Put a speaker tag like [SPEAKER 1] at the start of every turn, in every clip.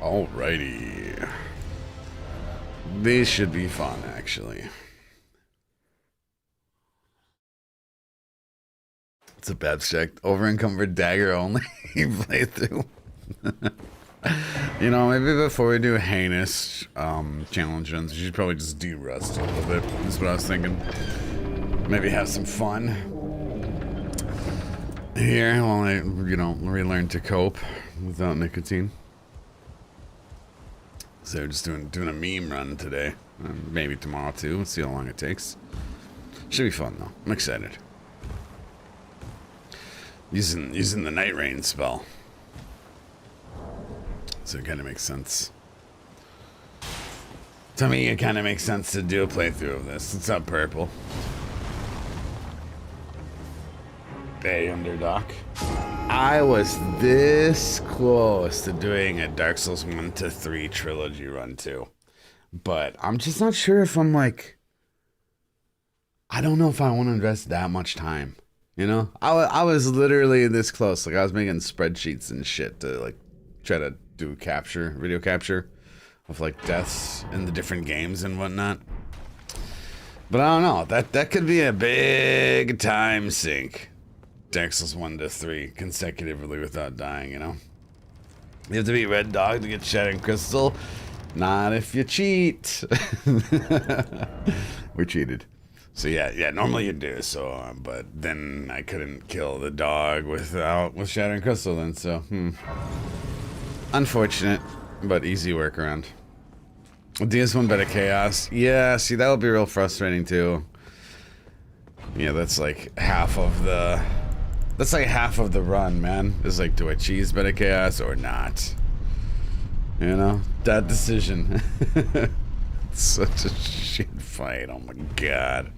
[SPEAKER 1] Alrighty. These should be fun, actually. It's a bad check. Over-encumbered dagger only playthrough. You know, maybe before we do heinous challenge runs, we should probably just de-rust a little bit. That's what I was thinking. Maybe have some fun here while I, you know, relearn to cope without nicotine. So just doing a meme run today. Maybe tomorrow too. We'll see how long it takes. Should be fun though. I'm excited. Using the night rain spell. So it kind of makes sense. To me, it kind of makes sense to do a playthrough of this. It's up purple. Hey, Underdoc. I was this close to doing a Dark Souls 1 to 3 trilogy run too. But I'm just not sure if I'm like... I don't know if I want to invest that much time. You know? I was literally this close. Like, I was making spreadsheets and shit to, like, try to do video capture of, like, deaths in the different games and whatnot. But I don't know. That could be a big time sink. Dark Souls 1 to 3 consecutively without dying, you know? You have to beat Red Dog to get Shattering Crystal. Not if you cheat. We cheated. So yeah, normally you do, so, but then I couldn't kill the dog with Shattering Crystal then, so, Unfortunate, but easy workaround. DS1 better Chaos. Yeah, see, that would be real frustrating too. Yeah, that's like half of the run, man. It's like, do I cheese better Chaos or not? You know? That decision. It's such a shit fight. Oh my god.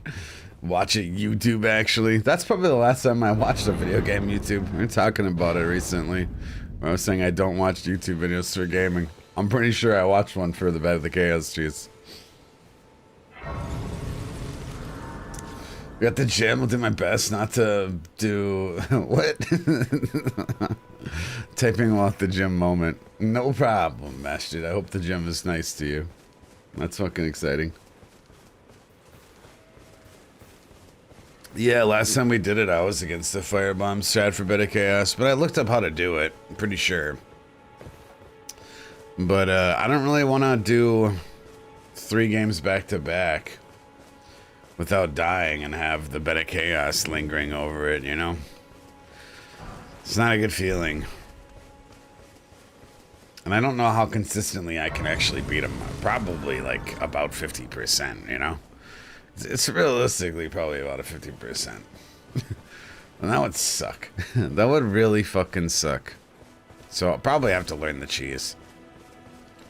[SPEAKER 1] Watch it YouTube, actually. That's probably the last time I watched a video game YouTube. We were talking about it recently. I was saying I don't watch YouTube videos for gaming. I'm pretty sure I watched one for the Bed of the Chaos cheese. Got the gym. I'll do my best not to do... What? Typing while at the gym moment. No problem, Master. I hope the gym is nice to you. That's fucking exciting. Yeah, last time we did it, I was against the Firebomb strat for Bed of Chaos, but I looked up how to do it. I'm pretty sure. But I don't really want to do 3 games back to back without dying and have the Bed of Chaos lingering over it, you know? It's not a good feeling. And I don't know how consistently I can actually beat him. Probably like about 50%, you know? It's realistically probably about a 50%. And that would suck. That would really fucking suck. So I'll probably have to learn the cheese.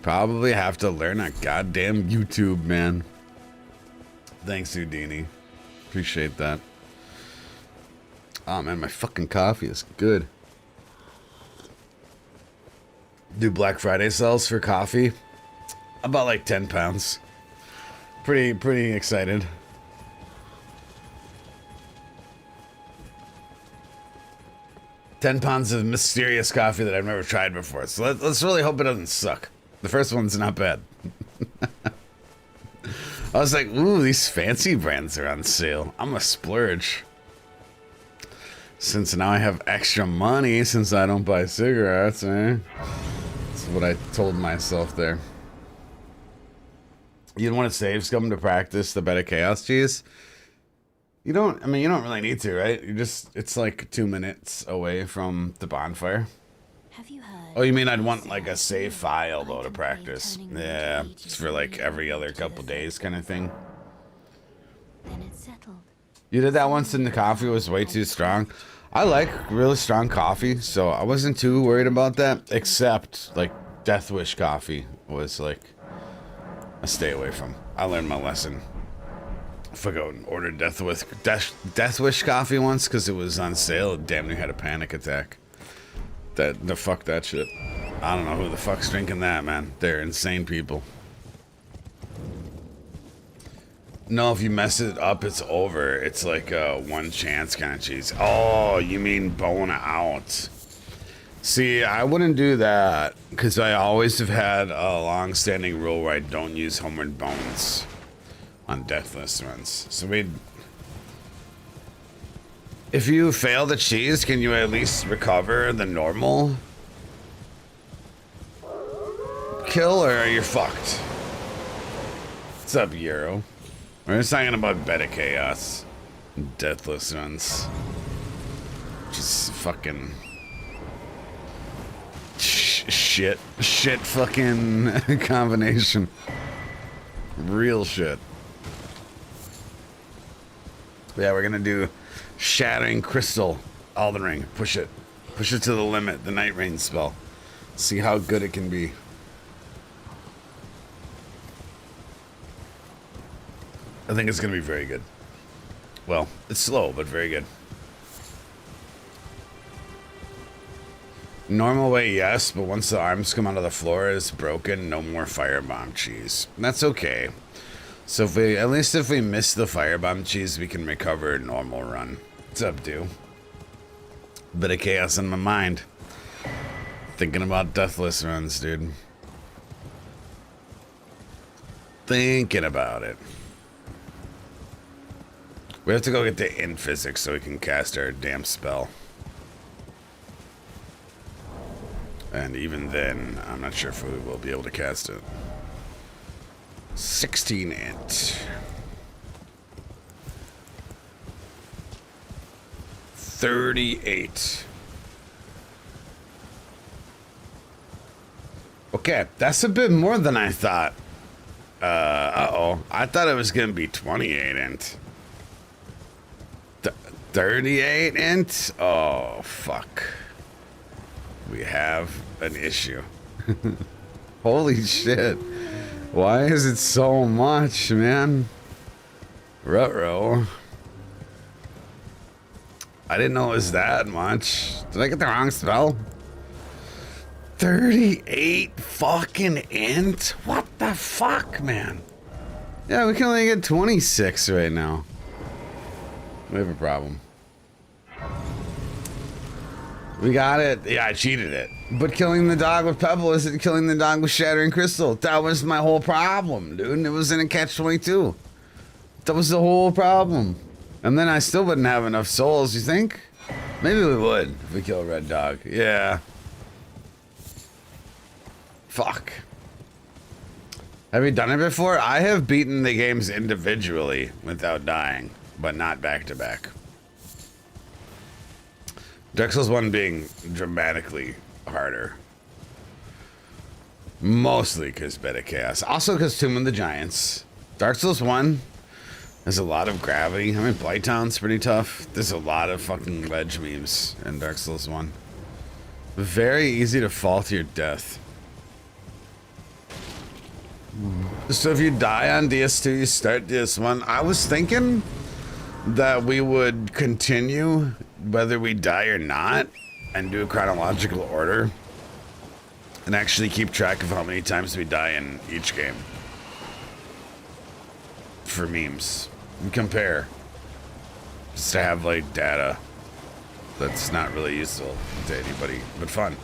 [SPEAKER 1] Probably have to learn a goddamn YouTube, man. Thanks, Houdini. Appreciate that. Oh, man, my fucking coffee is good. Do Black Friday sales for coffee. About like 10 pounds. Pretty excited. £10 of mysterious coffee that I've never tried before. So let's really hope it doesn't suck. The first one's not bad. I was like, ooh, these fancy brands are on sale. I'm a splurge. Since now I have extra money, since I don't buy cigarettes, eh? That's what I told myself there. You don't want to save scum to practice the Bed of Chaos cheese? You don't, I mean, you don't really need to, right? You just, it's like 2 minutes away from the bonfire.
[SPEAKER 2] Have you heard?
[SPEAKER 1] Oh, you mean I'd want like a save file though to practice? Yeah, just for like every other couple days kind of thing.
[SPEAKER 2] Then it's settled.
[SPEAKER 1] You did that once and the coffee was way too strong. I like really strong coffee, so I wasn't too worried about that, except like Death Wish coffee was like a stay away from. I learned my lesson. If I go and order Death Wish coffee once because it was on sale, it damn near had a panic attack. Fuck that shit. I don't know who the fuck's drinking that, man. They're insane people. No, if you mess it up, it's over. It's like a one chance kind of cheese. Oh, you mean bone out. See, I wouldn't do that because I always have had a long-standing rule where I don't use homeward bones on deathless runs. So if you fail the cheese, can you at least recover the normal kill, or are you fucked? What's up, Euro? We're just talking about Beta Chaos. Deathless runs. Just fucking... shit fucking combination. Real shit. Yeah, we're gonna do Shattering Crystal, Elden Ring. Push it to the limit. The Night Rain spell. See how good it can be. I think it's gonna be very good. Well, it's slow, but very good. Normal way, yes, but once the arms come out of the floor, it's broken. No more firebomb cheese. And that's okay. So at least if we miss the firebomb cheese, we can recover normal run. What's up, dude? Bit of chaos in my mind. Thinking about deathless runs, dude. Thinking about it. We have to go get the in physics so we can cast our damn spell. And even then, I'm not sure if we will be able to cast it. 16 int. 38. Okay, that's a bit more than I thought. Uh-oh. I thought it was going to be 28 int. 38 int? Oh, fuck. We have an issue. Holy shit. Why is it so much, man? Ruh-roh. I didn't know it was that much. Did I get the wrong spell? 38 fucking int? What the fuck, man? Yeah, we can only get 26 right now. We have a problem. We got it. Yeah, I cheated it. But killing the dog with Pebble isn't killing the dog with Shattering Crystal. That was my whole problem, dude. It was in a catch-22. That was the whole problem. And then I still wouldn't have enough souls, you think? Maybe we would if we kill a red dog. Yeah. Fuck. Have you done it before? I have beaten the games individually without dying, but not back-to-back. Dark Souls 1 being dramatically harder. Mostly because Beta Chaos. Also because Tomb of the Giants. Dark Souls 1 has a lot of gravity. I mean, Blighttown's pretty tough. There's a lot of fucking ledge memes in Dark Souls 1. Very easy to fall to your death. So if you die on DS2, you start DS1. I was thinking that we would continue whether we die or not and do a chronological order and actually keep track of how many times we die in each game for memes and compare, just to have like data that's not really useful to anybody but fun.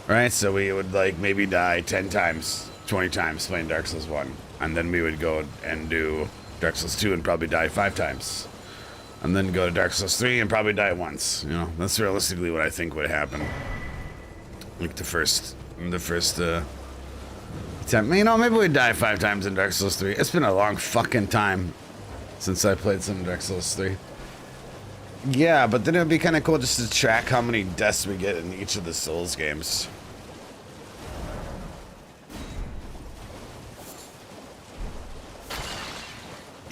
[SPEAKER 1] All right, so we would like maybe die 10 times, 20 times playing Dark Souls 1, and then we would go and do Dark Souls 2 and probably die 5 times. And then go to Dark Souls 3 and probably die once. You know, that's realistically what I think would happen. Like the first attempt. You know, maybe we'd die 5 times in Dark Souls 3. It's been a long fucking time since I played some Dark Souls 3. Yeah, but then it would be kind of cool just to track how many deaths we get in each of the Souls games.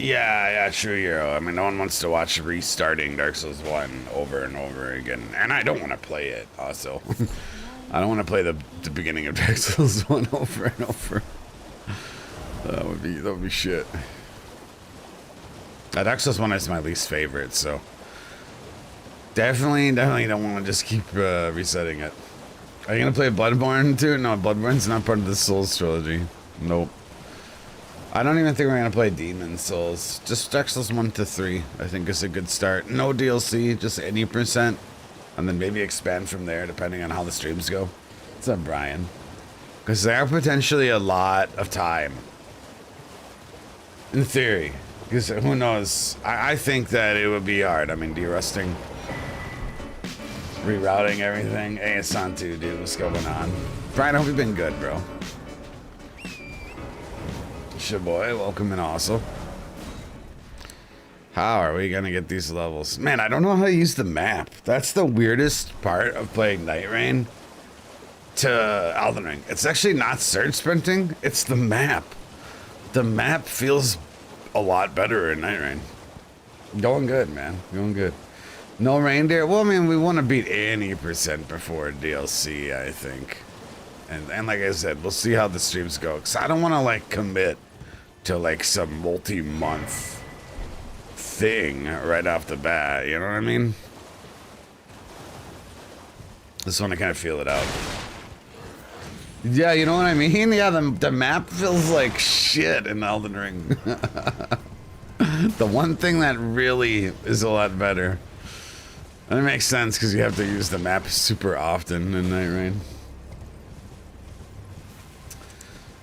[SPEAKER 1] Yeah, true, Euro. I mean, no one wants to watch restarting Dark Souls 1 over and over again. And I don't want to play it, also. I don't want to play the beginning of Dark Souls 1 over and over. That would be shit. Dark Souls 1 is my least favorite, so... Definitely don't want to just keep resetting it. Are you going to play Bloodborne, too? No, Bloodborne's not part of the Souls trilogy. Nope. I don't even think we're gonna play Demon Souls. Just Dark Souls 1 to 3, I think is a good start. No DLC, just any percent. and then maybe expand from there depending on how the streams go. What's up, Brian? Because they are potentially a lot of time. In theory. Because who knows? I think that it would be hard. I mean, derusting, rerouting everything. Hey, it's Santu, dude. What's going on? Brian, I hope you've been good, bro. Shaboy, welcome in also. How are we gonna get these levels? Man, I don't know how to use the map. That's the weirdest part of playing Night Rain to Elden Ring. It's actually not surge sprinting, it's the map. The map feels a lot better in Night Rain. Going good, man. Going good. No reindeer? Well, I mean, we want to beat any percent before DLC, I think. And like I said, we'll see how the streams go. Because I don't want to, like, commit to, like, some multi-month thing right off the bat. You know what I mean? Just want to kind of feel it out. Yeah, you know what I mean? Yeah, the map feels like shit in Elden Ring. The one thing that really is a lot better. And it makes sense because you have to use the map super often in Night Rain.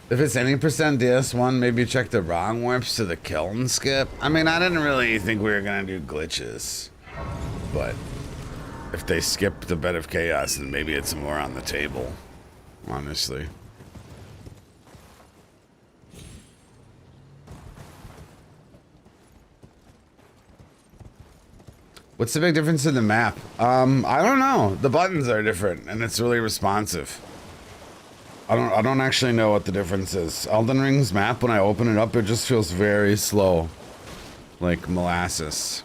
[SPEAKER 1] If it's any percent DS1, maybe check the wrong warps to the kiln skip. I mean, I didn't really think we were going to do glitches. But if they skip the Bed of Chaos, then maybe it's more on the table. Honestly. What's the big difference in the map? I don't know. The buttons are different and it's really responsive. I don't actually know what the difference is. Elden Ring's map, when I open it up, it just feels very slow. Like molasses.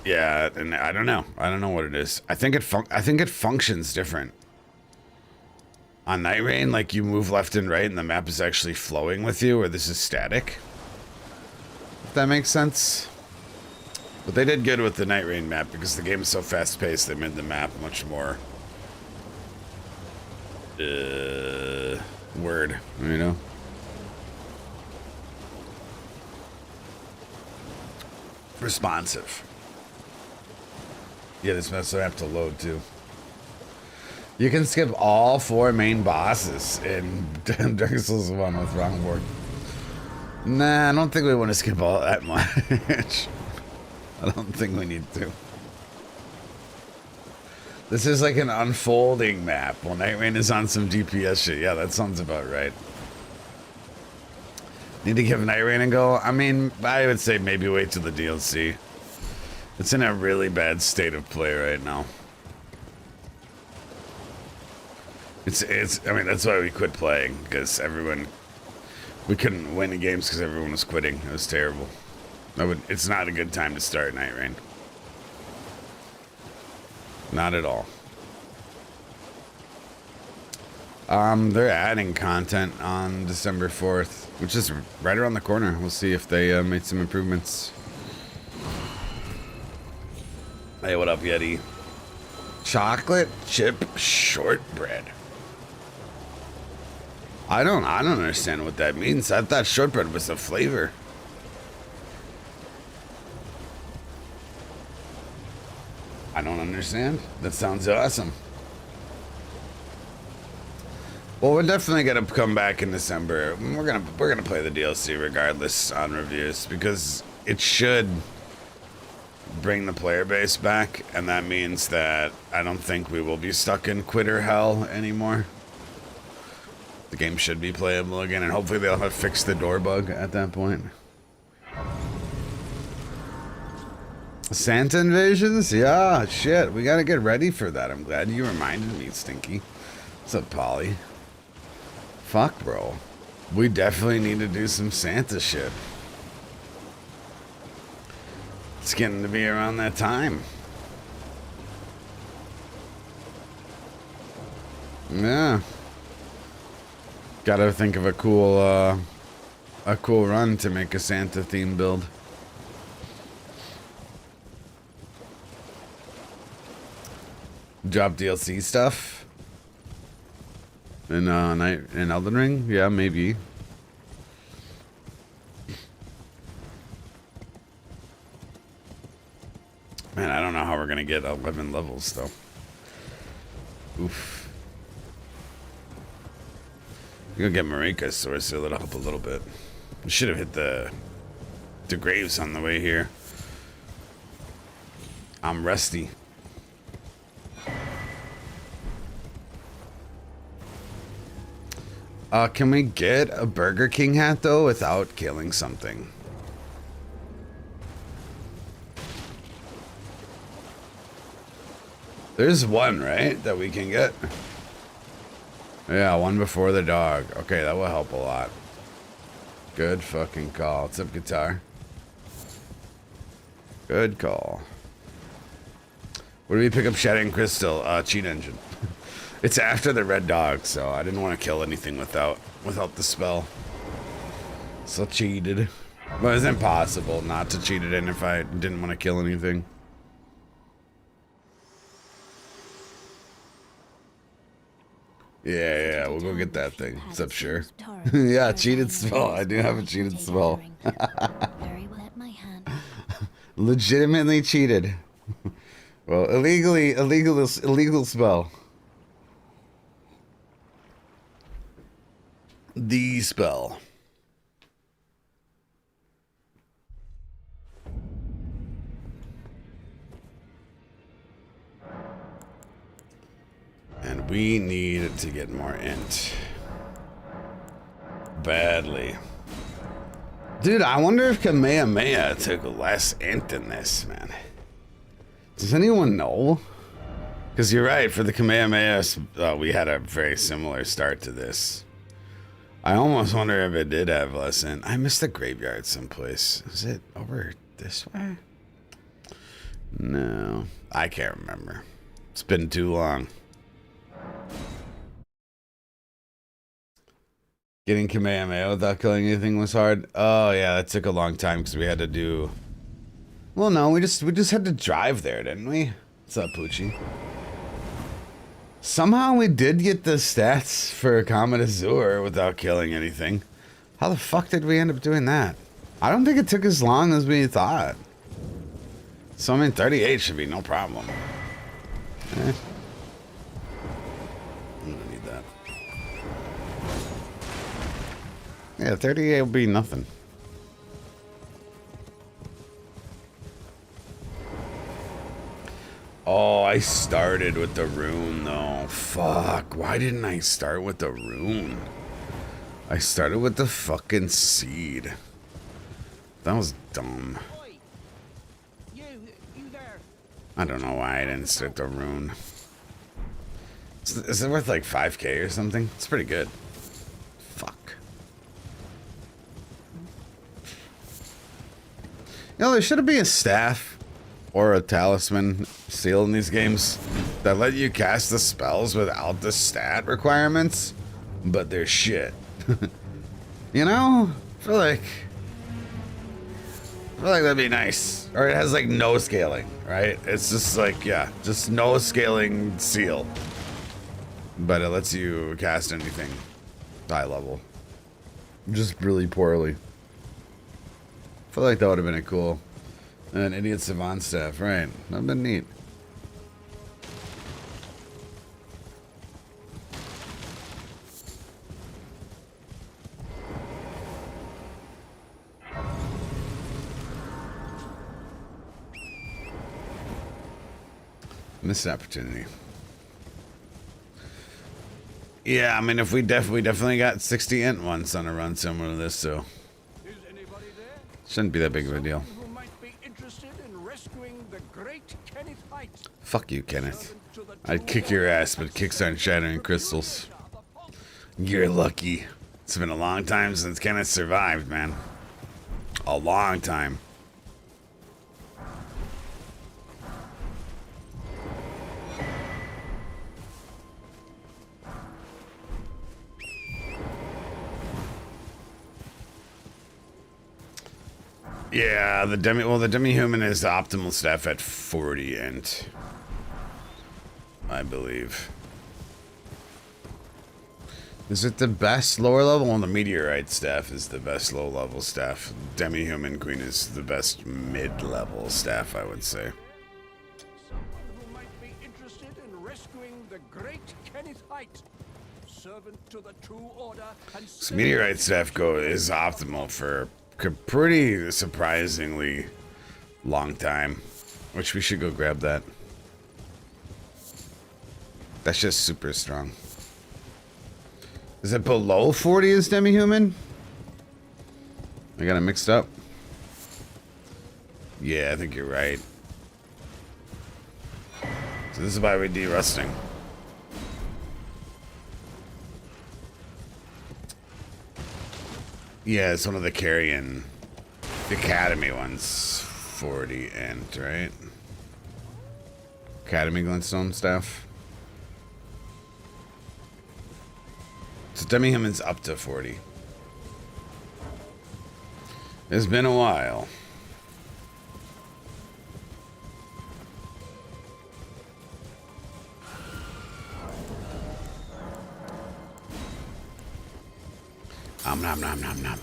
[SPEAKER 1] Yeah, and I don't know. I don't know what it is. I think it functions different. On Night Rain, like you move left and right and the map is actually flowing with you, or this is static. If that makes sense. But they did good with the Night Rain map because the game is so fast paced, they made the map much more word, you know? Responsive. Yeah, this mess I have to load too. You can skip all 4 main bosses in Dark Souls 1 with wrong board. Nah, I don't think we want to skip all that much. I don't think we need to. This is like an unfolding map. Well, Night Rain is on some DPS shit. Yeah, that sounds about right. Need to give Night Rain a go? I mean, I would say maybe wait till the DLC. It's in a really bad state of play right now. I mean, that's why we quit playing, because we couldn't win the games because everyone was quitting. It was terrible. It's not a good time to start Night Rain. Not at all. They're adding content on December 4th, which is right around the corner. We'll see if they made some improvements. Hey, what up, Yeti? Chocolate chip shortbread. I don't understand what that means. I thought shortbread was a flavor. I don't understand. That sounds awesome. Well, we're definitely gonna come back in December. We're gonna play the DLC regardless on reviews because it should bring the player base back, and that means that I don't think we will be stuck in quitter hell anymore. The game should be playable again, and hopefully they'll have fixed the door bug at that point. Santa invasions? Yeah, shit. We gotta get ready for that. I'm glad you reminded me, Stinky. What's up, Polly? Fuck, bro. We definitely need to do some Santa shit. It's getting to be around that time. Yeah. Gotta think of a cool run to make a Santa theme build. Drop DLC stuff in Elden Ring? Yeah, maybe. I get 11 levels, though. Oof. We're gonna get Marika's source, so it'll help a little bit. We should have hit the graves on the way here. I'm rusty. Can we get a Burger King hat, though, without killing something? There's one, right, that we can get? Yeah, one before the dog. Okay, that will help a lot. Good fucking call. What's up, guitar? Good call. Where do we pick up Shattering Crystal? Cheat engine. It's after the red dog, so I didn't want to kill anything without the spell. So cheated. But it's impossible not to cheat it in if I didn't want to kill anything. Yeah, we'll go get that thing. What's up, sure? Yeah, cheated spell. I do have a cheated spell. Legitimately cheated. Well, illegal spell. The spell. And we need to get more int. Badly. Dude, I wonder if Kamehameha took less int than this, man. Does anyone know? Because you're right, for the Kamehameha, we had a very similar start to this. I almost wonder if it did have less int. I missed the graveyard someplace. Is it over this way? No, I can't remember. It's been too long. Getting Kamehameha without killing anything was hard. Oh yeah, that took a long time because we had to do. Well, no, we just had to drive there, didn't we? What's up, Poochie? Somehow we did get the stats for Comet Azure without killing anything. How the fuck did we end up doing that? I don't think it took as long as we thought. So I mean, 38 should be no problem. Eh. I don't need that. Yeah, 38 will be nothing. Oh, I started with the rune though. Fuck, why didn't I start with the rune? I started with the fucking seed. That was dumb.
[SPEAKER 3] You there.
[SPEAKER 1] I don't know why I didn't start the rune. Is it worth like 5k or something? It's pretty good. Fuck. You know, there should be a staff or a talisman seal in these games that let you cast the spells without the stat requirements, but they're shit. You know? I feel like that'd be nice. Or it has like no scaling, right? It's just like, yeah, just no scaling seal. But it lets you cast anything high level. Just really poorly. I feel like that would have been a cool. An idiot savant staff, right? That'd been neat. Missed opportunity. Yeah, I mean, if we definitely got 60 int once on a run similar to this, so shouldn't be that big of a deal. Fuck you, Kenneth. I'd kick your ass, but kicks aren't shattering crystals. You're lucky. It's been a long time since Kenneth survived, man. A long time. Yeah, the demi-human is the optimal staff at 40 int, I believe. Is it the best lower level? Well, the meteorite staff is the best low level staff. Demi-human queen is the best mid-level staff, I would say.
[SPEAKER 3] rescuing the great Kenneth Height, servant to the true order and
[SPEAKER 1] This meteorite staff go is optimal for a pretty surprisingly long time, which we should go grab that. That's just super strong. Is it below 40 as demi-human? I got it mixed up. Yeah, I think you're right. So this is why we're de-rusting. Yeah, it's one of the carrion, the academy ones. 40 and right? Academy glintstone stuff. So demi-human's up to 40. It's been a while. Nom nom nom nom.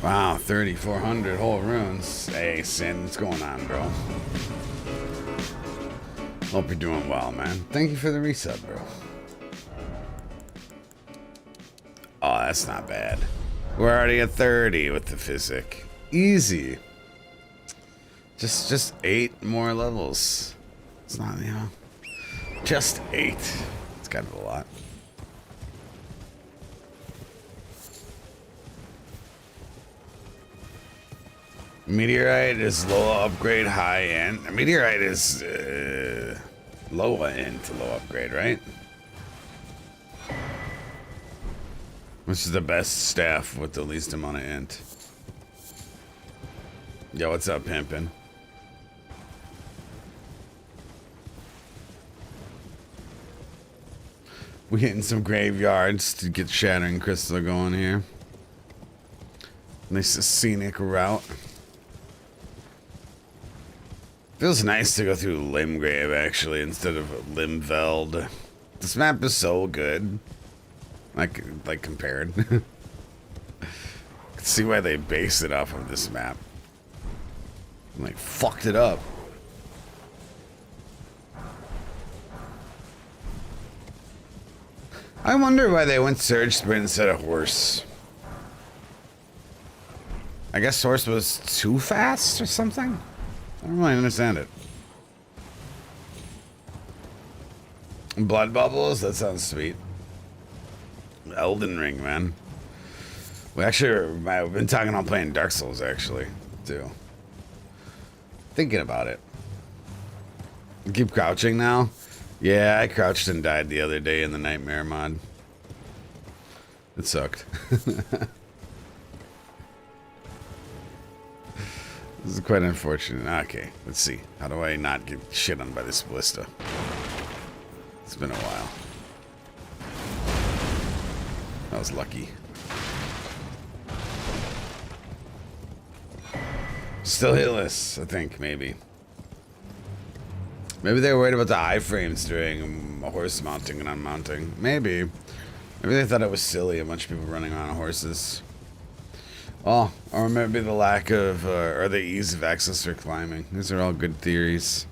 [SPEAKER 1] Wow, 3,400 whole runes. Hey, Sin, what's going on, bro? Hope you're doing well, man. Thank you for the reset, bro. Oh, that's not bad. We're already at 30 with the physic. Easy. Just 8 more levels. It's not, you know, just 8. It's kind of a lot. Meteorite is low upgrade, high end. Meteorite is low end to low upgrade, right? Which is the best staff with the least amount of int. Yo, what's up, pimpin'? We're hitting some graveyards to get Shattering Crystal going here. Nice scenic route. Feels nice to go through Limgrave, actually, instead of Limveld. This map is so good. Like compared. Can see why they base it off of this map. Like, fucked it up. I wonder why they went Surge Sprint instead of Horse. I guess Horse was too fast or something? I don't really understand it. Blood Bubbles? That sounds sweet. Elden Ring, man. We actually, I've been talking about playing Dark Souls, actually, too. Thinking about it. You keep crouching now? Yeah, I crouched and died the other day in the Nightmare mod. It sucked. This is quite unfortunate. Okay, let's see. How do I not get shit on by this ballista? It's been a while. That was lucky. Still hitless, I think, maybe. Maybe they were worried about the iframes during horse mounting and unmounting. Maybe. Maybe they thought it was silly, a bunch of people running on horses. Oh, or maybe the lack of, or the ease of access for climbing. These are all good theories.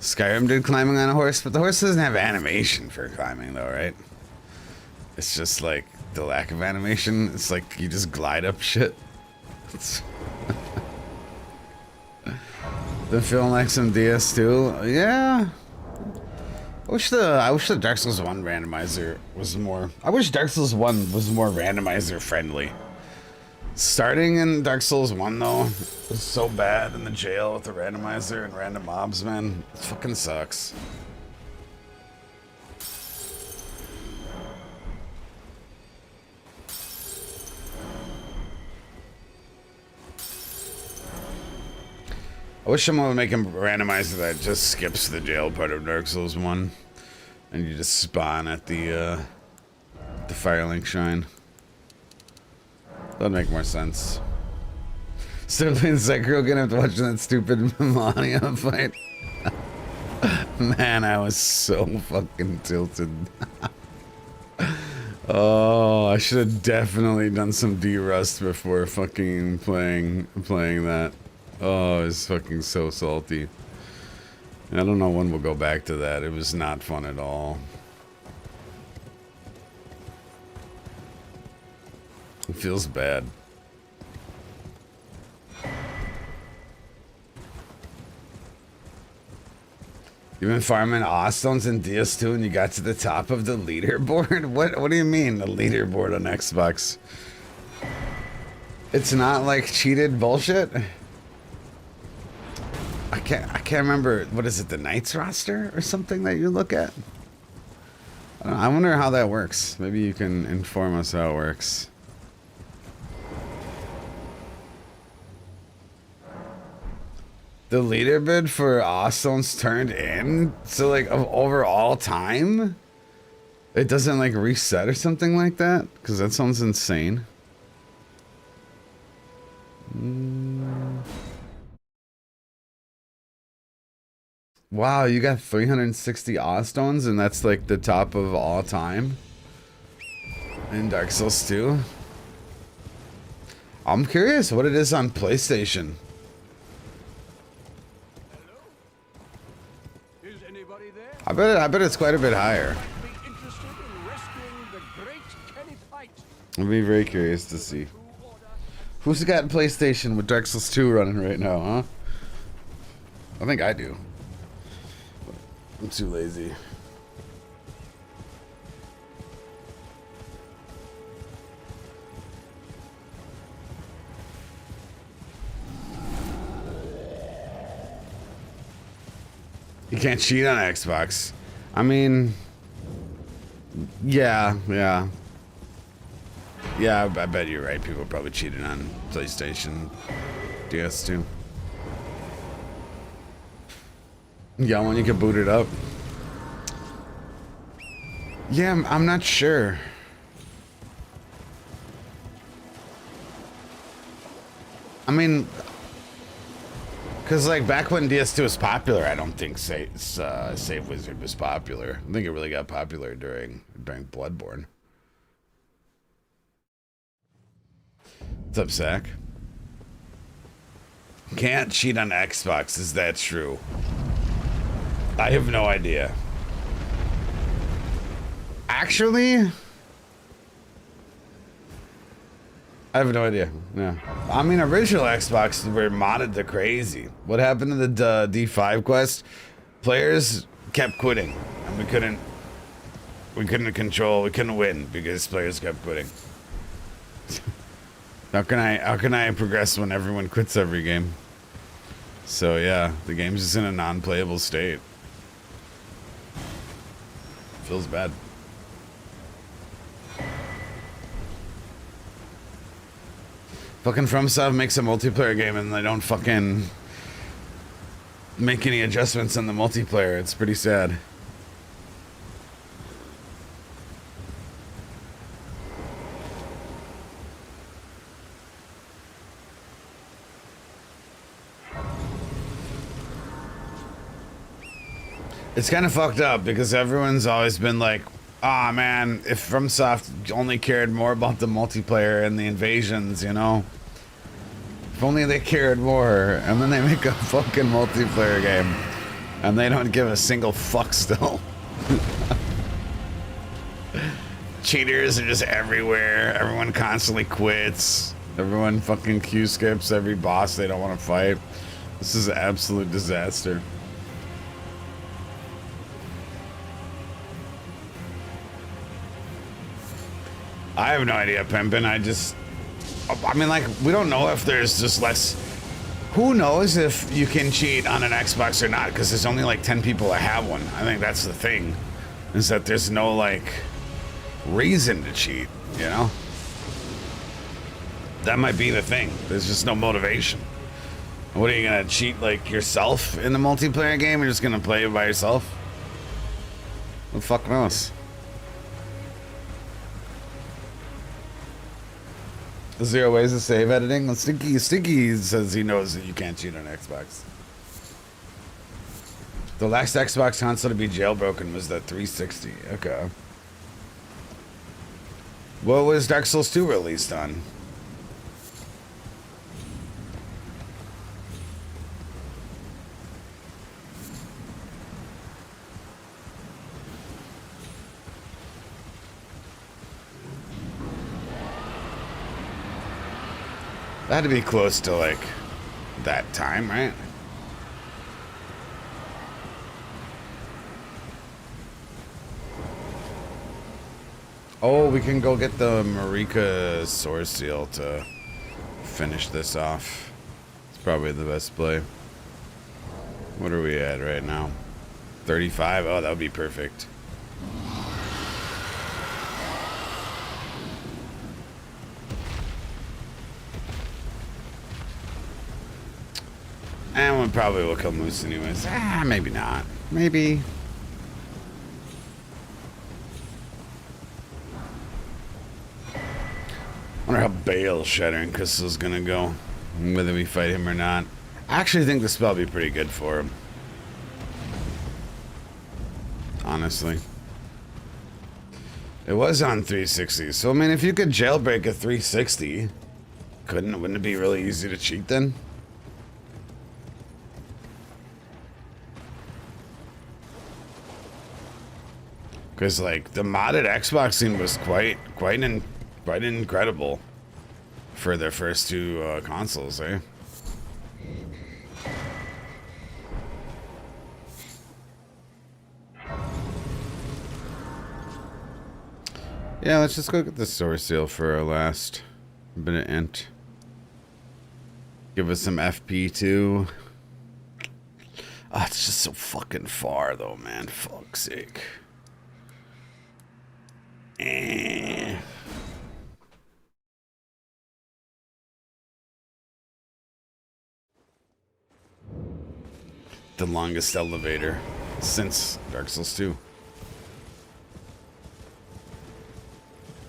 [SPEAKER 1] Skyrim did climbing on a horse, but the horse doesn't have animation for climbing, though, right? It's just like the lack of animation. It's like you just glide up shit. It's been feeling like some DS2. Yeah. I wish the Dark Souls 1 randomizer was more. I wish Dark Souls 1 was more randomizer friendly. Starting in Dark Souls 1 though was so bad in the jail with the randomizer and random mobs, man. It fucking sucks. I wish someone would make a randomizer that just skips the jail part of Dark Souls 1 and you just spawn at the Firelink Shrine. That'd make more sense. Still playing Sekiro again after watching that stupid Melania fight. Man, I was so fucking tilted. Oh, I should have definitely done some D-Rust before fucking playing that. Oh, it's fucking so salty. I don't know when we'll go back to that. It was not fun at all. It feels bad. You've been farming Awstones in DS2 and you got to the top of the leaderboard? What do you mean, the leaderboard on Xbox? It's not like cheated bullshit? I can't remember, what is it, the Knights roster or something that you look at? I don't know, I wonder how that works. Maybe you can inform us how it works. The leaderboard for Awstones turned in? So like of overall time? It doesn't like reset or something like that? Because that sounds insane. Wow, you got 360 Awstones and that's like the top of all time? In Dark Souls 2? I'm curious what it is on PlayStation. I bet it's quite a bit higher. I'll be very curious to see. Who's got PlayStation with Dark Souls 2 running right now, huh? I think I do. I'm too lazy. You can't cheat on Xbox. I mean, yeah. I bet you're right. People probably cheated on PlayStation DS2. Yeah, when you can boot it up. Yeah, I'm not sure. I mean, because like back when DS2 was popular, I don't think Save Wizard was popular. I think it really got popular during Bloodborne. What's up, Zach? Can't cheat on Xbox. Is that true? I have no idea. Actually, I have no idea. Yeah. I mean, original Xbox were modded to crazy. What happened to the D5 quest? Players kept quitting, and we couldn't win because players kept quitting. How can I progress when everyone quits every game? So yeah, the game's just in a non-playable state. Feels bad. Fucking FromSoft makes a multiplayer game and they don't fucking make any adjustments in the multiplayer. It's pretty sad. It's kind of fucked up because everyone's always been like, ah, oh, man, if FromSoft only cared more about the multiplayer and the invasions, you know? If only they cared more. And then they make a fucking multiplayer game. And they don't give a single fuck still. Cheaters are just everywhere. Everyone constantly quits. Everyone fucking queue skips every boss they don't want to fight. This is an absolute disaster. I have no idea, Pimpin'. I mean, like, we don't know if there's just less. Who knows if you can cheat on an Xbox or not? Because there's only like 10 people that have one. I think that's the thing, is that there's no like reason to cheat, you know? That might be the thing. There's just no motivation. What are you gonna cheat like yourself in the multiplayer game? You're just gonna play it by yourself? Who the fuck knows? Zero ways to save editing. Stinky says he knows that you can't cheat on Xbox. The last Xbox console to be jailbroken was the 360. Okay. What was Dark Souls 2 released on? That had to be close to, like, that time, right? Oh, we can go get the Marika Source Seal to finish this off. It's probably the best play. What are we at right now? 35? Oh, that would be perfect. And we probably will kill Moose anyways. Ah, maybe not. Maybe. I wonder how Bale Shattering Crystal's gonna go. Whether we fight him or not. I actually think the spell will be pretty good for him. Honestly. It was on 360. So, I mean, if you could jailbreak a 360, wouldn't it be really easy to cheat then? Because, like, the modded Xbox scene was quite incredible for their first two consoles, eh? Yeah, let's just go get the Source Seal for our last bit of int. Give us some FP too. Oh, it's just so fucking far though, man. Fuck's sake. Eh. The longest elevator since Dark Souls 2.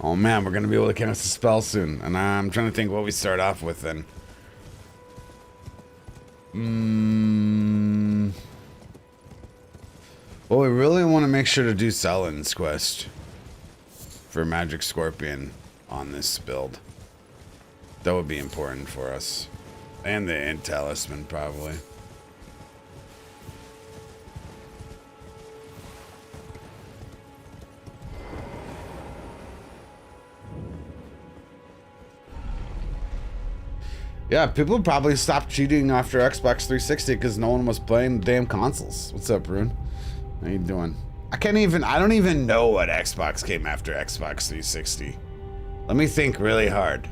[SPEAKER 1] Oh man, we're gonna be able to cast a spell soon, and I'm trying to think what we start off with then. Well, we really want to make sure to do Selen's quest for Magic Scorpion on this build. That would be important for us, and the Talisman probably. Yeah, people probably stopped cheating after Xbox 360 because no one was playing the damn consoles. What's up, Rune? How you doing? I don't even know what Xbox came after Xbox 360. Let me think really hard.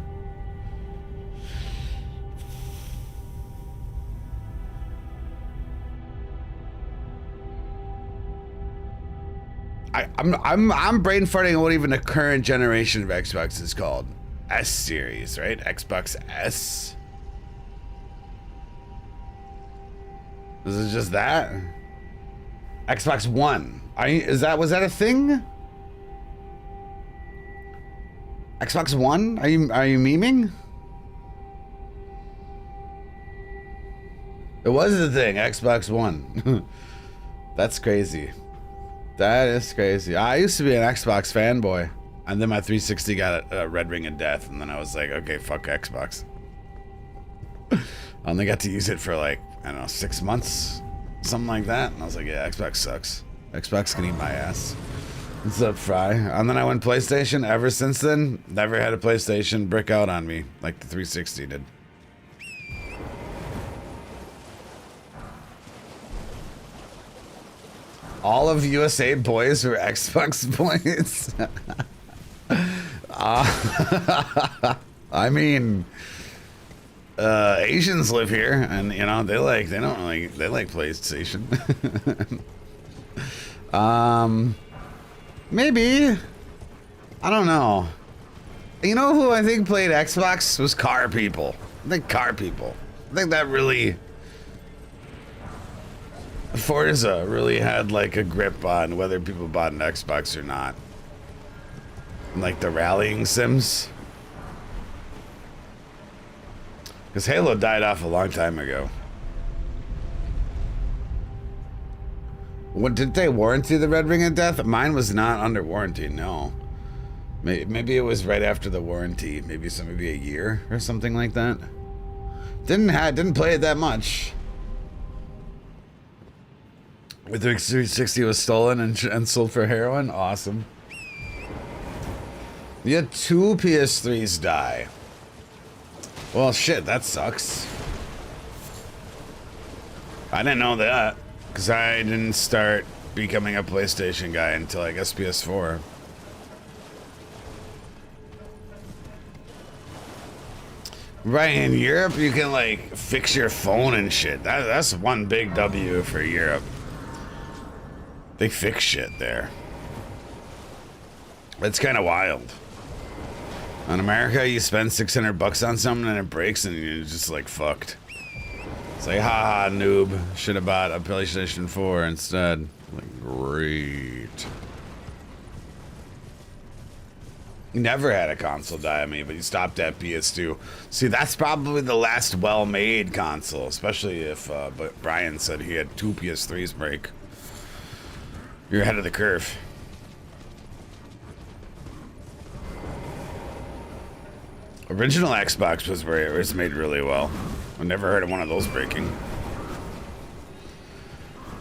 [SPEAKER 1] I'm brain farting on what even the current generation of Xbox is called. S series, right? Xbox S. Is it just that? Xbox One. Was that a thing? Xbox One? Are you memeing? It was the thing, Xbox One. That's crazy. That is crazy. I used to be an Xbox fanboy, and then my 360 got a red ring of death, and then I was like, okay, fuck Xbox. I only got to use it for like, I don't know, 6 months, something like that. And I was like, yeah, Xbox sucks. Xbox can eat my ass. What's up, Fry? And then I went PlayStation. Ever since then, never had a PlayStation brick out on me like the 360 did. All of USA boys were Xbox boys. I mean, Asians live here, and you know they like PlayStation. Maybe, I don't know. You know who I think played Xbox was car people. I think that really, Forza really had like a grip on whether people bought an Xbox or not. Like the rallying sims. Because Halo died off a long time ago. What, did they warranty the Red Ring of Death? Mine was not under warranty, no. Maybe it was right after the warranty. Maybe a year or something like that. Didn't play it that much. With the 360 was stolen and sold for heroin? Awesome. You had 2 PS3s die. Well, shit, that sucks. I didn't know that, because I didn't start becoming a PlayStation guy until, I guess, PS4. Right, in Europe, you can, like, fix your phone and shit. That's one big W for Europe. They fix shit there. It's kind of wild. In America, you spend 600 bucks on something and it breaks and you're just, like, fucked. It's like, haha, noob. Should have bought a PlayStation 4 instead. Like, great. Never had a console die on me, but you stopped at PS2. See, that's probably the last well-made console, especially if but Brian said he had 2 PS3s break. You're ahead of the curve. Original Xbox was where it was made really well. I've never heard of one of those breaking.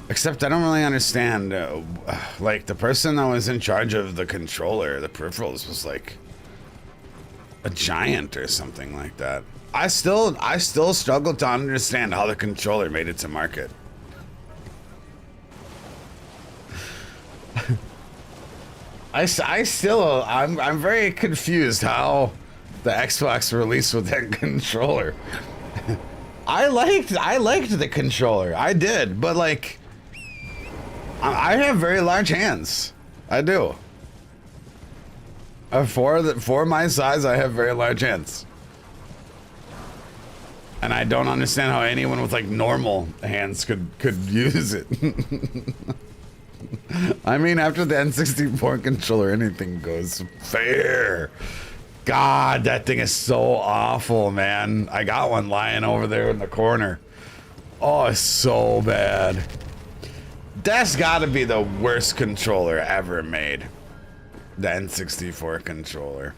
[SPEAKER 1] Except I don't really understand, like, the person that was in charge of the controller, the peripherals, was like a giant or something like that. I still struggle to understand how the controller made it to market. I'm very confused how the Xbox released with that controller. I liked the controller. I did, but like, I have very large hands. I do. For my size, I have very large hands. And I don't understand how anyone with like normal hands could use it. I mean, after the N64 controller, anything goes fair. God, that thing is so awful, man. I got one lying over there in the corner. Oh, it's so bad. That's gotta be the worst controller ever made. The N64 controller.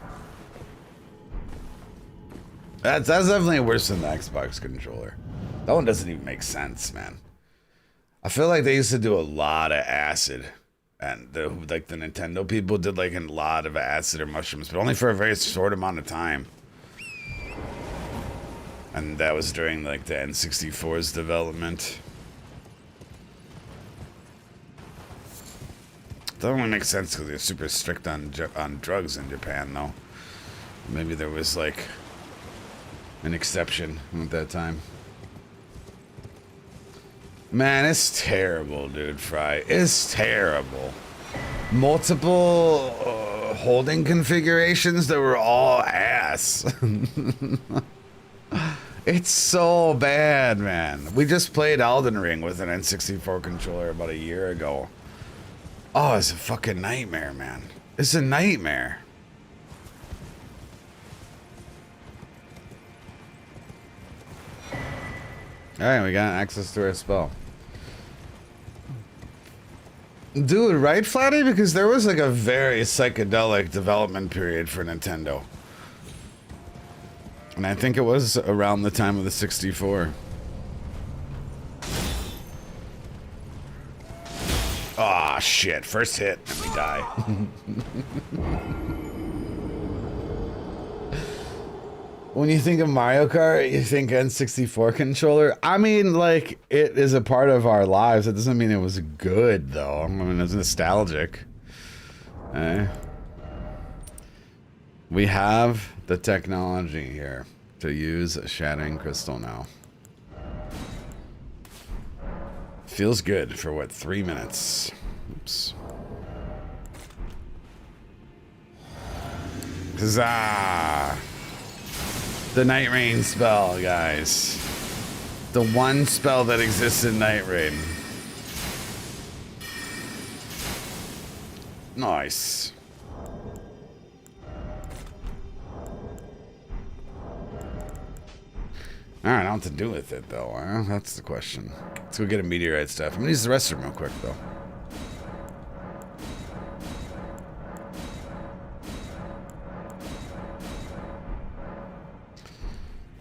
[SPEAKER 1] That's definitely worse than the Xbox controller. That one doesn't even make sense, man. I feel like they used to do a lot of acid. And the Nintendo people did like a lot of acid or mushrooms, but only for a very short amount of time. And that was during like the N64's development. Doesn't really make sense because they're super strict on drugs in Japan, though. Maybe there was like an exception at that time. Man, it's terrible, dude, Fry. It's terrible. Multiple holding configurations that were all ass. It's so bad, man. We just played Elden Ring with an N64 controller about a year ago. Oh, it's a fucking nightmare, man. It's a nightmare. Alright, we got access to our spell. Dude, right, Flatty? Because there was like a very psychedelic development period for Nintendo. And I think it was around the time of the 64. Ah, shit. First hit and we die. When you think of Mario Kart, you think N64 controller. I mean, like, it is a part of our lives. It doesn't mean it was good, though. I mean, it's nostalgic. We have the technology here to use a Shattering Crystal now. Feels good for, what, 3 minutes? Oops. Huzzah! The Night Rain spell, guys. The one spell that exists in Night Rain. Nice. Alright, I don't know what to do with it, though. That's the question. Let's go get a meteorite stuff. I'm gonna use the restroom real quick, though.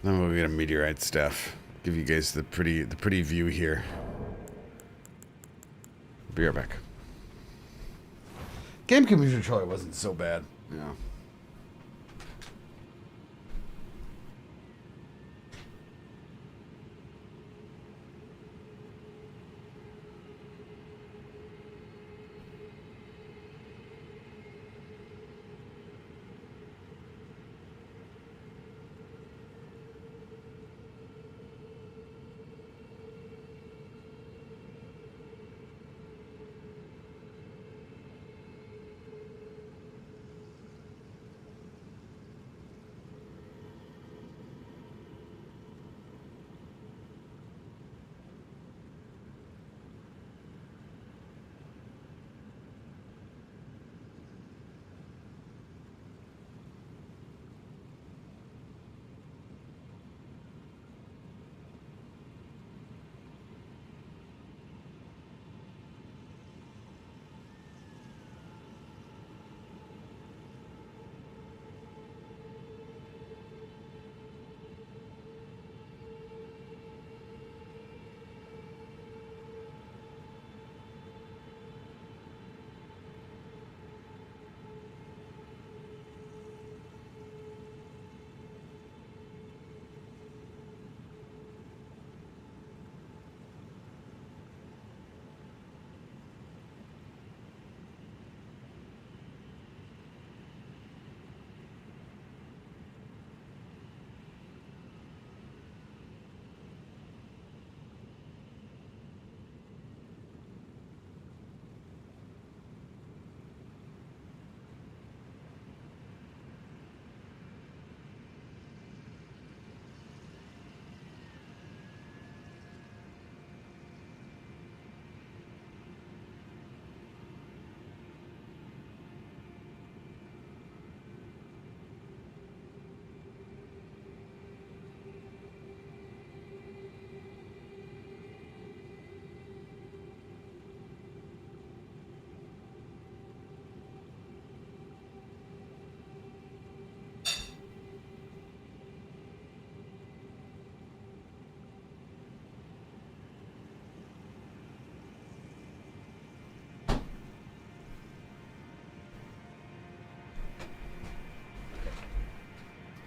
[SPEAKER 1] Then we'll get a meteorite stuff. Give you guys the pretty view here. Be right back. GameCube controller wasn't so bad. Yeah.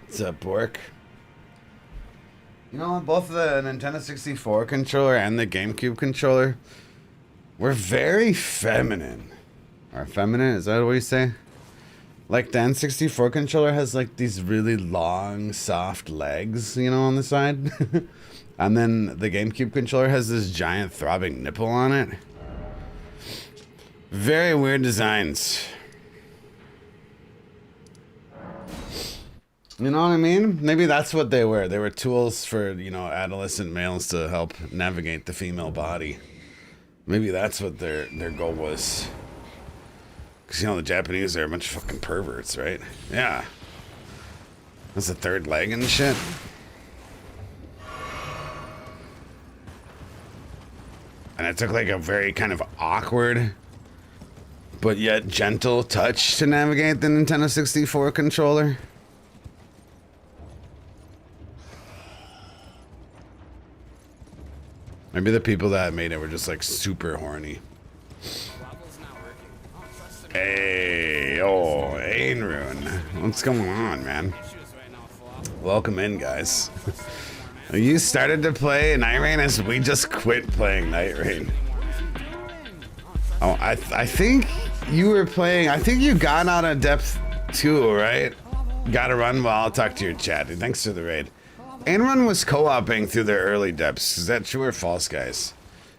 [SPEAKER 1] What's up, Bork? You know, both the Nintendo 64 controller and the GameCube controller were very feminine. Or feminine, is that what you say? Like the N64 controller has like these really long, soft legs, you know, on the side. And then the GameCube controller has this giant throbbing nipple on it. Very weird designs. You know what I mean? Maybe that's what they were. They were tools for, you know, adolescent males to help navigate the female body. Maybe that's what their goal was. Because, you know, the Japanese are a bunch of fucking perverts, right? Yeah. That's the third leg and shit. And it took like a very kind of awkward but yet gentle touch to navigate the Nintendo 64 controller. Maybe the people that made it were just like super horny. Hey, oh, Ainrune. What's going on, man? Welcome in, guys. You started to play Night Rain as we just quit playing Night Rain. Oh, I think you were playing, I think you got out of depth 2, right? Gotta run while I'll talk to your chat. Thanks for the raid. Ainrun was co-oping through their early depths. Is that true or false, guys?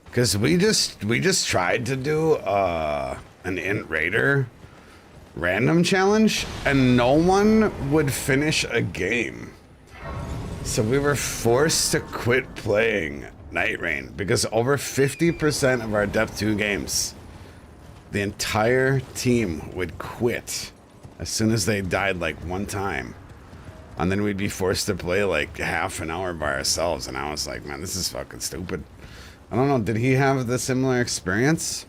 [SPEAKER 1] Because we just tried to do an Int Raider random challenge, and no one would finish a game. So we were forced to quit playing Night Rain because over 50% of our Depth 2 games, the entire team would quit as soon as they died like one time. And then we'd be forced to play like half an hour by ourselves. And I was like, man, this is fucking stupid. I don't know. Did he have the similar experience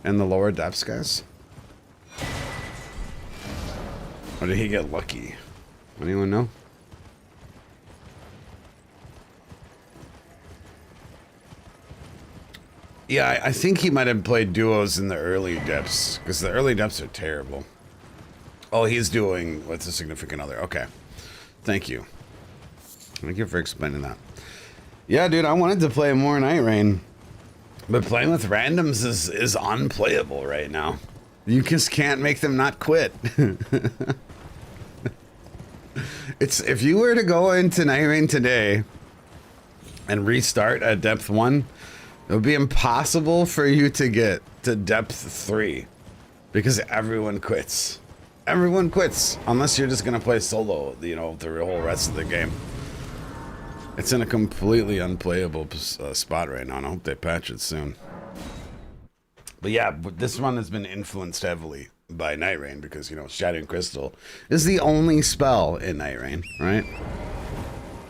[SPEAKER 1] in the lower depths, guys? Or did he get lucky? Anyone know? Yeah, I think he might have played duos in the early depths, because the early depths are terrible. Oh, he's doing with a significant other. Okay. Thank you. Thank you for explaining that. Yeah, dude, I wanted to play more Night Rain, but playing with randoms is unplayable right now. You just can't make them not quit. It's if you were to go into Night Rain today and restart at depth 1, it would be impossible for you to get to depth 3 because everyone quits. Everyone quits unless you're just gonna play solo, you know, the whole rest of the game. It's in a completely unplayable spot right now, and I hope they patch it soon. But yeah, this one has been influenced heavily by Night Rain because, you know, Shattering Crystal is the only spell in Night Rain, right?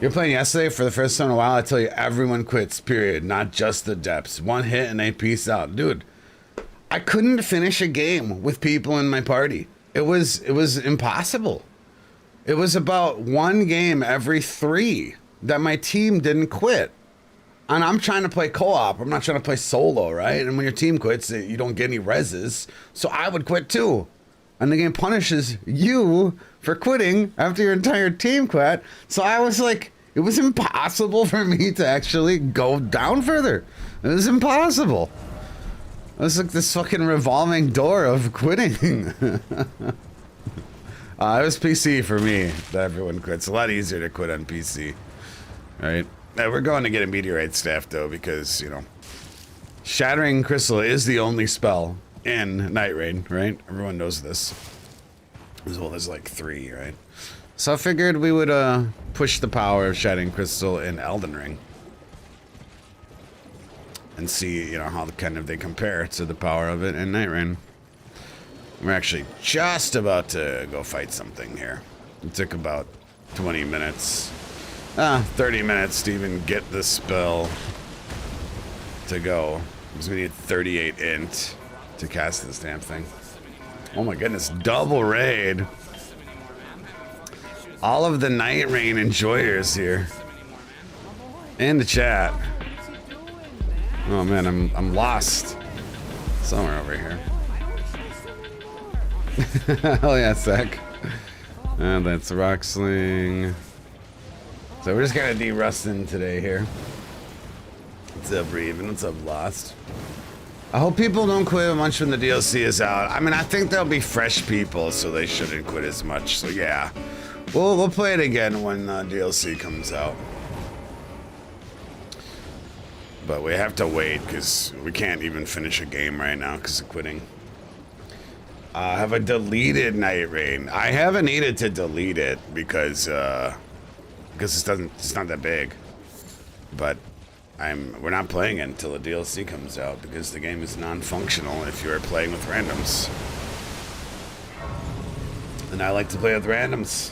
[SPEAKER 1] You're playing yesterday for the first time in a while. I tell you, everyone quits, period. Not just the depths. One hit and they peace out. Dude, I couldn't finish a game with people in my party. It was impossible. It was about one game every 3 that my team didn't quit. And I'm trying to play co-op. I'm not trying to play solo, right? And when your team quits, you don't get any reses. So I would quit too. And the game punishes you for quitting after your entire team quit. So I was like, it was impossible for me to actually go down further. It was impossible. It was like this fucking revolving door of quitting. It was PC for me that everyone quits. It's a lot easier to quit on PC, right? Now, we're going to get a meteorite staff though because, you know, Shattering Crystal is the only spell in Night Rain, right? Everyone knows this. As well as like 3, right? So I figured we would push the power of Shattering Crystal in Elden Ring. And see, you know, how kind of they compare to the power of it in Night Rain. We're actually just about to go fight something here. It took about 20 minutes. 30 minutes to even get the spell to go. Because we need 38 int to cast this damn thing. Oh my goodness, double raid. All of the Night Rain enjoyers here. In the chat. Oh man, I'm lost. Somewhere over here. Hell yeah, Sec. And that's Rocksling. So we're just kind of de-rusting today here. What's up, Raven? What's up, Lost? I hope people don't quit much when the DLC is out. I mean, I think there'll be fresh people, so they shouldn't quit as much. So yeah, we'll play it again when DLC comes out. But we have to wait because we can't even finish a game right now because of quitting. Have I deleted Night Rain? I haven't needed to delete it because it's not that big. But we're not playing it until the DLC comes out because the game is non-functional if you're playing with randoms. And I like to play with randoms.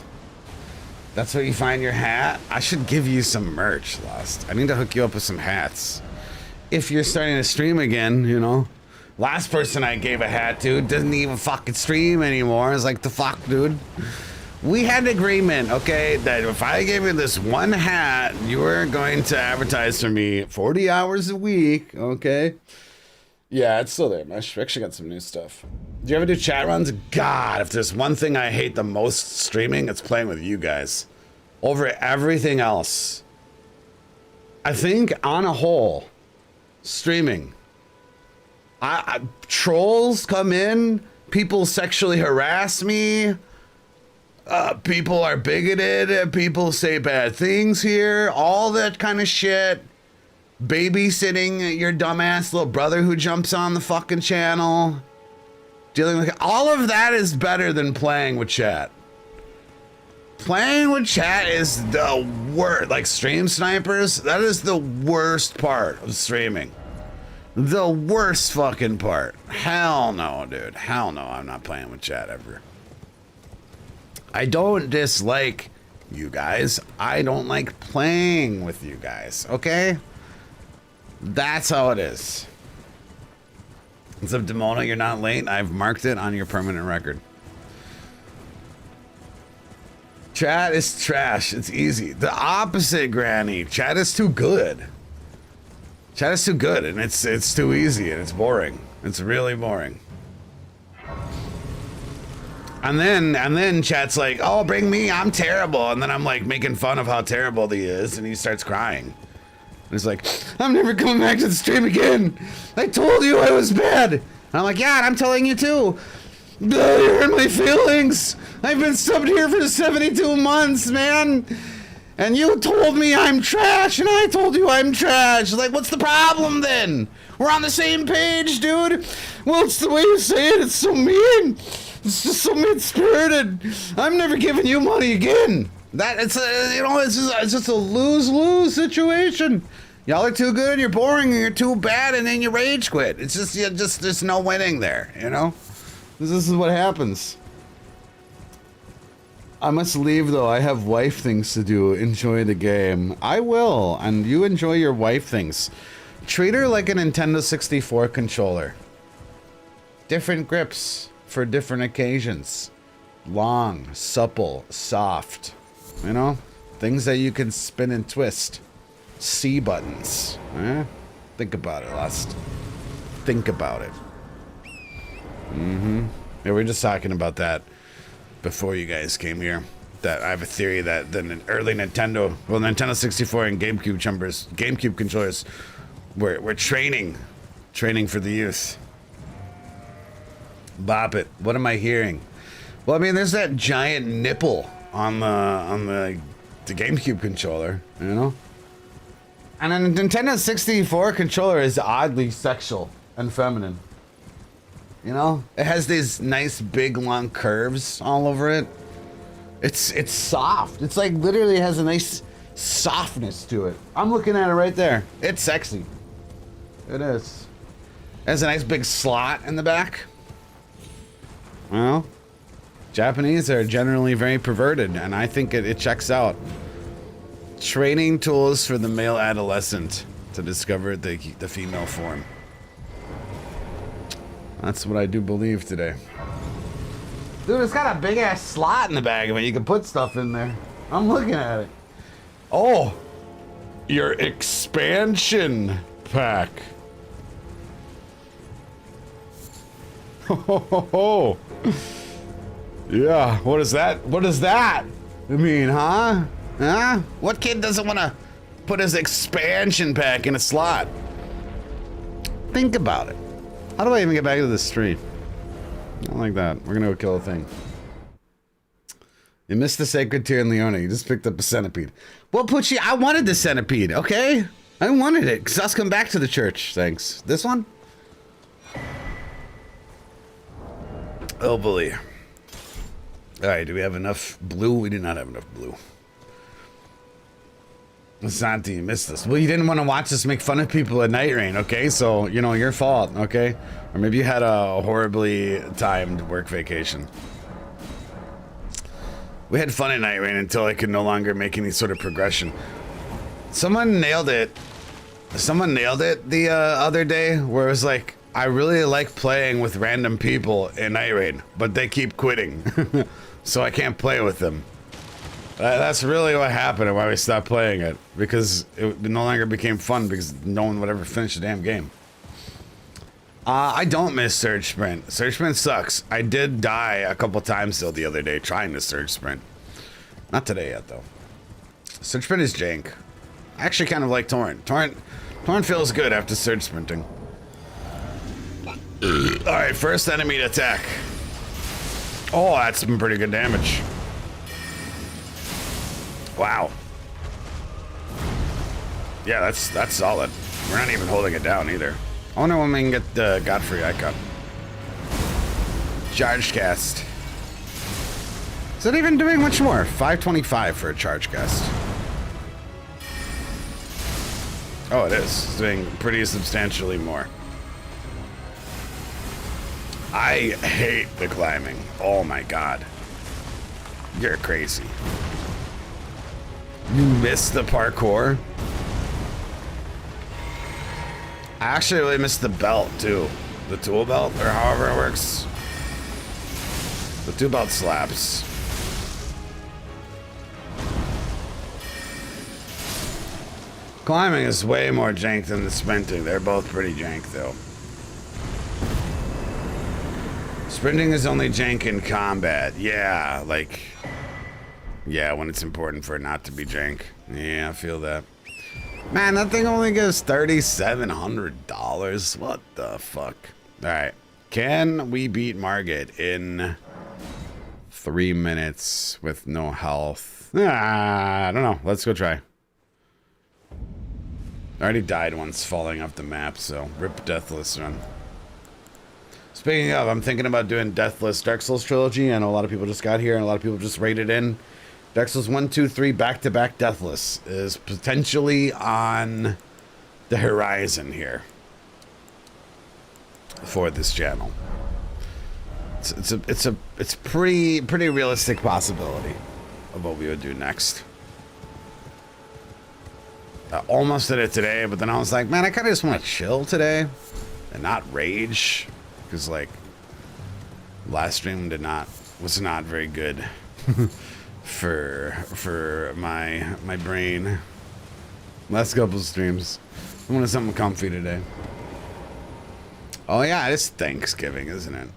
[SPEAKER 1] That's where you find your hat. I should give you some merch, Lost. I need to hook you up with some hats. If you're starting to stream again, you know. Last person I gave a hat to doesn't even fucking stream anymore. It's like, the fuck, dude. We had an agreement, okay, that if I gave you this one hat, you were going to advertise for me 40 hours a week, okay? Yeah, it's still there. I actually got some new stuff. Do you ever do chat runs? God, if there's one thing I hate the most streaming, it's playing with you guys. Over everything else. I think, on a whole, streaming. Trolls come in, people sexually harass me, people are bigoted, people say bad things here, all that kind of shit. Babysitting your dumbass little brother who jumps on the fucking channel. Dealing with all of that is better than playing with chat. Playing with chat is the worst. Like stream snipers, that is the worst part of streaming. The worst fucking part. Hell no, dude. Hell no, I'm not playing with chat ever. I don't dislike you guys. I don't like playing with you guys, okay? That's how it is. So, Demona, you're not late. I've marked it on your permanent record. Chat is trash. It's easy. The opposite, Granny. Chat is too good. Chat is too good, and it's too easy, and it's boring. It's really boring. And then chat's like, oh, bring me, I'm terrible. And then I'm like making fun of how terrible he is, and he starts crying. And he's like, I'm never coming back to the stream again. I told you I was bad. And I'm like, yeah, and I'm telling you too. You hurt my feelings. I've been subbed here for 72 months, man. And you told me I'm trash, and I told you I'm trash. Like, what's the problem then? We're on the same page, dude. Well, it's the way you say it. It's so mean. It's just so mean-spirited. I'm never giving you money again. It's just a lose-lose situation. Y'all are too good, you're boring, and you're too bad, and then you rage quit. It's just there's no winning there, you know? This is what happens. I must leave, though. I have wife things to do. Enjoy the game. I will, and you enjoy your wife things. Treat her like a Nintendo 64 controller. Different grips for different occasions. Long, supple, soft. You know? Things that you can spin and twist. C buttons. Think about it, Lust. Think about it. Yeah, we were just talking about that before you guys came here. That I have a theory that the early Nintendo 64 and GameCube controllers were training for the youth. Bop it. What am I hearing? Well, I mean, there's that giant nipple on the GameCube controller, you know? And a Nintendo 64 controller is oddly sexual and feminine. You know? It has these nice big long curves all over it. It's soft. It's like literally has a nice softness to it. I'm looking at it right there. It's sexy. It is. It has a nice big slot in the back. Well, Japanese are generally very perverted, and I think it checks out. Training tools for the male adolescent to discover the female form. That's what I do believe today. Dude, it's got a big ass slot in the back of it. You can put stuff in there. I'm looking at it. Oh, your expansion pack. Oh, yeah. What is that? What is that? I mean, huh? Huh? What kid doesn't want to put his expansion pack in a slot? Think about it. How do I even get back to the street? Not like that. We're gonna go kill a thing. You missed the sacred tear in Leona. You just picked up a centipede. What put you? I wanted the centipede, okay? I wanted it, because I was coming back to the church. Thanks. This one? Oh, bully. Alright, do we have enough blue? We do not have enough blue. It's not that you missed this. Well, you didn't want to watch us make fun of people at Night Rain, okay? So, you know, your fault, okay? Or maybe you had a horribly timed work vacation. We had fun at Night Rain until I could no longer make any sort of progression. Someone nailed it. Someone nailed it the other day where it was like, I really like playing with random people in Night Rain, but they keep quitting. So I can't play with them. That's really what happened and why we stopped playing it. Because it no longer became fun because no one would ever finish the damn game. I don't miss Surge Sprint. Surge Sprint sucks. I did die a couple times though the other day trying to Surge Sprint. Not today yet though. Surge Sprint is jank. I actually kind of like Torrent. Torrent feels good after Surge Sprinting. Alright, first enemy to attack. Oh, that's some pretty good damage. Wow. Yeah, that's solid. We're not even holding it down either. I wonder when we can get the Godfrey icon. Charge cast. Is it even doing much more? 525 for a charge cast. Oh, it is. It's doing pretty substantially more. I hate the climbing. Oh my god. You're crazy. You missed the parkour? I actually really missed the belt, too. The tool belt, or however it works. The tool belt slaps. Climbing is way more jank than the sprinting. They're both pretty jank, though. Sprinting is only jank in combat. Yeah, like... Yeah, when it's important for it not to be jank. Yeah, I feel that. Man, that thing only gives $3,700. What the fuck? Alright. Can we beat Margit in 3 minutes with no health? I don't know. Let's go try. I already died once falling off the map, so rip Deathless run. Speaking of, I'm thinking about doing Deathless Dark Souls trilogy. I know a lot of people just got here and a lot of people just raided in. Dark Souls 1, 2, 3 back-to-back Deathless is potentially on the horizon here for this channel. It's a pretty realistic possibility of what we would do next. I almost did it today, but then I was like, man, I kind of just want to chill today and not rage, because like last stream was not very good. for my brain. Last couple streams. I wanted something comfy today. Oh yeah, it's Thanksgiving, isn't it?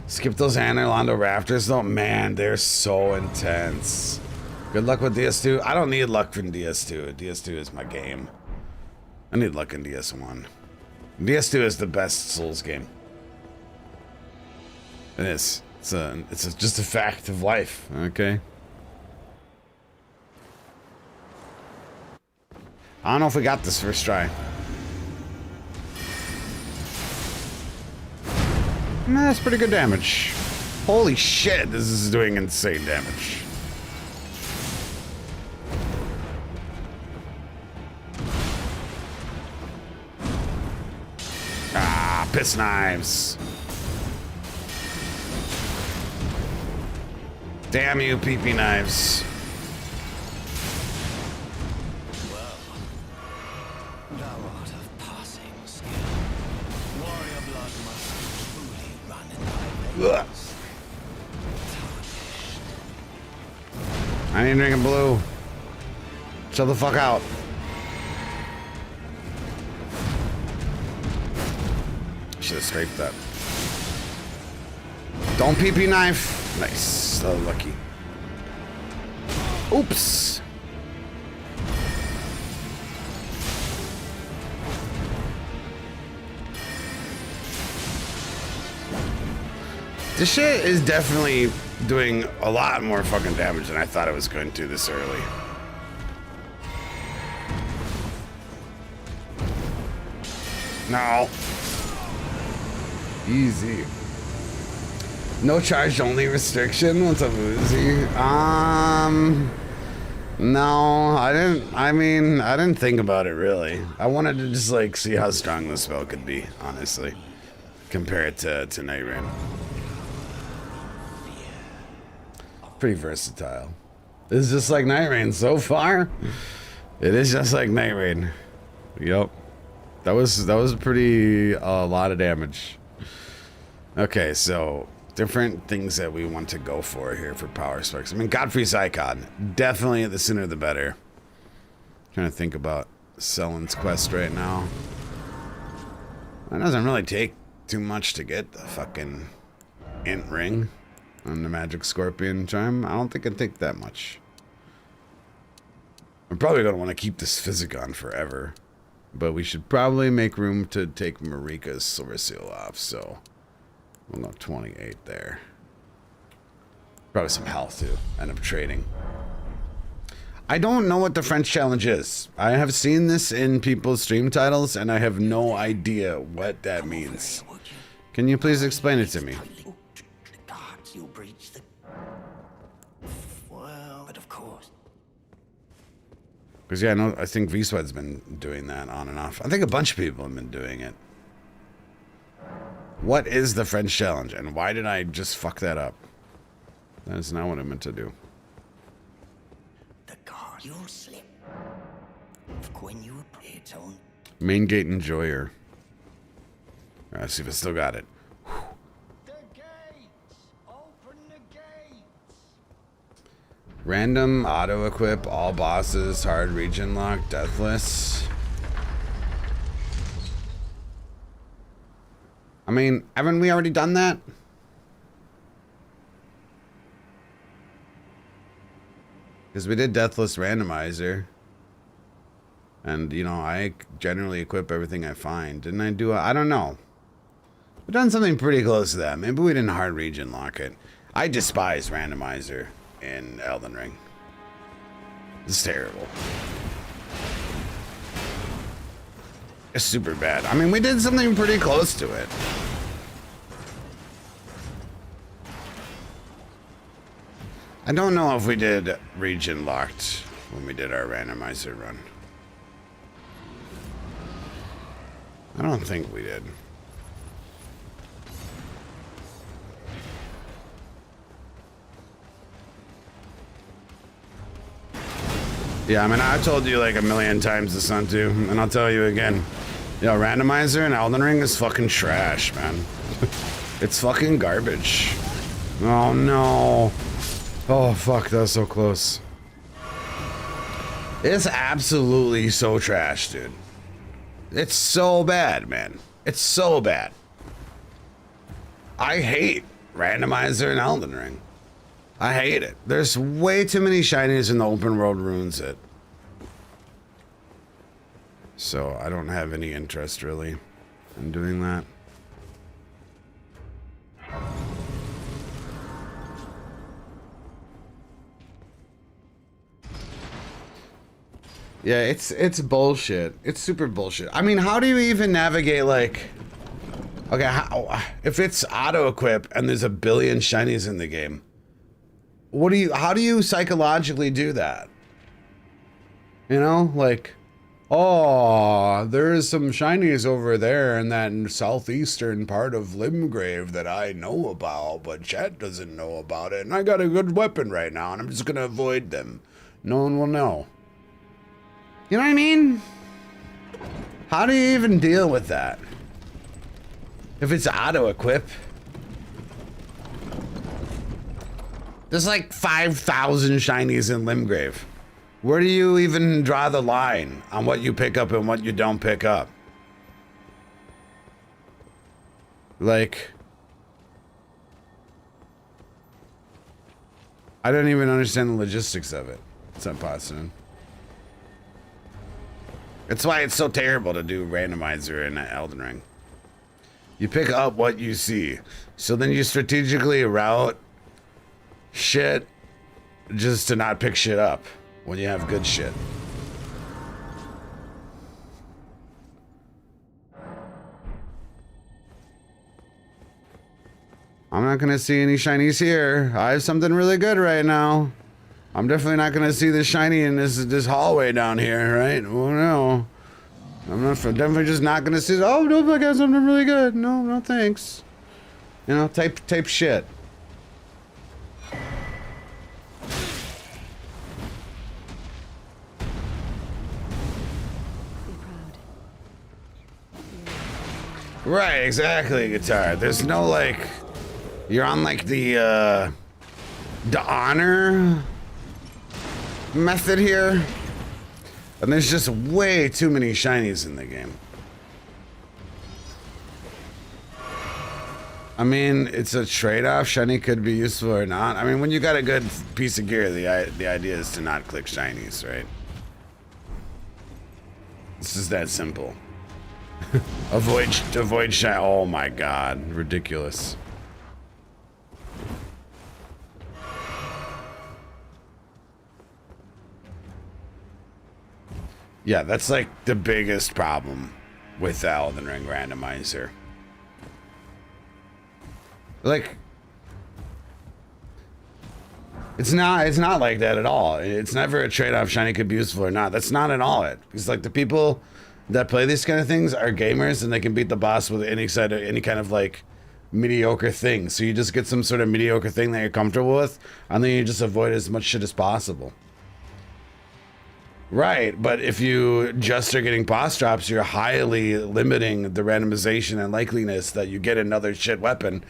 [SPEAKER 1] Skip those Anne Orlando Raptors though. Man, they're so intense. Good luck with DS2. I don't need luck from DS2. DS2 is my game. I need luck in DS1. DS2 is the best Souls game. It is. It's just a fact of life, okay? I don't know if we got this first try. That's pretty good damage. Holy shit, this is doing insane damage. Ah, piss knives. Damn you, pee-pee knives.
[SPEAKER 3] Well, thou art of passing skill. Warrior blood must truly run in thy veins.
[SPEAKER 1] I ain't drinking blue. Chill the fuck out. Should have scraped that. Don't pee-pee knife. Nice. So lucky. Oops. This shit is definitely doing a lot more fucking damage than I thought it was going to this early. No. Easy. No charge only restriction? What's up, Uzi? No, I didn't think about it really. I wanted to just like see how strong the spell could be, honestly. Compare it to Night Rain. Pretty versatile. It's just like Night Rain so far. It is just like Night Rain. Yep. That was pretty a lot of damage. Okay, so different things that we want to go for here for power specs. I mean, Godfrey's Icon. Definitely the sooner the better. Trying to think about Sellen's quest right now. It doesn't really take too much to get the fucking int ring on the magic scorpion charm. I don't think it'd take that much. I'm probably going to want to keep this Physicon forever. But we should probably make room to take Marika's Silver Seal off, so we'll go 28 there. Probably some health to end up trading. I don't know what the French challenge is. I have seen this in people's stream titles, and I have no idea what that means. Can you please explain it to me?
[SPEAKER 3] Well, but of course.
[SPEAKER 1] Because, yeah, I think V-Sweat's been doing that on and off. I think a bunch of people have been doing it. What is the French challenge, and why did I just fuck that up? That is not what I meant to do.
[SPEAKER 3] you'll slip. When you appear, Tone.
[SPEAKER 1] Main gate enjoyer. Let's see if I still got it.
[SPEAKER 3] The gates! Open the gates!
[SPEAKER 1] Random auto equip all bosses, hard region lock, deathless. I mean, haven't we already done that? Because we did deathless randomizer. And, you know, I generally equip everything I find. Didn't I do I don't know. We've done something pretty close to that. Maybe we didn't hard region lock it. I despise randomizer in Elden Ring. It's terrible. It's super bad. I mean, we did something pretty close to it. I don't know if we did region locked when we did our randomizer run. I don't think we did. Yeah, I mean, I've told you like a million times this on too, and I'll tell you again. Yo, randomizer in Elden Ring is fucking trash, man. It's fucking garbage. Oh no. Oh fuck, that was so close. It's absolutely so trash, dude. It's so bad, man. It's so bad. I hate randomizer in Elden Ring. I hate it. There's way too many shinies in the open world ruins it. So I don't have any interest really in doing that. Yeah, it's bullshit. It's super bullshit. I mean, how do you even navigate like... Okay, if it's auto equip and there's a billion shinies in the game, how do you psychologically do that? You know, like, oh, there's some shinies over there in that southeastern part of Limgrave that I know about, but chat doesn't know about it, and I got a good weapon right now, and I'm just gonna avoid them. No one will know. You know what I mean? How do you even deal with that? If it's auto-equip. There's like 5,000 shinies in Limgrave. Where do you even draw the line on what you pick up and what you don't pick up? Like... I don't even understand the logistics of it. It's not possible. That's why it's so terrible to do randomizer in Elden Ring. You pick up what you see. So then you strategically route shit just to not pick shit up when you have good shit. I'm not gonna see any shinies here. I have something really good right now. I'm definitely not gonna see the shiny in this hallway down here, right? Oh no. I'm definitely just not gonna see. Oh no, I got something really good. No, no thanks. You know, type shit. Right, exactly, guitar. There's no like, you're on like the honor method here, and there's just way too many shinies in the game. I mean, it's a trade-off. Shiny could be useful or not. I mean, when you got a good piece of gear, the idea is to not click shinies, right? It's just that simple. avoid shiny. Oh my god, ridiculous. Yeah, that's like the biggest problem with the Elden Ring randomizer. Like, it's not like that at all. It's never a trade-off. Shiny could be useful or not. That's not at all it. Because like the people that play these kind of things are gamers, and they can beat the boss with any kind of like mediocre thing. So you just get some sort of mediocre thing that you're comfortable with, and then you just avoid as much shit as possible. Right, but if you just are getting boss drops, you're highly limiting the randomization and likeliness that you get another shit weapon.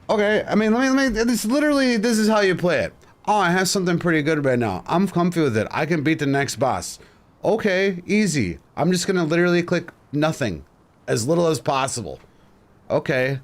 [SPEAKER 1] Okay, I mean, let me, it's literally, this is how you play it. Oh, I have something pretty good right now. I'm comfy with it. I can beat the next boss. Okay, easy. I'm just gonna literally click nothing. As little as possible. Okay.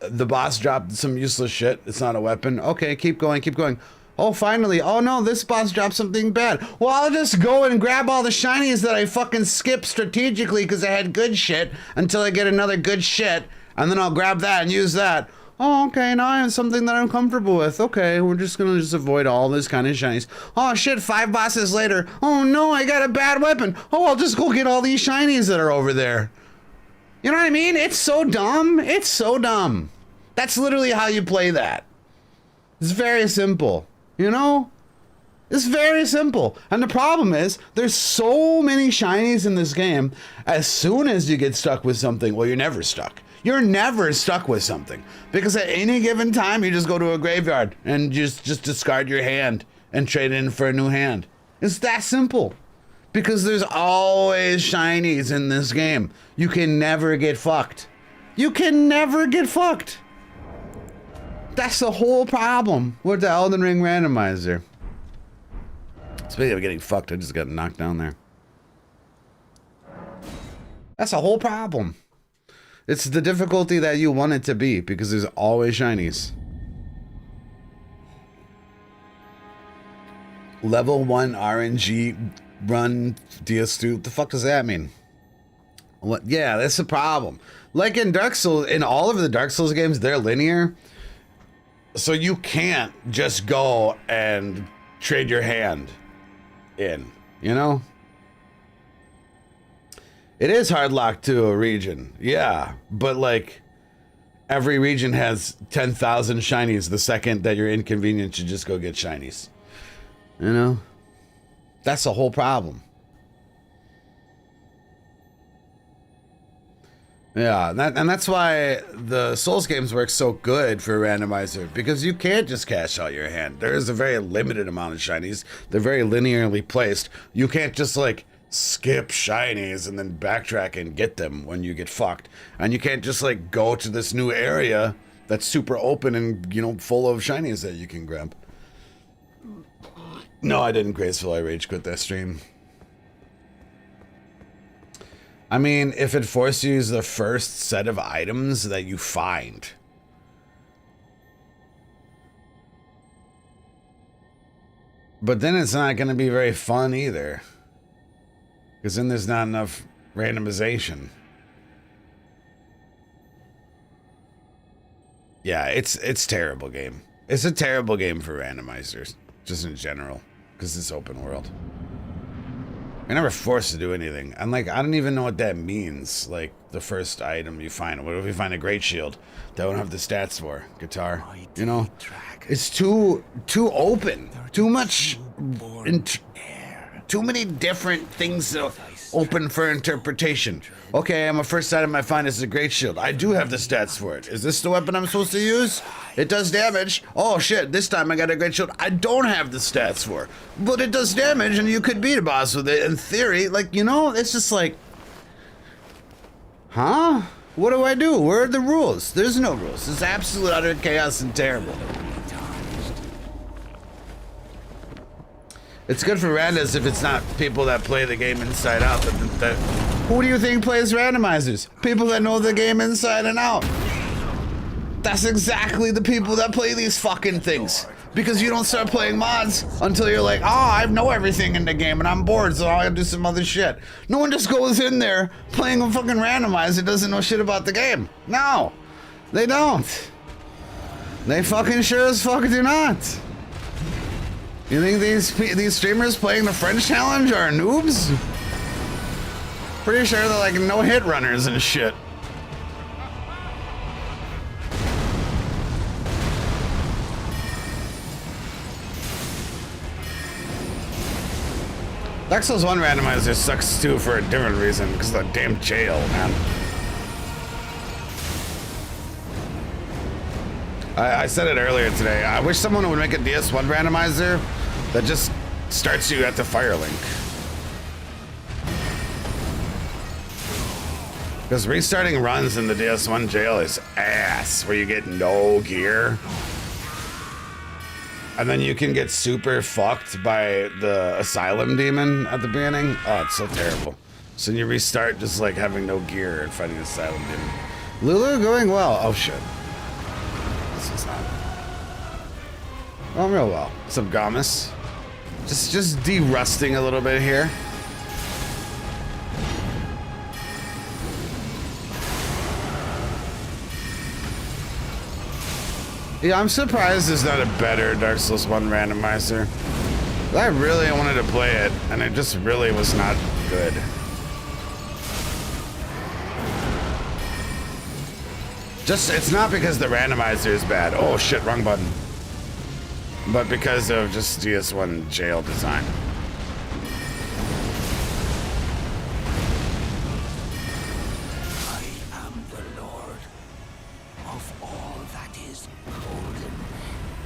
[SPEAKER 1] The boss dropped some useless shit. It's not a weapon. Okay, keep going, keep going. Oh, finally. Oh no, this boss dropped something bad. Well, I'll just go and grab all the shinies that I fucking skipped strategically because I had good shit until I get another good shit. And then I'll grab that and use that. Oh, okay, now I have something that I'm comfortable with. Okay, we're just gonna avoid all this kind of shinies. Oh shit, 5 bosses later. Oh no, I got a bad weapon. Oh, I'll just go get all these shinies that are over there. You know what I mean? It's so dumb. It's so dumb. That's literally how you play that. It's very simple. You know? It's very simple. And the problem is, there's so many shinies in this game. As soon as you get stuck with something, well, you're never stuck. You're never stuck with something. Because at any given time, you just go to a graveyard and just discard your hand and trade in for a new hand. It's that simple. Because there's always shinies in this game. You can never get fucked. You can never get fucked. That's the whole problem with the Elden Ring randomizer. Speaking of getting fucked, I just got knocked down there. That's the whole problem. It's the difficulty that you want it to be because there's always shinies. Level 1 RNG run DS2. What the fuck does that mean? What? Yeah, that's the problem. Like in Dark Souls, in all of the Dark Souls games, they're linear. So you can't just go and trade your hand in, you know? It is hard locked to a region, yeah, but like every region has 10,000 shinies the second that you're inconvenienced, you just go get shinies. You know? That's the whole problem. Yeah, and that's why the Souls games work so good for randomizer, because you can't just cash out your hand. There is a very limited amount of shinies. They're very linearly placed. You can't just like skip shinies and then backtrack and get them when you get fucked. And you can't just like go to this new area that's super open and, you know, full of shinies that you can grab. No, I didn't graceful. I rage quit that stream. I mean, if it forces you to use the first set of items that you find. But then it's not going to be very fun either. Because then there's not enough randomization. Yeah, it's terrible game. It's a terrible game for randomizers. Just in general. Because it's open world. You're never forced to do anything. And like, I don't even know what that means. Like, the first item you find. What if we find a great shield that we don't have the stats for? Guitar. You know? It's too open. Too much. Too many different things to open for interpretation. Okay, my first item I find is a great shield. I do have the stats for it. Is this the weapon I'm supposed to use? It does damage. Oh shit, this time I got a great shield I don't have the stats for. But it does damage and you could beat a boss with it in theory. Like, you know, it's just like... Huh? What do I do? Where are the rules? There's no rules. It's absolute utter chaos and terrible. It's good for randos if it's not people that play the game inside out. Who do you think plays randomizers? People that know the game inside and out. That's exactly the people that play these fucking things. Because you don't start playing mods until you're like, oh, I know everything in the game and I'm bored, so I'll do some other shit. No one just goes in there playing a fucking randomizer doesn't know shit about the game. No, they don't. They fucking sure as fuck do not. You think these streamers playing the French challenge are noobs? Pretty sure they're like no hit runners and shit. Dark Souls 1 randomizer sucks too for a different reason, because of the damn jail, man. I said it earlier today. I wish someone would make a DS1 randomizer that just starts you at the Firelink. Because restarting runs in the DS1 jail is ass, where you get no gear. And then you can get super fucked by the asylum demon at the beginning. Oh, it's so terrible. So you restart just like having no gear and fighting the asylum demon. Lulu going well. Oh shit. This is not. Oh, real well. What's up, Gamas? Just de-rusting a little bit here. Yeah, I'm surprised there's not a better Dark Souls 1 randomizer. I really wanted to play it, and it just really was not good. It's not because the randomizer is bad. Oh shit, wrong button. But because of just DS1 jail design.
[SPEAKER 3] I am the Lord of all that is golden.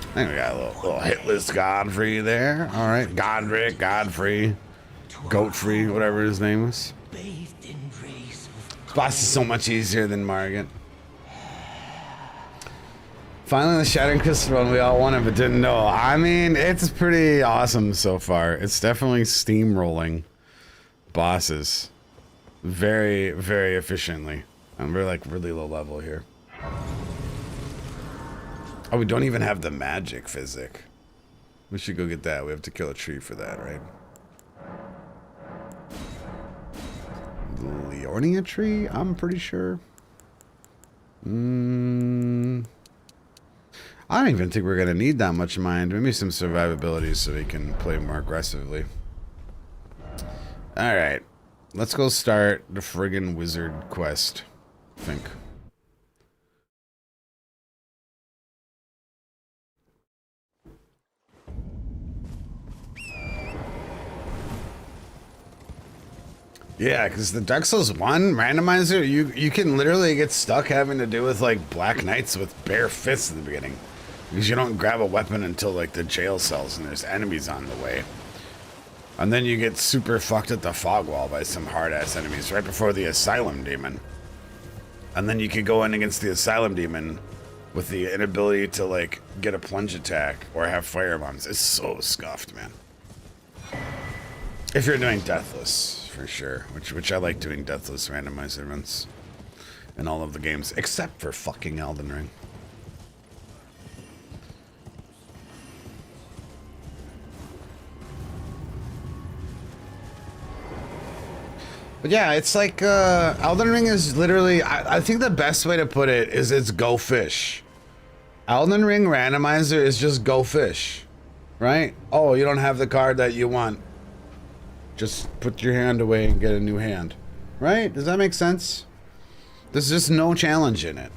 [SPEAKER 1] I think we got a little hitless Godfrey there. All right, Godric, Godfrey, Goatfrey, whatever his name was.
[SPEAKER 3] Bathed in rays of
[SPEAKER 1] This boss is so much easier than Margit. Finally, the Shattering Crystal one we all wanted but didn't know. I mean, it's pretty awesome so far. It's definitely steamrolling bosses very, very efficiently. And we're like really low level here. Oh, we don't even have the magic physic. We should go get that. We have to kill a tree for that, right? The Leonia tree, I'm pretty sure. I don't even think we're going to need that much mind. Maybe some survivability so we can play more aggressively. Alright. Let's go start the friggin' wizard quest, I think. Yeah, because the Dark Souls 1 randomizer, you can literally get stuck having to do with like Black Knights with bare fists at the beginning. Because you don't grab a weapon until like the jail cells and there's enemies on the way. And then you get super fucked at the fog wall by some hard-ass enemies right before the asylum demon. And then you could go in against the asylum demon with the inability to like get a plunge attack or have fire bombs. It's so scuffed, man. If you're doing Deathless, for sure. Which I like doing Deathless randomizer runs in all of the games, except for fucking Elden Ring. But yeah, it's like Elden Ring is literally, I think the best way to put it is it's go fish. Elden Ring randomizer is just go fish, right? Oh, you don't have the card that you want. Just put your hand away and get a new hand, right? Does that make sense? There's just no challenge in it.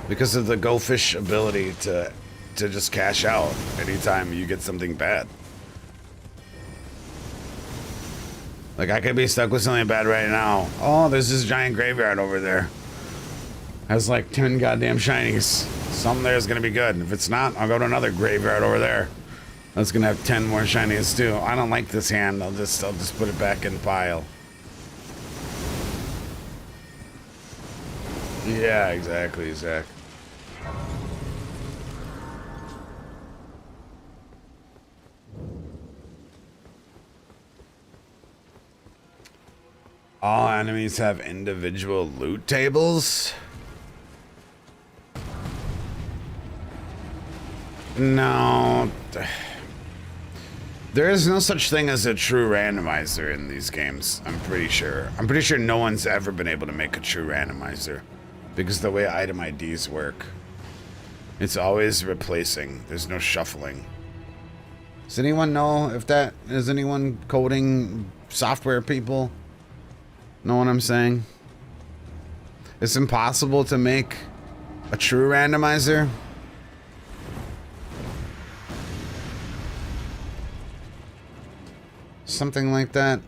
[SPEAKER 1] Because of the go fish ability to just cash out anytime you get something bad. Like, I could be stuck with something bad right now. Oh, there's this giant graveyard over there. Has like 10 goddamn shinies. Something there is gonna be good. If it's not, I'll go to another graveyard over there. That's gonna have 10 more shinies too. I don't like this hand. I'll just put it back in the pile. Yeah, exactly, Zach. All enemies have individual loot tables? No. There is no such thing as a true randomizer in these games, I'm pretty sure. I'm pretty sure no one's ever been able to make a true randomizer. Because the way item IDs work, it's always replacing. There's no shuffling. Does anyone know if that... Is anyone coding software people? Know what I'm saying? It's impossible to make a true randomizer. Something like that.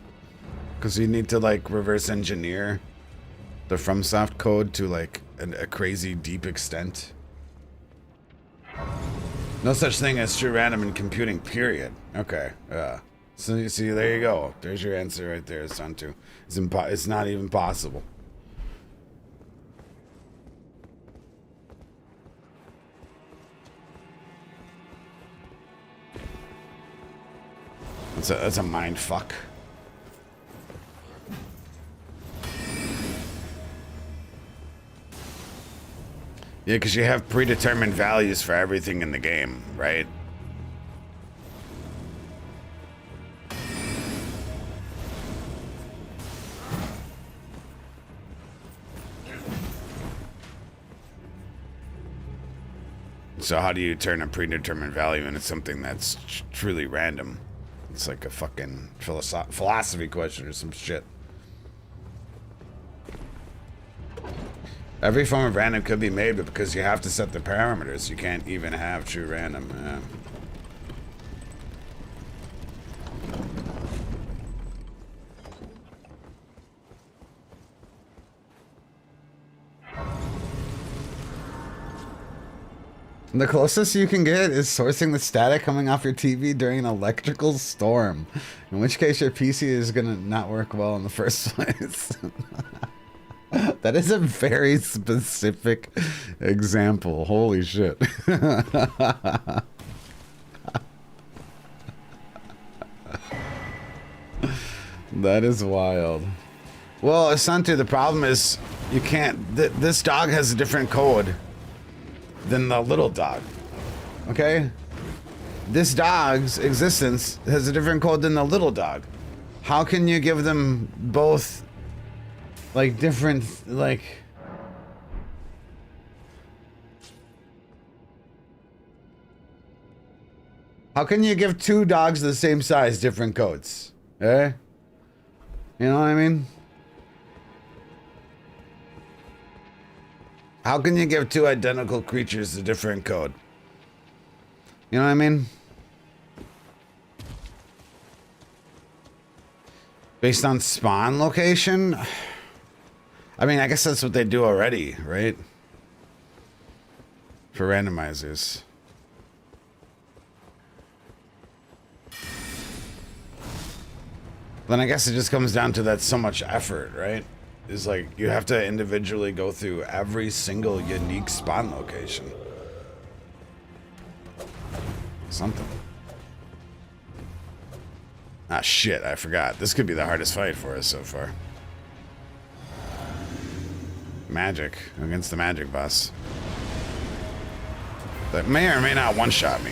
[SPEAKER 1] Because you need to like reverse engineer the FromSoft code to like a crazy deep extent. No such thing as true random in computing, period. Okay, So you see, there you go. There's your answer right there, Santu. It's not even possible. That's a mind fuck. Yeah, because you have predetermined values for everything in the game, right? So how do you turn a predetermined value into something that's truly random? It's like a fucking philosophy question or some shit. Every form of random could be made, but because you have to set the parameters, you can't even have true random. Yeah. The closest you can get is sourcing the static coming off your TV during an electrical storm, in which case your PC is gonna not work well in the first place. That is a very specific example. Holy shit. That is wild. Well, Santu, the problem is you can't... this dog has a different code than the little dog. Okay? This dog's existence has a different code than the little dog. How can you give them both, like, different, like... How can you give two dogs the same size different codes? Eh? You know what I mean? How can you give two identical creatures a different code? You know what I mean? Based on spawn location? I mean, I guess that's what they do already, right? For randomizers. Then I guess it just comes down to that's so much effort, right? Is like you have to individually go through every single unique spawn location. Something. Ah, shit, I forgot. This could be the hardest fight for us so far. Magic against the magic boss. That may or may not one-shot me.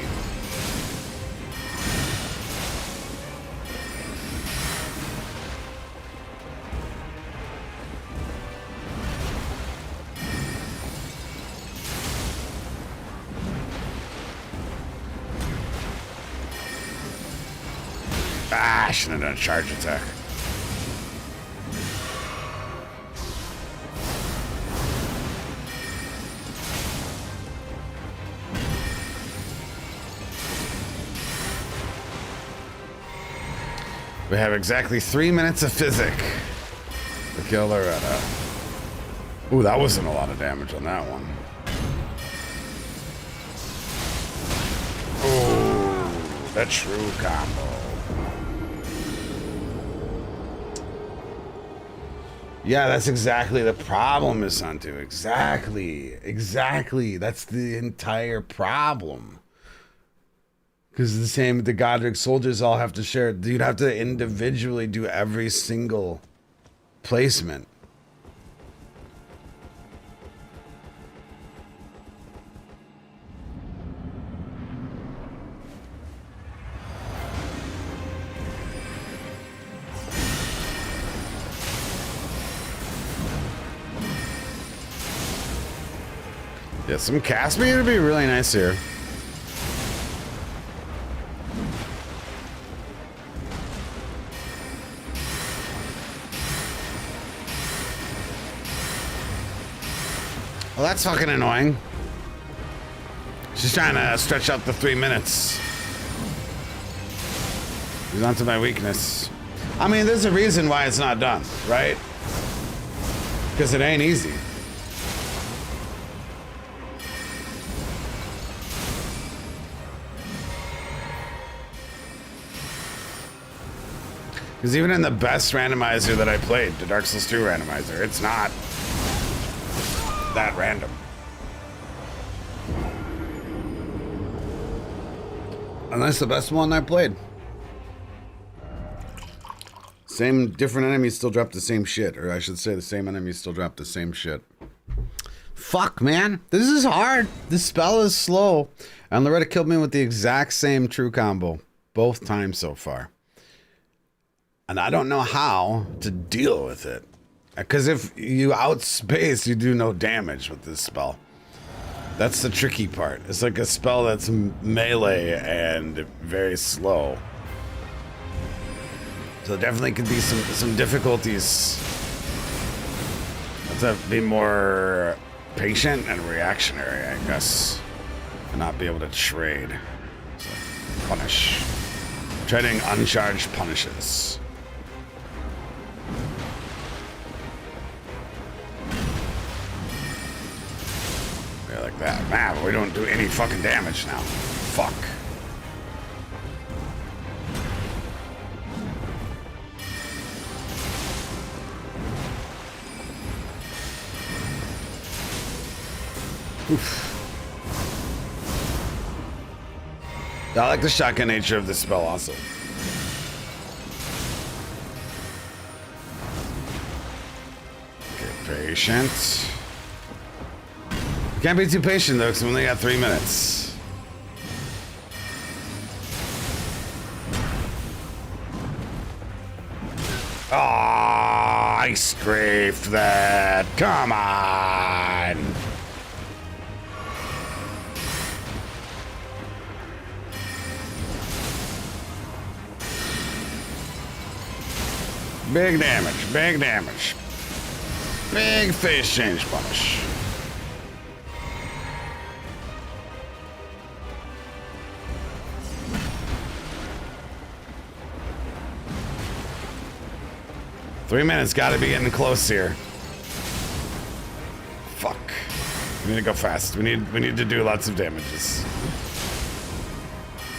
[SPEAKER 1] I shouldn't have done a charge attack. We have exactly 3 minutes of physic to kill Loretta. Ooh, that wasn't a lot of damage on that one. Ooh, the true combo. Yeah, that's exactly the problem, Miss Santu. Exactly. That's the entire problem. Because the same, the Godric soldiers all have to share. You'd have to individually do every single placement. Yeah, some Caspian would be really nice here. Well, that's fucking annoying. She's trying to stretch out the 3 minutes. He's onto my weakness. I mean, there's a reason why it's not done, right? Because it ain't easy. Because even in the best randomizer that I played, the Dark Souls 2 randomizer, it's not that random. And that's the best one I played. Same, different enemies still drop the same shit. Or I should say the same enemies still drop the same shit. Fuck, man. This is hard. This spell is slow. And Loretta killed me with the exact same true combo. Both times so far. And I don't know how to deal with it. Because if you outspace, you do no damage with this spell. That's the tricky part. It's like a spell that's melee and very slow. So definitely could be some difficulties. Let's have to be more patient and reactionary, I guess. And not be able to trade. So, punish. Trading uncharged punishes. Yeah, like that. Man, we don't do any fucking damage now. Fuck. Oof. I like the shotgun nature of this spell also. Okay, patient. You can't be too patient though, because we only got 3 minutes. Ah, I strafed that. Come on. Big damage, big damage. Big face change punish. Three minutes, gotta be getting close here. Fuck. We need to go fast. We need to do lots of damages.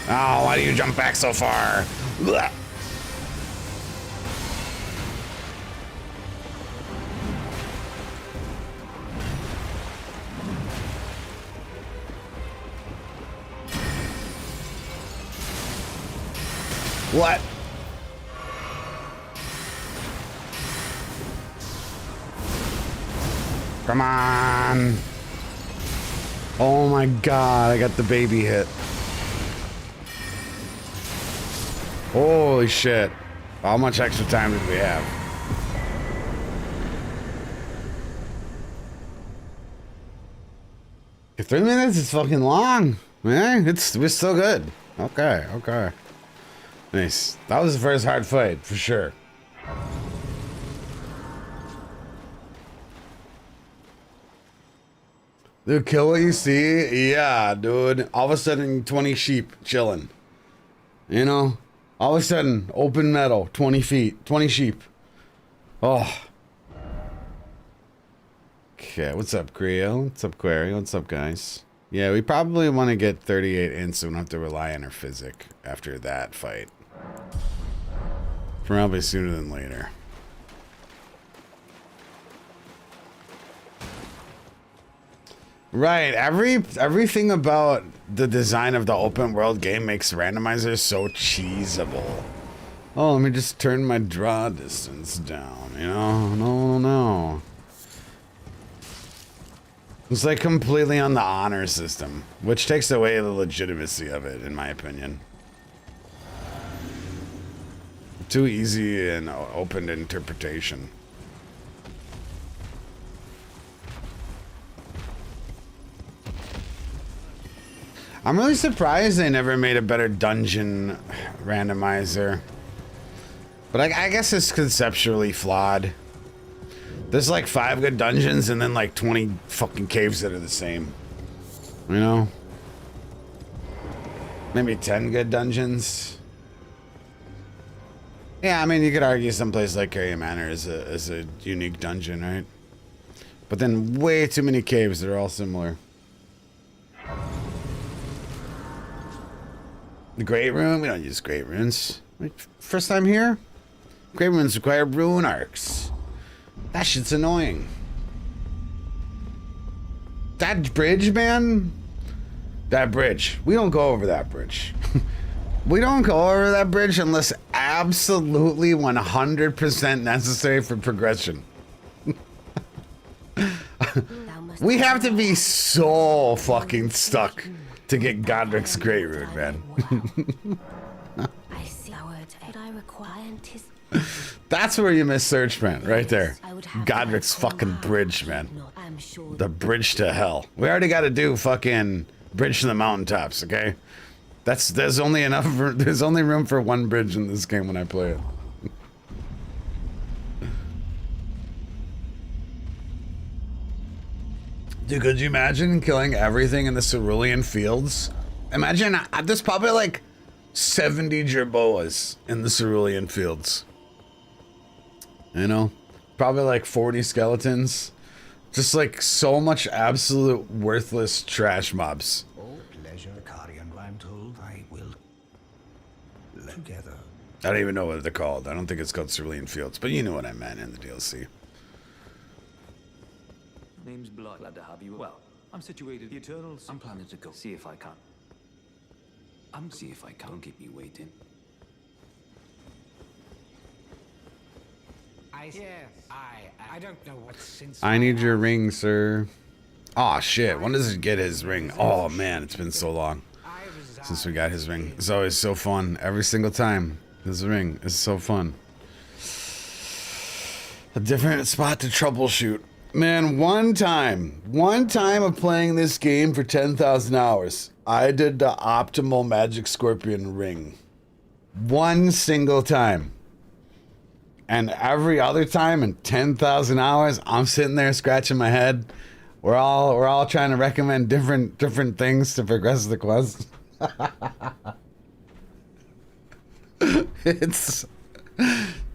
[SPEAKER 1] Oh, why do you jump back so far? Blah. What? Come on. Oh my god, I got the baby hit. Holy shit. How much extra time did we have? Okay, 3 minutes is fucking long. Man, we're still good. Okay, okay. Nice. That was the first hard fight, for sure. Dude, kill what you see? Yeah, dude. All of a sudden, 20 sheep chilling. You know? All of a sudden, open meadow, 20 feet, 20 sheep. Oh. Okay, what's up, Creo? What's up, Query? What's up, guys? Yeah, we probably want to get 38 in so we don't have to rely on our physic after that fight. Probably sooner than later. Right, everything about the design of the open world game makes randomizers so cheesable. Oh, let me just turn my draw distance down, you know? No. It's like completely on the honor system, which takes away the legitimacy of it, in my opinion. Too easy and open to interpretation. I'm really surprised they never made a better dungeon randomizer. But I guess it's conceptually flawed. There's like 5 good dungeons and then like 20 fucking caves that are the same. You know? Maybe 10 good dungeons. Yeah, I mean, you could argue someplace like Carrier Manor is a unique dungeon, right? But then way too many caves that are all similar. The Great Rune? We don't use Great Runes. First time here? Great runes require rune arcs. That shit's annoying. That bridge, man. That bridge. We don't go over that bridge. We don't go over that bridge unless absolutely 100% necessary for progression. We have to be so fucking stuck to get Godric's Great Rune, man.
[SPEAKER 2] I see our but I require
[SPEAKER 1] That's where you miss Searchman, right there. Godric's fucking bridge, man.
[SPEAKER 2] I'm sure
[SPEAKER 1] The bridge to hell. We already got to do fucking bridge to the mountaintops, okay? There's only enough. There's only room for one bridge in this game when I play it. Dude, could you imagine killing everything in the Cerulean Fields? Imagine, there's probably like 70 Jerboas in the Cerulean Fields. You know? Probably like 40 skeletons. Just like so much absolute worthless trash mobs.
[SPEAKER 3] Oh, pleasure, Carian, I'm told I will. Together.
[SPEAKER 1] I don't even know what they're called. I don't think it's called Cerulean Fields, but you know what I meant in the DLC.
[SPEAKER 4] Name's Blood. Glad to have you. Well, I'm situated. The Eternals. I'm planning to go. See if I can. See if I can. Don't keep me waiting.
[SPEAKER 3] I don't know what since.
[SPEAKER 1] I need your ring, sir. Aw, shit. When does he get his ring? Oh, man, it's been so long since we got his ring. It's always so fun. Every single time. His ring is so fun. A different spot to troubleshoot. Man, one time of playing this game for 10,000 hours, I did the optimal Magic Scorpion ring. One single time. And every other time in 10,000 hours, I'm sitting there scratching my head. We're all trying to recommend different things to progress the quest.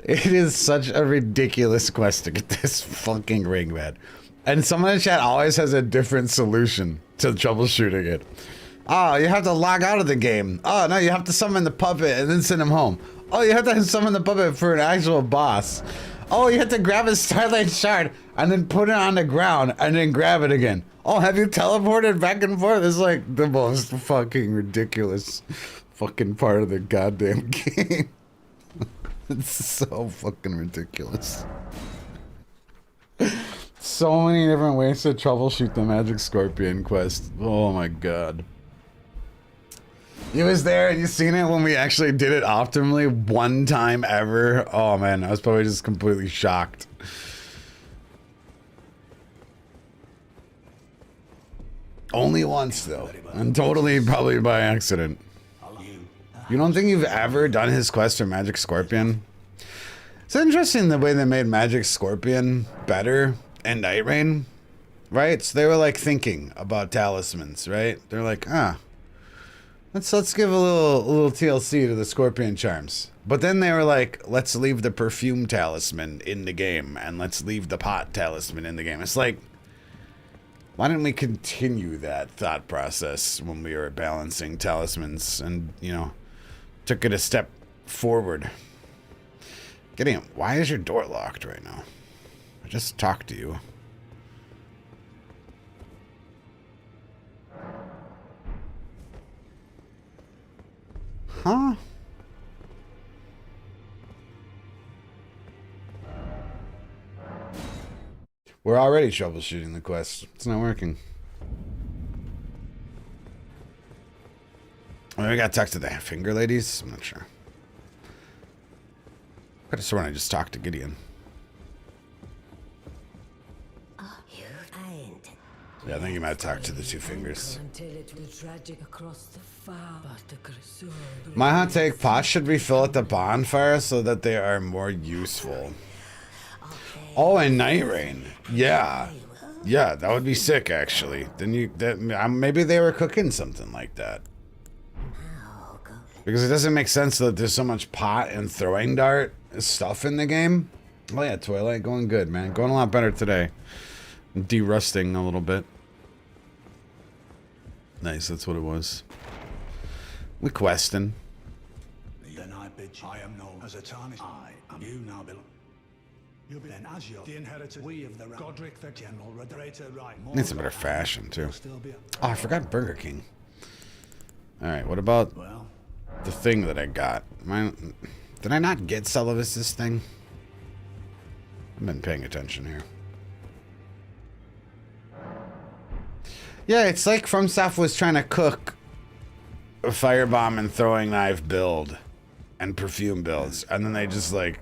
[SPEAKER 1] It is such a ridiculous quest to get this fucking ring, man. And someone in chat always has a different solution to troubleshooting it. Oh, you have to log out of the game. Oh, no, you have to summon the puppet and then send him home. Oh, you have to summon the puppet for an actual boss. Oh, you have to grab a Starlight Shard and then put it on the ground and then grab it again. Oh, have you teleported back and forth? It's like the most fucking ridiculous fucking part of the goddamn game. It's so fucking ridiculous. So many different ways to troubleshoot the Magic Scorpion quest. Oh my god. You was there and you seen it when we actually did it optimally one time ever. Oh man, I was probably just completely shocked. Only once though, and totally probably by accident. You don't think you've ever done his quest for Magic Scorpion? It's interesting the way they made Magic Scorpion better in Night Rain, right? So they were like thinking about talismans, right? They're like, let's give a little TLC to the Scorpion charms. But then they were like, let's leave the perfume talisman in the game and let's leave the pot talisman in the game. It's like, why didn't we continue that thought process when we were balancing talismans and, you know, took it a step forward? Gideon, why is your door locked right now? I just talked to you. Huh? We're already troubleshooting the quest. It's not working. Oh, we gotta talk to the finger ladies? I'm not sure. I could have sworn I just talked to Gideon. Yeah, I think you might talk to the two fingers. My hot take, pots should refill at the bonfire so that they are more useful. Oh, and Night Rain. Yeah. Yeah, that would be sick, actually. Then maybe they were cooking something like that. Because it doesn't make sense that there's so much pot and throwing dart stuff in the game. Oh yeah, Twilight, going good, man. Going a lot better today. De-rusting a little bit. Nice, that's what it was. We questing.
[SPEAKER 3] Then I
[SPEAKER 5] bid you. I am known as a tarnished. I am. You now belong. You'll be then as you're the inheritor. We of the Godric, the general, Rederator, right?
[SPEAKER 1] Need some better fashion too.
[SPEAKER 5] Still be
[SPEAKER 1] Oh, I forgot Burger King. All right, what about
[SPEAKER 5] well.
[SPEAKER 1] the thing that I got? Did I not get Celivis's thing? I've been paying attention here. Yeah, it's like FromSoft was trying to cook a firebomb and throwing knife build and perfume builds, and then they just like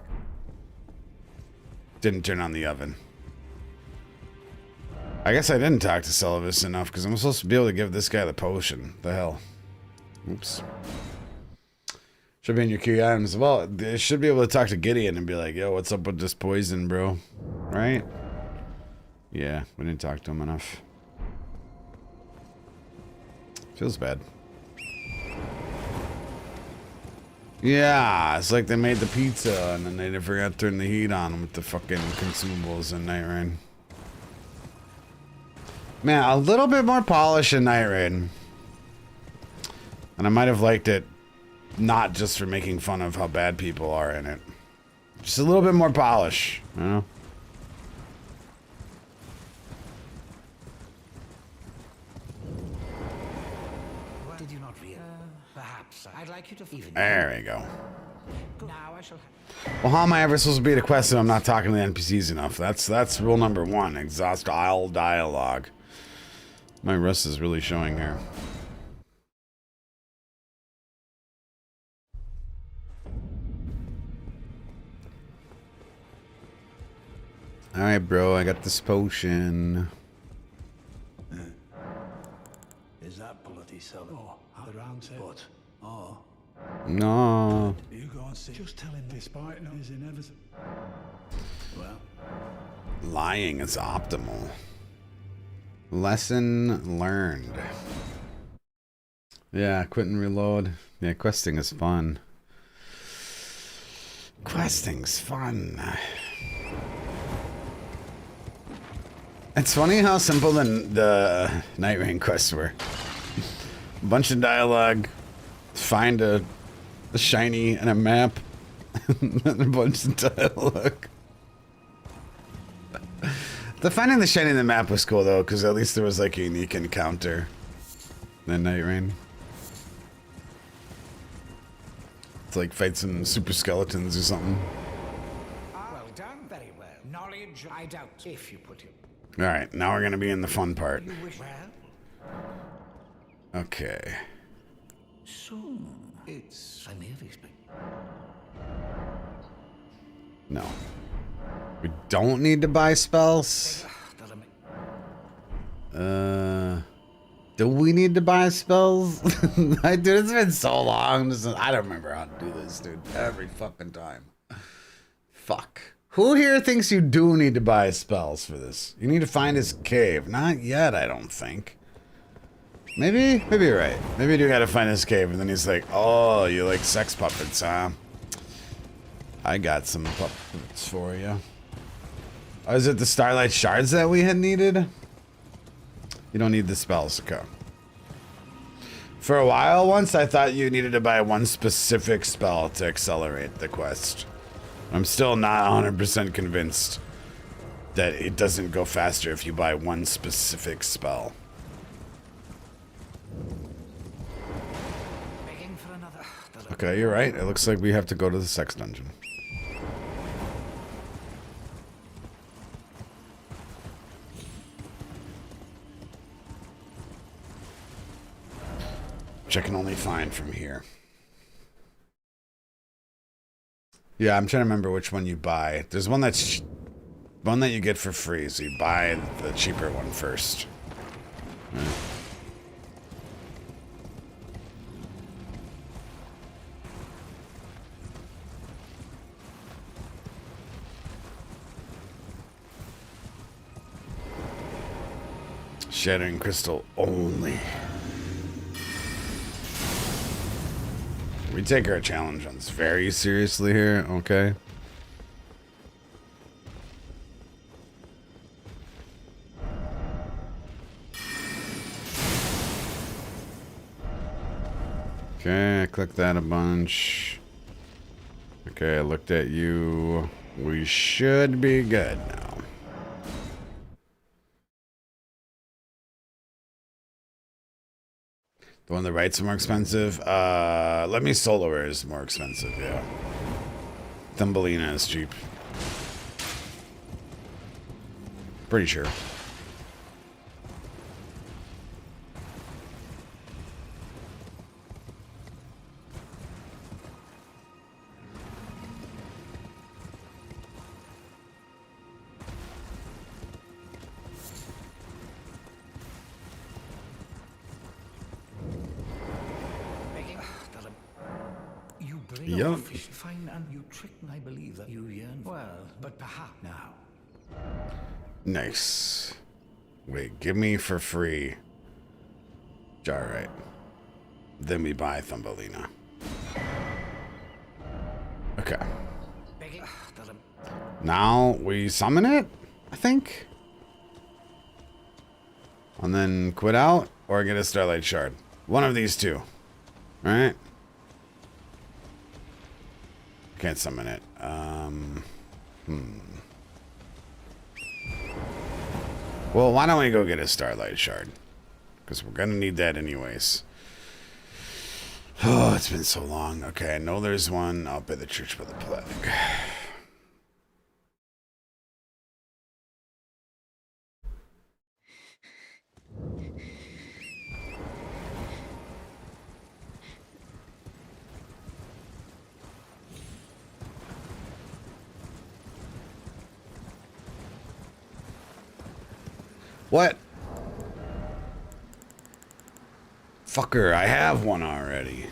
[SPEAKER 1] didn't turn on the oven. I guess I didn't talk to Celivis enough because I'm supposed to be able to give this guy the potion. The hell. Oops. Should be in your key items. Well, they should be able to talk to Gideon and be like, yo, what's up with this poison, bro? Right? Yeah, we didn't talk to him enough. Feels bad. Yeah, it's like they made the pizza and then they forgot to turn the heat on with the fucking consumables in Night Rain. Man, a little bit more polish in Night Rain. And I might have liked it not just for making fun of how bad people are in it. Just a little bit more polish, you know?
[SPEAKER 3] Did you not realize? Perhaps I'd like you to even.
[SPEAKER 1] There we go.
[SPEAKER 3] Now I shall.
[SPEAKER 1] Well, how am I ever supposed to be at a quest if I'm not talking to the NPCs enough? That's rule number one. Exhaust all dialogue. My rust is really showing here. Alright, bro, I got this potion.
[SPEAKER 5] Is that bloody so? Oh, the round table. But, oh.
[SPEAKER 1] No.
[SPEAKER 5] You go and see. Just tell him despite no is inevitable. Well.
[SPEAKER 1] Lying is optimal. Lesson learned. Yeah, quit and reload. Yeah, questing is fun. Questing's fun. It's funny how simple the Night Rain quests were. A bunch of dialogue, find a shiny and a map, and a bunch of dialogue. The finding the shiny in the map was cool though, because at least there was like a unique encounter in Night Rain. It's like fight some super skeletons or something.
[SPEAKER 3] Well done, very well. Knowledge, I doubt, if you put it.
[SPEAKER 1] Alright, now we're gonna be in the fun part.
[SPEAKER 3] You wish well.
[SPEAKER 1] Okay.
[SPEAKER 3] So it's I merely speak.
[SPEAKER 1] No. We don't need to buy spells. Do we need to buy spells? Dude, it's been so long. I don't remember how to do this, dude. Every fucking time. Fuck. Who here thinks you do need to buy spells for this? You need to find his cave. Not yet, I don't think. Maybe you're right. Maybe you do gotta find his cave, and then he's like, oh, you like sex puppets, huh? I got some puppets for you. Oh, is it the Starlight Shards that we had needed? You don't need the spells, okay. For a while once, I thought you needed to buy one specific spell to accelerate the quest. I'm still not 100% convinced that it doesn't go faster if you buy one specific spell.
[SPEAKER 3] Begging for another.
[SPEAKER 1] Okay, you're right. It looks like we have to go to the sex dungeon. Which I can only find from here. Yeah, I'm trying to remember which one you buy. There's one that's one that you get for free, so you buy the cheaper one first. Right. Shattering crystal only. We take our challenge on this very seriously here, okay? Okay, I click that a bunch. Okay, I looked at you. We should be good now. The one on the right's more expensive. Let me Solower is more expensive, yeah. Thumbelina is cheap. Pretty sure.
[SPEAKER 3] You bring
[SPEAKER 1] Yup.
[SPEAKER 3] a fish fine and you trick, and I believe that you yearn. Well, but perhaps now.
[SPEAKER 1] Nice. Wait, give me for free. Alright. Then we buy Thumbelina. Okay. Now we summon it, I think. And then quit out or get a Starlight Shard. One of these two. Alright. Can't summon it. Well, why don't we go get a Starlight Shard? Because we're gonna need that anyways. Oh, it's been so long. Okay, I know there's one up at the Church by the Plague. What? Fucker, I have one already.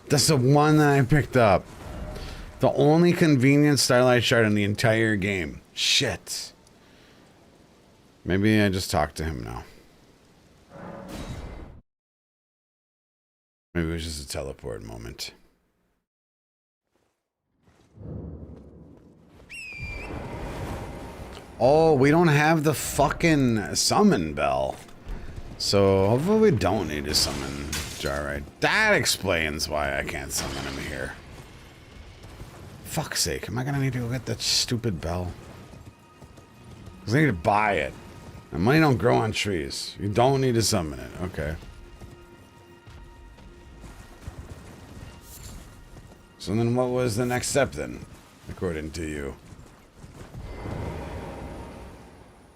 [SPEAKER 1] That's the one that I picked up. The only convenient Starlight Shard in the entire game. Shit. Maybe I just talked to him now. Maybe it was just a teleport moment. Oh, we don't have the fucking summon bell. So hopefully we don't need to summon Jarrite. That explains why I can't summon him here. Fuck's sake, am I gonna need to go get that stupid bell? Because I need to buy it. And money don't grow on trees. You don't need to summon it. Okay. So then what was the next step then, according to you?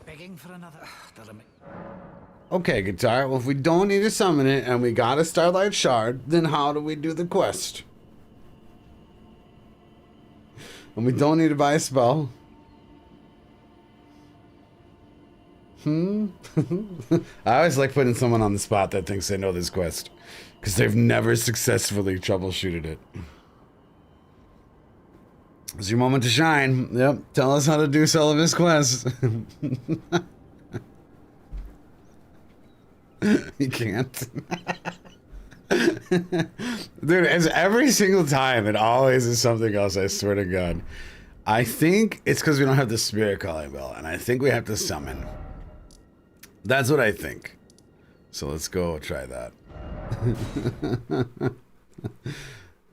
[SPEAKER 3] Begging for another.
[SPEAKER 1] Okay, Guitar, well if we don't need to summon it and we got a Starlight Shard, then how do we do the quest? And we don't need to buy a spell. I always like putting someone on the spot that thinks they know this quest. Because they've never successfully troubleshooted it. It's your moment to shine. Yep, tell us how to do Sullivan's quest. You can't. Dude, it's every single time. It always is something else, I swear to God. I think it's because we don't have the Spirit Calling Bell, and I think we have to summon. That's what I think. So let's go try that.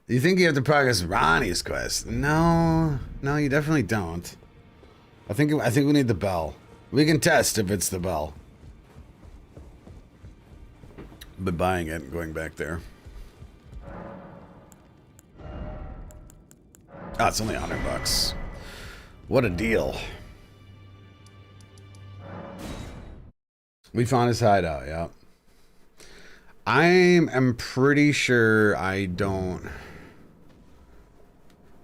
[SPEAKER 1] You think you have to progress Ronnie's quest? No, no, you definitely don't. I think we need the bell. We can test if it's the bell. But buying it and going back there. Oh, it's only $100. What a deal. We found his hideout, yeah. I am pretty sure I don't...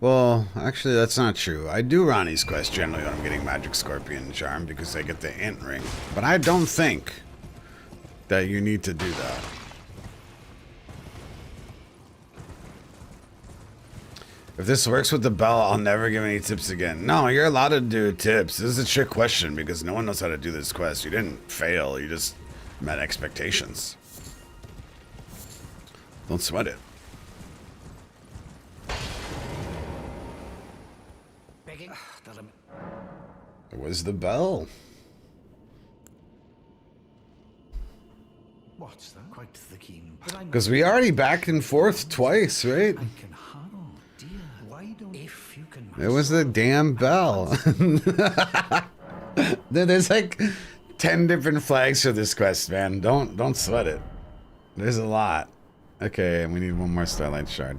[SPEAKER 1] Well, actually, that's not true. I do Ronnie's quest generally when I'm getting Magic Scorpion Charm because I get the Int Ring. But I don't think that you need to do that. If this works with the bell, I'll never give any tips again. No, you're allowed to do tips. This is a trick question because no one knows how to do this quest. You didn't fail, you just met expectations. Don't sweat it. It was the bell.
[SPEAKER 3] What's that? Quite the keen.
[SPEAKER 1] Because we already back and forth twice, right?
[SPEAKER 3] I can. Oh dear. Why
[SPEAKER 5] Why don't if you can
[SPEAKER 1] It was the damn bell. There's like 10 different flags for this quest, man. Don't sweat it. There's a lot. Okay, we need one more Starlight Shard.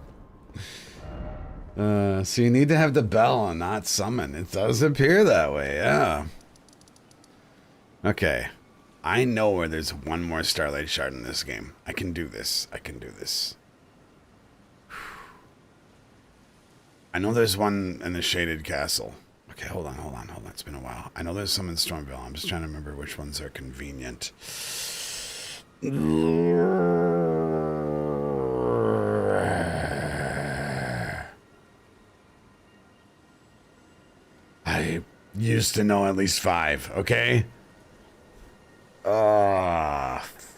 [SPEAKER 1] So you need to have the bell and not summon. It does appear that way, yeah. Okay. I know where there's one more Starlight Shard in this game. I can do this. I can do this. I know there's one in the Shaded Castle. Okay, hold on. It's been a while. I know there's some in Stormville. I'm just trying to remember which ones are convenient. I used to know at least 5, okay?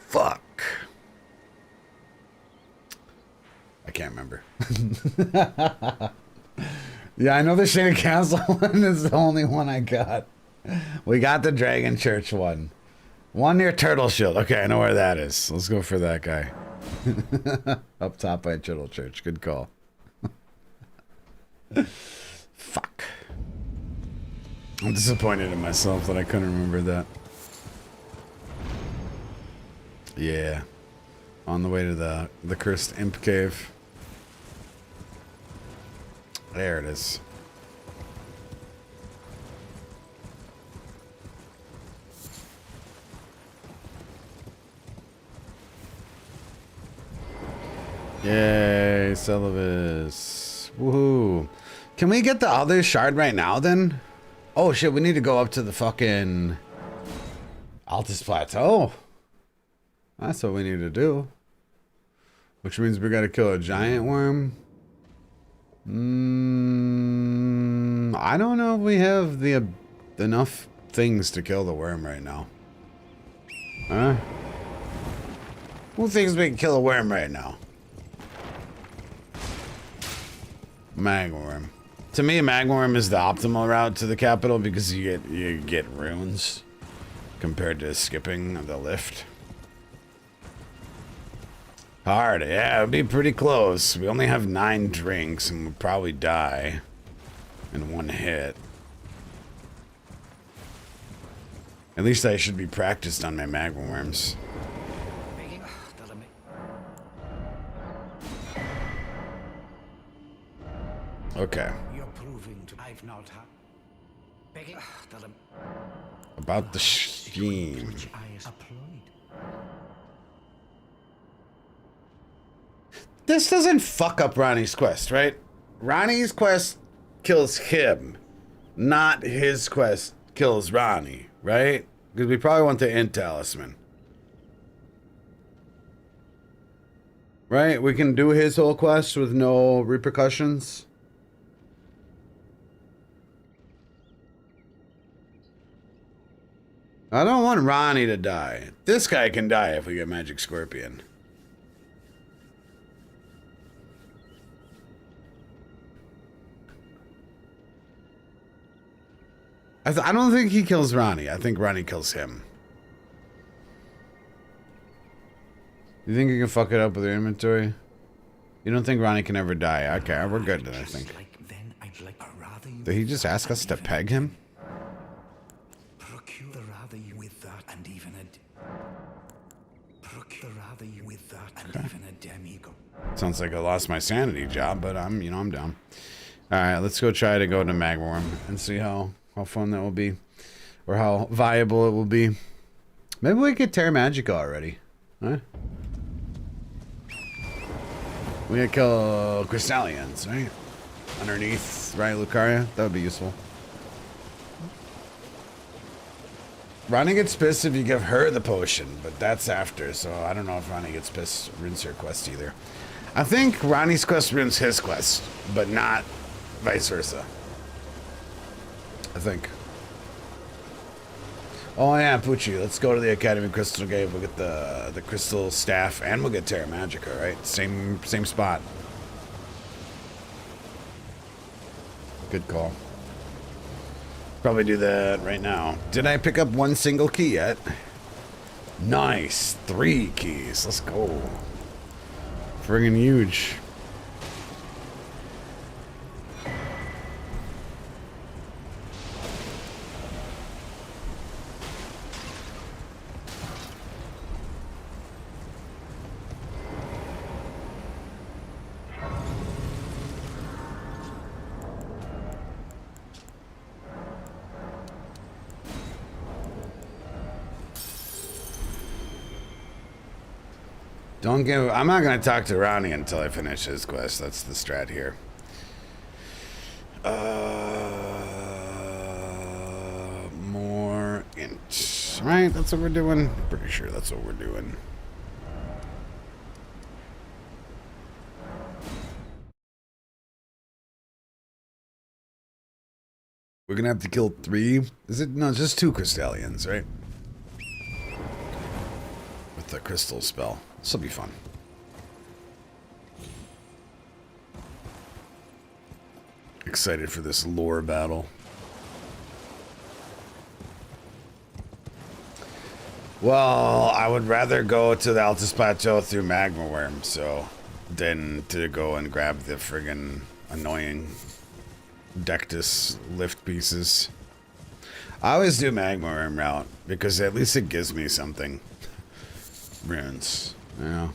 [SPEAKER 1] Fuck. I can't remember. Yeah, I know the Shaded Castle one is the only one I got. We got the Dragon Church one. One near Turtle Shield. Okay, I know where that is. Let's go for that guy. Up top by Turtle Church. Good call. Fuck. I'm disappointed in myself that I couldn't remember that. Yeah. On the way to the cursed imp cave. There it is. Yay, Celivis. Woohoo. Can we get the other shard right now then? Oh shit, we need to go up to the fucking Altus Plateau. That's what we need to do. Which means we gotta kill a giant worm. I don't know if we have the enough things to kill the worm right now. Huh? Who thinks we can kill a worm right now? Magworm. To me, Magworm is the optimal route to the capital because you get runes compared to skipping the lift. Hard, yeah, it'd be pretty close. We only have 9 drinks and we'll probably die in one hit. At least I should be practiced on my magworms. Okay.
[SPEAKER 5] You're proving to I've not had
[SPEAKER 1] About the scheme.
[SPEAKER 5] which I applied.
[SPEAKER 1] This doesn't fuck up Ronnie's quest, right? Ronnie's quest kills him, not his quest kills Ronnie, right? Because we probably want the Int Talisman. Right? We can do his whole quest with no repercussions. I don't want Ronnie to die. This guy can die if we get Magic Scorpion. I don't think he kills Ronnie. I think Ronnie kills him. You think you can fuck it up with your inventory? You don't think Ronnie can ever die? Okay, we're good then, I think. Did he just ask us to peg him?
[SPEAKER 5] Procure rather you with that and even a procure rather you with that and even a demigod.
[SPEAKER 1] Sounds like I lost my sanity job, but I'm down. All right, let's go try to go to Magworm and see how fun that will be, or how viable it will be. Maybe we could Terra Magica already, huh? We gotta kill Crystallians, right? Underneath, right, Lucaria? That would be useful. Ronnie gets pissed if you give her the potion, but that's after, so I don't know if Ronnie gets pissed ruins her quest either. I think Ronnie's quest ruins his quest, but not vice versa. I think. Oh yeah, Poochie, let's go to the Academy Crystal Cave. We'll get the Crystal Staff, and we'll get Terra Magica, right? Same spot. Good call. Probably do that right now. Did I pick up one single key yet? Nice. 3 keys. Let's go. Friggin' huge. Don't give. I'm not gonna talk to Ronnie until I finish his quest. That's the strat here. More int. Right? That's what we're doing. Pretty sure that's what we're doing. We're gonna have to kill 3. Is it? No, just 2 Crystallians, right? With the crystal spell. This will be fun. Excited for this lore battle. Well, I would rather go to the Altus Plateau through Magma Worm, so than to go and grab the friggin' annoying Dectus lift pieces. I always do Magma Worm route because at least it gives me something. Runes, you know.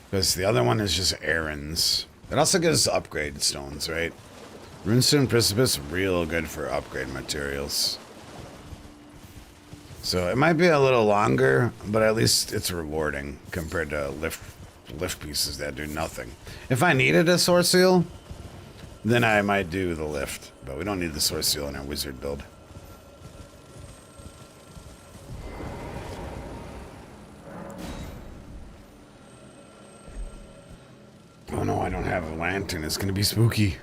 [SPEAKER 1] Because the other one is just errands. It also gives upgrade stones, right? Runestone Precipice, real good for upgrade materials. So it might be a little longer, but at least it's rewarding compared to lift pieces that do nothing. If I needed a source seal, then I might do the lift, but we don't need the source seal in our wizard build. Oh no, I don't have a lantern. It's gonna be spooky.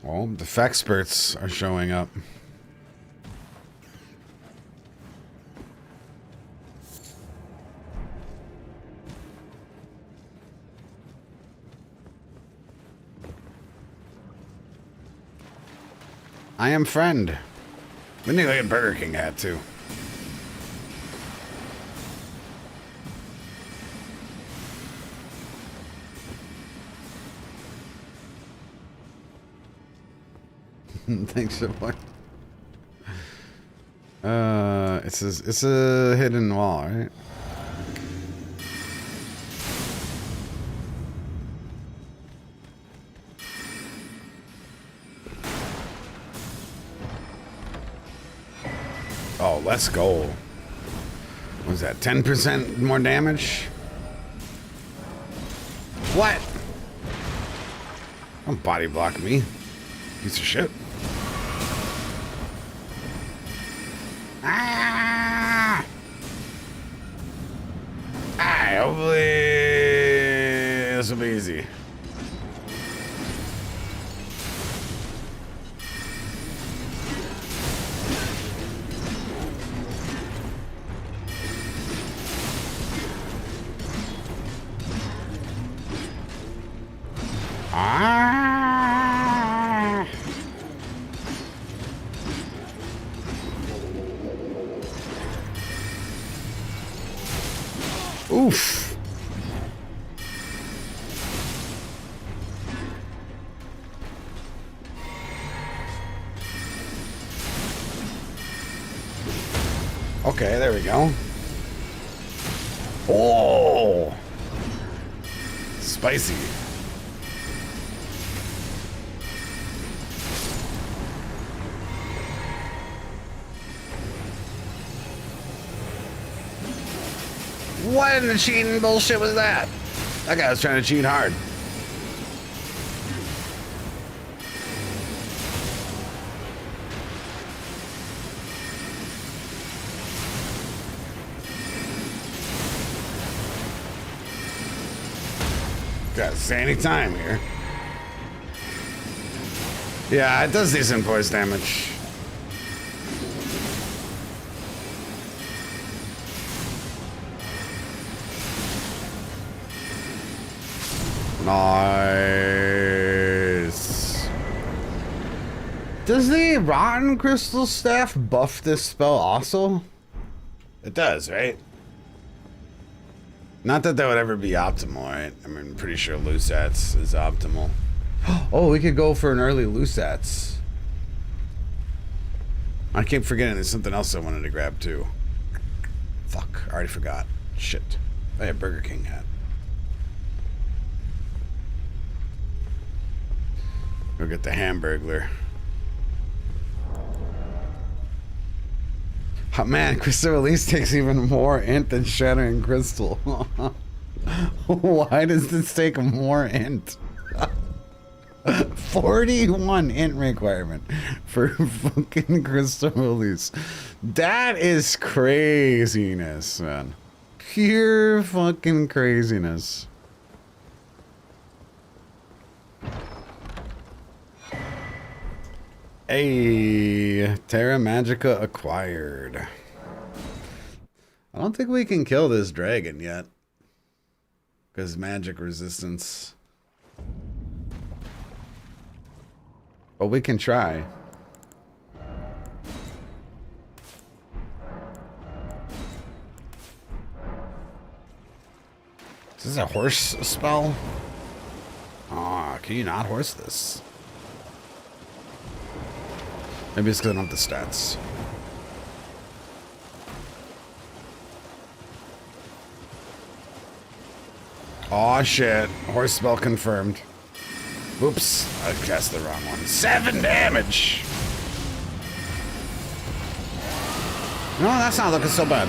[SPEAKER 1] Well, the Fexperts are showing up. I am friend. We need to get Burger King hat too. Thanks so much. It's a hidden wall, right? Oh, let's go. What was that? 10% more damage? What? Don't body block me. Piece of shit. Ah! Alright, hopefully this will be easy. Ah! Oof. Okay, there we go. Oh, spicy. What in the cheating bullshit was that? That guy was trying to cheat hard. Got sandy time here. Yeah, it does decent voice damage. Nice. Does the Rotten Crystal Staff buff this spell also? It does, right? Not that that would ever be optimal, right? I mean, I'm pretty sure Lusats is optimal. Oh, we could go for an early Lusats. I keep forgetting there's something else I wanted to grab too. Fuck, I already forgot. Shit. I have Burger King hat. Go get the Hamburglar. Oh, man, Crystal Release takes even more int than Shattering Crystal. Why does this take more int? 41 int requirement for fucking Crystal Release. That is craziness, man. Pure fucking craziness. Hey, Terra Magica acquired. I don't think we can kill this dragon yet. Because magic resistance. But we can try. Is this a horse spell? Ah, can you not horse this? Maybe it's because I don't have the stats. Aw, shit. Horse spell confirmed. Oops, I cast the wrong one. 7 damage! No, that's not looking so bad.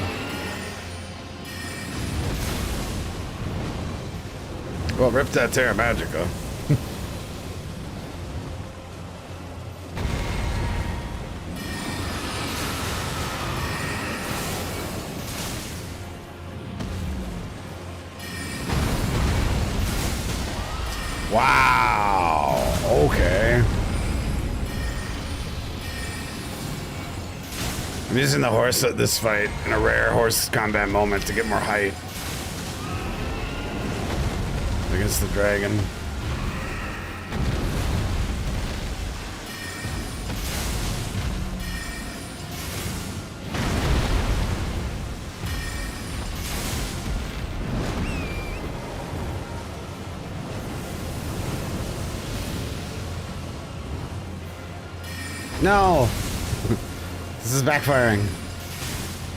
[SPEAKER 1] Well, rip that Terra Magica. Wow. Okay. I'm using the horse at this fight in a rare horse combat moment to get more height against the dragon. No! This is backfiring.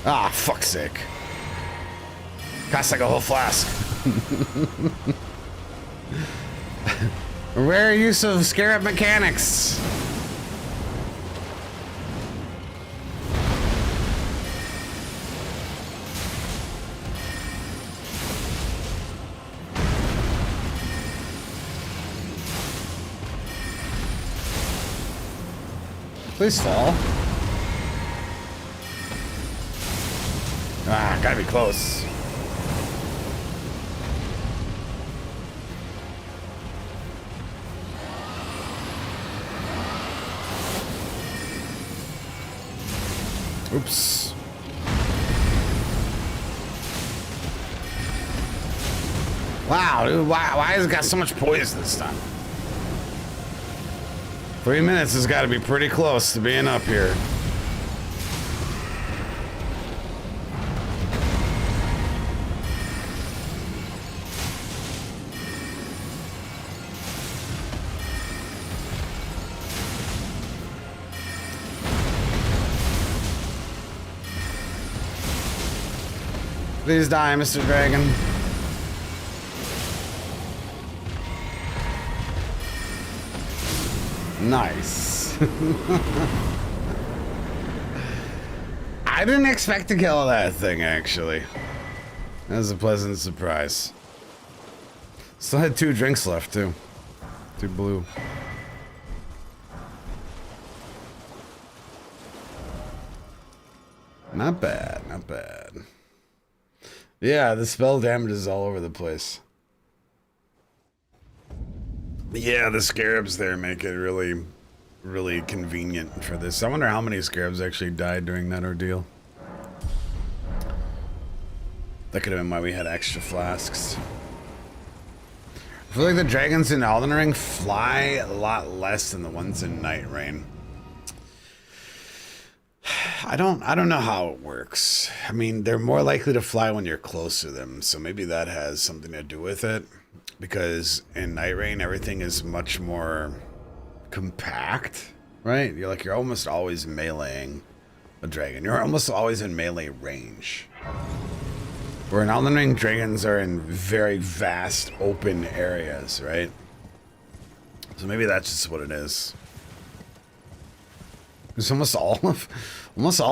[SPEAKER 1] Ah, fuck's sake. Costs like a whole flask. Rare use of scarab mechanics. Please fall. Ah, gotta be close. Oops. Wow, dude, why has it got so much poise this time? 3 minutes has got to be pretty close to being up here. Please die, Mr. Dragon. Nice. I didn't expect to kill that thing, actually. That was a pleasant surprise. Still had 2 drinks left, too. 2 blue. Not bad, not bad. Yeah, the spell damage is all over the place. Yeah, the scarabs there make it really, really convenient for this. I wonder how many scarabs actually died during that ordeal. That could have been why we had extra flasks. I feel like the dragons in Elden Ring fly a lot less than the ones in Night Rain. I don't know how it works. I mean, they're more likely to fly when you're close to them, so maybe that has something to do with it. Because in Night Rain, everything is much more compact, right? You're almost always meleeing a dragon. You're almost always in melee range. Where in Elden Ring, dragons are in very vast open areas, right? So maybe that's just what it is. Because almost all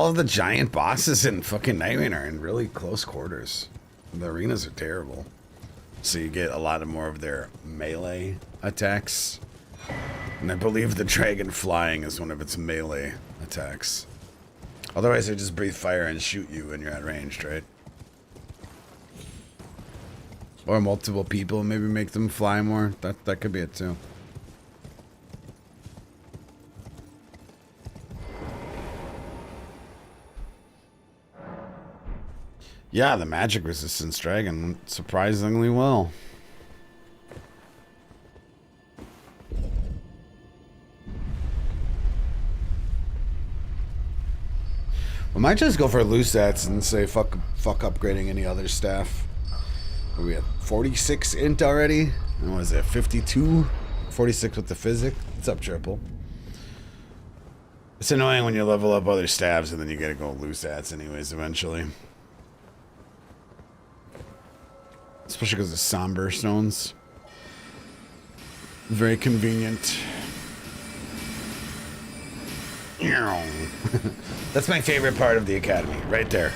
[SPEAKER 1] of the giant bosses in fucking Nightmare are in really close quarters. The arenas are terrible. So you get a lot of more of their melee attacks. And I believe the dragon flying is one of its melee attacks. Otherwise they just breathe fire and shoot you when you're at ranged, right? Or multiple people maybe make them fly more. That could be it too. Yeah, the magic resistance dragon went surprisingly well. We might just go for loose stats and say fuck upgrading any other staff. We have 46 int already. And what is it, 52? 46 with the physic. What's up, Triple? It's annoying when you level up other staffs and then you gotta go loose stats anyways eventually. Especially because of somber stones. Very convenient. That's my favorite part of the academy, right there.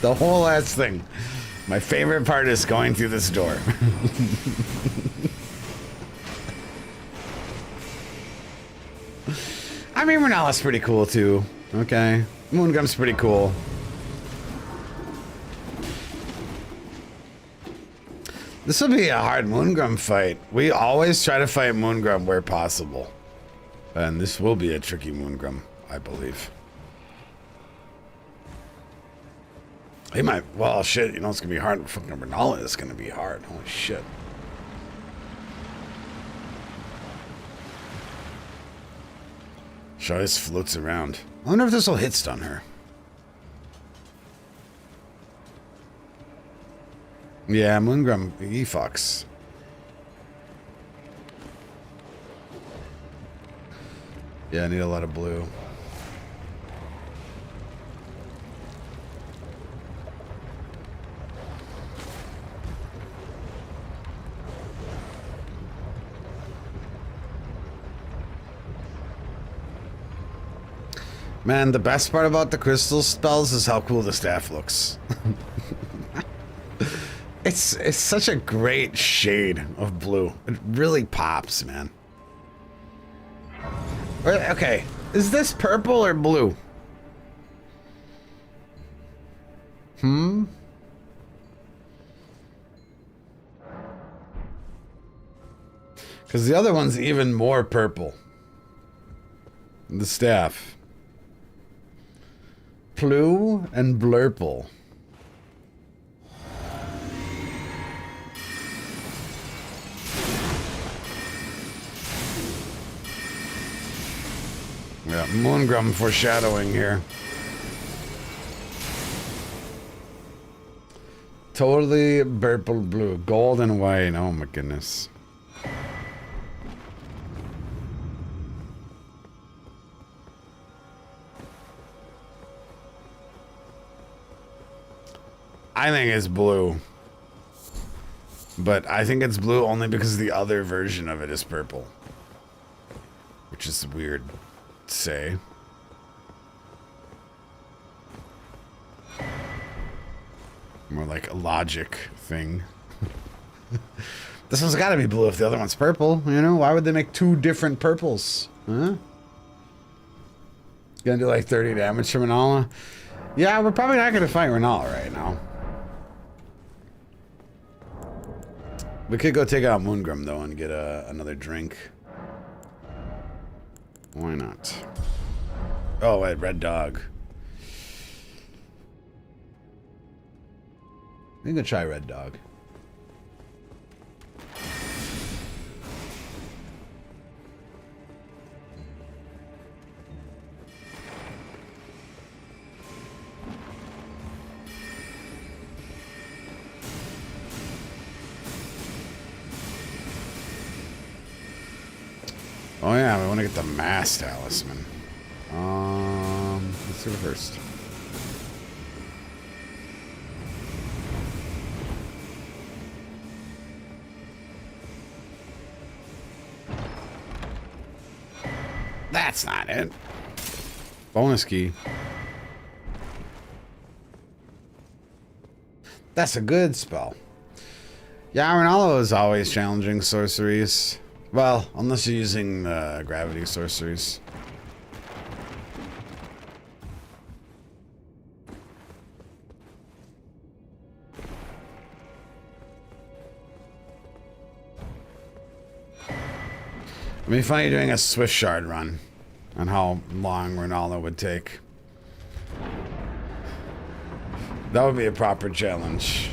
[SPEAKER 1] The whole ass thing. My favorite part is going through this door. I mean, Renala's pretty cool too. Okay. Moongum's pretty cool. This will be a hard Moongrum fight. We always try to fight Moongrum where possible. And this will be a tricky Moongrum, I believe. He might, well, shit, you know, it's gonna be hard. Fucking Renala is gonna be hard. Holy shit. She always floats around. I wonder if this will hit stun her. Yeah, Moongrum, he fucks. Yeah, I need a lot of blue. Man, the best part about the crystal spells is how cool the staff looks. It's such a great shade of blue. It really pops, man. Okay, is this purple or blue? Because the other one's even more purple. The staff. Blue and blurple. Yeah, Moongrum foreshadowing here. Totally purple blue. Gold and white. Oh my goodness. I think it's blue. But I think it's blue only because the other version of it is purple. Which is weird to say. More like a logic thing. This one's gotta be blue if the other one's purple, you know? Why would they make two different purples? Huh? Gonna do like 30 damage to Renala? Yeah, we're probably not gonna fight Renala right now. We could go take out Moongrum though and get another drink. Why not? Oh, wait, Red Dog. We can try Red Dog. Oh yeah, we want to get the Mass Talisman. Let's do it first. That's not it. Bonus key. That's a good spell. Yeah, Ronaldo is always challenging sorceries. Well, unless you're using the gravity sorceries. It'd be funny doing a Swift Shard run on how long Ronaldo would take. That would be a proper challenge.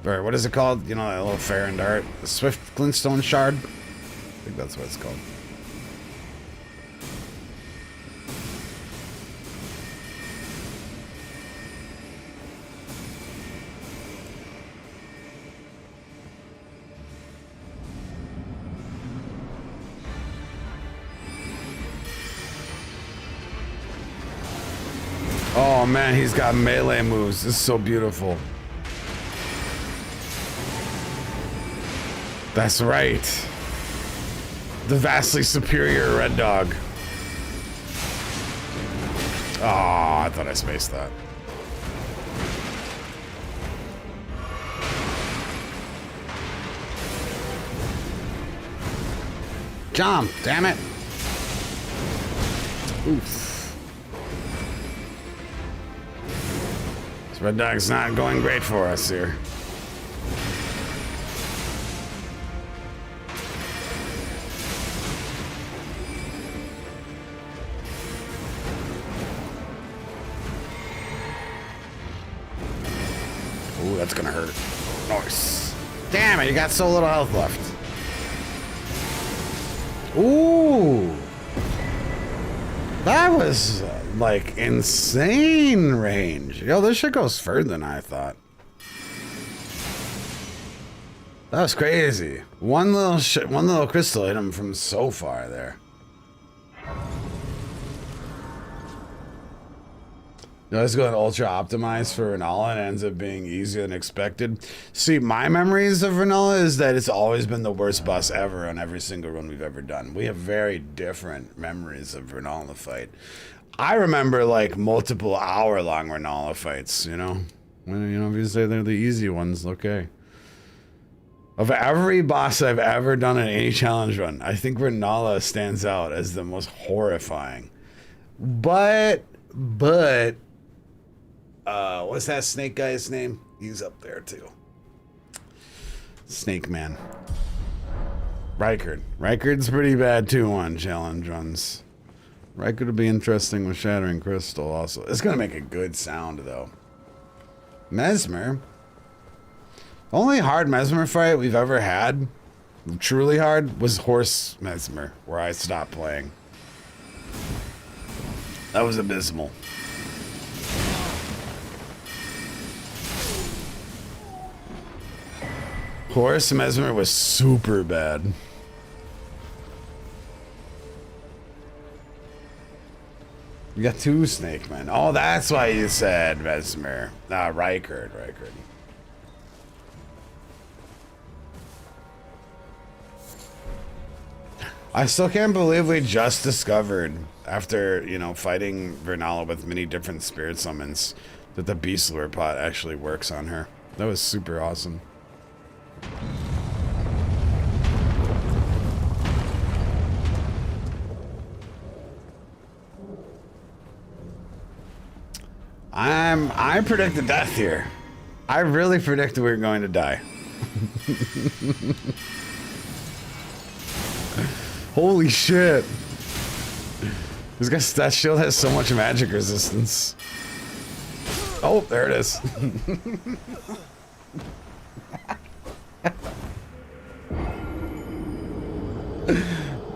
[SPEAKER 1] Or what is it called? You know, that little fair and dart? The Swift Glintstone Shard? I think that's what it's called. Oh man, he's got melee moves. This is so beautiful. That's right. The vastly superior Red Dog. Oh, I thought I spaced that. Jump, damn it. Oof. This Red Dog's not going great for us here. Ooh, that's gonna hurt. Nice. Damn it, you got so little health left. Ooh. That was like insane range. Yo, this shit goes further than I thought. That was crazy. One little crystal hit him from so far there. No, let's go ultra optimized for Renala and it ends up being easier than expected. See, my memories of Renala is that it's always been the worst boss ever on every single run we've ever done. We have very different memories of Renala fight. I remember like multiple hour-long Renala fights, you know? When, you know, if you say they're the easy ones, okay. Of every boss I've ever done in any challenge run, I think Renala stands out as the most horrifying. But what's that snake guy's name? He's up there too. Snake Man. Rykard. Rykard's pretty bad too on challenge runs. Rykard would be interesting with Shattering Crystal also. It's gonna make a good sound though. Mesmer. Only hard Mesmer fight we've ever had, truly hard, was Horse Mesmer, where I stopped playing. That was abysmal. Horse Mesmer was super bad. You got two Snake Men. Oh, that's why you said Mesmer. Rykard. I still can't believe we just discovered, after, you know, fighting Vernala with many different spirit summons, that the Beast Lure pot actually works on her. That was super awesome. I predicted death here. I really predicted we were going to die. Holy shit. That shield has so much magic resistance. Oh, there it is.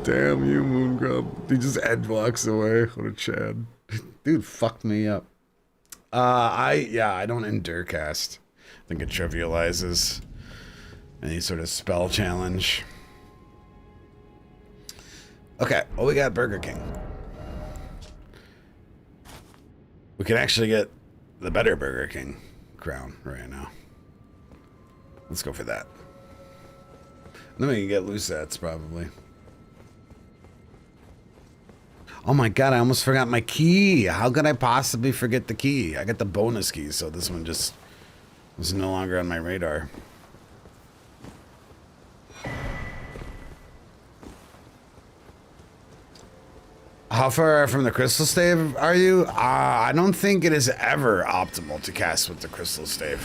[SPEAKER 1] Damn you, Moon Grub. He just edge walks away. What a Chad. Dude fucked me up. I don't endure cast. I think it trivializes any sort of spell challenge. Okay, well, we got Burger King. We can actually get the better Burger King crown right now. Let's go for that. And then we can get Lucets, probably. Oh my god, I almost forgot my key. How could I possibly forget the key? I got the bonus key, so this one just was no longer on my radar. How far from the crystal stave are you? I don't think it is ever optimal to cast with the crystal stave.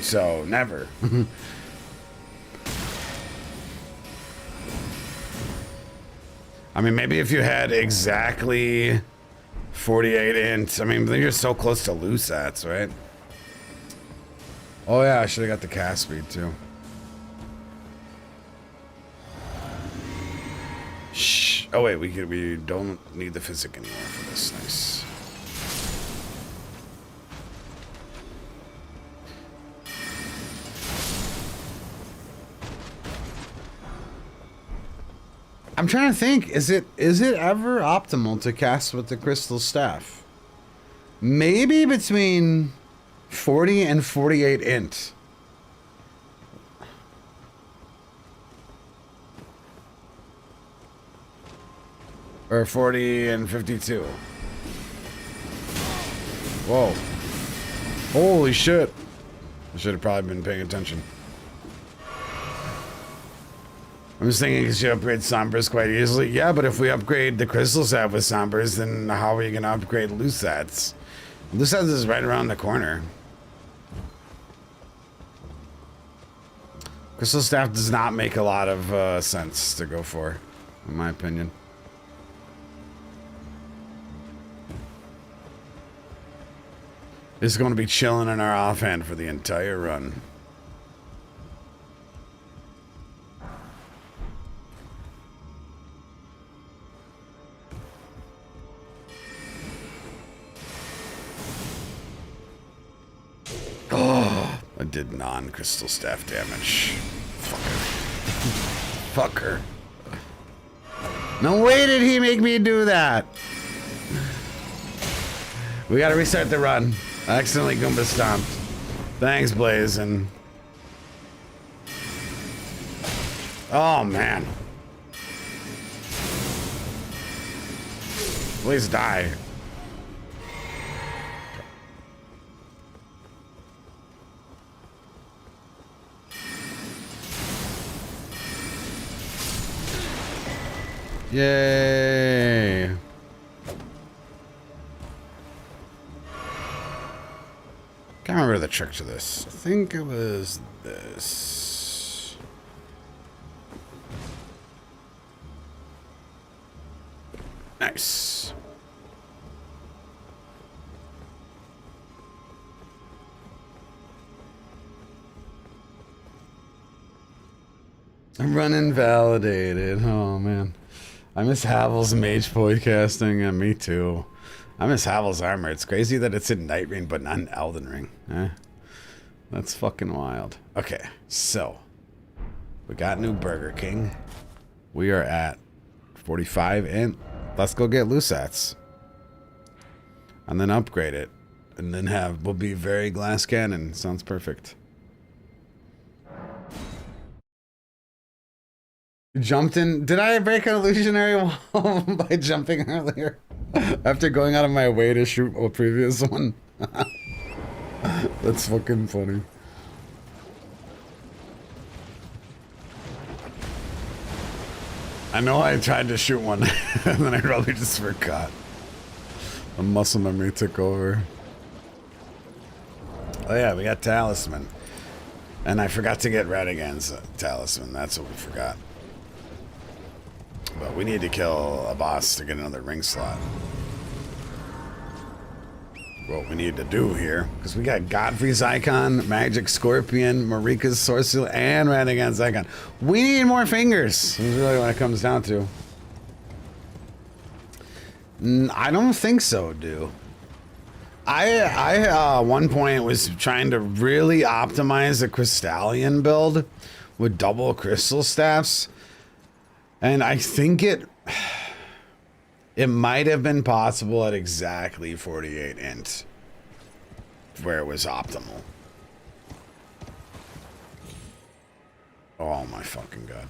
[SPEAKER 1] So, never. I mean, maybe if you had exactly 48 int. I mean, you're so close to loose sats, right? Oh yeah, I should have got the cast speed too. Shh. Oh wait, we don't need the physic anymore for this. Nice. I'm trying to think, is it ever optimal to cast with the crystal staff? Maybe between 40 and 48 int. Or 40 and 52. Whoa. Holy shit. I should have probably been paying attention. I'm just thinking because you upgrade Sombras quite easily. Yeah, but if we upgrade the crystal set with Sombras, then how are you going to upgrade Lusats? Lusats is right around the corner. Crystal Staff does not make a lot of sense to go for, in my opinion. It's going to be chilling in our offhand for the entire run. Oh, I did non-crystal staff damage. Fucker. No way did he make me do that. We gotta restart the run. I accidentally Goomba stomped. Thanks, Blaze, and... Oh, man. Please die. Yay. Can't remember the trick to this. I think it was this. Nice. I'm running validated. Oh man. I miss Havel's mage podcasting, and me too. I miss Havel's armor. It's crazy that it's in Night Ring, but not in Elden Ring. That's fucking wild. Okay, so we got new Burger King. We are at 45, and let's go get Lusats. And then upgrade it. And then we'll be very glass cannon. Sounds perfect. Jumped in. Did I break an illusionary wall by jumping earlier? After going out of my way to shoot a previous one? That's fucking funny. I know I tried to shoot one, and then I probably just forgot. The muscle memory took over. Oh yeah, we got Talisman. And I forgot to get Radigan's Talisman. That's what we forgot. But we need to kill a boss to get another ring slot. What we need to do here, because we got Godfrey's Icon, Magic Scorpion, Marika's Source and Radigan's Icon. We need more fingers. This is really what it comes down to. I don't think so, dude. I one point was trying to really optimize the Crystallion build with double crystal staffs. And I think it might have been possible at exactly 48 int, where it was optimal. Oh my fucking god.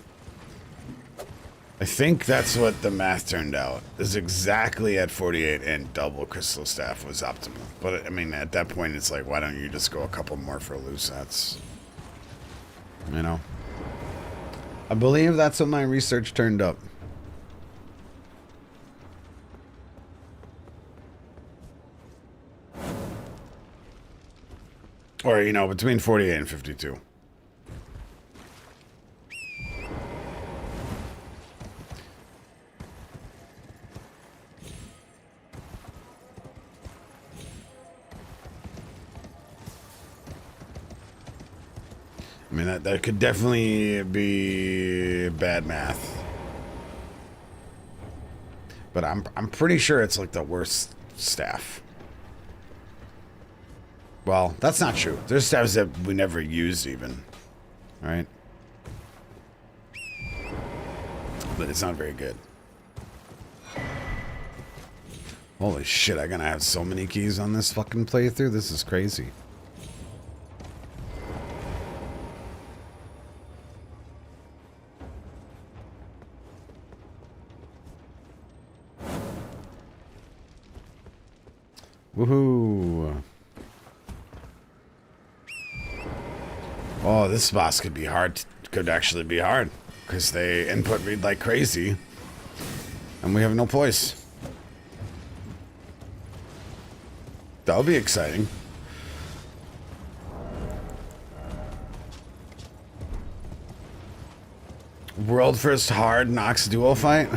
[SPEAKER 1] I think that's what the math turned out. Is exactly at 48 and double crystal staff was optimal. But I mean, at that point, it's like, why don't you just go a couple more for loose sets? You know? I believe that's what my research turned up. Or, you know, between 48 and 52. I mean, that could definitely be bad math. But I'm pretty sure it's like the worst staff. Well, that's not true. There's staffs that we never used even. Right? But it's not very good. Holy shit, I'm gonna have so many keys on this fucking playthrough. This is crazy. Woohoo! Oh, this boss could be hard. Could actually be hard. Because they input read like crazy. And we have no poise. That'll be exciting. World first hard Nox duo fight?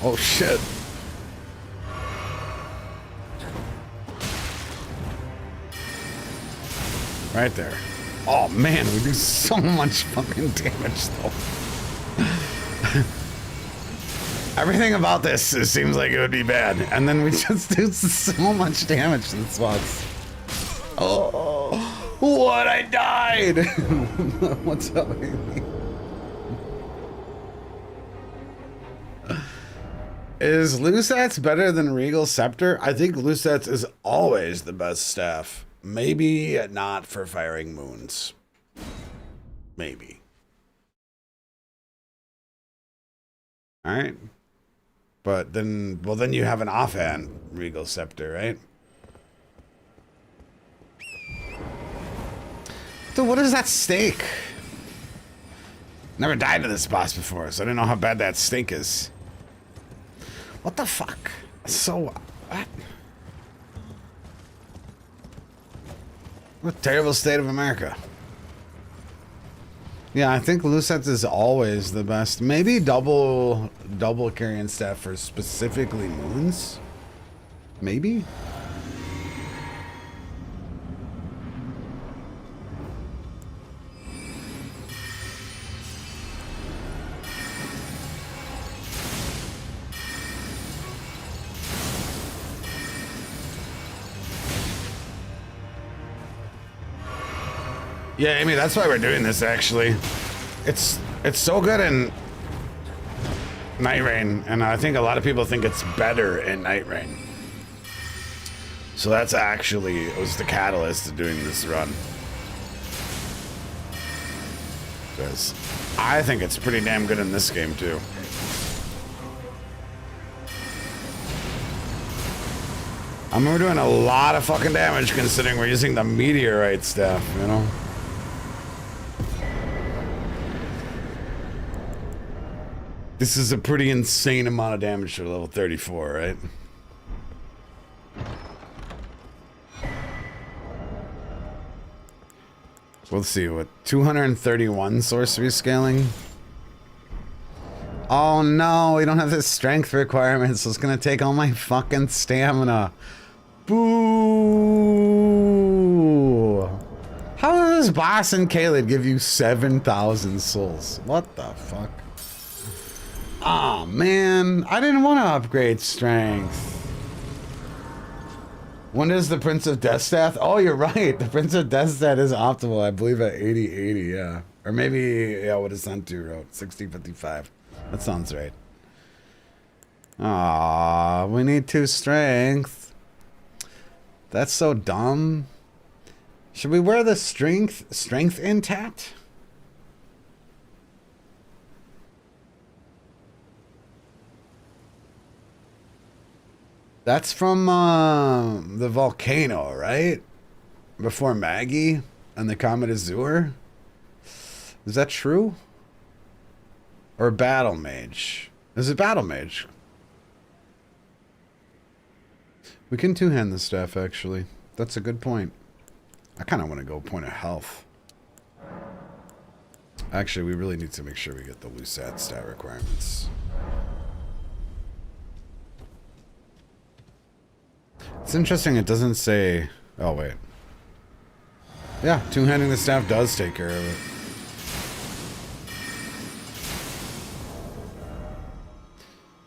[SPEAKER 1] Oh shit. Right there. Oh man, we do so much fucking damage though. Everything about this seems like it would be bad. And then we just do so much damage to the spots. Oh, what? I died. What's up, Amy? Is Lucets better than Regal Scepter? I think Lucets is always the best staff. Maybe not for firing moons. Maybe. Alright. But then, well, then you have an offhand Regal Scepter, right? So what is that steak? Never died to this boss before, so I don't know how bad that steak is. What the fuck? So, what? What a terrible state of America. Yeah, I think Lucets is always the best. Maybe double carrying staff for specifically moons? Maybe? Yeah, Amy, that's why we're doing this, actually. It's so good in Night Rain, and I think a lot of people think it's better in Night Rain. So that's actually, it was the catalyst to doing this run. Because I think it's pretty damn good in this game, too. I mean, we're doing a lot of fucking damage considering we're using the meteorite stuff, you know? This is a pretty insane amount of damage to level 34, right? We'll see, what, 231 sorcery scaling? Oh no, we don't have the strength requirements, so it's gonna take all my fucking stamina. Boo! How does boss and Caled give you 7,000 souls? What the fuck? Oh man, I didn't want to upgrade strength. When is the Prince of Death Staff? Oh, you're right. The Prince of Death Staff is optimal, I believe, at 80-80, yeah. Or maybe, yeah, what is Sentu wrote? 60-55. That sounds right. Ah, we need 2 strength. That's so dumb. Should we wear the strength intact? That's from the volcano, right? Before Maggie and the Comet Azure? Is that true? Or Battle Mage? Is it Battle Mage? We can two-hand the staff, actually. That's a good point. I kind of want to go point of health. Actually, we really need to make sure we get the Lusat stat requirements. It's interesting, it doesn't say... Oh, wait. Yeah, two-handing the staff does take care of it.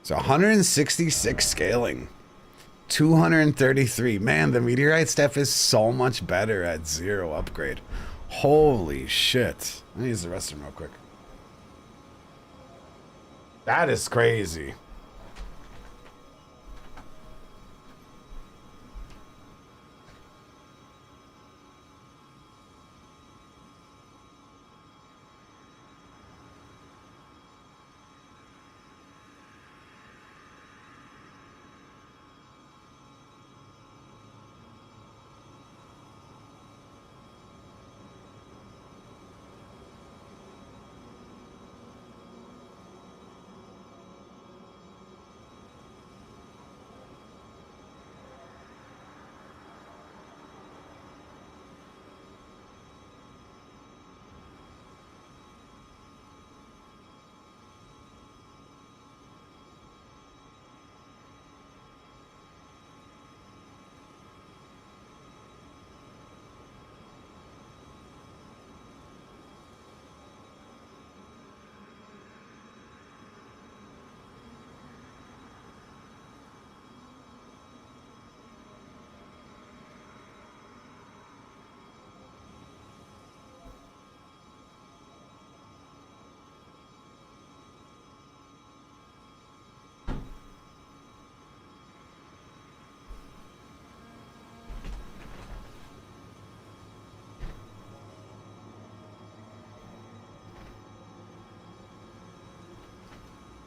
[SPEAKER 1] So 166 scaling. 233. Man, the meteorite staff is so much better at 0 upgrade. Holy shit. Let me use the restroom real quick. That is crazy.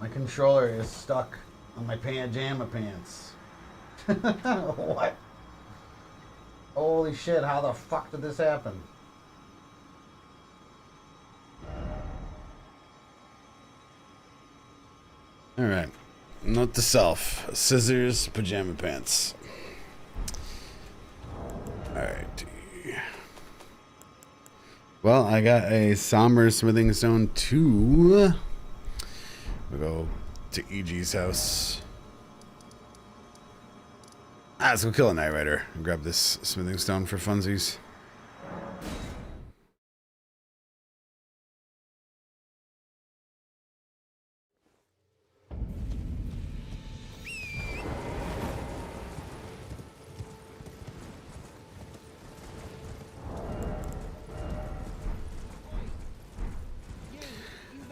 [SPEAKER 1] My controller is stuck on my pajama pants. What? Holy shit, how the fuck did this happen? Alright. Note to self. Scissors, pajama pants. Alright. Well, I got a somber smithing stone 2. We'll go to EG's house. Let's go kill a Night Rider and grab this smithing stone for funsies.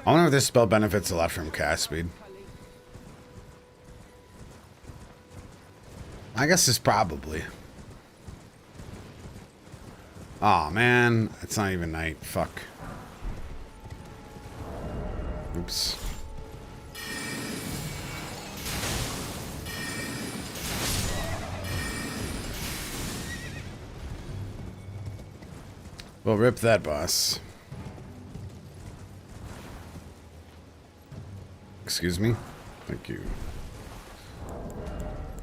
[SPEAKER 1] I wonder if this spell benefits a lot from cast speed. I guess it's probably. Aw, man. It's not even night. Fuck. Oops. Well, rip that, boss. Excuse me? Thank you.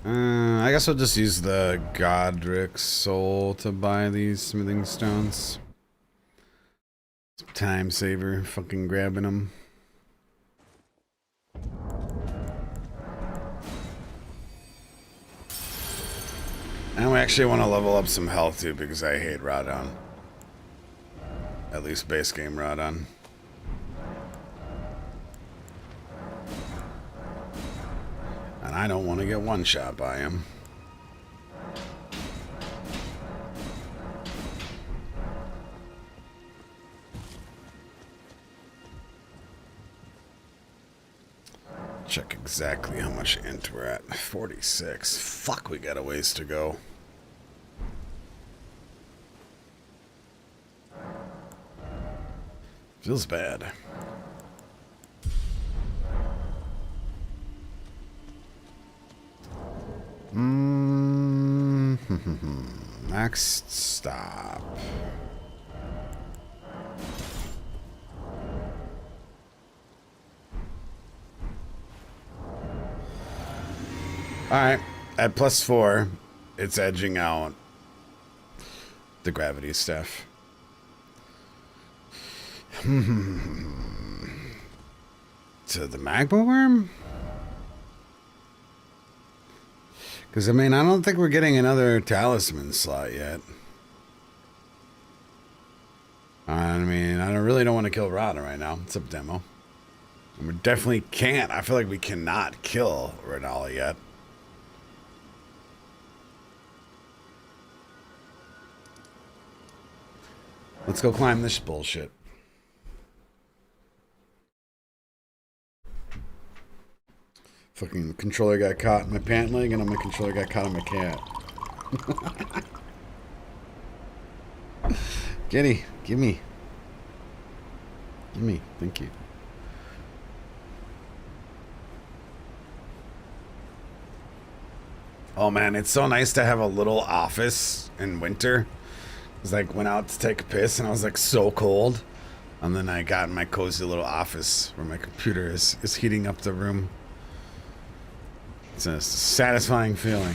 [SPEAKER 1] I guess I'll just use the Godric soul to buy these smithing stones. Time saver, fucking grabbing them. And we actually want to level up some health too because I hate Radon. At least base game Radon. And I don't want to get one shot by him. exactly how much int we're at. 46. Fuck, we got a ways to go. Feels bad. Next stop. Alright, at +4, it's edging out the gravity stuff. To the magma worm? Because, I mean, I don't think we're getting another talisman slot yet. I mean, I really don't want to kill Rada right now. It's a demo. And we definitely can't. I feel like we cannot kill Renala yet. Let's go climb this bullshit. Fucking controller got caught in my pant leg, and my controller got caught in my cat. Kitty, give me. Give me. Thank you. Oh man, it's so nice to have a little office in winter. I was like, went out to take a piss and I was like so cold. And then I got in my cozy little office where my computer is heating up the room. It's a satisfying feeling.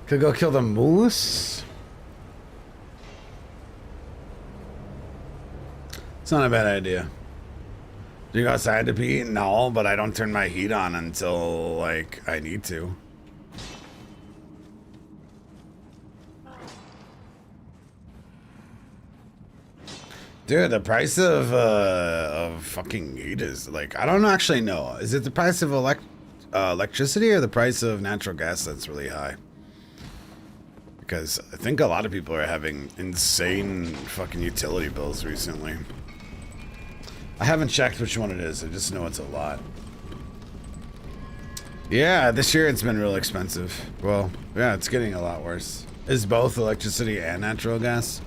[SPEAKER 1] Could go kill the moose. It's not a bad idea. Do you go outside to pee? No, but I don't turn my heat on until like I need to. Dude, the price of fucking heat is like, I don't actually know. Is it the price of electricity or the price of natural gas that's really high? Because I think a lot of people are having insane fucking utility bills recently. I haven't checked which one it is. I just know it's a lot. Yeah, this year it's been real expensive. Well, yeah, it's getting a lot worse. Is both electricity and natural gas?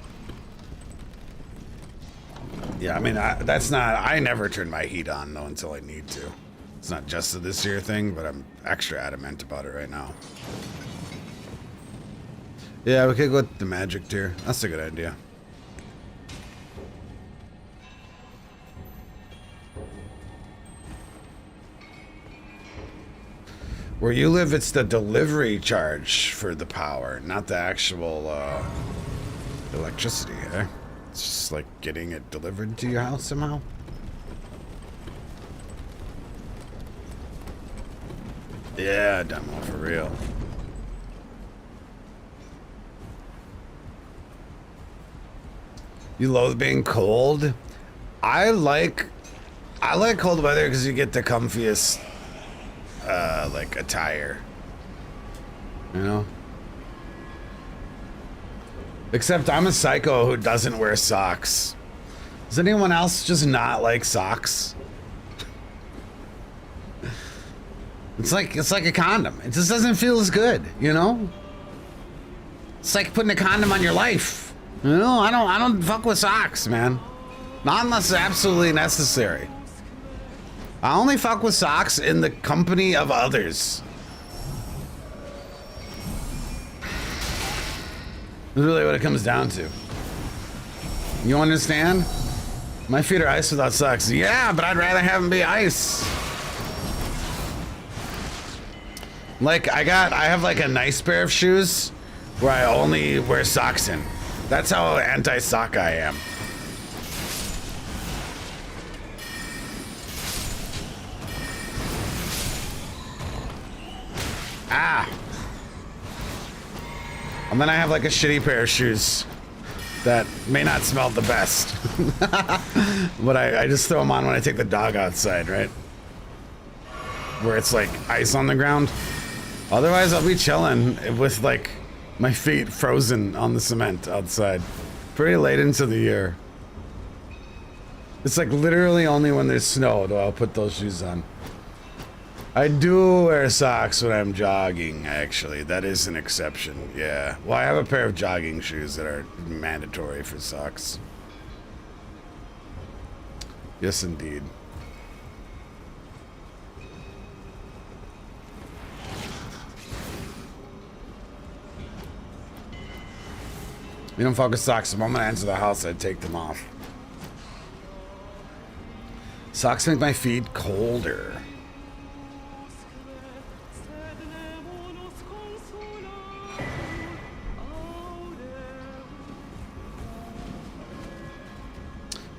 [SPEAKER 1] Yeah, I mean, I never turn my heat on, though, until I need to. It's not just a this year thing, but I'm extra adamant about it right now. Yeah, we could go with the magic tier. That's a good idea. Where you live, it's the delivery charge for the power, not the actual electricity, eh? It's just like getting it delivered to your house somehow. Yeah, demo for real. You loathe being cold? I like cold weather because you get the comfiest like attire. You know? Except I'm a psycho who doesn't wear socks. Does anyone else just not like socks? It's like a condom. It just doesn't feel as good, you know? It's like putting a condom on your life. You know, I don't fuck with socks, man. Not unless it's absolutely necessary. I only fuck with socks in the company of others. That's really what it comes down to. You understand? My feet are ice without socks. Yeah, but I'd rather have them be ice. Like, I have like a nice pair of shoes where I only wear socks in. That's how anti-sock I am. Ah. And then I have like a shitty pair of shoes that may not smell the best. But I just throw them on when I take the dog outside, right? Where it's like ice on the ground. Otherwise, I'll be chilling with like my feet frozen on the cement outside. Pretty late into the year. It's like literally only when there's snow do I'll put those shoes on. I do wear socks when I'm jogging, actually. That is an exception, yeah. Well, I have a pair of jogging shoes that are mandatory for socks. Yes, indeed. You don't fuck with socks. The moment I enter the house, I take them off. Socks make my feet colder.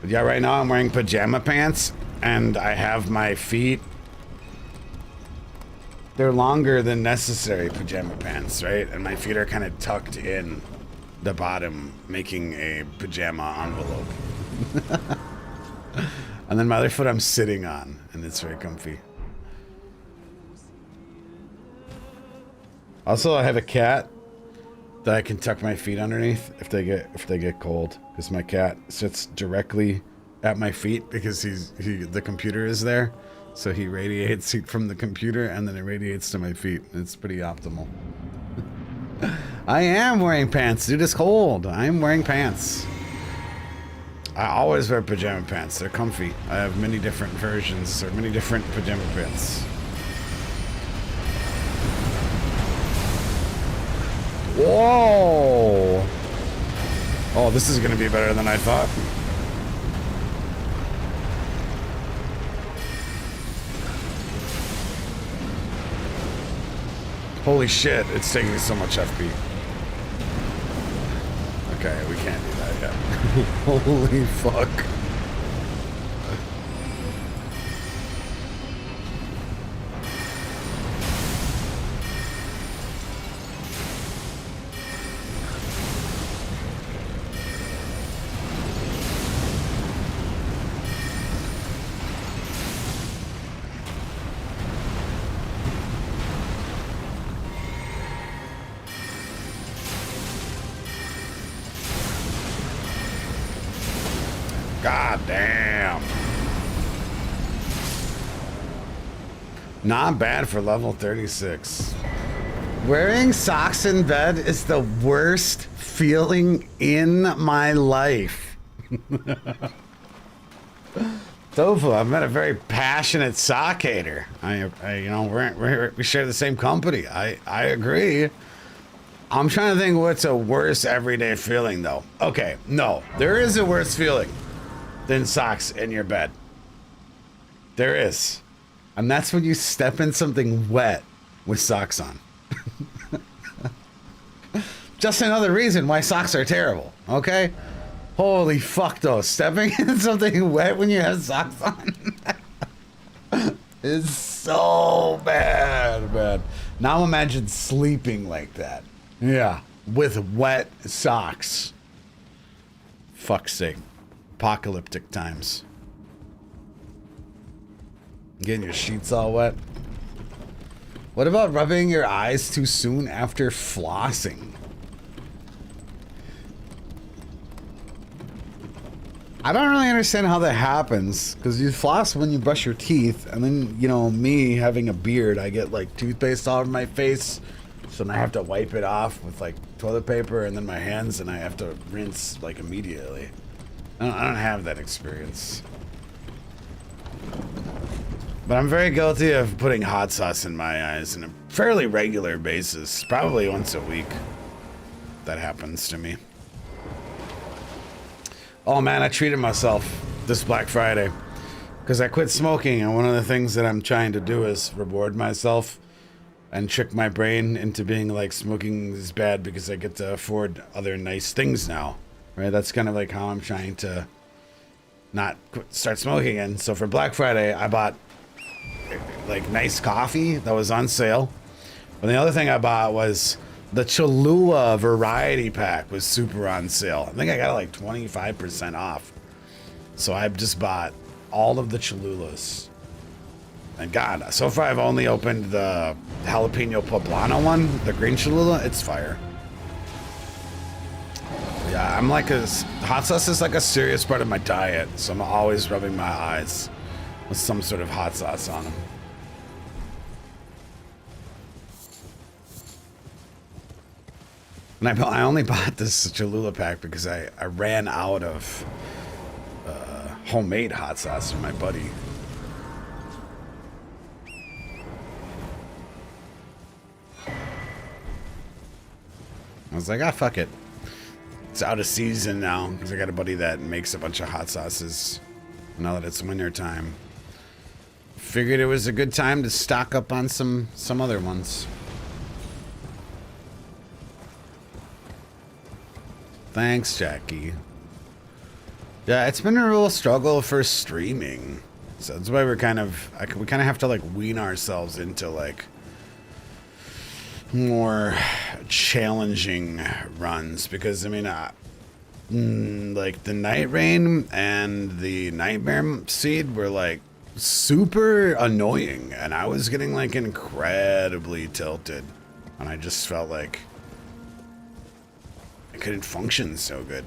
[SPEAKER 1] But yeah, right now I'm wearing pajama pants, and I have my feet. They're longer than necessary pajama pants, right? And my feet are kind of tucked in the bottom, making a pajama envelope. And then my other foot I'm sitting on, and it's very comfy. Also, I have a cat that I can tuck my feet underneath if they get cold, because my cat sits directly at my feet because the computer is there, so he radiates heat from the computer and then it radiates to my feet. It's pretty optimal. I am wearing pants, dude. It's cold. I'm wearing pants. I always wear pajama pants. They're comfy. I have many different versions or many different pajama pants. Whoa! Oh, this is gonna be better than I thought. Holy shit, it's taking so much FP. Okay, we can't do that yet. Holy fuck. God damn. Not bad for level 36. Wearing socks in bed is the worst feeling in my life. Tofu, I've met a very passionate sock hater. You know, we share the same company. I agree. I'm trying to think what's a worse everyday feeling, though. Okay, no, there is a worse feeling than socks in your bed. There is. And that's when you step in something wet with socks on. Just another reason why socks are terrible, okay? Holy fuck, though. Stepping in something wet when you have socks on is so bad, man. Now imagine sleeping like that. Yeah, with wet socks. Fuck's sake. Apocalyptic times. Getting your sheets all wet. What about rubbing your eyes too soon after flossing? I don't really understand how that happens, because you floss when you brush your teeth, and then, you know, me having a beard, I get like toothpaste all over my face, so then I have to wipe it off with like toilet paper, and then my hands, and I have to rinse like immediately. I don't have that experience. But I'm very guilty of putting hot sauce in my eyes on a fairly regular basis. Probably once a week. That happens to me. Oh man, I treated myself this Black Friday. Because I quit smoking, and one of the things that I'm trying to do is reward myself and trick my brain into being like, smoking is bad because I get to afford other nice things now. Right, that's kind of like how I'm trying to not start smoking. And so for Black Friday, I bought like nice coffee that was on sale. And the other thing I bought was the Cholula variety pack was super on sale. I think I got it like 25% off. So I just bought all of the Cholulas. And God, so far I've only opened the jalapeno poblano one, the green Cholula. It's fire. Yeah, I'm like hot sauce is like a serious part of my diet, so I'm always rubbing my eyes with some sort of hot sauce on them. And I only bought this Cholula pack because I ran out of homemade hot sauce from my buddy. I was like, ah, fuck it. It's out of season now because I got a buddy that makes a bunch of hot sauces now that it's winter time. Figured it was a good time to stock up on some other ones. Thanks, Jackie. Yeah, it's been a real struggle for streaming. So that's why we kind of have to like wean ourselves into like more challenging runs because I mean like the Night Rain and the Nightmare Seed were like super annoying and I was getting like incredibly tilted and I just felt like I couldn't function so good.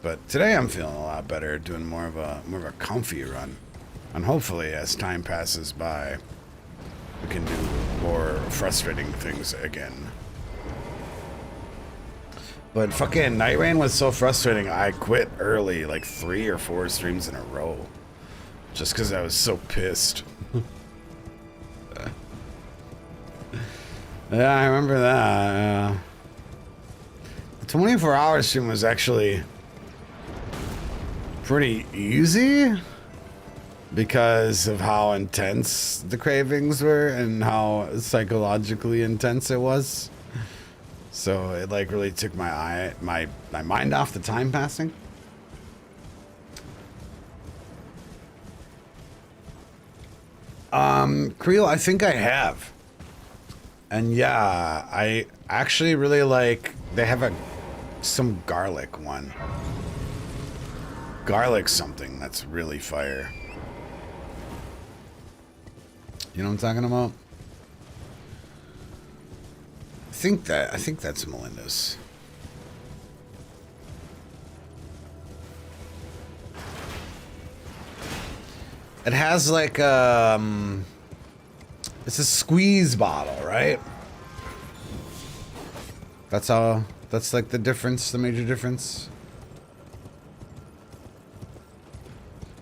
[SPEAKER 1] But today I'm feeling a lot better, doing more of a comfy run. And hopefully as time passes by we can do more frustrating things again. But fucking Night Rain was so frustrating, I quit early, like 3 or 4 streams in a row. Just because I was so pissed. Yeah, I remember that. The 24-hour stream was actually pretty easy because of how intense the cravings were and how psychologically intense it was. So it like really took my mind off the time passing. Creel, I think I have. And yeah, I actually really like, they have some garlic one. Garlic something that's really fire. You know what I'm talking about? I think that's Melinda's. It has like it's a squeeze bottle, right? That's like the difference, the major difference.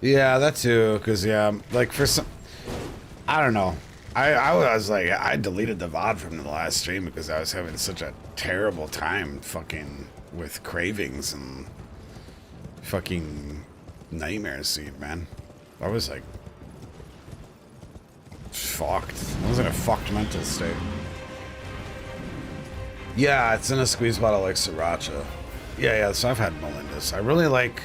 [SPEAKER 1] Yeah, that too, cause yeah, like for some, I don't know. I was like, I deleted the VOD from the last stream because I was having such a terrible time fucking with cravings and fucking Nightmare Seed, man. I was like fucked. I was in a fucked mental state. Yeah, it's in a squeeze bottle like Sriracha. Yeah, so I've had Melinda's. I really like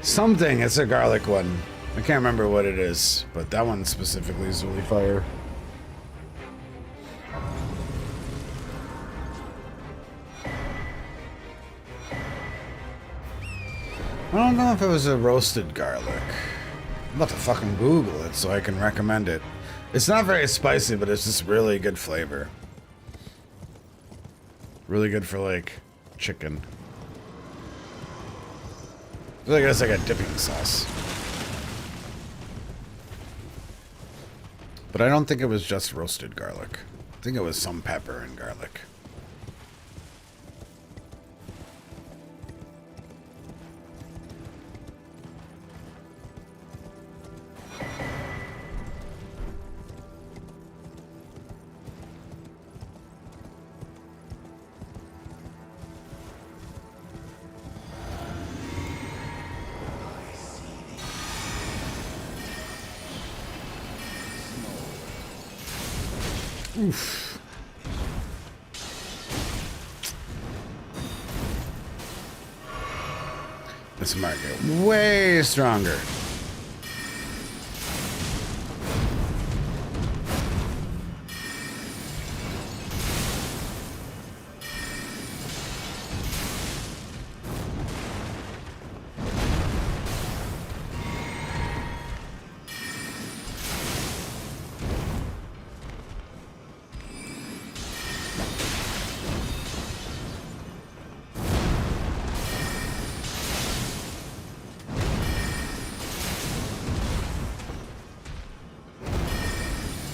[SPEAKER 1] something. It's a garlic one. I can't remember what it is, but that one specifically is really fire. I don't know if it was a roasted garlic. I'm about to fucking Google it so I can recommend it. It's not very spicy, but it's just really good flavor. Really good for like chicken. I feel like it's like a dipping sauce. But I don't think it was just roasted garlic. I think it was some pepper and garlic. Oof. This might get way stronger.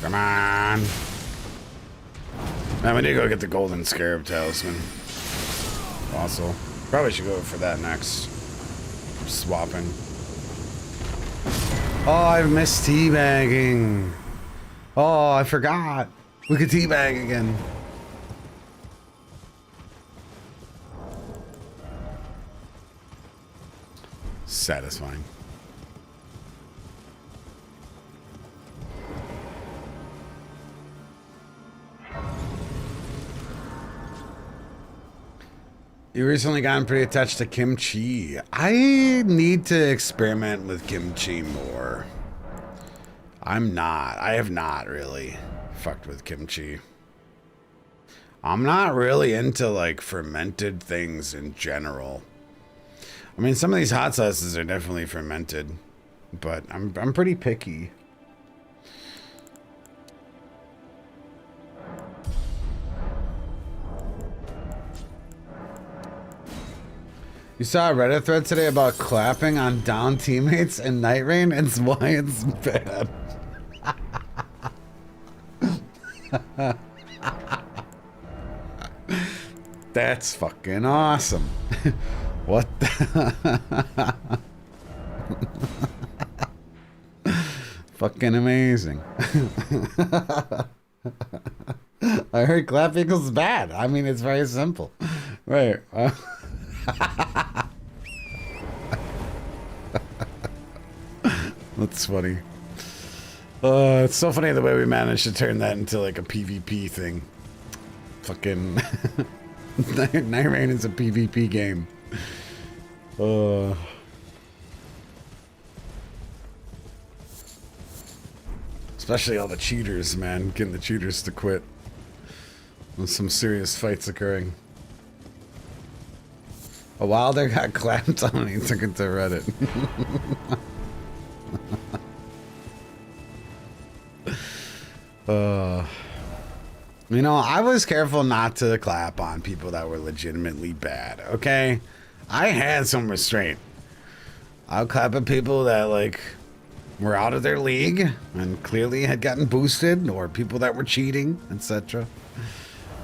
[SPEAKER 1] Come on. Man, we need to go get the golden scarab talisman. Also, probably should go for that next. Swapping. Oh, I've missed teabagging. Oh, I forgot. We could teabag again. Satisfying. You recently gotten pretty attached to kimchi. I need to experiment with kimchi more. I have not really fucked with kimchi. I'm not really into like fermented things in general. I mean, some of these hot sauces are definitely fermented, but I'm pretty picky. You saw a Reddit thread today about clapping on down teammates and Night Rain and why it's bad. That's fucking awesome. What the? Fucking amazing. I heard clap equals bad. I mean, it's very simple. Right. That's funny. It's so funny the way we managed to turn that into like a PvP thing. Fucking Night Rain is a PvP game. Especially all the cheaters, man. Getting the cheaters to quit. With some serious fights occurring. A Wilder got clapped on and he took it to Reddit. You know, I was careful not to clap on people that were legitimately bad, okay? I had some restraint. I'll clap at people that, like, were out of their league and clearly had gotten boosted, or people that were cheating, etc.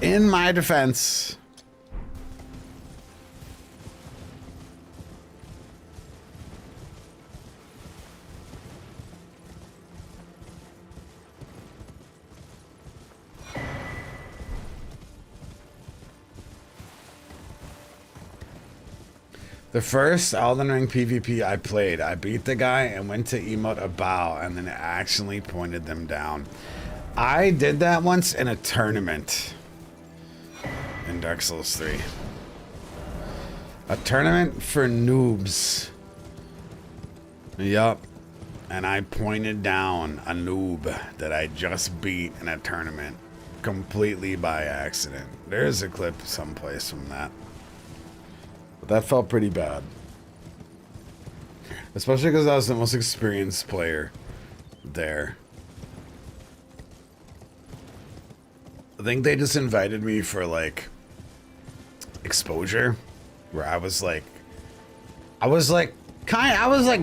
[SPEAKER 1] In my defense... The first Elden Ring PvP I played, I beat the guy and went to emote a bow and then accidentally pointed them down. I did that once in a tournament in Dark Souls 3. A tournament for noobs. Yup. And I pointed down a noob that I just beat in a tournament completely by accident. There's a clip someplace from that. That felt pretty bad. Especially because I was the most experienced player there. I think they just invited me for like exposure, where I was like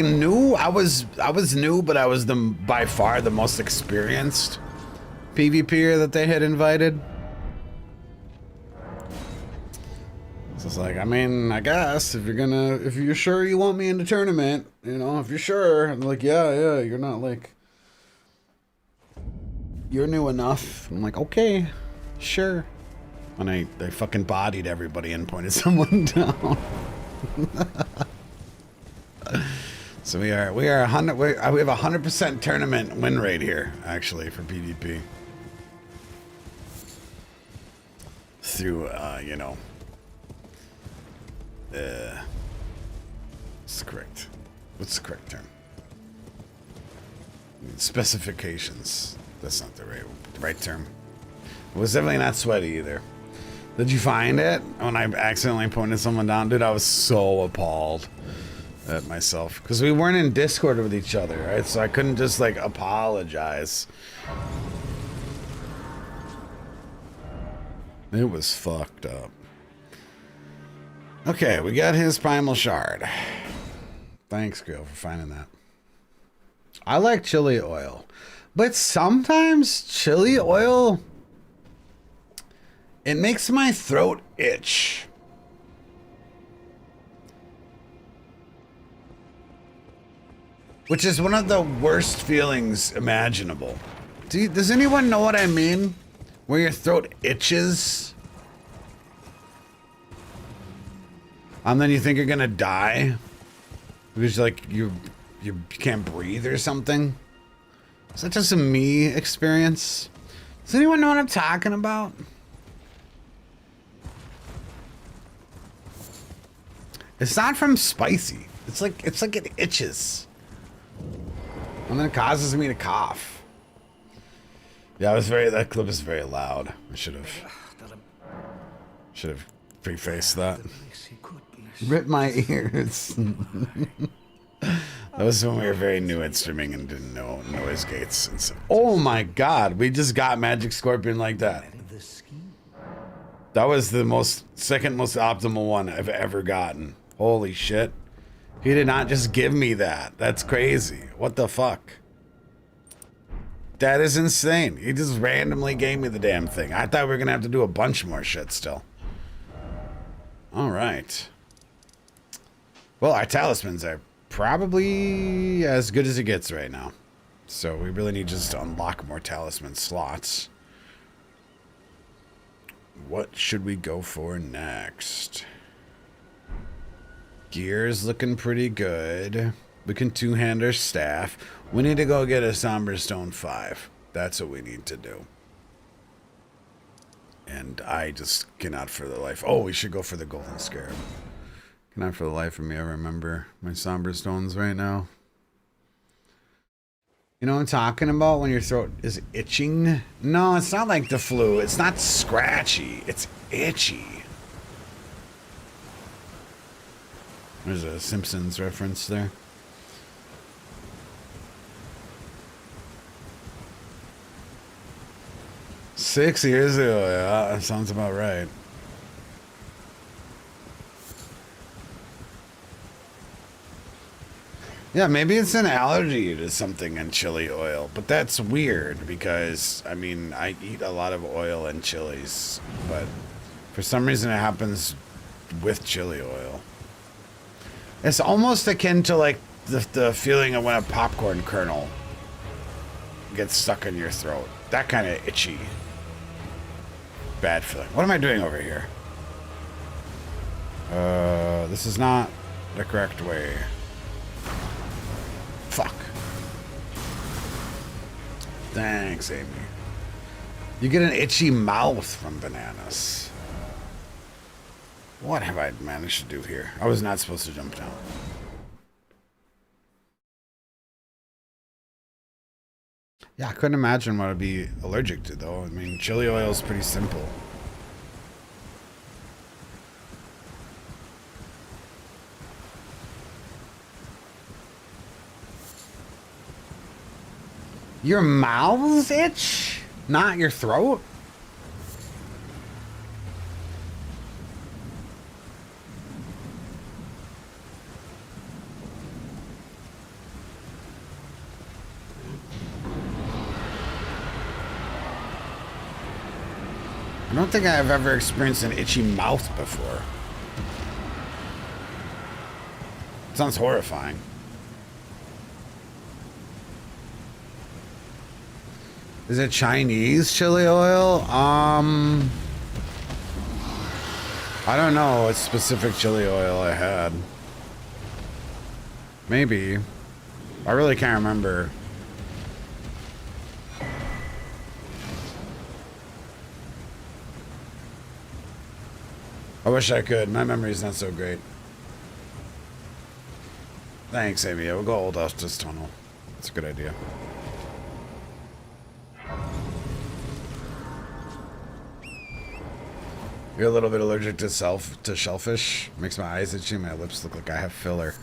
[SPEAKER 1] new. I was new, but I was by far the most experienced PvPer that they had invited. So it's like, I mean, I guess if you're sure you want me in the tournament, you know, if you're sure, I'm like, yeah, you're not like, you're new enough. I'm like, okay, sure. And they fucking bodied everybody and pointed someone down. So we have a 100% tournament win rate here, actually, for PvP. Through, you know, what's correct? What's the correct term? Specifications. That's not the right term. It was definitely not sweaty either. Did you find it? When I accidentally pointed someone down? Dude, I was so appalled at myself. Because we weren't in Discord with each other, right? So I couldn't just, like, apologize. It was fucked up. Okay, we got his Primal Shard. Thanks, girl, for finding that. I like chili oil. But sometimes chili oil... it makes my throat itch. which is one of the worst feelings imaginable. Does anyone know what I mean? Where your throat itches? And then you think you're gonna die? Because like you can't breathe or something? Is that just a me experience? Does anyone know what I'm talking about? It's not from spicy. It's like it itches. And then it causes me to cough. Yeah, that clip is very loud. I should have prefaced that. Rip my ears. That was when we were very new at streaming and didn't know noise gates. And so, oh my god, we just got Magic Scorpion like that. That was the second most optimal one I've ever gotten. Holy shit. He did not just give me that. That's crazy. What the fuck? That is insane. He just randomly gave me the damn thing. I thought we were gonna have to do a bunch more shit still. Alright. Well, our talismans are probably as good as it gets right now. So we really need just to unlock more talisman slots. What should we go for next? Gear's looking pretty good. We can two-hand our staff. We need to go get a Somber Stone 5. That's what we need to do. And I just cannot for the life... Oh, we should go for the Golden Scarab. Cannot for the life of me I remember my Somber Stones right now. You know what I'm talking about when your throat is itching? No, it's not like the flu. It's not scratchy. It's itchy. There's a Simpsons reference there. Six years ago, yeah, that sounds about right. Yeah, maybe it's an allergy to something in chili oil, but that's weird because, I mean, I eat a lot of oil and chilies, but for some reason it happens with chili oil. It's almost akin to like the feeling of when a popcorn kernel gets stuck in your throat. That kind of itchy, bad feeling. What am I doing over here? This is not the correct way. Fuck. Thanks, Amy. You get an itchy mouth from bananas. What have I managed to do here? I was not supposed to jump down. Yeah, I couldn't imagine what I'd be allergic to, though. I mean, chili oil is pretty simple. Your mouths itch? Not your throat? I don't think I've ever experienced an itchy mouth before. It sounds horrifying. Is it Chinese chili oil? I don't know what specific chili oil I had. Maybe. I really can't remember. I wish I could. My memory's not so great. Thanks, Amy. We'll go old off this tunnel. That's a good idea. You're a little bit allergic to shellfish. Makes my eyes itchy. My lips look like I have filler.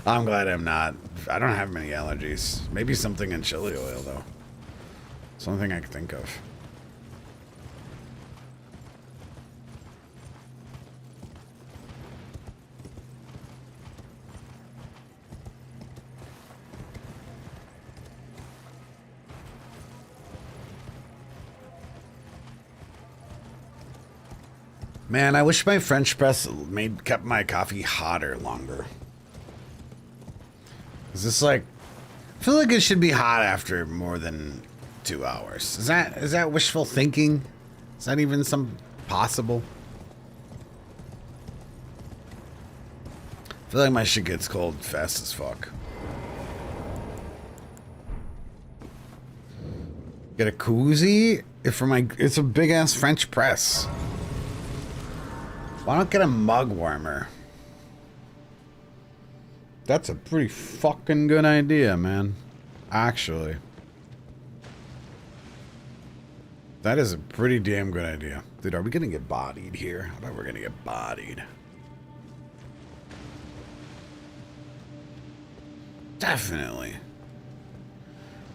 [SPEAKER 1] I'm glad I'm not. I don't have many allergies. Maybe something in chili oil, though. Something I can think of. Man, I wish my French press kept my coffee hotter longer. Is this like... I feel like it should be hot after more than 2 hours. Is that wishful thinking? Is that even some possible? I feel like my shit gets cold fast as fuck. Get a koozie? It's a big ass French press. Why not get a mug warmer? That's a pretty fucking good idea, man. Actually. That is a pretty damn good idea. Dude, are we gonna get bodied here? I bet we're gonna get bodied. Definitely.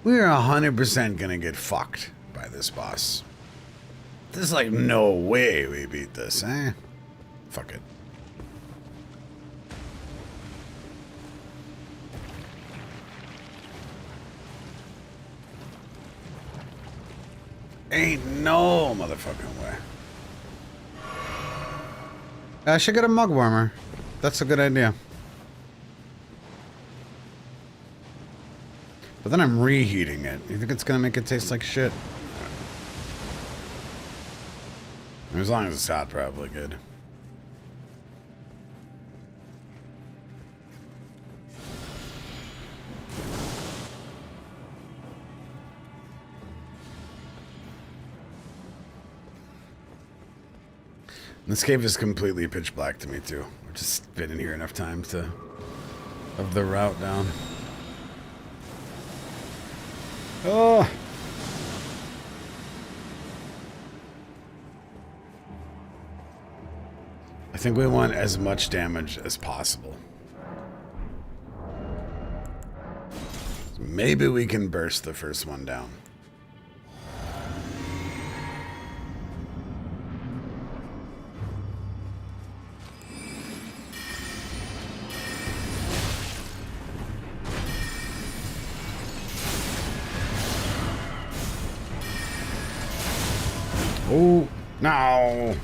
[SPEAKER 1] We are 100% gonna get fucked by this boss. There's like no way we beat this, eh? Fuck it. Ain't no motherfucking way. I should get a mug warmer. That's a good idea. But then I'm reheating it. You think it's gonna make it taste like shit? As long as it's hot, probably good. This cave is completely pitch black to me too. I've just been in here enough time to of the route down. Oh. I think we want as much damage as possible. So maybe we can burst the first one down. Oh, no.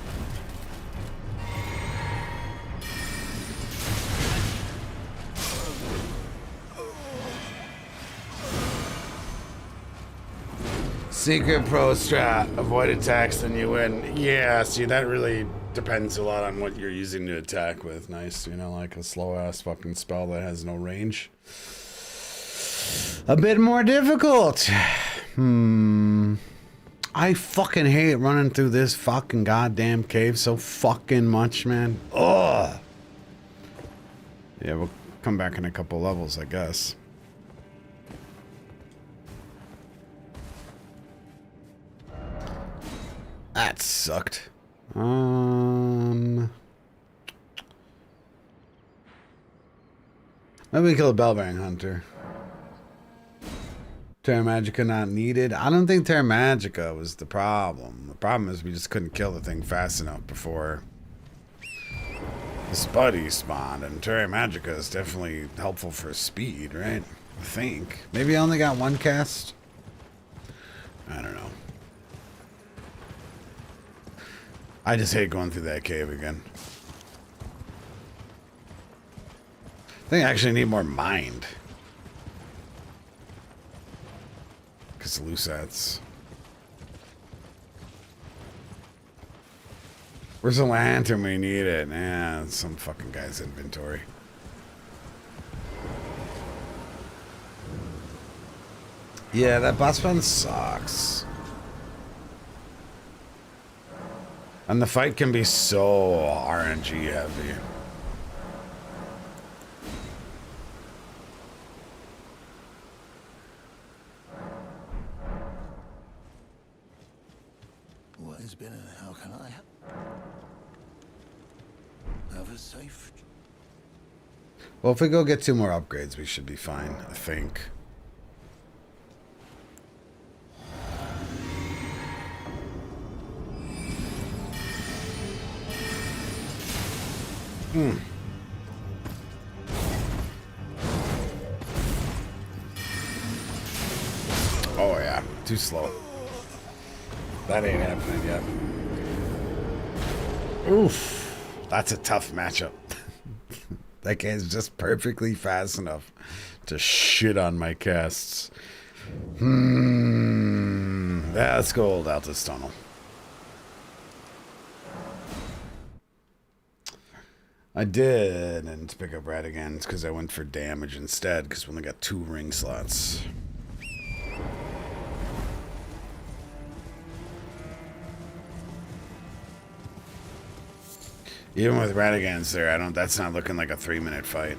[SPEAKER 1] Secret pro strat. Avoid attacks, then you win. Yeah, see, that really depends a lot on what you're using to attack with. Nice, you know, like a slow-ass fucking spell that has no range. A bit more difficult. I fucking hate running through this fucking goddamn cave so fucking much, man. Ugh. Yeah, we'll come back in a couple levels, I guess. That sucked. Maybe we kill a Bellbang Hunter. Terra Magica not needed. I don't think Terra Magica was the problem. The problem is we just couldn't kill the thing fast enough before the Spuddy spawned. And Terra Magica is definitely helpful for speed, right? I think. Maybe I only got one cast? I don't know. I just hate going through that cave again. I think I actually need more mind. Because Lusats. Where's the lantern? We need it. Nah, it's some fucking guy's inventory. Yeah, that boss run sucks. And the fight can be so RNG heavy.
[SPEAKER 3] What has been and how can I have a safe?
[SPEAKER 1] Well, if we go get 2 more upgrades, we should be fine, I think. Oh yeah, too slow. That ain't happening yet. Oof, that's a tough matchup. That guy's just perfectly fast enough to shit on my casts. Let's go old Altus Tunnel. I didn't pick up Radigans because I went for damage instead because we only got 2 ring slots. Even with Radigans there, that's not looking like a 3-minute fight.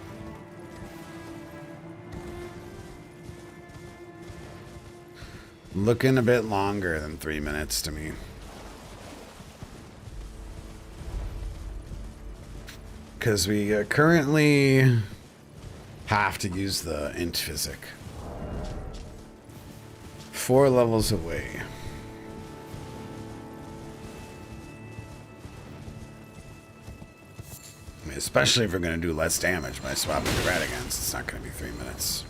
[SPEAKER 1] Looking a bit longer than 3 minutes to me. Because we currently have to use the int physic. 4 levels away. I mean, especially if we're going to do less damage by swapping to Radigans, it's not going to be 3 minutes.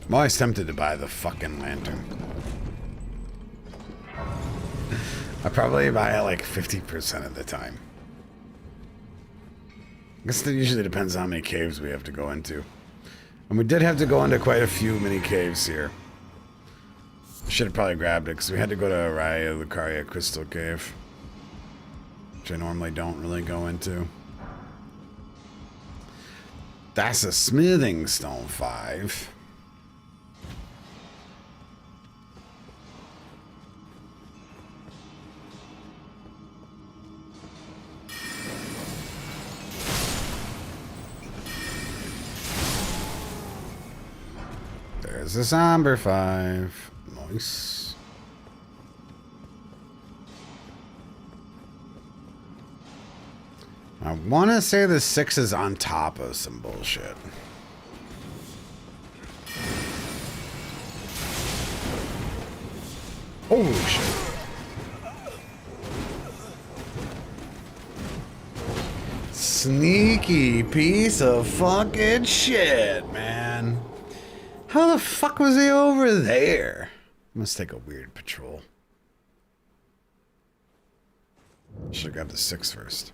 [SPEAKER 1] I'm always tempted to buy the fucking lantern. I probably buy it like 50% of the time. I guess it usually depends on how many caves we have to go into. And we did have to go into quite a few mini caves here. Should have probably grabbed it because we had to go to Raya Lucaria Crystal Cave, which I normally don't really go into. That's a smithing stone 5. There's a Somber 5. Nice. I want to say the 6 is on top of some bullshit. Holy shit. Sneaky piece of fucking shit, man. How the fuck was he over there? Must take a weird patrol. Should have grabbed the 6 first.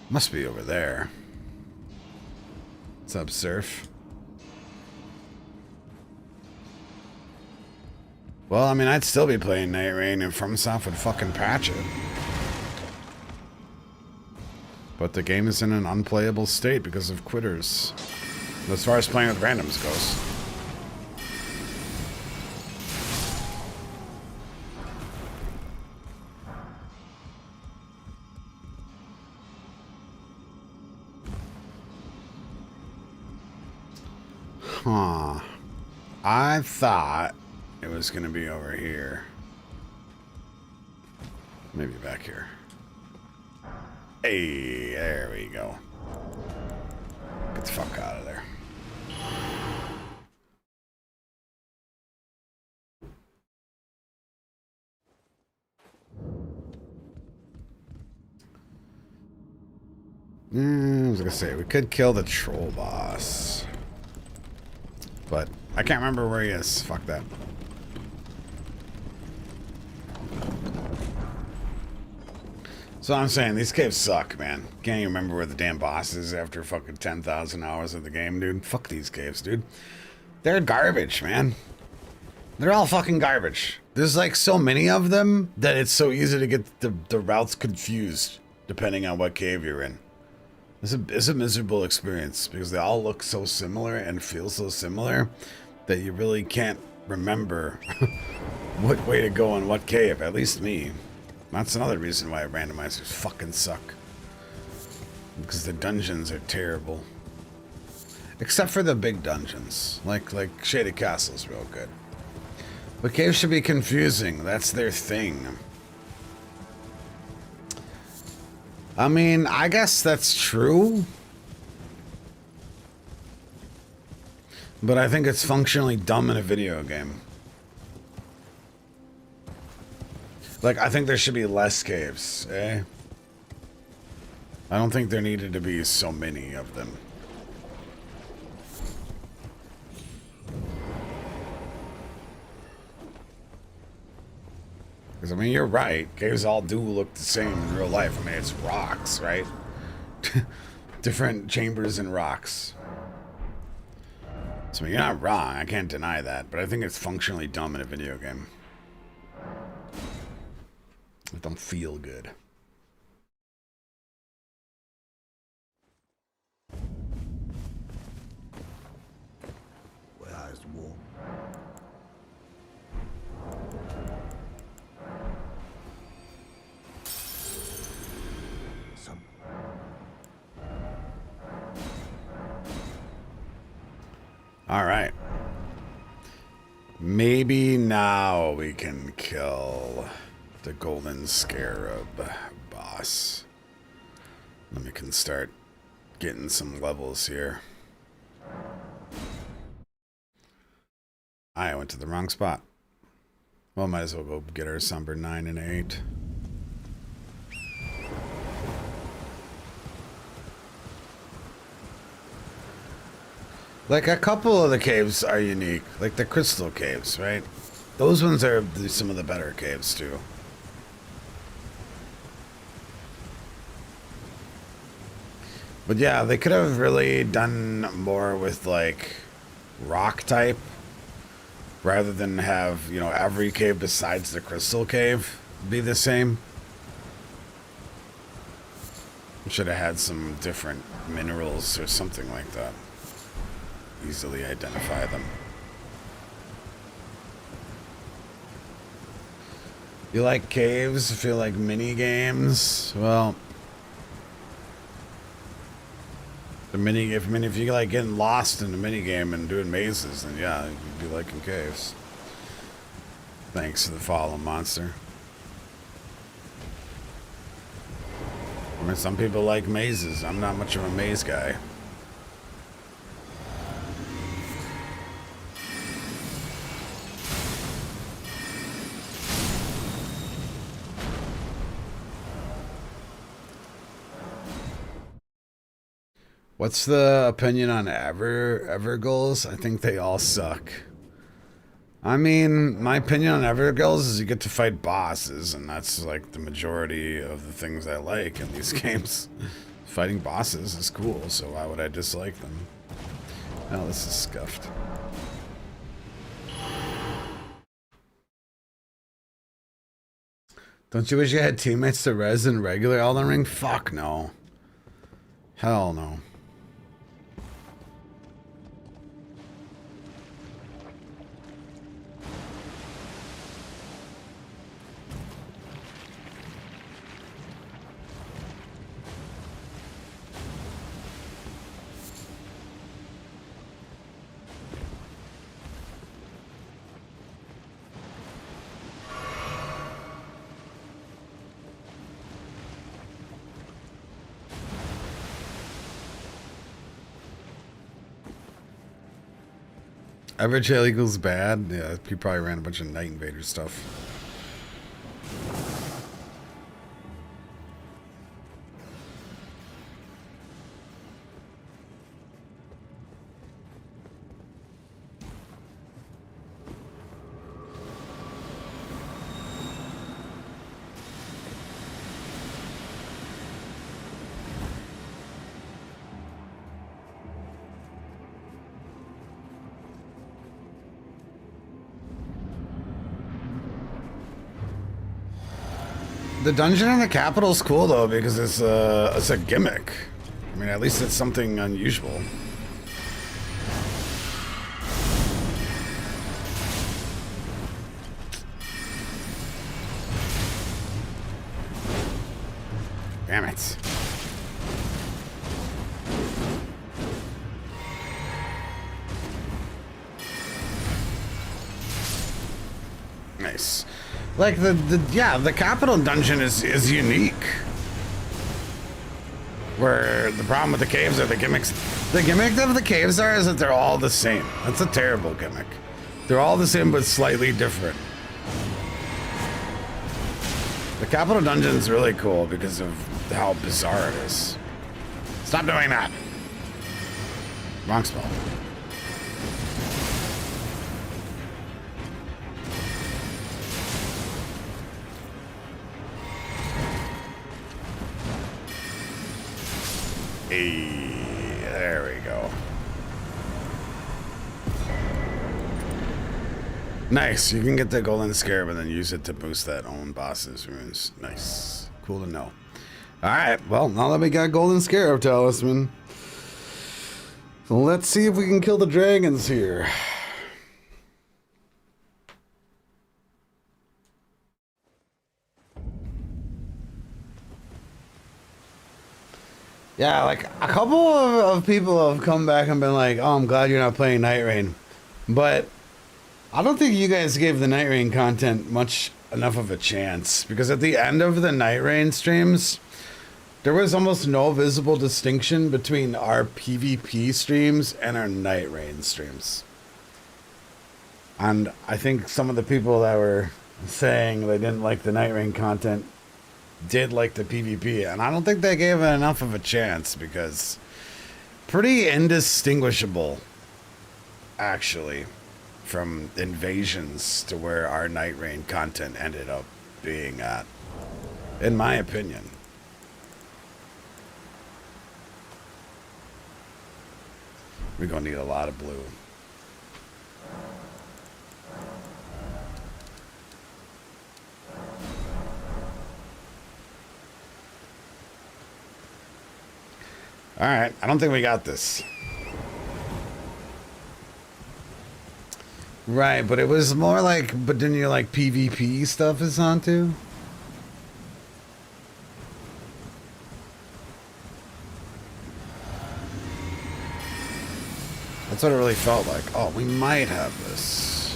[SPEAKER 1] Must be over there. What's up, Surf? Well, I mean, I'd still be playing Night Rain and FromSoft would fucking patch it. But the game is in an unplayable state because of quitters. As far as playing with randoms goes. Huh. I thought it was going to be over here. Maybe back here. Hey, there we go. Get the fuck out of there. I was going to say, we could kill the troll boss. But I can't remember where he is. Fuck that. So I'm saying, these caves suck, man. Can't even remember where the damn boss is after fucking 10,000 hours of the game, dude. Fuck these caves, dude. They're garbage, man. They're all fucking garbage. There's like so many of them that it's so easy to get the routes confused depending on what cave you're in. It's a miserable experience because they all look so similar and feel so similar that you really can't remember what way to go in what cave, at least me. That's another reason why randomizers fucking suck. Because the dungeons are terrible. Except for the big dungeons. Like Shaded Castle's real good. But caves should be confusing. That's their thing. I mean, I guess that's true. But I think it's functionally dumb in a video game. Like, I think there should be less caves, eh? I don't think there needed to be so many of them. Because, I mean, you're right. Caves all do look the same in real life. I mean, it's rocks, right? Different chambers and rocks. So, I mean, you're not wrong. I can't deny that. But I think it's functionally dumb in a video game. It don't feel good.
[SPEAKER 5] Where is the war? Some.
[SPEAKER 1] All right. Maybe now we can kill the Golden Scarab boss. Then we can start getting some levels here. I went to the wrong spot. Well, might as well go get our Somber 9 and 8. Like, a couple of the caves are unique. Like the crystal caves, right? Those ones are some of the better caves, too. But yeah, they could have really done more with, like, rock type. Rather than have, you know, every cave besides the crystal cave be the same. Should have had some different minerals or something like that. Easily identify them. You like caves? Feel like mini games? Well, if you like getting lost in a mini game and doing mazes, then yeah, you'd be liking caves. Thanks for the follow, monster. I mean, some people like mazes. I'm not much of a maze guy. What's the opinion on ever goals? I think they all suck. I mean, my opinion on ever goals is you get to fight bosses, and that's like the majority of the things I like in these games. Fighting bosses is cool, so why would I dislike them? Oh, this is scuffed. Don't you wish you had teammates to res in regular Elden Ring? Fuck no. Hell no. Average Hell Eagle's bad. Yeah, he probably ran a bunch of Night Invader stuff. The dungeon in the capital's cool though because it's a gimmick. I mean, at least it's something unusual. Damn it. Nice. Like the capital dungeon is unique. Where the problem with the caves are the gimmicks. The gimmick of the caves is that they're all the same. That's a terrible gimmick. They're all the same but slightly different. The Capital Dungeon's really cool because of how bizarre it is. Stop doing that. Wrong spell. Hey, there we go. Nice. You can get the golden scarab and then use it to boost that own boss's runes. Nice. Cool to know. Alright, well, now that we got golden scarab talisman, let's see if we can kill the dragons here. Yeah, like a couple of people have come back and been like, oh, I'm glad you're not playing Night Rain. But I don't think you guys gave the Night Rain content much enough of a chance, because at the end of the Night Rain streams, there was almost no visible distinction between our PvP streams and our Night Rain streams. And I think some of the people that were saying they didn't like the Night Rain content did like the PvP, and I don't think they gave it enough of a chance, because pretty indistinguishable, actually, from Invasions to where our Night Rain content ended up being at, in my opinion. We're gonna need a lot of blue. Alright, I don't think we got this. Right, but it was more like, but didn't you like PvP stuff is on too? That's what it really felt like. Oh, we might have this.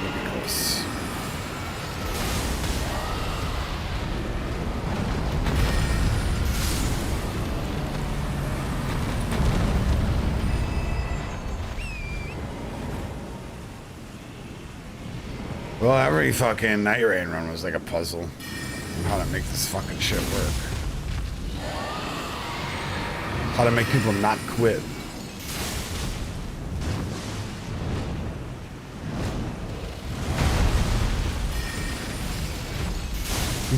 [SPEAKER 1] Maybe close. Well, every fucking Night Rain run was like a puzzle on how to make this fucking shit work. How to make people not quit.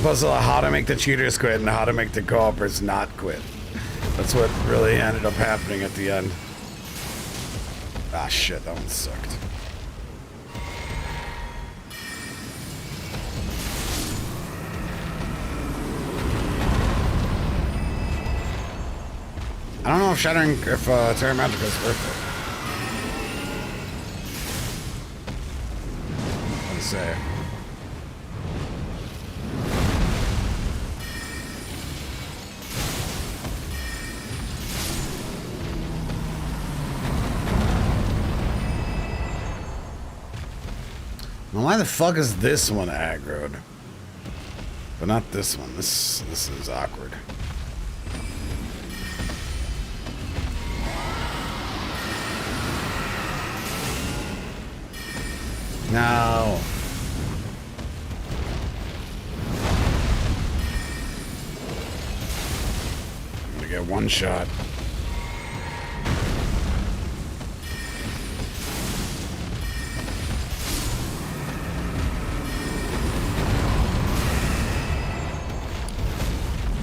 [SPEAKER 1] Puzzle of how to make the cheaters quit and how to make the co-opers not quit. That's what really ended up happening at the end. Ah shit, that one sucked. I don't know if Shattering, if Terra Magica is worth it. What to say? Now why the fuck is this one aggroed? But not this one. This is awkward. No. I'm gonna get one shot.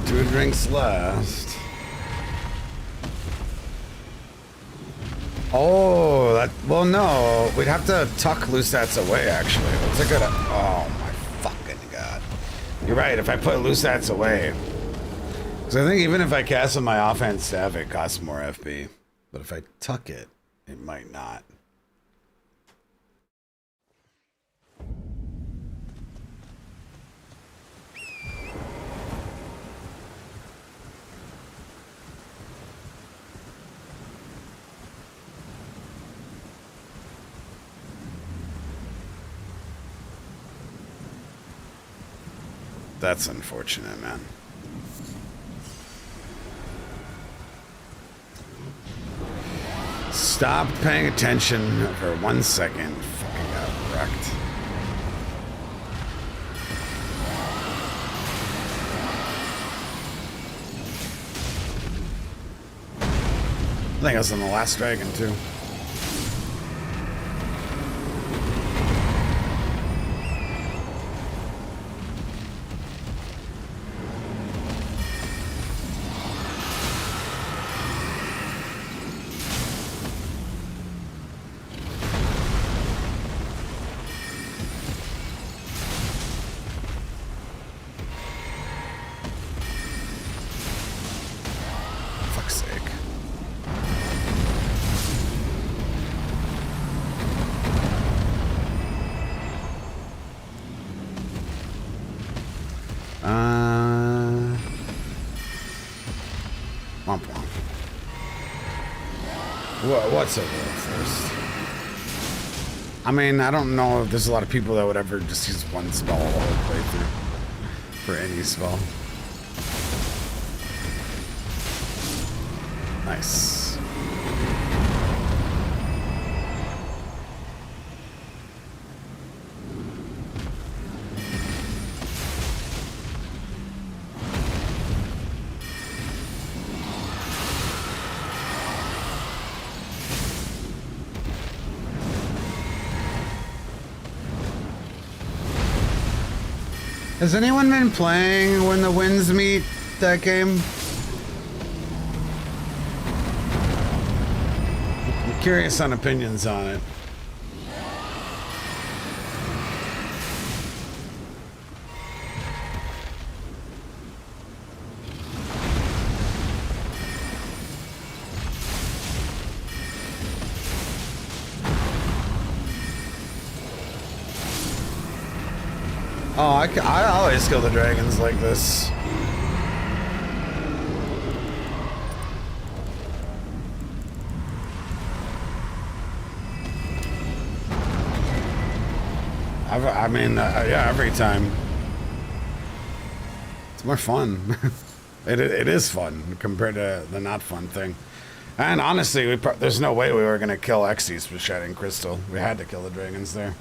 [SPEAKER 1] Two drinks last. Oh, that, well, no, we'd have to tuck loose stats away, actually. That's a good, oh my fucking god. You're right, if I put loose stats away. Because I think even if I cast with my offhand staff, it costs more FP. But if I tuck it, it might not. That's unfortunate, man. Stopped paying attention for 1 second. Fucking got wrecked. I think I was on the last dragon, too. Fuck's sake. Womp womp. What's over there first? I mean, I don't know if there's a lot of people that would ever just use one spell all the way through for any spell. Nice. Has anyone been playing When the Winds Meet, that game? I'm curious on opinions on it. Oh, I always kill the dragons like this. I mean, yeah, every time. It's more fun. It is fun compared to the not fun thing. And honestly, there's no way we were going to kill Xyz with Shattering Crystal. We had to kill the dragons there.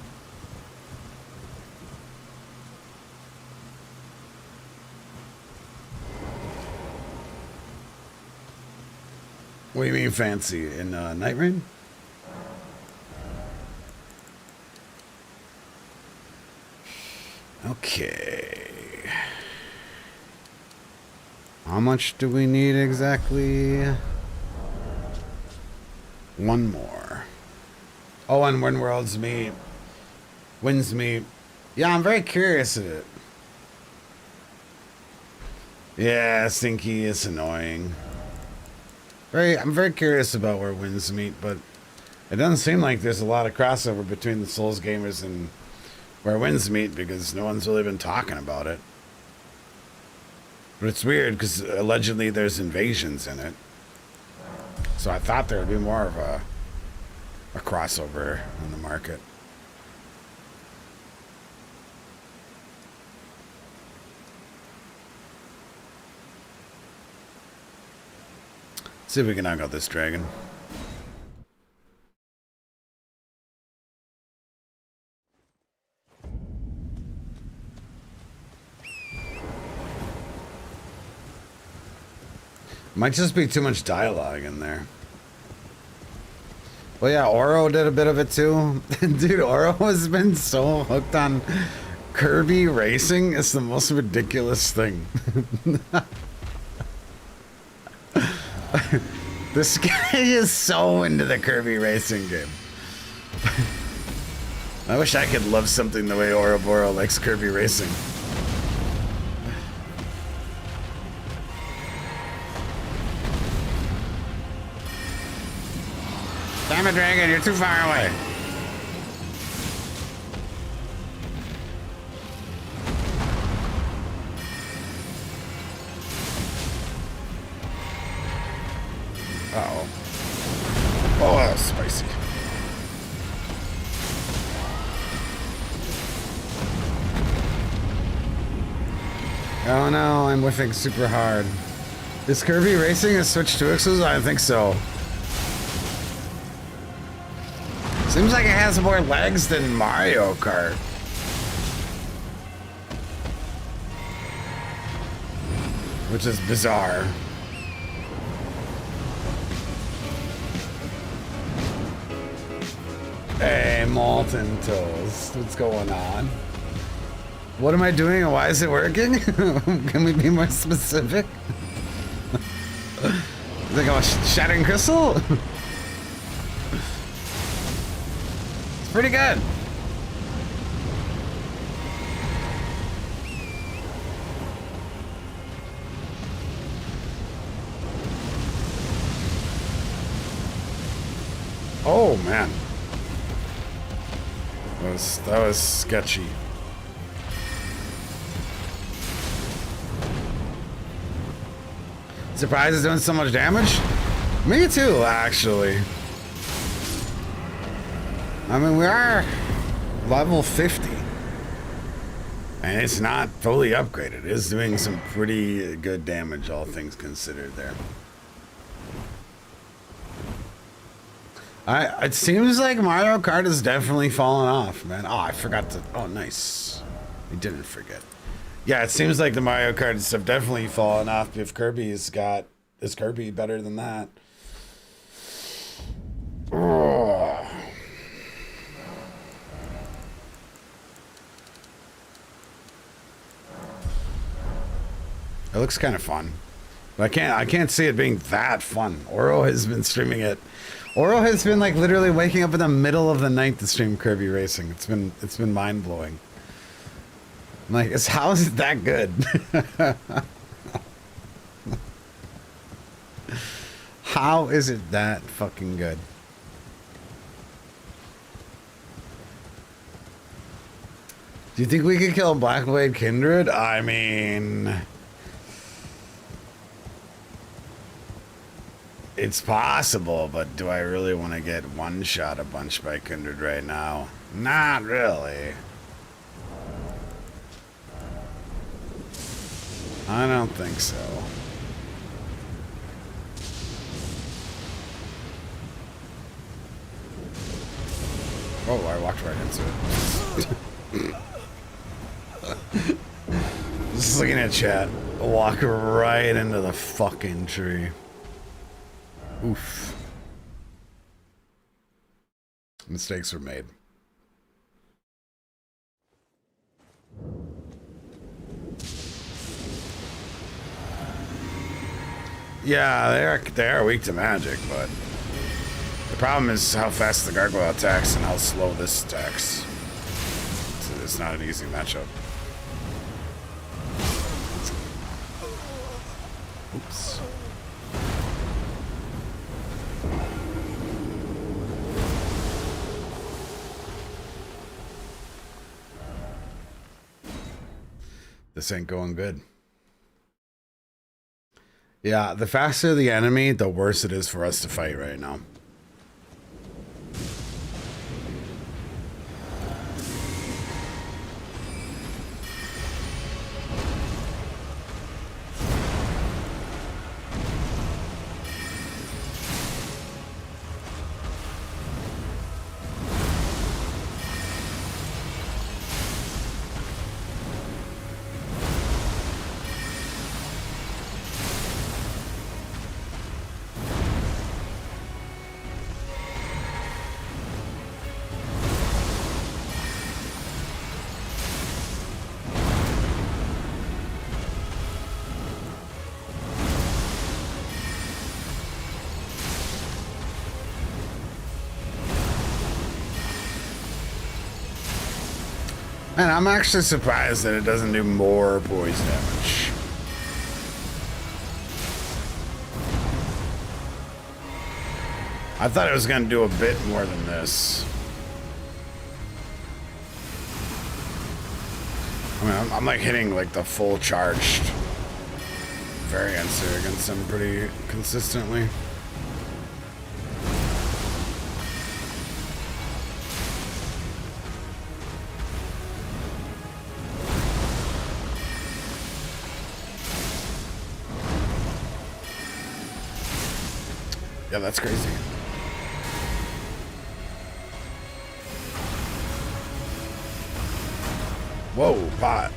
[SPEAKER 1] What do you mean fancy? In Night Rain? Okay. How much do we need exactly? One more. Oh, and when worlds meet, winds meet. Yeah, I'm very curious of it. Yeah, Stinky is annoying. I'm very curious about where winds meet, but it doesn't seem like there's a lot of crossover between the Souls gamers and where winds meet because no one's really been talking about it. But it's weird because allegedly there's invasions in it. So I thought there would be more of a crossover in the market. See if we can knock out this dragon. Might just be too much dialogue in there. Well, yeah, Oro did a bit of it too. Dude, Oro has been so hooked on Kirby racing. It's the most ridiculous thing. This guy is so into the Kirby racing game. I wish I could love something the way Ouroboros likes Kirby racing. Damn it, Dragon, you're too far away. Uh-oh. Oh, that's spicy. Oh no, I'm whiffing super hard. Is Kirby Racing a Switch 2 exclusive? I think so. Seems like it has more legs than Mario Kart. Which is bizarre. Hey, Molten Toast. What's going on? What am I doing and why is it working? Can we be more specific? Think I'm a Shattering Crystal? It's pretty good. Oh man. That was sketchy. Surprised it's doing so much damage? Me too, actually. I mean, we are level 50. And it's not fully upgraded. It is doing some pretty good damage, all things considered there. It seems like Mario Kart has definitely fallen off, man. Oh, I forgot to... Oh, nice. I didn't forget. Yeah, it seems like the Mario Karts have definitely fallen off. If Kirby's got... Is Kirby better than that? Oh. It looks kind of fun. But I can't see it being that fun. Oro has been streaming it. Oro has been like literally waking up in the middle of the night to stream Kirby Racing. It's been mind blowing. I'm like, how is it that good? How is it that fucking good? Do you think we could kill Blackblade Kindred? I mean, it's possible, but do I really want to get one shot a bunch by Kindred right now? Not really. I don't think so. Oh, I walked right into it. Just looking at chat. Walk right into the fucking tree. Oof. Mistakes were made. Yeah, they are weak to magic, but the problem is how fast the gargoyle attacks and how slow this attacks. It's not an easy matchup. Oops. This ain't going good. Yeah, the faster the enemy, the worse it is for us to fight right now. And I'm actually surprised that it doesn't do more poise damage. I thought it was going to do a bit more than this. I mean, I'm like hitting like the full charged variants here against them pretty consistently. Yeah, that's crazy. Whoa, pot.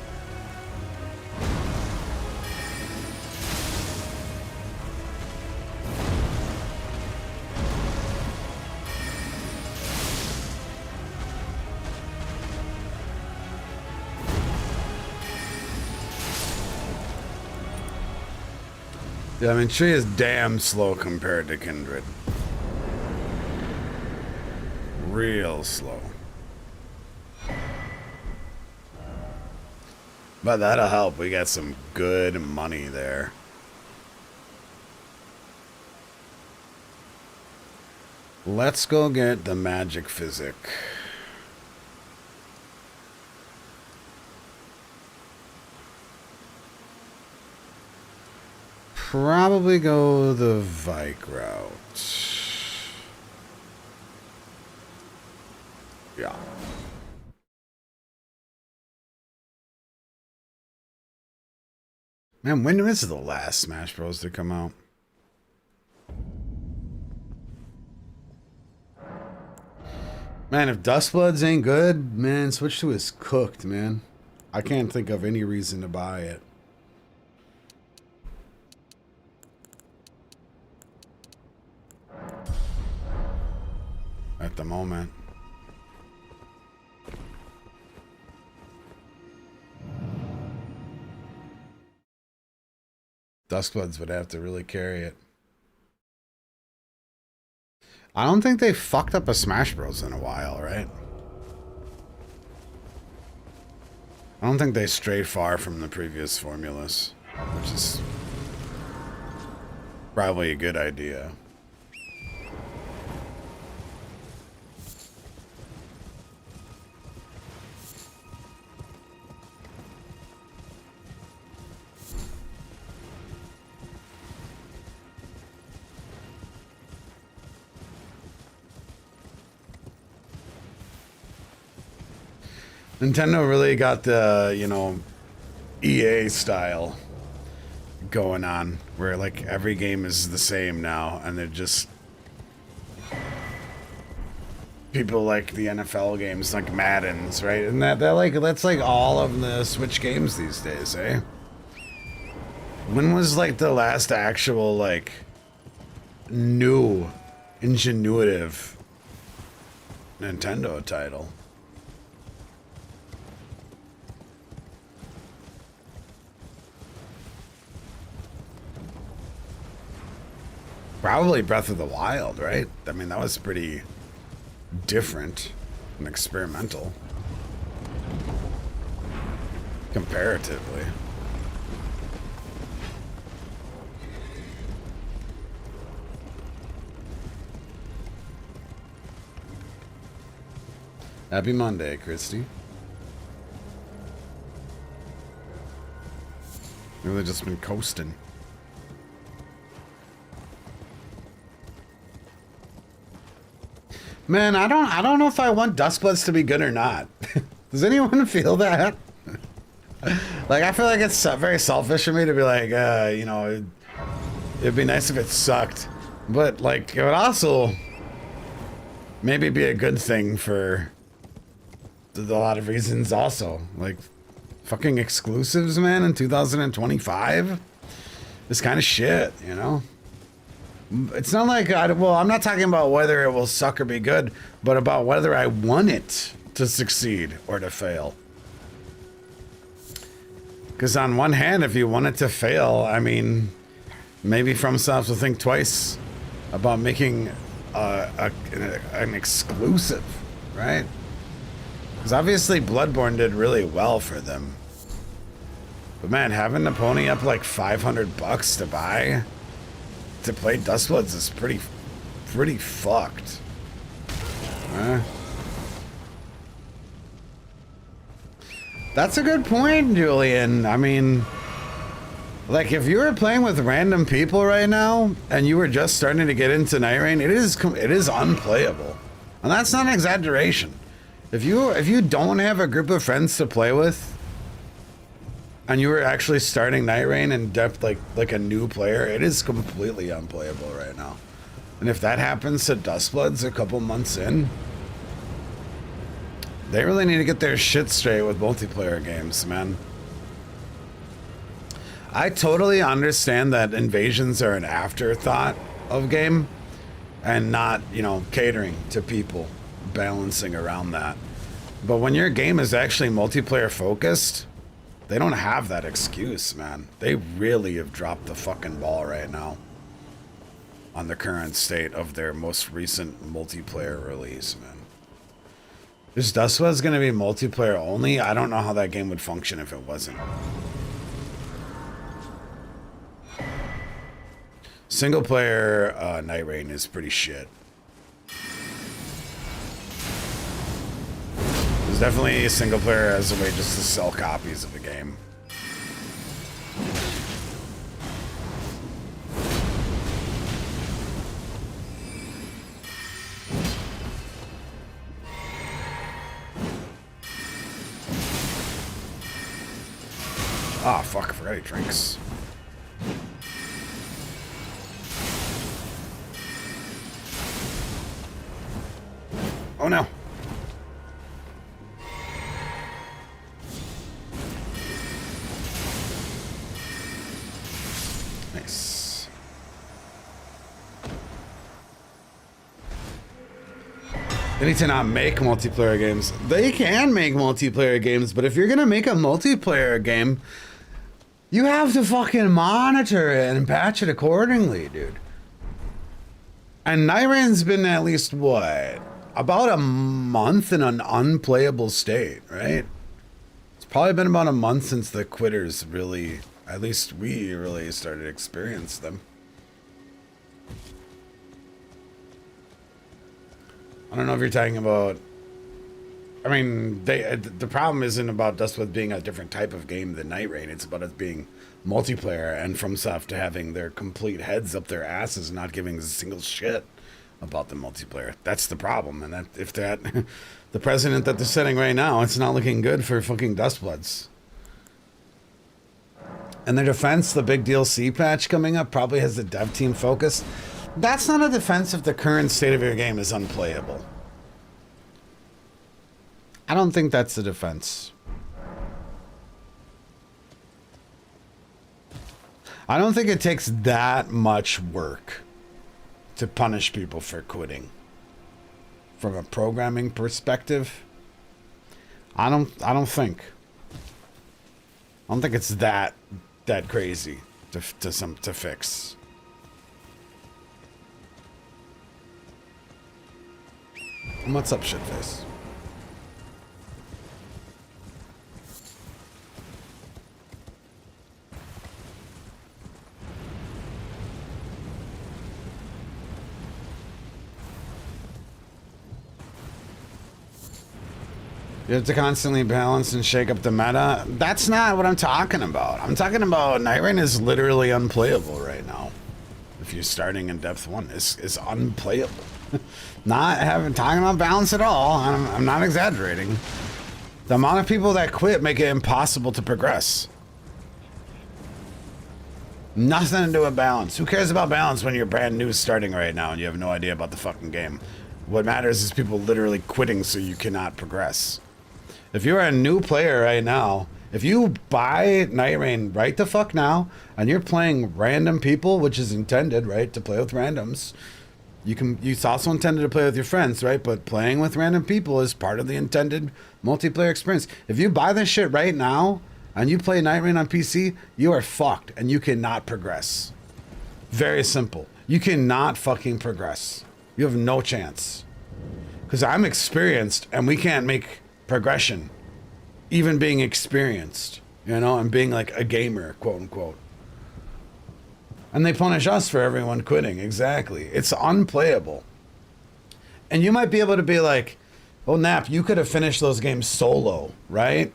[SPEAKER 1] Yeah, I mean, she is damn slow compared to Kindred. Real slow. But that'll help. We got some good money there. Let's go get the magic physic. Probably go the Vike route. Yeah. Man, when is the last Smash Bros. To come out? Man, if Dustbloods ain't good, man, switch to his cooked, man. I can't think of any reason to buy it. At the moment. Duskbloods would have to really carry it. I don't think they fucked up a Smash Bros. In a while, right? I don't think they strayed far from the previous formulas, which is probably a good idea. Nintendo really got the, you know, EA style going on, where like every game is the same now, and they're just people like the NFL games, like Madden's, right? And that like that's like all of the Switch games these days, eh? When was like the last actual like new, ingenuitive Nintendo title? Probably Breath of the Wild, right? I mean, that was pretty different and experimental. Comparatively. Happy Monday, Christy. Really just been coasting. Man, I don't know if I want Duskbloods to be good or not. Does anyone feel that? Like, I feel like it's very selfish of me to be like, you know, it'd be nice if it sucked. But, like, it would also maybe be a good thing for a lot of reasons also. Like, fucking exclusives, man, in 2025 is kind of shit, you know? It's not like, well, I'm not talking about whether it will suck or be good, but about whether I want it to succeed or to fail. Because on one hand, if you want it to fail, I mean, maybe FromSoft will think twice about making an exclusive, right? Because obviously Bloodborne did really well for them. But man, having the pony up like $500 to buy to play Dustbloods is pretty fucked. That's a good point, Julian. I mean, like, if you were playing with random people right now and you were just starting to get into Night Rain, it is unplayable, and that's not an exaggeration. If you don't have a group of friends to play with, and you were actually starting Night Rain in depth, like a new player, it is completely unplayable right now. And if that happens to Dustbloods a couple months in, they really need to get their shit straight with multiplayer games, man. I totally understand that invasions are an afterthought of game and not, you know, catering to people, balancing around that. But when your game is actually multiplayer focused, they don't have that excuse, man. They really have dropped the fucking ball right now on the current state of their most recent multiplayer release, man. Is Dustbloods going to be multiplayer only? I don't know how that game would function if it wasn't. Single player Night Rain is pretty shit. There's definitely a single player as a way just to sell copies of the game. Ah, fuck, I forgot he drinks. Oh no. Nice. They need to not make multiplayer games. They can make multiplayer games, but if you're gonna make a multiplayer game, you have to fucking monitor it and patch it accordingly, dude. And Night Rain's been at least, what? About a month in an unplayable state, right? It's probably been about a month since the quitters really, at least we really started to experience them. I don't know if you're talking about, I mean, the problem isn't about Dustwood being a different type of game than Night Rain. It's about it being multiplayer and FromSoft to having their complete heads up their asses and not giving a single shit about the multiplayer. That's the problem. And that if that the president that they're setting right now, it's not looking good for fucking Dustbloods. And their defense, the big DLC patch coming up probably has the dev team focused. That's not a defense if the current state of your game is unplayable. I don't think that's the defense. I don't think it takes that much work to punish people for quitting. From a programming perspective, I don't think it's that crazy to fix. What's up, shitface? You have to constantly balance and shake up the meta. That's not what I'm talking about. I'm talking about Night Rain is literally unplayable right now. If you're starting in depth 1, it's unplayable. Talking about balance at all. I'm not exaggerating. The amount of people that quit make it impossible to progress. Nothing to do with balance. Who cares about balance when you're brand new starting right now and you have no idea about the fucking game? What matters is people literally quitting so you cannot progress. If you're a new player right now, if you buy Night Rain right the fuck now, and you're playing random people, which is intended, right, to play with randoms, it's also intended to play with your friends, right? But playing with random people is part of the intended multiplayer experience. If you buy this shit right now, and you play Night Rain on PC, you are fucked, and you cannot progress. Very simple. You cannot fucking progress. You have no chance. Because I'm experienced, and we can't make progression, even being experienced, you know, and being like a gamer, quote unquote. And they punish us for everyone quitting. Exactly. It's unplayable. And you might be able to be like, oh, Nap, you could have finished those games solo, right?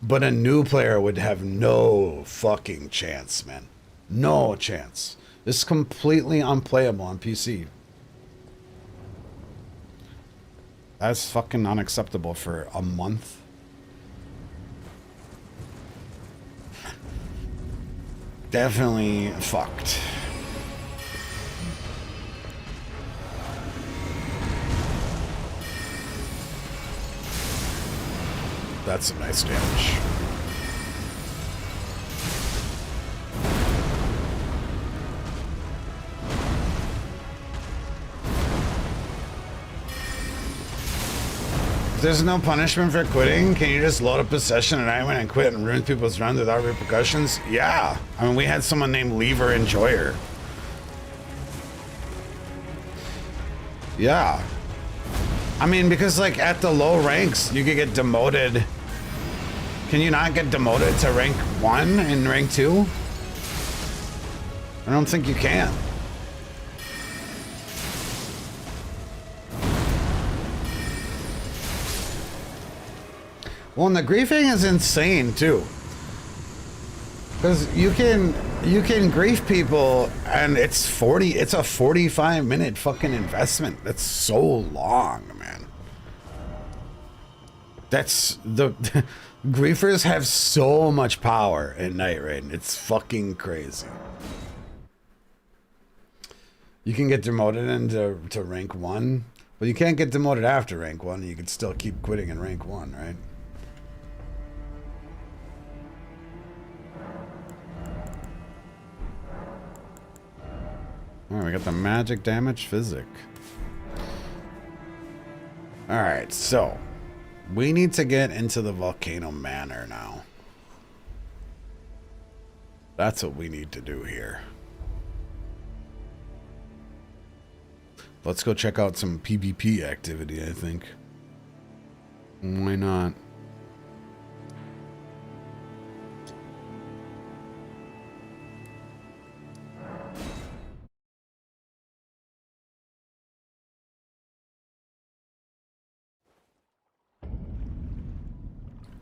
[SPEAKER 1] But a new player would have no fucking chance, man. No chance. It's completely unplayable on PC. That's fucking unacceptable for a month. Definitely fucked. That's some nice damage. If there's no punishment for quitting, can you just load up a session at Nightwing and quit and ruin people's runs without repercussions? Yeah. I mean, we had someone named Lever Enjoyer. Yeah. I mean, because like at the low ranks, you could get demoted. Can you not get demoted to rank 1 and rank 2? I don't think you can. Well, and the griefing is insane too. Because you can grief people and it's a 45-minute fucking investment. That's so long, man. That's the griefers have so much power in Night Raid. It's fucking crazy. You can get demoted into rank 1, but you can't get demoted after rank 1. You can still keep quitting in rank 1, right? Alright, we got the magic damage physic. Alright, so we need to get into the Volcano Manor now. That's what we need to do here. Let's go check out some PvP activity, I think. Why not?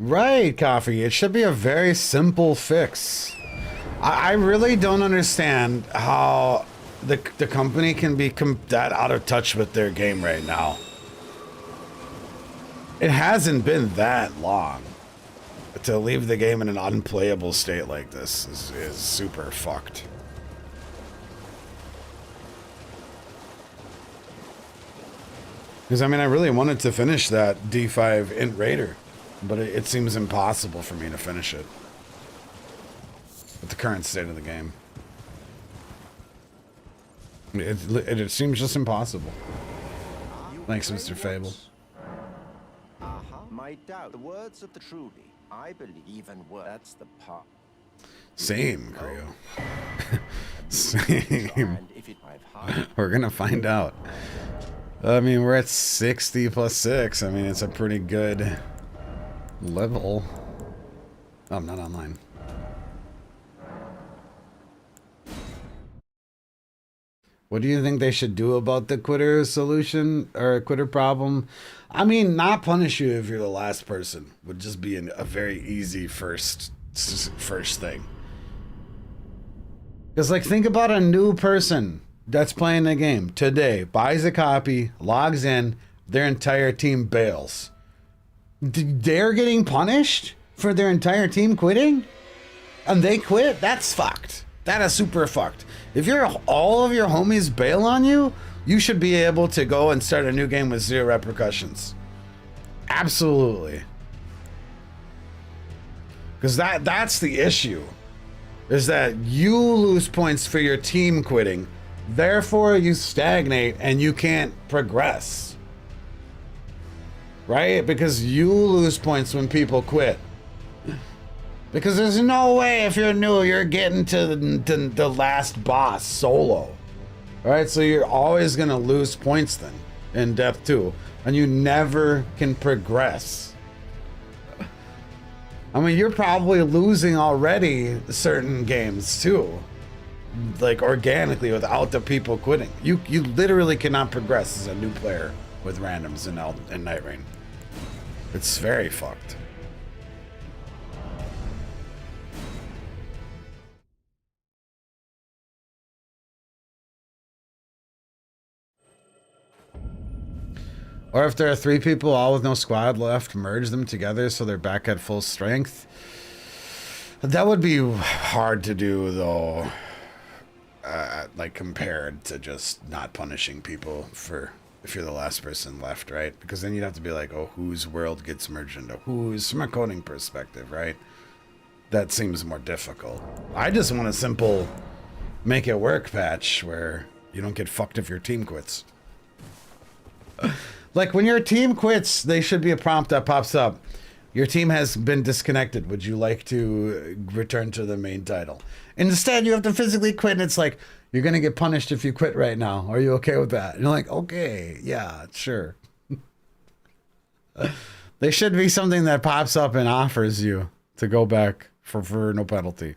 [SPEAKER 1] Right, Coffee. It should be a very simple fix. I really don't understand how the company can be that out of touch with their game right now. It hasn't been that long. To leave the game in an unplayable state like this is super fucked. Because, I mean, I really wanted to finish that D5 Int Raider. But it seems impossible for me to finish it with the current state of the game. It seems just impossible. Thanks, Mr. Fable.
[SPEAKER 6] My doubt. The words of the truly, I believe even worse. That's the part.
[SPEAKER 1] Same, Creo. Same. We're gonna find out. I mean, we're at 60 plus 6. I mean, it's a pretty good level. Oh, I'm not online. What do you think they should do about the quitter solution or quitter problem? I mean, not punish you if you're the last person would just be a very easy first thing. Because, like, think about a new person that's playing the game today, buys a copy, logs in, their entire team bails. They're getting punished for their entire team quitting? And they quit? That's fucked. That is super fucked. If all of your homies bail on you, you should be able to go and start a new game with 0 repercussions. Absolutely. Because that's the issue. Is that you lose points for your team quitting. Therefore, you stagnate and you can't progress. Right? Because you lose points when people quit. Because there's no way if you're new, you're getting to the last boss solo. Alright, so you're always going to lose points then in Death 2. And you never can progress. I mean, you're probably losing already certain games too. Like organically without the people quitting. You literally cannot progress as a new player with randoms in Night Rain. It's very fucked. Or if there are 3 people all with no squad left, merge them together so they're back at full strength. That would be hard to do though. Like compared to just not punishing people for if you're the last person left, right? Because then you'd have to be like, oh, whose world gets merged into whose, from a coding perspective, right? That seems more difficult. I just want a simple make it work patch where you don't get fucked if your team quits. Like when your team quits, they should be a prompt that pops up. Your team has been disconnected. Would you like to return to the main title? Instead, you have to physically quit, and it's like, you're going to get punished if you quit right now. Are you okay with that? And you're like, okay, yeah, sure. There should be something that pops up and offers you to go back for no penalty.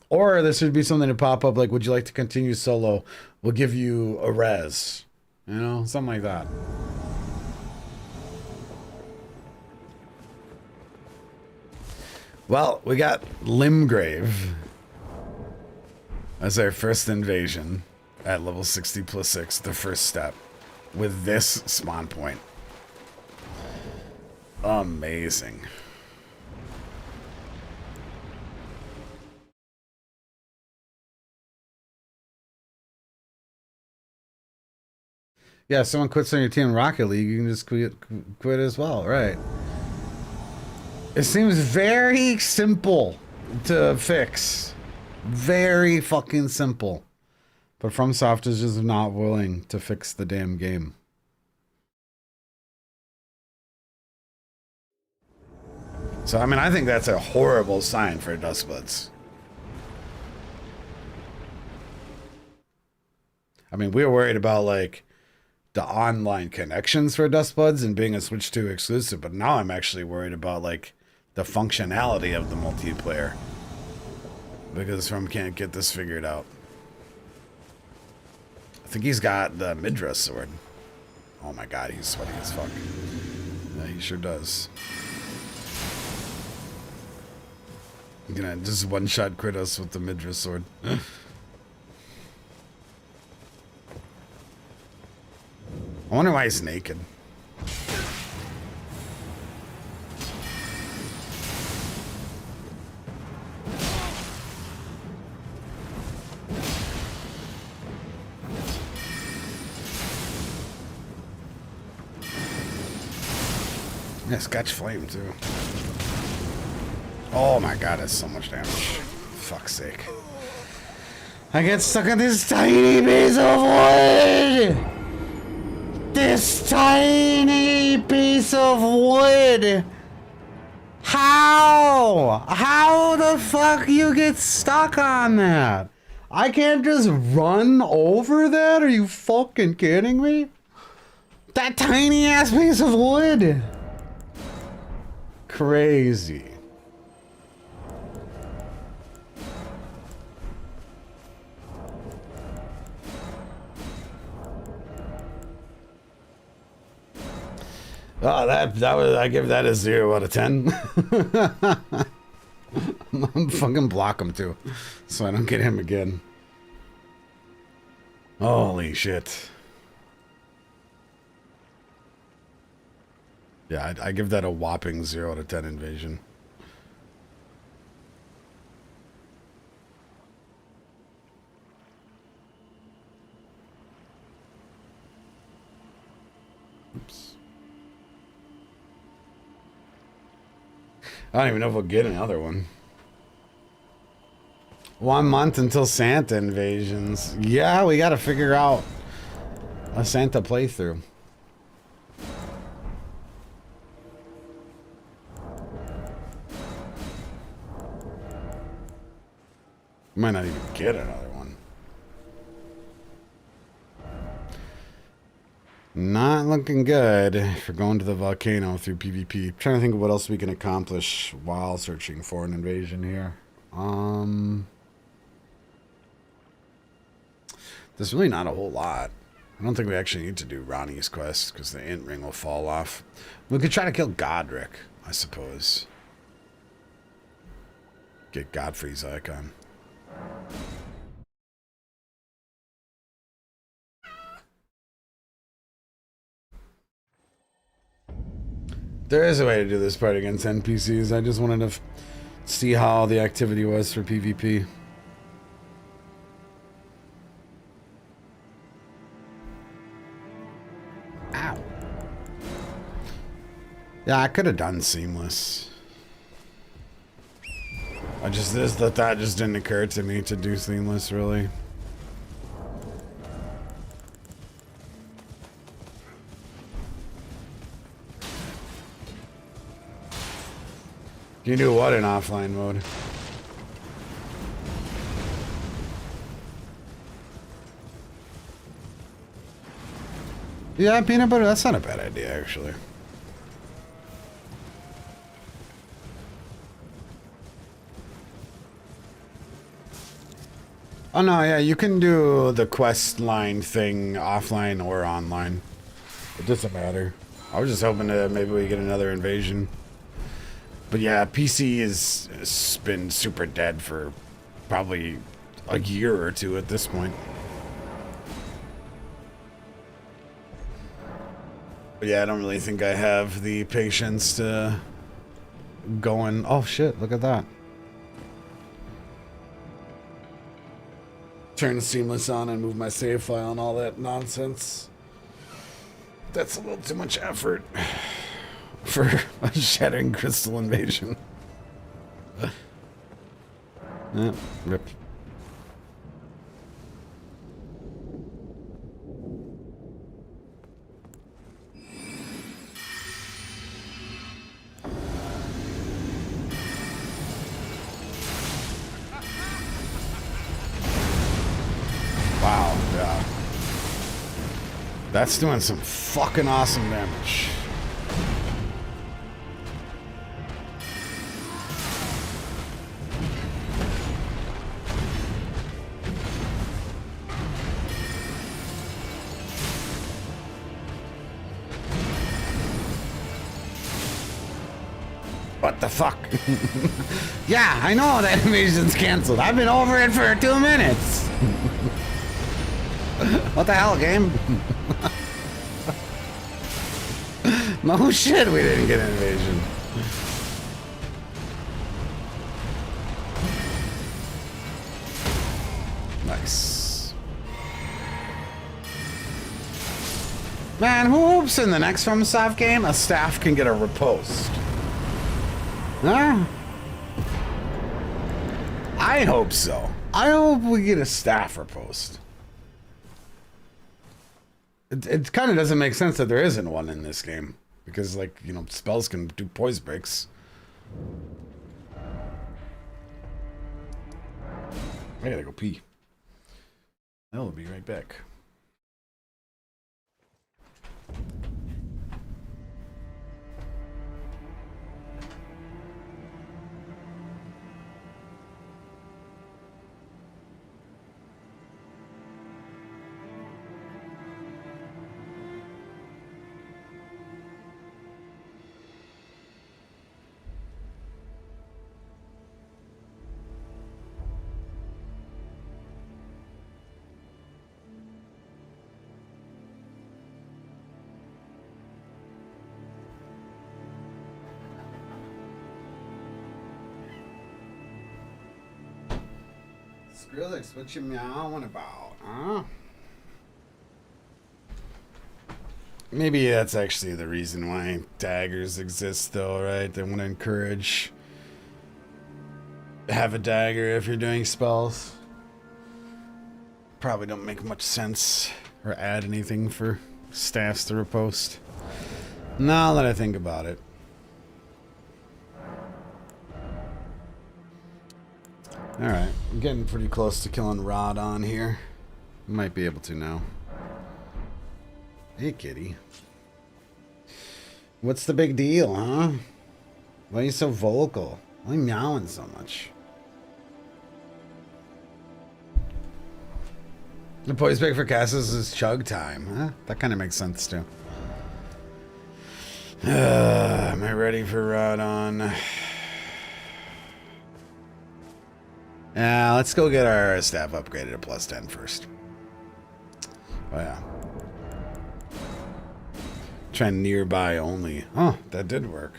[SPEAKER 1] Or there should be something to pop up like, would you like to continue solo? We'll give you a res. You know, something like that. Well, we got Limgrave as our first invasion at level 60 plus 6, the first step, with this spawn point. Amazing. Yeah, if someone quits on your team in Rocket League, you can just quit as well, right? It seems very simple to fix. Very fucking simple. But FromSoft is just not willing to fix the damn game. So, I mean, I think that's a horrible sign for Dustbloods. I mean, we were worried about, like, the online connections for Dustbloods and being a Switch 2 exclusive, but now I'm actually worried about, like, the functionality of the multiplayer. Because From can't get this figured out. I think he's got the Midra sword. Oh my god, he's sweaty as fuck. Yeah, he sure does. He's gonna just one-shot crit us with the Midra sword. I wonder why he's naked. Yeah, Sketch Flame too. Oh my god, that's so much damage. Fuck's sake. I get stuck in this tiny piece of wood! This tiny piece of wood! How? How the fuck you get stuck on that? I can't just run over that? Are you fucking kidding me? That tiny ass piece of wood! Crazy. Oh, that was, I give that a 0 out of 10. I'm fucking block him too, so I don't get him again. Holy shit. Yeah, I give that a whopping 0 out of 10 invasion. Oops. I don't even know if we'll get another one. 1 month until Santa invasions. Yeah, we gotta figure out a Santa playthrough. Might not even get another one. Not looking good for going to the volcano through PvP. I'm trying to think of what else we can accomplish while searching for an invasion here. There's really not a whole lot. I don't think we actually need to do Ronnie's quest because the int ring will fall off. We could try to kill Godric, I suppose. Get Godfrey's icon. There is a way to do this part against NPCs. I just wanted to see how the activity was for PvP. Ow. Yeah, I could have done seamless. I just that just didn't occur to me to do seamless really. You do what in offline mode? Yeah, peanut butter, that's not a bad idea actually. Oh no, yeah, you can do the quest line thing offline or online. It doesn't matter. I was just hoping to maybe we get another invasion. But yeah, PC has been super dead for probably a year or two at this point. But yeah, I don't really think I have the patience to go and... Oh shit, look at that. Turn seamless on and move my save file and all that nonsense. That's a little too much effort for a Shattering crystal invasion. Rip. Wow, yeah. That's doing some fucking awesome damage. What the fuck? Yeah, I know that animation's canceled. I've been over it for 2 minutes. What the hell, game? No shit, we didn't get an invasion. Nice. Man, who hopes in the next FromSoft game a staff can get a riposte? Huh? I hope so. I hope we get a staff riposte. It kind of doesn't make sense that there isn't one in this game. Because, like, you know, spells can do poise breaks. I gotta go pee. I'll be right back. Skrillex, what you meowing about, huh? Maybe that's actually the reason why daggers exist, though, right? They want to encourage have a dagger if you're doing spells. Probably don't make much sense or add anything for staffs to riposte. Now that I think about it. Alright, I'm getting pretty close to killing Rod on here. Might be able to now. Hey, kitty. What's the big deal, huh? Why are you so vocal? Why are you meowing so much? The poise break for Cassis is chug time, huh? That kind of makes sense, too. Am I ready for Rod on? Yeah, let's go get our staff upgraded to +10 first. Oh, yeah. Try nearby only. Oh, that did work.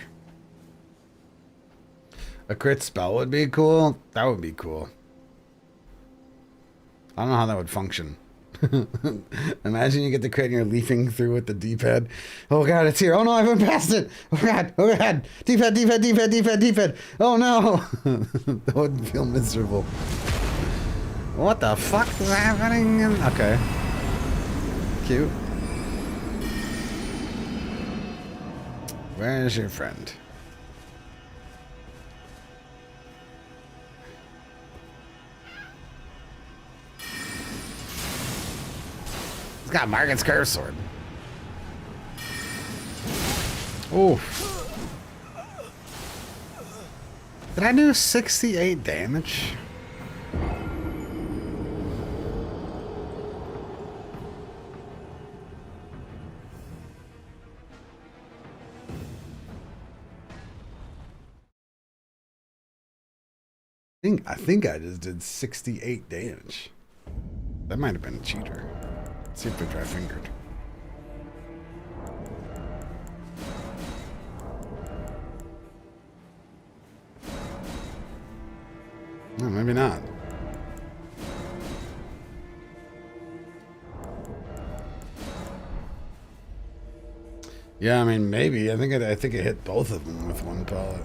[SPEAKER 1] A crit spell would be cool. That would be cool. I don't know how that would function. Imagine you get the crit and you're leafing through with the D-pad. Oh god, it's here. Oh no, I went past it. Oh god, oh god. D-pad, D-pad, D-pad, D-pad, D-pad. Oh no. That would feel miserable. What the fuck is happening? Okay. Cute. Where is your friend? He's got Margaret's curve sword. Oh. Did I do 68 damage? I think I just did 68 damage. That might have been a cheater. Let's see if they're dry fingered. No, maybe not. Yeah, I mean maybe. I think it hit both of them with one pellet.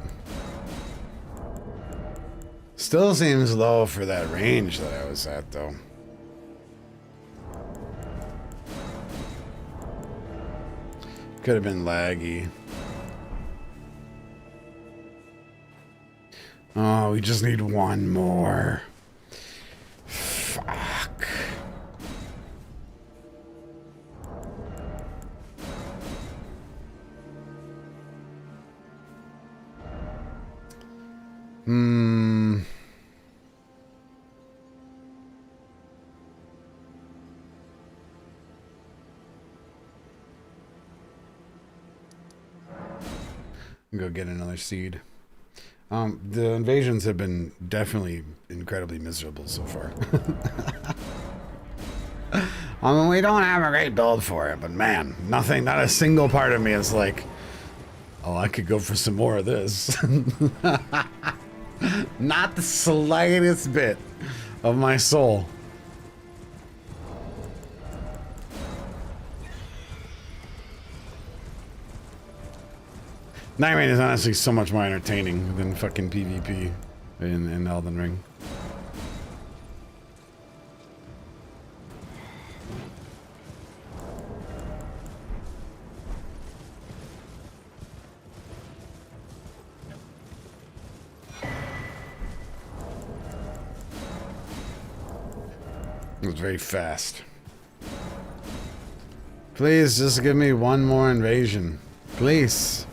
[SPEAKER 1] Still seems low for that range that I was at, though. Could have been laggy. Oh, we just need one more. Fuck. Go get another seed. The invasions have been definitely incredibly miserable so far. I mean, we don't have a great build for it, but man, not a single part of me is like, oh, I could go for some more of this. Not the slightest bit of my soul. Nightmare is honestly so much more entertaining than fucking PvP in Elden Ring. It was very fast. Please, just give me one more invasion. Please.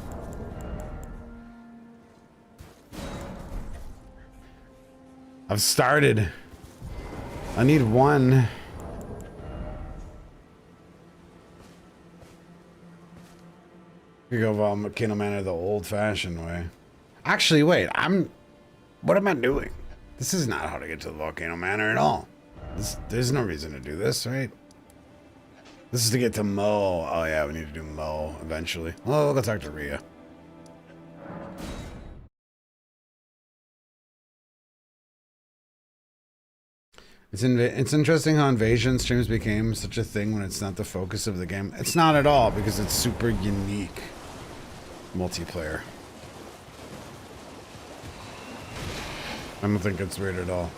[SPEAKER 1] I've started. I need one. We go Volcano Manor the old-fashioned way. Actually, wait. What am I doing? This is not how to get to the Volcano Manor at all. There's no reason to do this, right? This is to get to Mo. Oh yeah, we need to do Mo eventually. Oh, we'll go talk to Rhea. It's interesting how invasion streams became such a thing when it's not the focus of the game. It's not at all, because it's super unique multiplayer. I don't think it's weird at all.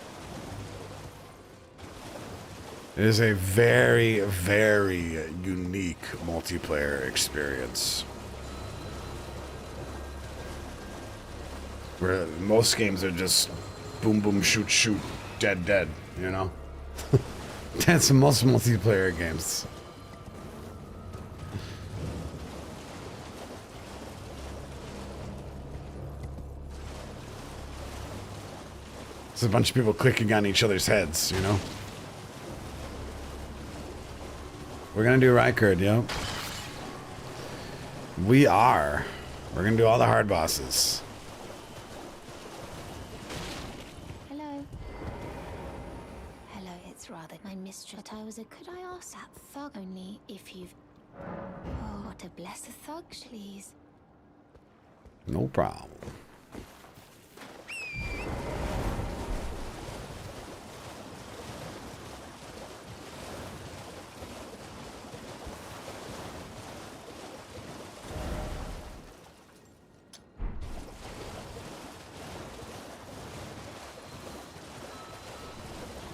[SPEAKER 1] It is a very, very unique multiplayer experience. Where most games are just boom, boom, shoot, shoot, dead, dead, you know? That's most multiplayer games. It's a bunch of people clicking on each other's heads, you know? We're gonna do Rykard, yep. We are. We're gonna do all the hard bosses.
[SPEAKER 2] Hello. Hello, it's rather my mistress. But could I ask that thug only if you've... Oh, to bless the thug, please.
[SPEAKER 1] No problem.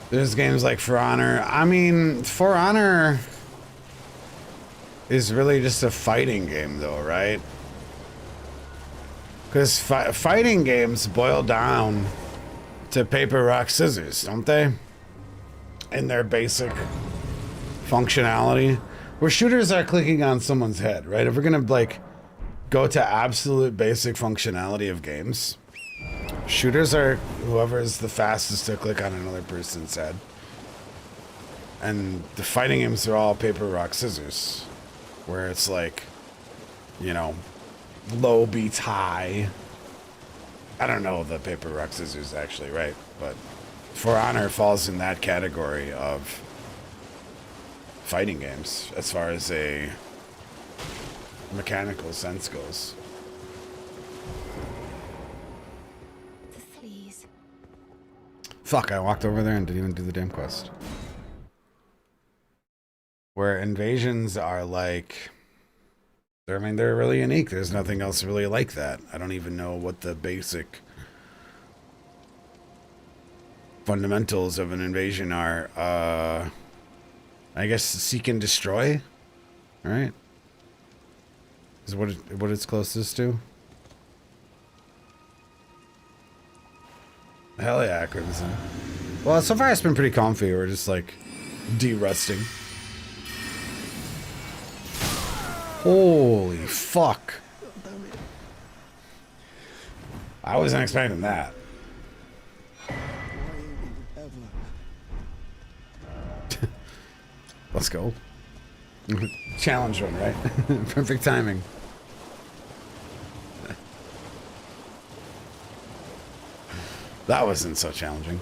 [SPEAKER 1] There's games like For Honor. I mean, For Honor is really just a fighting game, though, right? Because fighting games boil down to paper, rock, scissors, don't they? In their basic functionality. Where shooters are clicking on someone's head, right? If we're gonna, like, go to absolute basic functionality of games, shooters are whoever is the fastest to click on another person's head. And the fighting games are all paper, rock, scissors. Where it's like, you know, low beats high. I don't know the paper, rock, scissors actually, right? But For Honor falls in that category of fighting games as far as a mechanical sense goes.
[SPEAKER 2] Please.
[SPEAKER 1] Fuck, I walked over there and didn't even do the damn quest. Where invasions are like, I mean, they're really unique. There's nothing else really like that. I don't even know what the basic fundamentals of an invasion are. I guess seek and destroy, right? Is what it's closest to. Hell yeah, Crimson. Well, so far it's been pretty comfy. We're just like de-rusting. Holy fuck. I wasn't expecting that. Let's go. Challenge run, right? Perfect timing. That wasn't so challenging.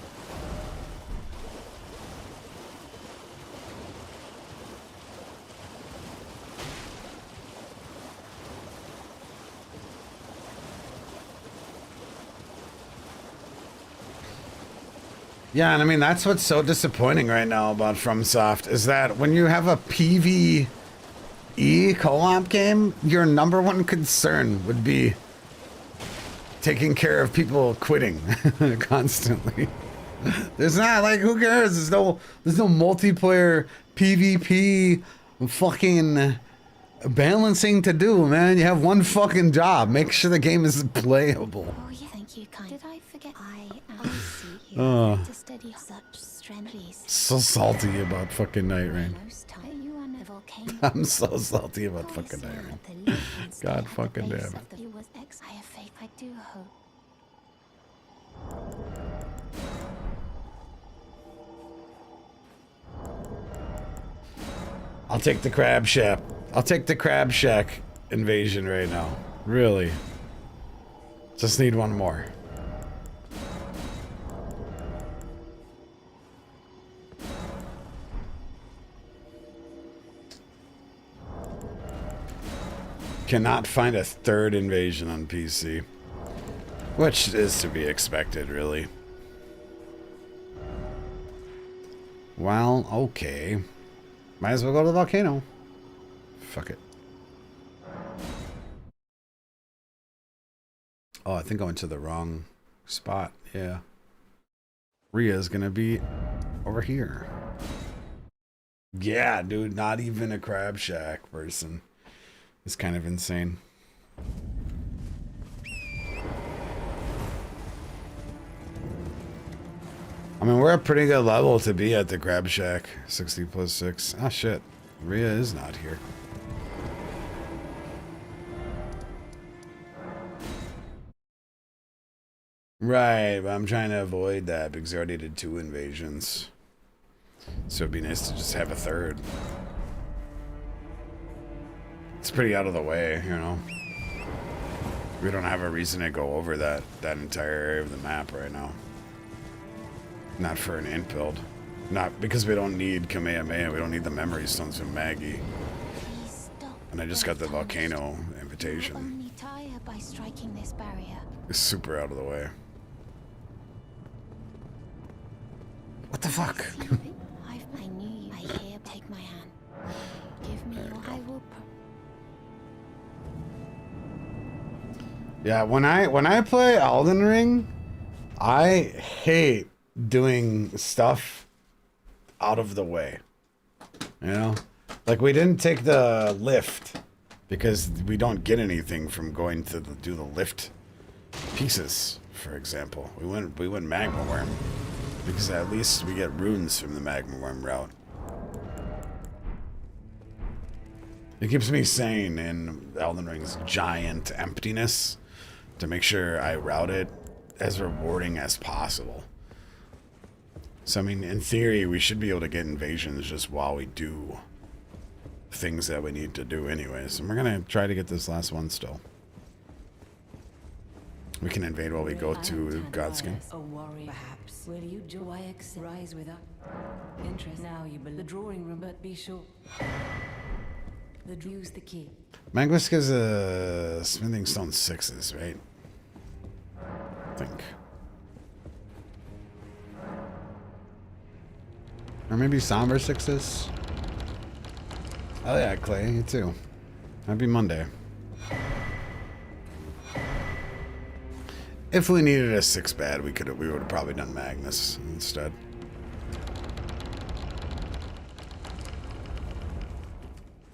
[SPEAKER 1] Yeah, and I mean, that's what's so disappointing right now about FromSoft is that when you have a PvE co-op game, your number one concern would be taking care of people quitting constantly. There's not, like, who cares? There's no multiplayer PvP fucking balancing to do, man. You have one fucking job. Make sure the game is playable.
[SPEAKER 2] Oh, yeah, thank you, kind. Did I forget? I see you to study such strength, please.
[SPEAKER 1] So salty about fucking Night Rain.
[SPEAKER 2] You on a volcano.
[SPEAKER 1] I'm so salty about fucking Night Rain. God fucking damn it.
[SPEAKER 2] I have faith. I do hope.
[SPEAKER 1] I'll take the Crab Shack. I'll take the Crab Shack invasion right now. Really. Just need one more. Cannot find a third invasion on PC. Which is to be expected, really. Well, okay. Might as well go to the volcano. Fuck it. Oh, I think I went to the wrong spot. Yeah. Rhea's gonna be over here. Yeah, dude, not even a Crab Shack person. It's kind of insane. I mean, we're a pretty good level to be at the Crab Shack. 60 plus 6. Ah, shit. Rhea is not here. Right, but I'm trying to avoid that because I already did 2 invasions. So it'd be nice to just have a third. It's pretty out of the way, you know. We don't have a reason to go over that entire area of the map right now. Not for an int build. Not because we don't need Kamehameha, we don't need the memory stones from Maggie. And I just got the volcano invitation.
[SPEAKER 2] Only tire by striking this barrier.
[SPEAKER 1] It's super out of the way. What the fuck?
[SPEAKER 2] I knew you. I hear. Take my hand. Give me your. I will.
[SPEAKER 1] Yeah, when I play Elden Ring, I hate doing stuff out of the way. You know? Like, we didn't take the lift because we don't get anything from going to do the lift pieces, for example. We went magma worm because at least we get runes from the magma worm route. It keeps me sane in Elden Ring's giant emptiness to make sure I route it as rewarding as possible. So, I mean, in theory, we should be able to get invasions just while we do things that we need to do anyways. And we're going to try to get this last one still. We can invade while we go to Godskin.
[SPEAKER 7] A warrior, perhaps. Will you joy rise with us? Interest now you believe the drawing room, but be sure. Use the key.
[SPEAKER 1] Mangusk is a smithing stone 6s, right? I think. Or maybe somber 6s. Oh yeah, Clay, you too. Happy Monday. If we needed a 6 bad, we would have probably done Magnus instead.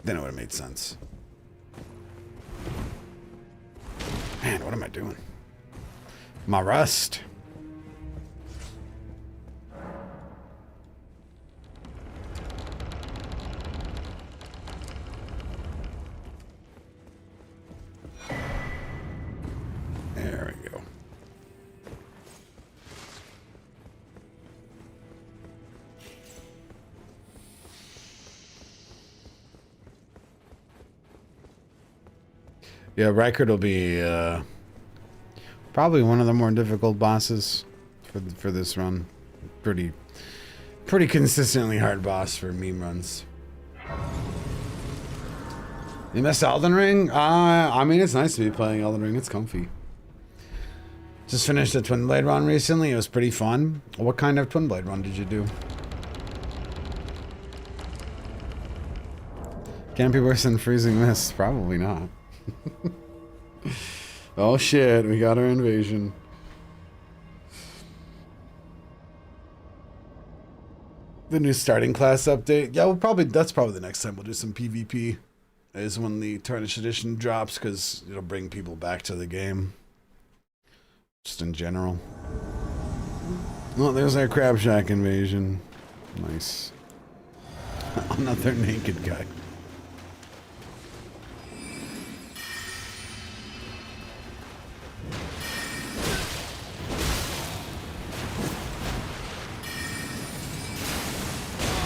[SPEAKER 1] Then it would have made sense. Man, what am I doing? My rust. There we go. Yeah, Rykard will be probably one of the more difficult bosses for this run. Pretty consistently hard boss for meme runs. You missed Elden Ring? I mean, it's nice to be playing Elden Ring. It's comfy. Just finished a Twin Blade run recently. It was pretty fun. What kind of Twin Blade run did you do? Can't be worse than Freezing Mist. Probably not. Oh shit, we got our invasion. The new starting class update. Yeah, that's probably the next time we'll do some PvP. Is when the Tarnished Edition drops, because it'll bring people back to the game. Just in general. Oh, there's our Crab Shack invasion. Nice. Another naked guy.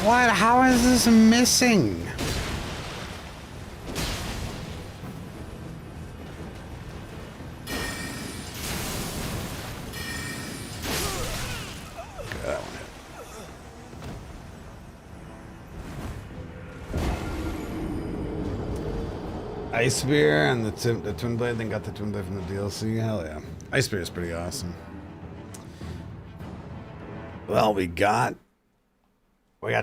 [SPEAKER 1] What? How is this missing? That one hit. Ice Spear and the Twin Blade, then got the Twin Blade from the DLC. Hell yeah. Ice Spear is pretty awesome. Well, we got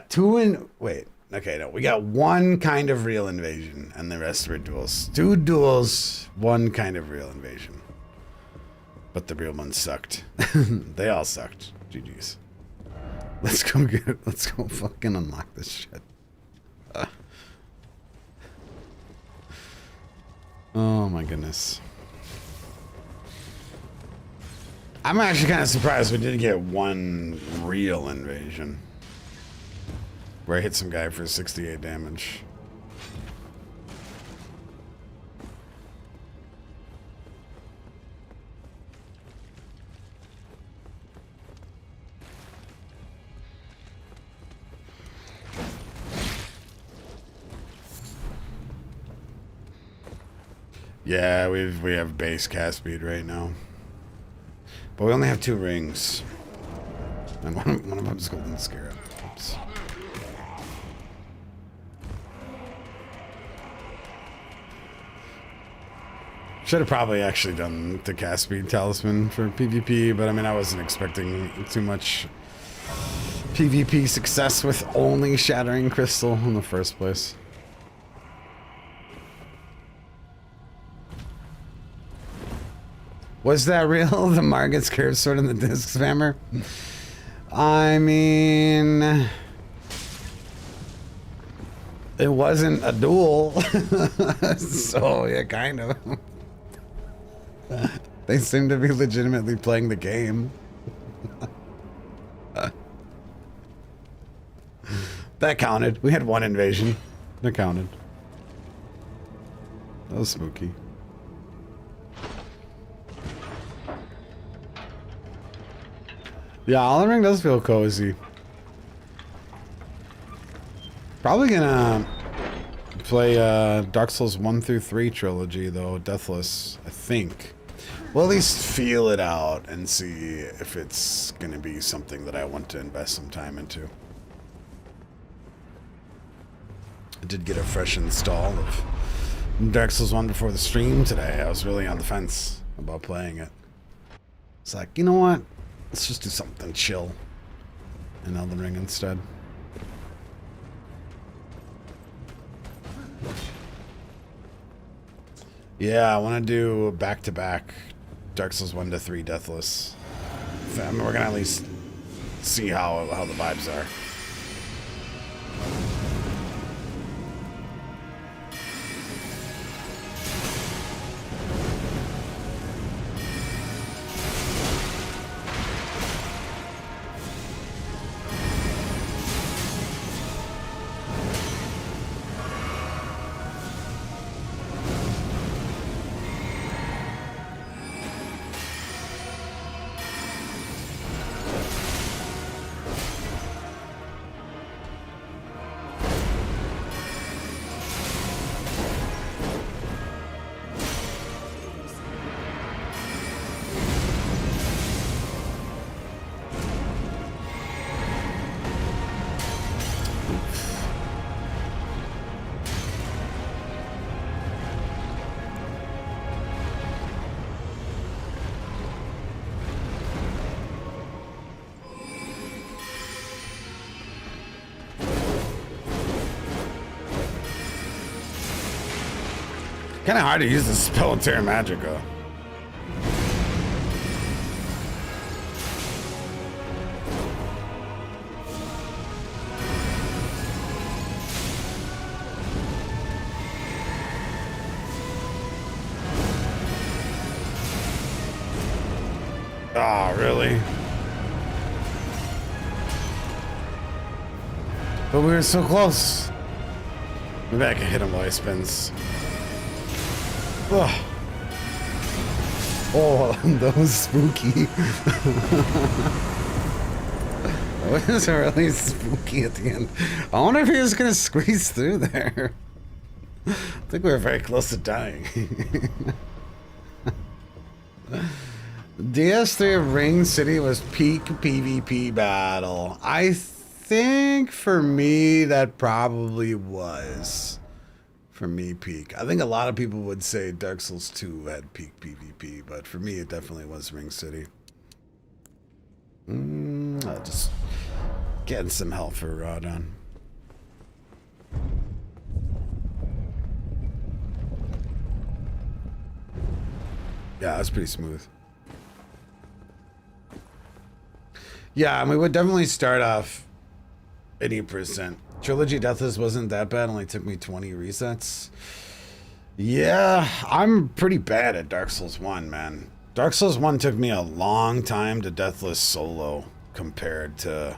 [SPEAKER 1] two in... Wait. Okay, no. We got one kind of real invasion, and the rest were duels. 2 duels, one kind of real invasion. But the real ones sucked. They all sucked. GG's. Let's go fucking unlock this shit. Oh my goodness. I'm actually kind of surprised we didn't get one real invasion. Where I hit some guy for 68 damage. Yeah, we have base cast speed right now. But we only have 2 rings. And one of them is Golden Scarab. Oops. Should have probably actually done the cast speed talisman for PvP, but I mean, I wasn't expecting too much PvP success with only Shattering Crystal in the first place. Was that real? The Margit's curved sword and the disc spammer? I mean... It wasn't a duel. So, yeah, kind of. They seem to be legitimately playing the game. That counted. We had one invasion. That counted. That was spooky. Yeah, Elden Ring does feel cozy. Probably gonna play Dark Souls 1 through 3 trilogy though, Deathless, I think. We'll at least feel it out and see if it's gonna be something that I want to invest some time into. I did get a fresh install of Dark Souls 1 before the stream today. I was really on the fence about playing it. It's like, you know what? Let's just do something chill in Elden Ring instead. Yeah, I want to do back-to-back Dark Souls 1 to 3 Deathless. I mean, we're gonna at least see how the vibes are. Kind of hard to use the spell Terra Magica. Oh, really? But we were so close. Maybe I can hit him while he spins. Oh, oh, that was spooky. That was really spooky at the end. I wonder if he was gonna squeeze through there. I think we were very close to dying. DS3 of Ring City was peak PvP battle. I think for me that probably was. For me, peak. I think a lot of people would say Dark Souls 2 had peak PvP, but for me, it definitely was Ring City. Just getting some help for Rodon. Yeah, that's pretty smooth. Yeah, and we would definitely start off 80%. Trilogy Deathless wasn't that bad, only took me 20 resets. Yeah, I'm pretty bad at Dark Souls 1, man. Dark Souls 1 took me a long time to Deathless solo compared to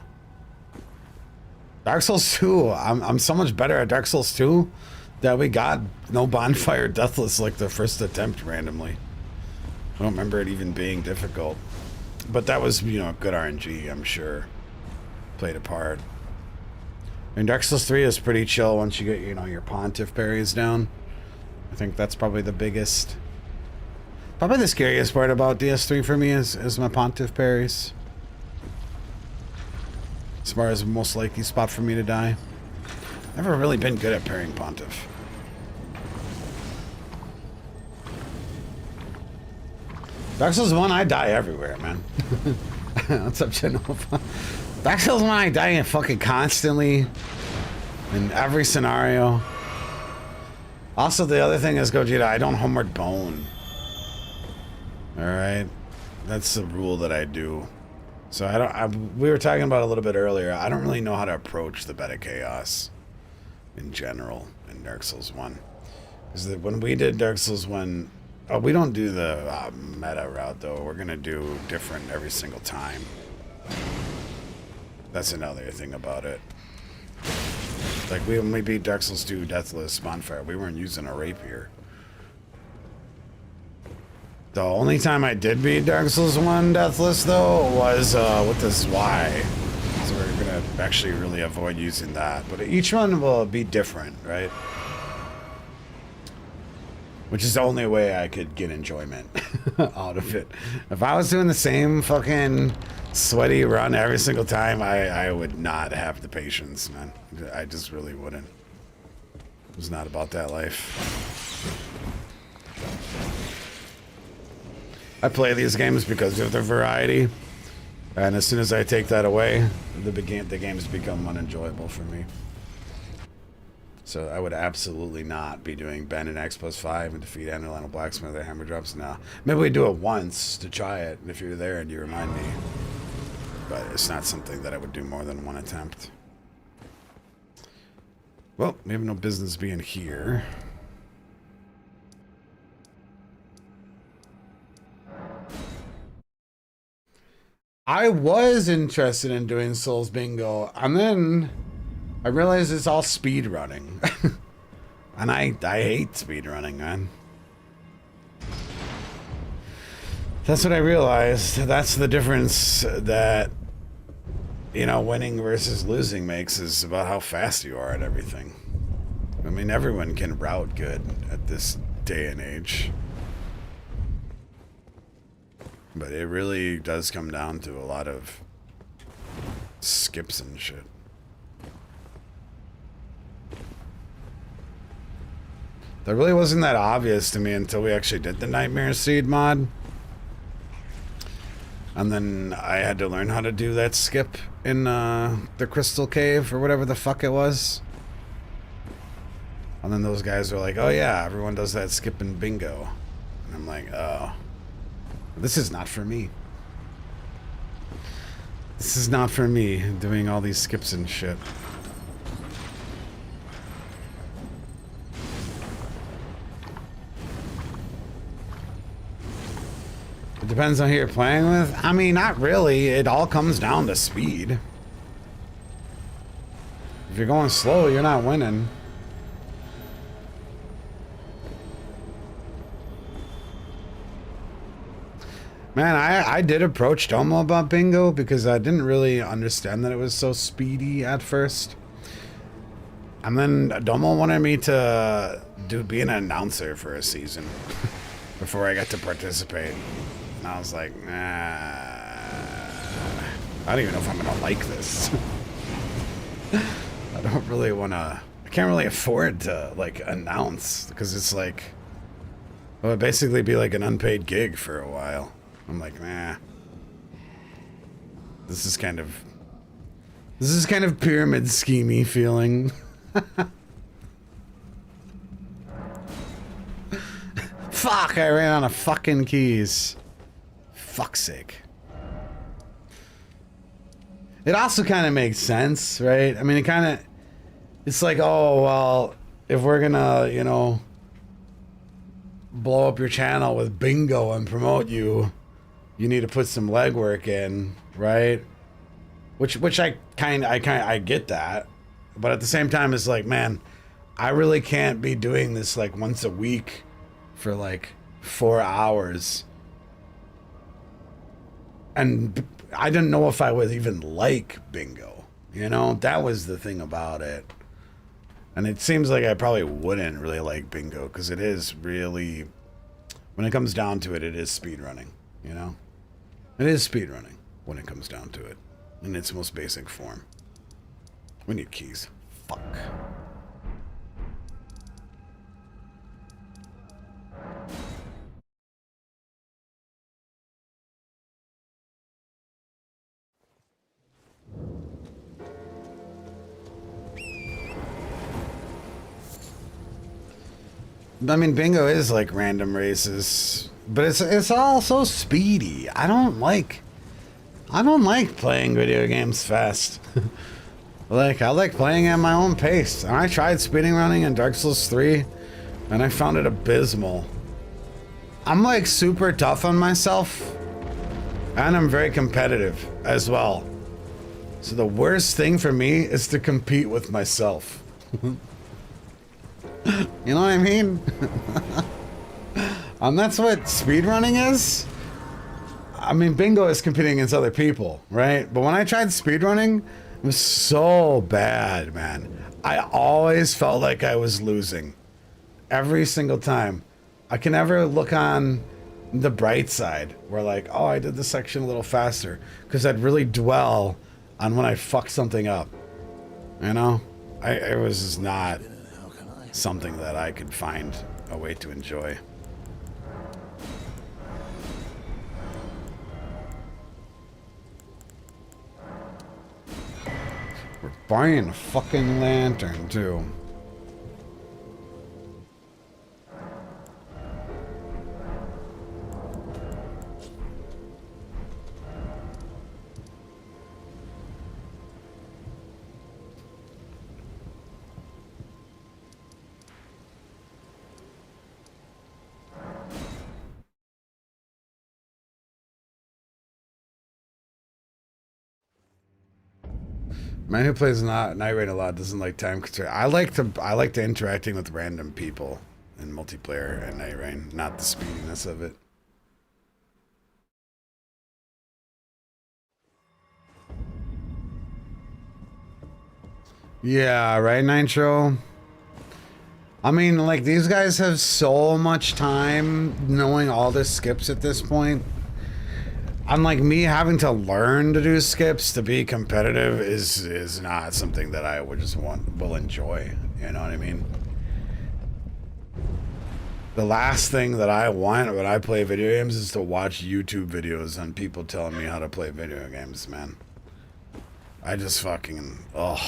[SPEAKER 1] Dark Souls 2. I'm so much better at Dark Souls 2 that we got no bonfire Deathless like the first attempt randomly. I don't remember it even being difficult. But that was, you know, good RNG, I'm sure. Played a part. And Dark Souls 3 is pretty chill once you get, you know, your Pontiff parries down. I think that's probably the biggest... Probably the scariest part about DS3 for me is my Pontiff parries. As far as the most likely spot for me to die. Never really been good at parrying Pontiff. Dark Souls 1, I die everywhere, man. What's up, Genova? Dark Souls 1, I die fucking constantly. In every scenario. Also, the other thing is, Gogeta, I don't homeward bone. Alright? That's the rule that I do. So we were talking about it a little bit earlier. I don't really know how to approach the Beta Chaos. in general in Dark Souls 1. Is that when we did Dark Souls 1, oh, we don't do the meta route though. We're gonna do different every single time. That's another thing about it. Like when we beat Dark Souls 2 Deathless Bonfire, we weren't using a rapier. The only time I did beat Dark Souls 1 Deathless though was with the Zwei. So we're gonna actually really avoid using that. But each one will be different, right? Which is the only way I could get enjoyment out of it. If I was doing the same fucking sweaty run every single time, I would not have the patience, man. I just really wouldn't. It was not about that life. I play these games because of their variety. And as soon as I take that away, the games become unenjoyable for me. So I would absolutely not be doing bend and X plus 5 and defeat Andalana Blacksmith or Hammer Drops now. Maybe we do it once to try it if you're there and you remind me. But it's not something that I would do more than one attempt. Well, we have no business being here. I was interested in doing Souls Bingo, and then I realized it's all speed running. And I hate speed running, man. That's what I realized. That's the difference that, you know, winning versus losing makes, is about how fast you are at everything. I mean, everyone can route good at this day and age. But it really does come down to a lot of skips and shit. That really wasn't that obvious to me until we actually did the Nightmare Seed mod. And then I had to learn how to do that skip in the Crystal Cave or whatever the fuck it was. And then those guys were like, oh yeah, everyone does that skip in Bingo. And I'm like, oh. This is not for me. This is not for me, doing all these skips and shit. It depends on who you're playing with. I mean, not really. It all comes down to speed. If you're going slow, you're not winning. Man, I did approach Domo about Bingo because I didn't really understand that it was so speedy at first. And then Domo wanted me to be an announcer for a season before I got to participate. And I was like, nah, I don't even know if I'm gonna like this. I don't really wanna, I can't really afford to like announce because it's like, it would basically be like an unpaid gig for a while. I'm like, nah. This is kind of pyramid schemey feeling. Fuck, I ran out of fucking keys. Fuck's sake. It also kind of makes sense, right? I mean, it's like, oh, well, if we're gonna, you know, blow up your channel with Bingo and promote you, you need to put some legwork in, right? Which I get that, but at the same time, it's like, man, I really can't be doing this like once a week for like 4 hours, and I didn't know if I would even like Bingo. You know, that was the thing about it, and it seems like I probably wouldn't really like Bingo because it is really, when it comes down to it, it is speedrunning. You know. It is speedrunning when it comes down to it, in its most basic form. We need keys. Fuck. I mean, Bingo is like random races, but it's all so speedy. I don't like playing video games fast. Like, I like playing at my own pace. And I tried speeding running in Dark Souls 3, and I found it abysmal. I'm like super tough on myself, and I'm very competitive as well. So the worst thing for me is to compete with myself. You know what I mean? That's what speedrunning is. I mean, bingo is competing against other people, right? But when I tried speedrunning, it was so bad, man. I always felt like I was losing. Every single time. I can never look on the bright side where like, oh, I did this section a little faster. Because I'd really dwell on when I fucked something up. You know? It was just not something that I could find a way to enjoy. We're buying a fucking lantern, too. Man who plays Night Rain a lot doesn't like time constraint. I like to interacting with random people in multiplayer and Night Rain, not the speediness of it. Yeah, right, Nitro? I mean, like, these guys have so much time knowing all the skips at this point. Unlike me having to learn to do skips to be competitive is not something that I would just will enjoy. You know what I mean? The last thing that I want when I play video games is to watch YouTube videos on people telling me how to play video games, man. I just fucking, I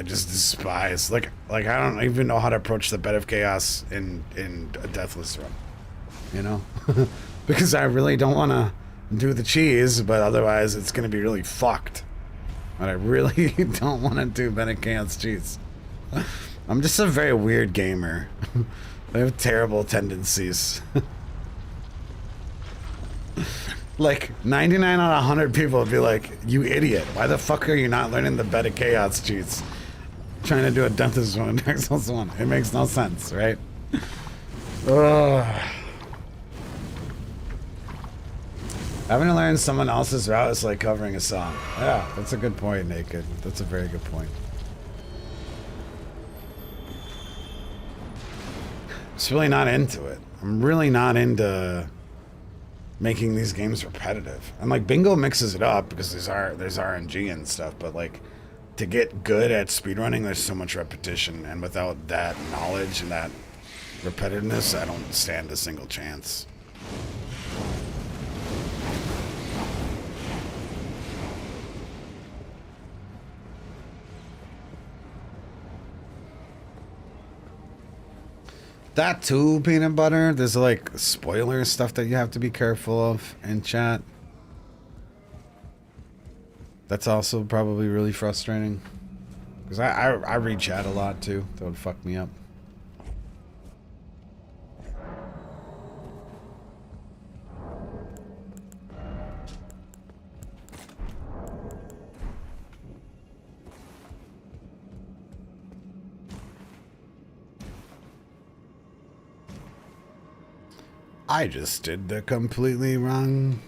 [SPEAKER 1] just despise, like I don't even know how to approach the bed of chaos in a deathless run, you know? Because I really don't want to do the cheese, but otherwise it's going to be really fucked. But I really don't want to do bed of chaos cheese. I'm just a very weird gamer. I have terrible tendencies. Like, 99 out of 100 people would be like, you idiot. Why the fuck are you not learning the bed of chaos cheats? Trying to do a dentist one in Dark Souls 1. It makes no sense, right? Ugh. Having to learn someone else's route is like covering a song. Yeah, that's a good point, Naked. That's a very good point. Just really not into it. I'm really not into making these games repetitive. And like bingo mixes it up because there's RNG and stuff, but like to get good at speedrunning, there's so much repetition, and without that knowledge and that repetitiveness, I don't stand a single chance. That too, peanut butter. There's like spoiler stuff that you have to be careful of in chat. That's also probably really frustrating. Because I read chat a lot too. That would fuck me up. I just did the completely wrong.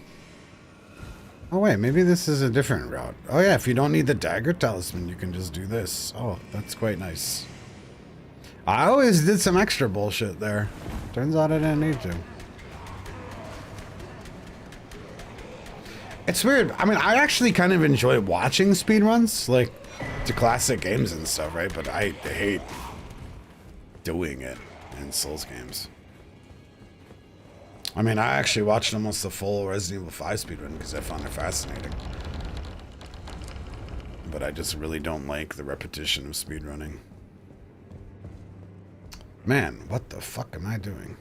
[SPEAKER 1] Oh wait, maybe this is a different route. Oh yeah, if you don't need the dagger talisman, you can just do this. Oh, that's quite nice. I always did some extra bullshit there. Turns out I didn't need to. It's weird. I mean, I actually kind of enjoy watching speedruns, like to classic games and stuff, right? But I hate doing it in Souls games. I mean, I actually watched almost the full Resident Evil 5 speedrun because I found it fascinating. But I just really don't like the repetition of speedrunning. Man, what the fuck am I doing?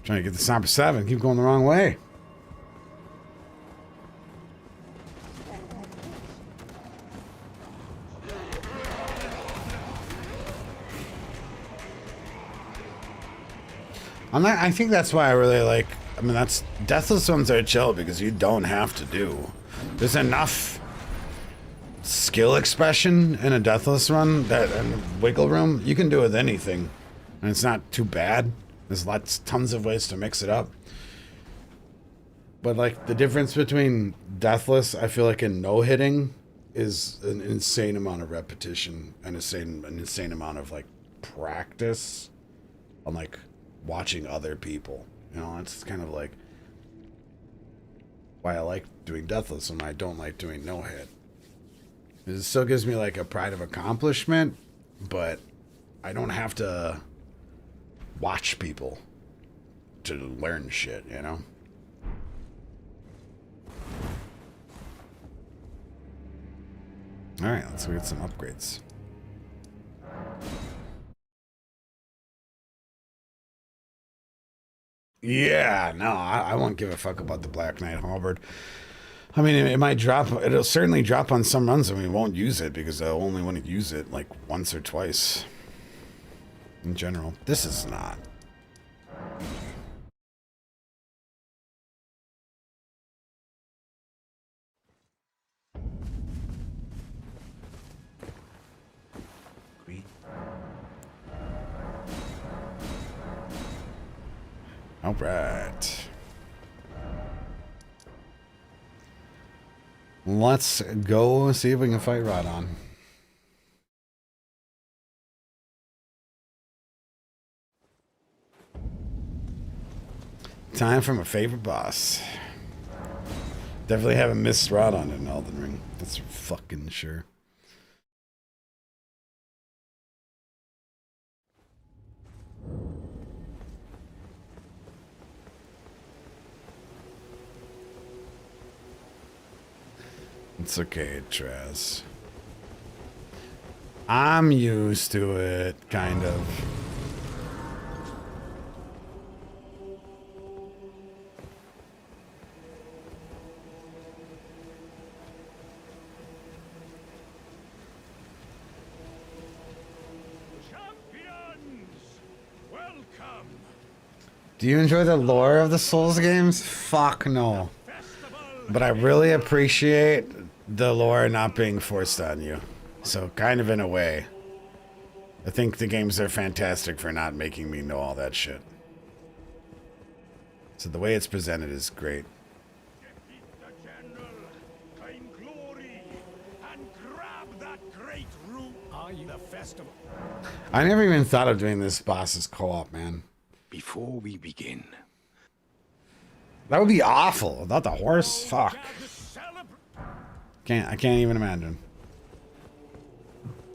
[SPEAKER 1] Trying to get the Sniper 7. Keep going the wrong way. I think that's why I really like... I mean, that's... Deathless ones are chill because you don't have to do... There's enough skill expression in a Deathless run that and wiggle room. You can do with anything. And it's not too bad. There's tons of ways to mix it up. But like the difference between Deathless, I feel like, and no hitting is an insane amount of repetition and an insane amount of like practice on like watching other people. You know, it's kind of like why I like doing Deathless and why I don't like doing no hit. It still gives me like a pride of accomplishment, but I don't have to watch people to learn shit, you know? Alright, let's go get some upgrades. Yeah, no, I won't give a fuck about the Black Knight Halberd. I mean, it might drop, it'll certainly drop on some runs and we won't use it because I only want to use it like once or twice. In general. This is not. All right. Let's go see if we can fight Rodon. Time for my favorite boss. Definitely haven't missed Rodon in Elden Ring. That's for fucking sure. It's okay, Traz. I'm used to it, kind of. Do you enjoy the lore of the Souls games? Fuck no. But I really appreciate the lore not being forced on you. So, kind of in a way. I think the games are fantastic for not making me know all that shit. So the way it's presented is great. I never even thought of doing this boss as co-op, man.
[SPEAKER 8] Before we begin,
[SPEAKER 1] that would be awful. Without the horse? Fuck. I can't even imagine.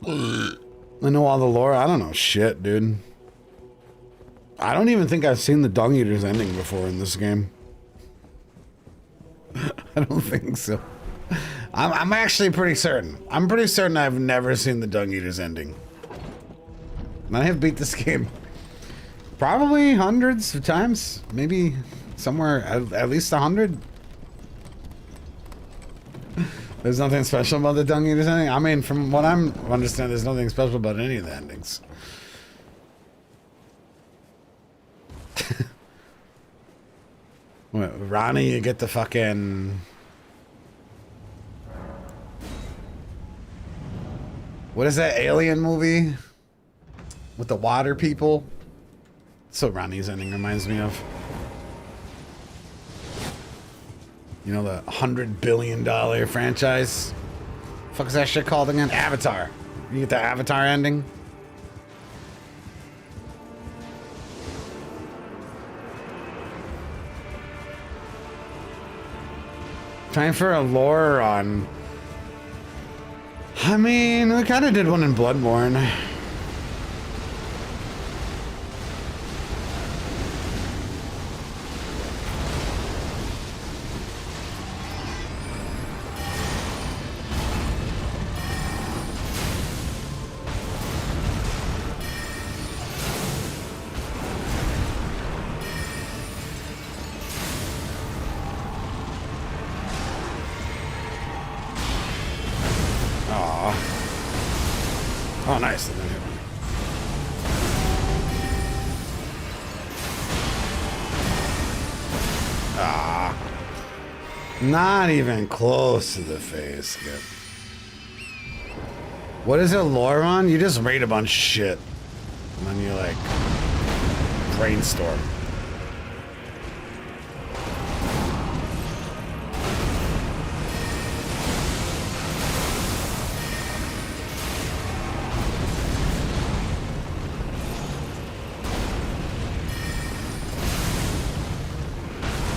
[SPEAKER 1] I know all the lore. I don't know shit, dude. I don't even think I've seen the Dung Eater's ending before in this game. I don't think so. I'm actually pretty certain. I'm pretty certain I've never seen the Dung Eater's ending. And I have beat this game probably hundreds of times. Maybe somewhere at least 100. There's nothing special about the Dung Eater's ending. I mean, from what I'm understanding, there's nothing special about any of the endings. What, Ronnie, you get the fucking... What is that alien movie? With the water people? That's what Ronnie's ending reminds me of. You know, the $100 billion franchise? Fuck is that shit called again? Avatar. You get the Avatar ending? Time for a lore on... I mean, we kind of did one in Bloodborne. Oh, nice. Ah. Not even close to the face. Good. What is it, lore on? You just read a bunch of shit. And then you, like, brainstorm.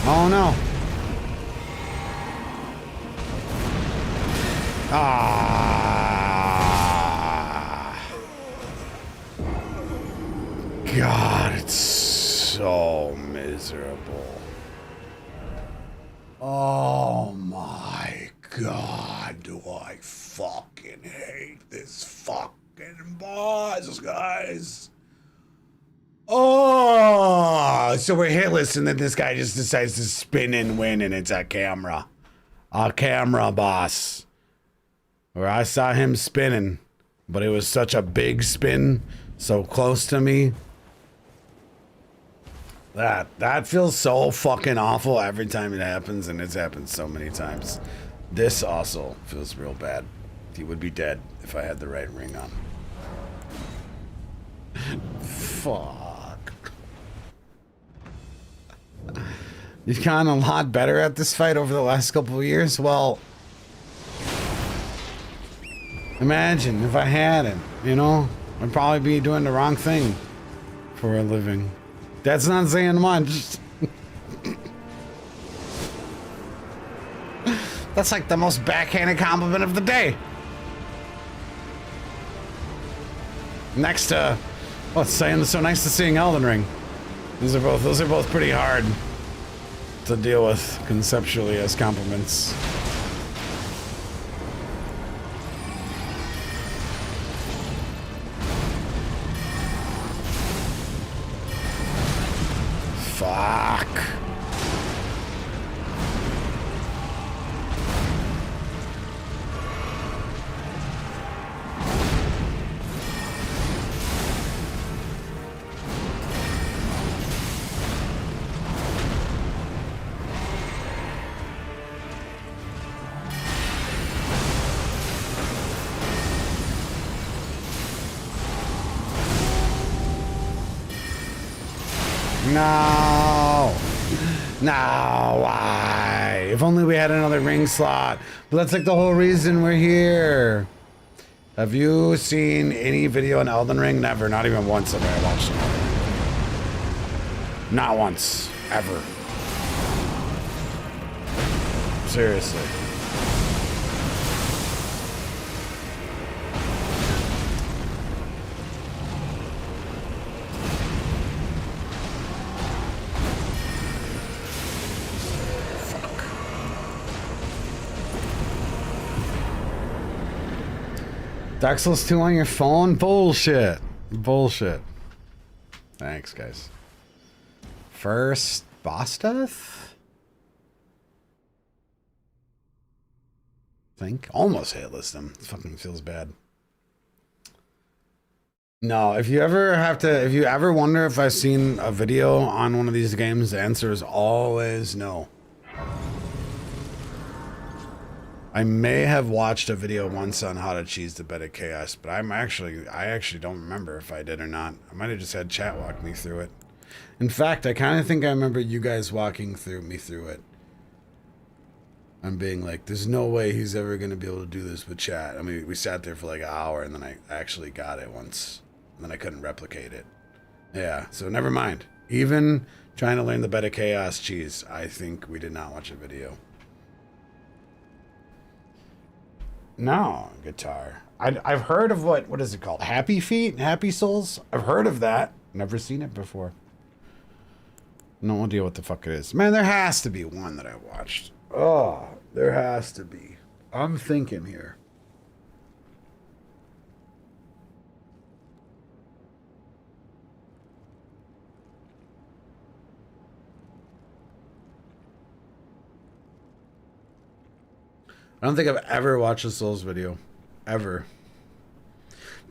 [SPEAKER 1] Oh no. Ah. God, it's so miserable. Oh my God, do I fucking hate this fucking boss, guys. Oh, so we're hitless, and then this guy just decides to spin and win, and it's a camera boss. Where I saw him spinning, but it was such a big spin, so close to me. That feels so fucking awful every time it happens, and it's happened so many times. This also feels real bad. He would be dead if I had the right ring on. Fuck. You've gotten a lot better at this fight over the last couple of years. Well, imagine if I hadn't, you know? I'd probably be doing the wrong thing for a living. That's not saying much. That's like the most backhanded compliment of the day. Next to, oh, it's saying it's so nice to seeing Elden Ring. Those are both pretty hard to deal with conceptually as compliments. Fuck. No. No, why? If only we had another ring slot. But that's like the whole reason we're here. Have you seen any video on Elden Ring? Never. Not even once have I watched it. Not once. Ever. Seriously. Dark Souls 2 on your phone? Bullshit. Bullshit. Thanks, guys. First boss death? I think. Almost hitless them. It fucking feels bad. No, if you ever wonder if I've seen a video on one of these games, the answer is always no. I may have watched a video once on how to cheese the bed of chaos, but I actually don't remember if I did or not. I might have just had chat walk me through it. In fact, I kind of think I remember you guys walking me through it. I'm being like, there's no way he's ever going to be able to do this with chat. I mean, we sat there for like an hour, and then I actually got it once. And then I couldn't replicate it. Yeah, so never mind. Even trying to learn the bed of chaos cheese, I think we did not watch a video. No, guitar. I've heard of what is it called? Happy Feet? Happy Souls? I've heard of that. Never seen it before. No idea what the fuck it is. Man, there has to be one that I watched. Oh, there has to be. I'm thinking here. I don't think I've ever watched a Souls video. Ever.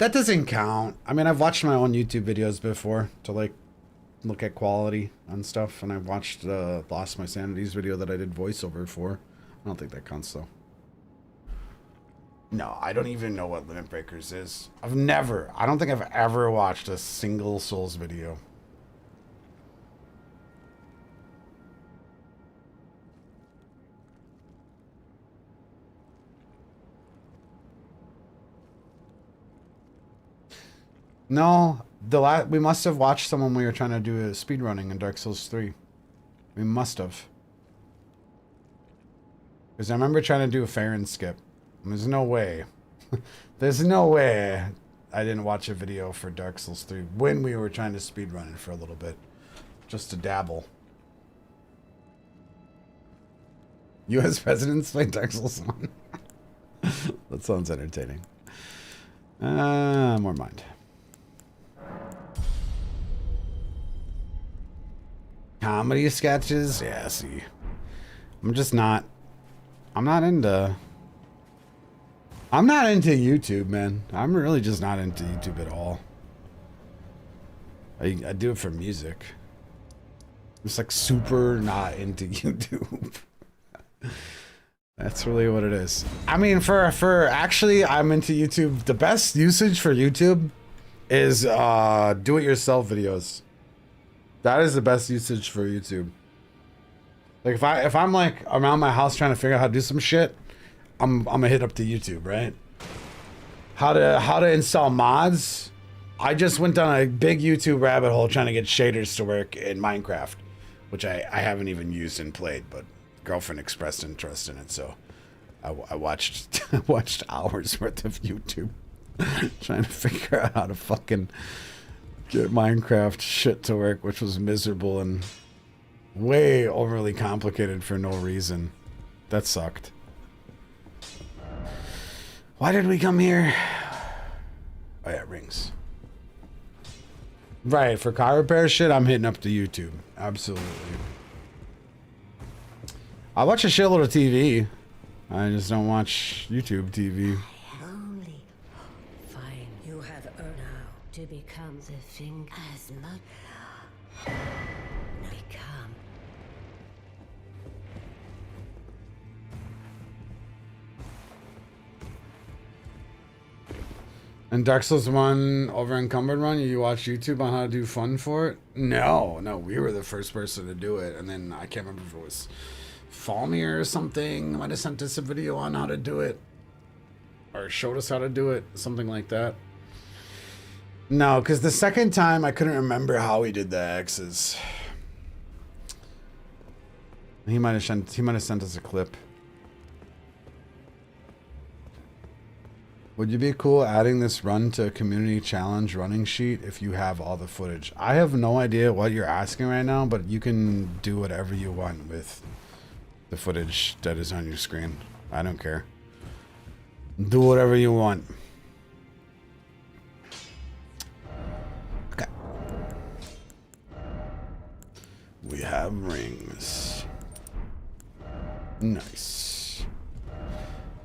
[SPEAKER 1] That doesn't count. I mean, I've watched my own YouTube videos before to like look at quality and stuff, and I watched Lost My Sanity's video that I did voiceover for. I don't think that counts though. No, I don't even know what Limit Breakers is. I don't think I've ever watched a single Souls video. No, we must have watched someone we were trying to do a speedrunning in Dark Souls 3. We must have. Because I remember trying to do a Farron skip. There's no way. There's no way I didn't watch a video for Dark Souls 3 when we were trying to speedrun it for a little bit. Just to dabble. U.S. presidents play Dark Souls 1. That sounds entertaining. More mind. Comedy sketches? Yeah, see. I'm not into YouTube, man. I'm really just not into YouTube at all. I do it for music. I'm just like super not into YouTube. That's really what it is. I mean, for actually, I'm into YouTube. The best usage for YouTube is do-it-yourself videos. That is the best usage for YouTube. Like if I'm like around my house trying to figure out how to do some shit, I'm gonna hit up to YouTube, right? How to install mods? I just went down a big YouTube rabbit hole trying to get shaders to work in Minecraft, which I haven't even used and played, but girlfriend expressed interest in it, so I watched watched hours worth of YouTube trying to figure out how to fucking get Minecraft shit to work, which was miserable and way overly complicated for no reason. That sucked. Why did we come here? Oh yeah, rings. Right, for car repair shit, I'm hitting up to YouTube. Absolutely. I watch a shitload of TV. I just don't watch YouTube TV.
[SPEAKER 7] Only fine. You have earned now to become the thing as much. Become.
[SPEAKER 1] And Dark Souls 1 over Encumbered Run, you watch YouTube on how to do fun for it? No, we were the first person to do it. And then I can't remember if it was Falmir or something. Might have sent us a video on how to do it. Or showed us how to do it. Something like that. No, because the second time I couldn't remember how he did the X's. He might have sent us a clip. Would you be cool adding this run to a community challenge running sheet if you have all the footage? I have no idea what you're asking right now, but you can do whatever you want with the footage that is on your screen. I don't care. Do whatever you want. Okay. We have rings. Nice.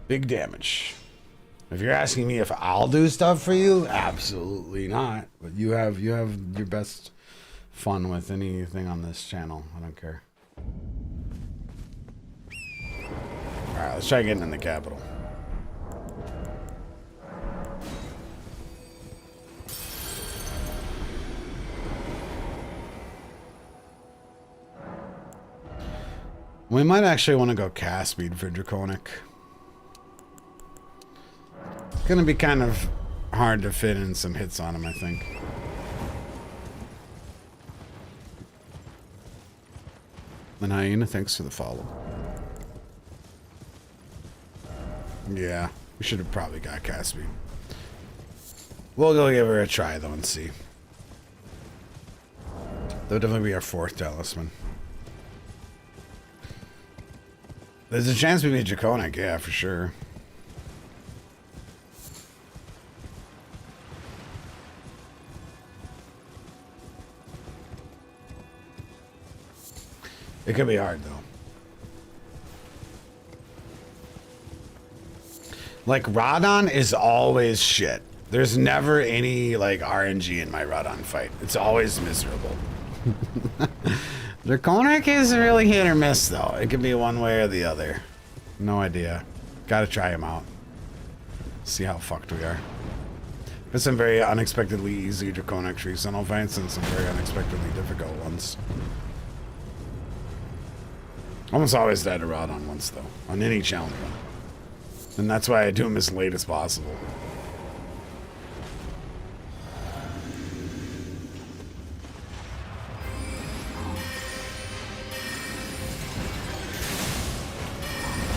[SPEAKER 1] Big damage. If you're asking me if I'll do stuff for you, absolutely not. But you have your best fun with anything on this channel. I don't care. Alright, let's try getting in the capital. We might actually want to go cast speed for Draconic. Gonna be kind of hard to fit in some hits on him, I think. And Hyena, thanks for the follow. Yeah, we should have probably got cast speed. We'll go give her a try though and see. That'll definitely be our fourth talisman. There's a chance we meet Draconic, yeah, for sure. It could be hard, though. Like, Radon is always shit. There's never any like RNG in my Rodon fight. It's always miserable. Draconic is really hit or miss though. It could be one way or the other. No idea. Gotta try him out. See how fucked we are. There's some very unexpectedly easy Draconic Tree Tunnel fights and some very unexpectedly difficult ones. Almost always died to Rodon once though, on any challenge run. And that's why I do them as late as possible.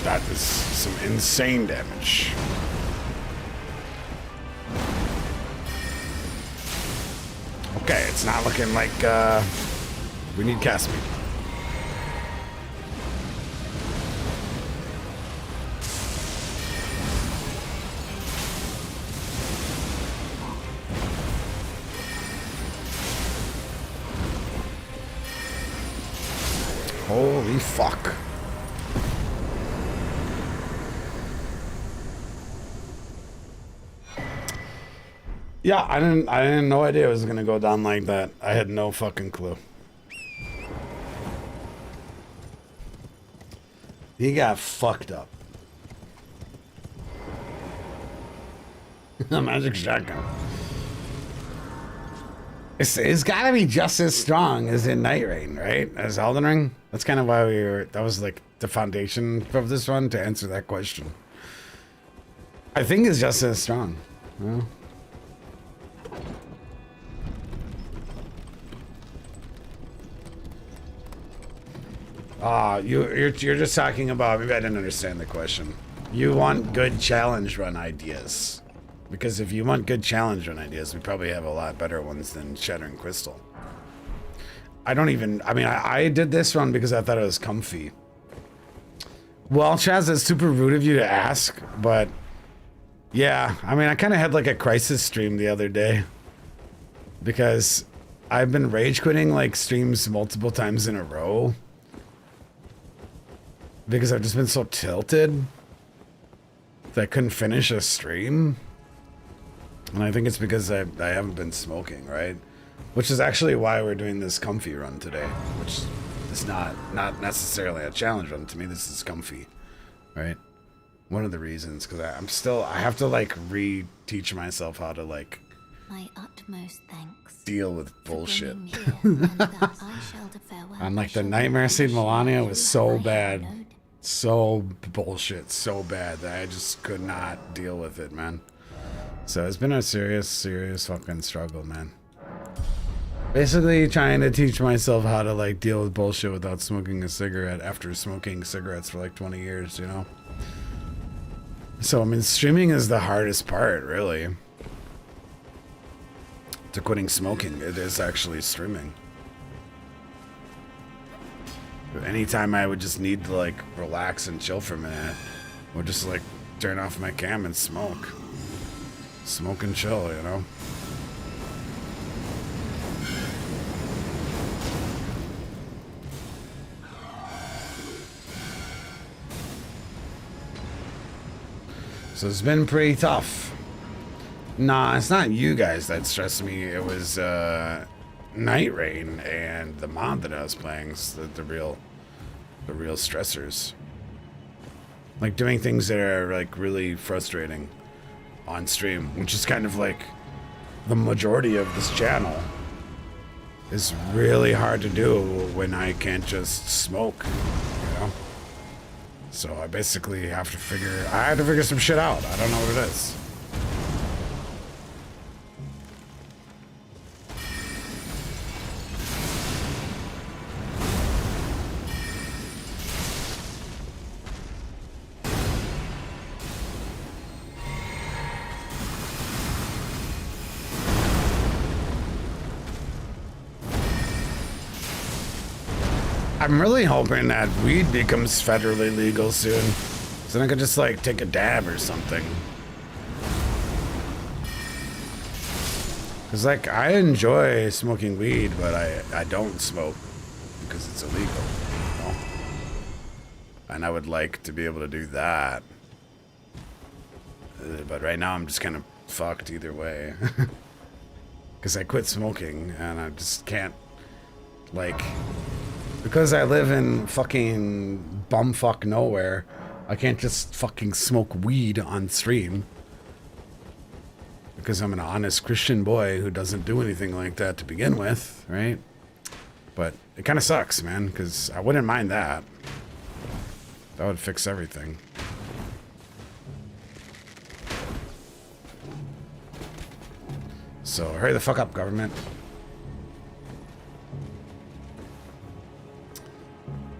[SPEAKER 1] That is some insane damage. Okay, it's not looking like we need cast speed. Holy fuck. Yeah, I didn't no idea it was gonna go down like that. I had no fucking clue. He got fucked up. The magic shotgun. It's gotta be just as strong as in Night Rain, right? As Elden Ring? That's kind of why that was like the foundation of this one to answer that question. I think it's just as strong. Well, you're just talking about, maybe I didn't understand the question. You want good challenge run ideas. Because if you want good challenge run ideas, we probably have a lot better ones than Shattering Crystal. I did this one because I thought it was comfy. Well, Chaz, it's super rude of you to ask, but yeah, I mean, I kind of had like a crisis stream the other day because I've been rage quitting like streams multiple times in a row because I've just been so tilted that I couldn't finish a stream. And I think it's because I haven't been smoking, right? Which is actually why we're doing this comfy run today, which is not necessarily a challenge run. To me, this is comfy, right? One of the reasons, because I have to like reteach myself how to like
[SPEAKER 2] My utmost thanks.
[SPEAKER 1] deal with bullshit.
[SPEAKER 2] And
[SPEAKER 1] And like the Nightmare Seed Melania was so bad, so bullshit, so bad that I just could not deal with it, man. So it's been a serious fucking struggle, man. Basically trying to teach myself how to like deal with bullshit without smoking a cigarette after smoking cigarettes for like 20 years, you know? So, I mean, streaming is the hardest part, really. To quitting smoking, it is actually streaming. Anytime I would just need to like relax and chill for a minute, I would just like turn off my cam and smoke. Smoke and chill, you know? So it's been pretty tough. Nah, it's not you guys that stressed me. It was Night Rain and the mod that I was playing. The real stressors. Like doing things that are like really frustrating on stream, which is kind of like the majority of this channel. Is really hard to do when I can't just smoke, you know? So I basically have to figure some shit out. I don't know what it is. I'm really hoping that weed becomes federally legal soon. So then I could just like take a dab or something. Cause like I enjoy smoking weed, but I don't smoke because it's illegal, you know? And I would like to be able to do that. But right now I'm just kind of fucked either way. Because I quit smoking and I just can't, like, because I live in fucking bumfuck nowhere, I can't just fucking smoke weed on stream. Because I'm an honest Christian boy who doesn't do anything like that to begin with, right? But it kind of sucks, man, because I wouldn't mind that. That would fix everything. So hurry the fuck up, government.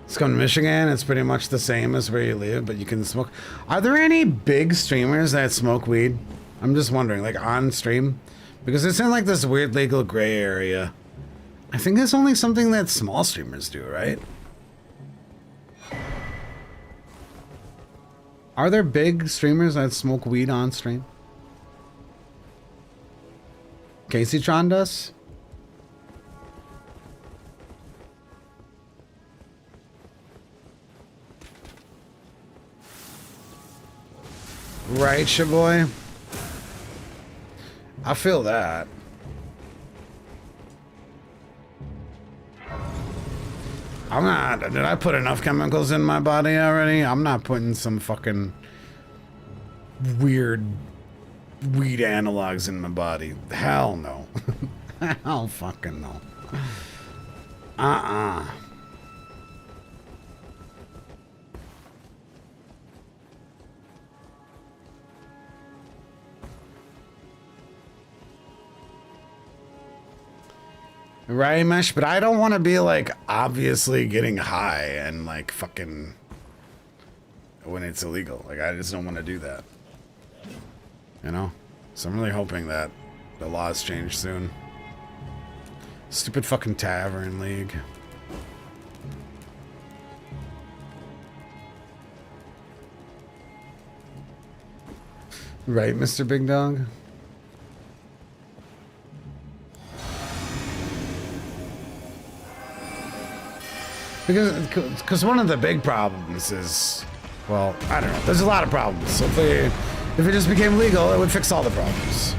[SPEAKER 1] Let's come to Michigan. It's pretty much the same as where you live, but you can smoke. Are there any big streamers that smoke weed? I'm just wondering, like on stream? Because it's in like this weird legal gray area. I think it's only something that small streamers do, right? Are there big streamers that smoke weed on stream? Caseytron does? Right, shaboy? I feel that. I'm not. Did I put enough chemicals in my body already? I'm not putting some fucking weird weed analogs in my body. Hell no. Hell fucking no. Right, Mesh? But I don't want to be, like, obviously getting high and, like, fucking... when it's illegal. Like, I just don't want to do that. You know? So I'm really hoping that the laws change soon. Stupid fucking Tavern League. Right, Mr. Big Dog? Because one of the big problems is, well, I don't know. There's a lot of problems. So if it just became legal, it would fix all the problems.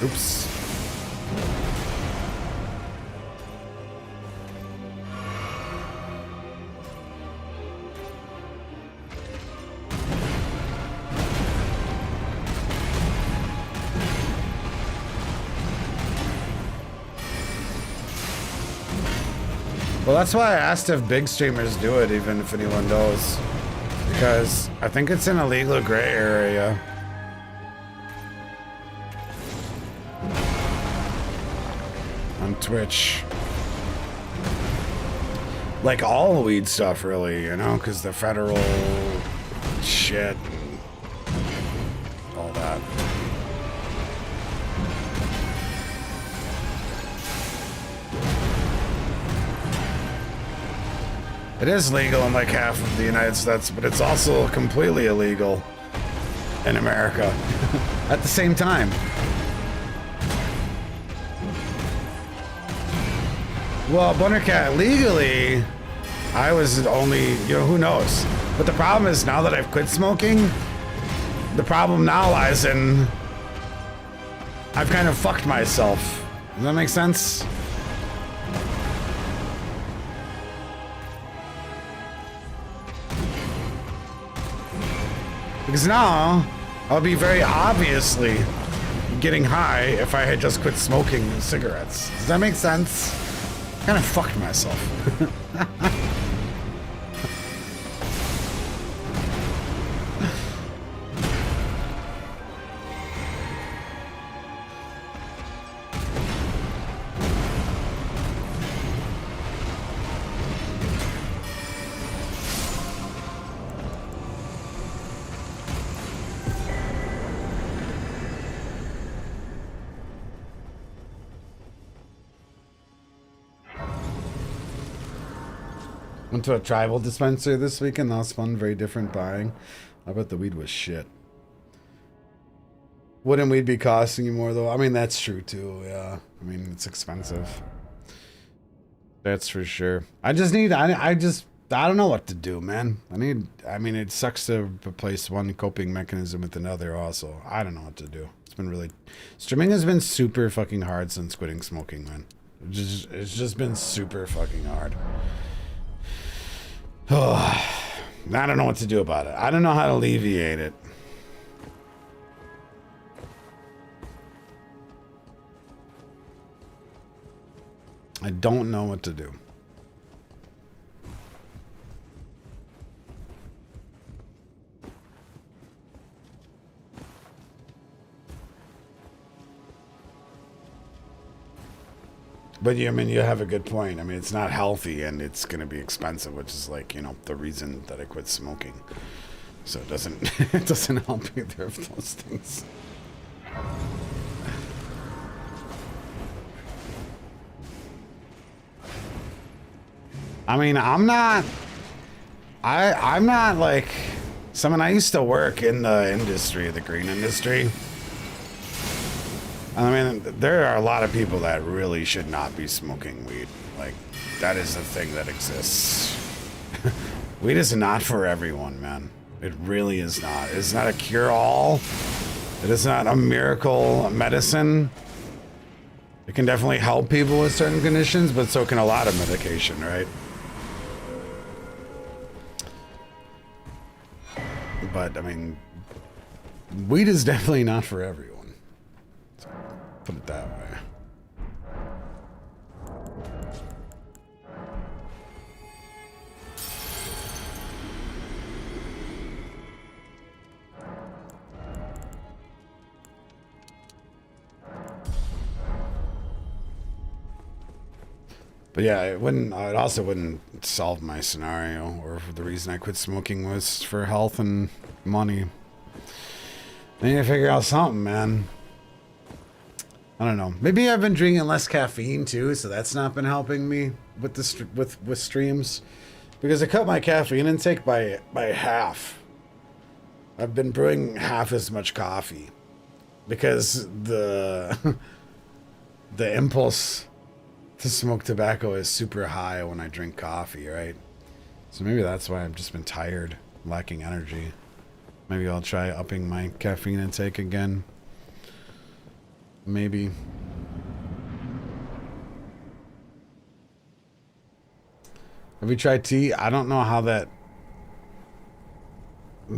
[SPEAKER 1] Oops. Well, that's why I asked if big streamers do it, even if anyone knows. Because I think it's in a legal gray area. On Twitch. Like all weed stuff, really, you know? Because the federal shit and all that. It is legal in like half of the United States, but it's also completely illegal in America at the same time. Well, Bunnercat, legally, I was only, you know, who knows? But the problem is now that I've quit smoking, the problem now lies in I've kind of fucked myself. Does that make sense? Because now, I'll be very obviously getting high if I had just quit smoking cigarettes. Does that make sense? Kind of fucked myself. Went to a tribal dispensary this weekend. That was fun. Very different buying. I bet the weed was shit. Wouldn't weed be costing you more though? I mean, that's true too. Yeah. I mean, it's expensive. That's for sure. I just I don't know what to do, man. I mean, it sucks to replace one coping mechanism with another also. I don't know what to do. It's been really... Streaming has been super fucking hard since quitting smoking, man. It's just been super fucking hard. Oh, I don't know what to do about it. I don't know how to alleviate it. I don't know what to do. But I mean, you have a good point. I mean, it's not healthy and it's going to be expensive, which is like, you know, the reason that I quit smoking. So it doesn't, it doesn't help either of those things. I mean, I'm not like someone. I used to work in the industry, the green industry. I mean, there are a lot of people that really should not be smoking weed. Like, that is a thing that exists. Weed is not for everyone, man. It really is not. It's not a cure-all. It is not a miracle medicine. It can definitely help people with certain conditions, but so can a lot of medication, right? But, I mean, weed is definitely not for everyone. Put it that way. But yeah, it also wouldn't solve my scenario, or the reason I quit smoking was for health and money. I need to figure out something, man. I don't know. Maybe I've been drinking less caffeine too, so that's not been helping me with the with streams, because I cut my caffeine intake by half. I've been brewing half as much coffee because the the impulse to smoke tobacco is super high when I drink coffee, right? So maybe that's why I've just been tired, lacking energy. Maybe I'll try upping my caffeine intake again. Maybe. Have you tried tea? I don't know how that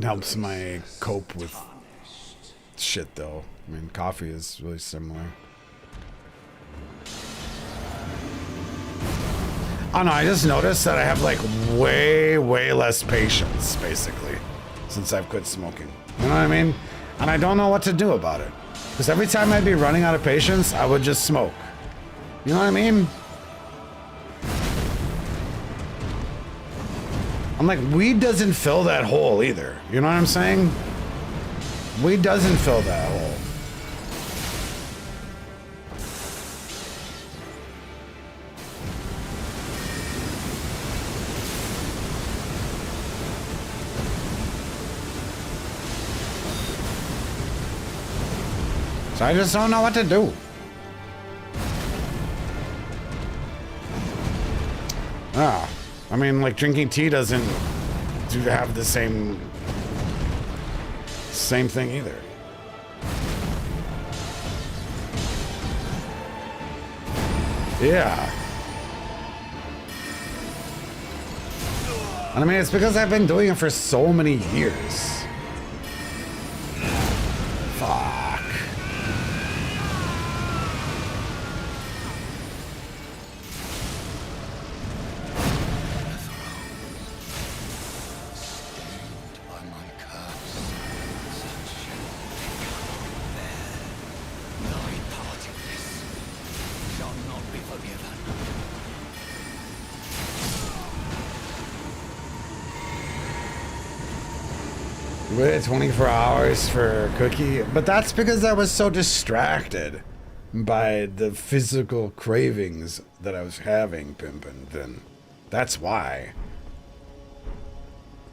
[SPEAKER 1] helps my cope with shit, though. I mean, coffee is really similar. I don't know, I just noticed that I have like way less patience, basically, since I've quit smoking. You know what I mean? And I don't know what to do about it. Because every time I'd be running out of patience, I would just smoke. You know what I mean? I'm like, weed doesn't fill that hole either. You know what I'm saying? Weed doesn't fill that hole. So I just don't know what to do. Ah, I mean, like, drinking tea doesn't have the same thing either. Yeah. And I mean, it's because I've been doing it for so many years. Fuck. Waited 24 hours for a cookie, but that's because I was so distracted by the physical cravings that I was having, Pimpin'. Then that's why.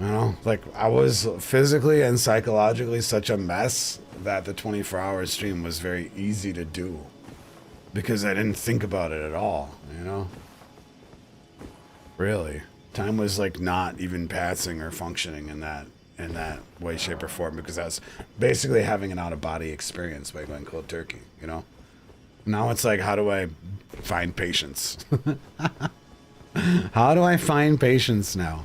[SPEAKER 1] You know, like, I was physically and psychologically such a mess that the 24-hour stream was very easy to do because I didn't think about it at all, you know? Really. Time was like not even passing or functioning in that way, shape, or form, because I was basically having an out-of-body experience by going cold turkey, you know? Now it's like, how do I find patience? How do I find patience now?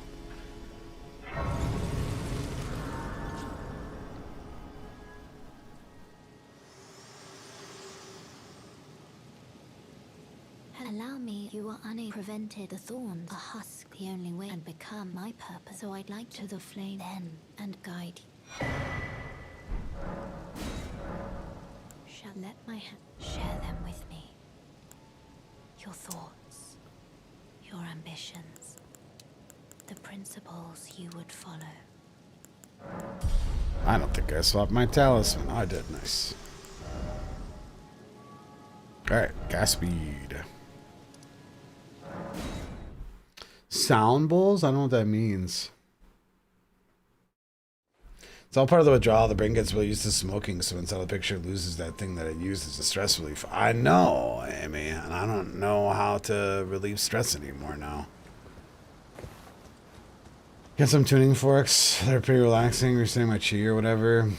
[SPEAKER 2] Allow me, you are unable prevented the thorns. A husk, the only way, and become my purpose. So I'd like to the flame then and guide you. Shall let my hand share them with me. Your thoughts, your ambitions, the principles you would follow.
[SPEAKER 1] I don't think I swapped my talisman. Oh, I did. Nice. Alright, gas speed. Sound bowls? I don't know what that means. It's all part of the withdrawal. The brain gets really used to smoking, so until the picture loses that thing that it uses as stress relief. I know, Amy, and I don't know how to relieve stress anymore now. Got some tuning forks. They're pretty relaxing. Resetting my chi or whatever.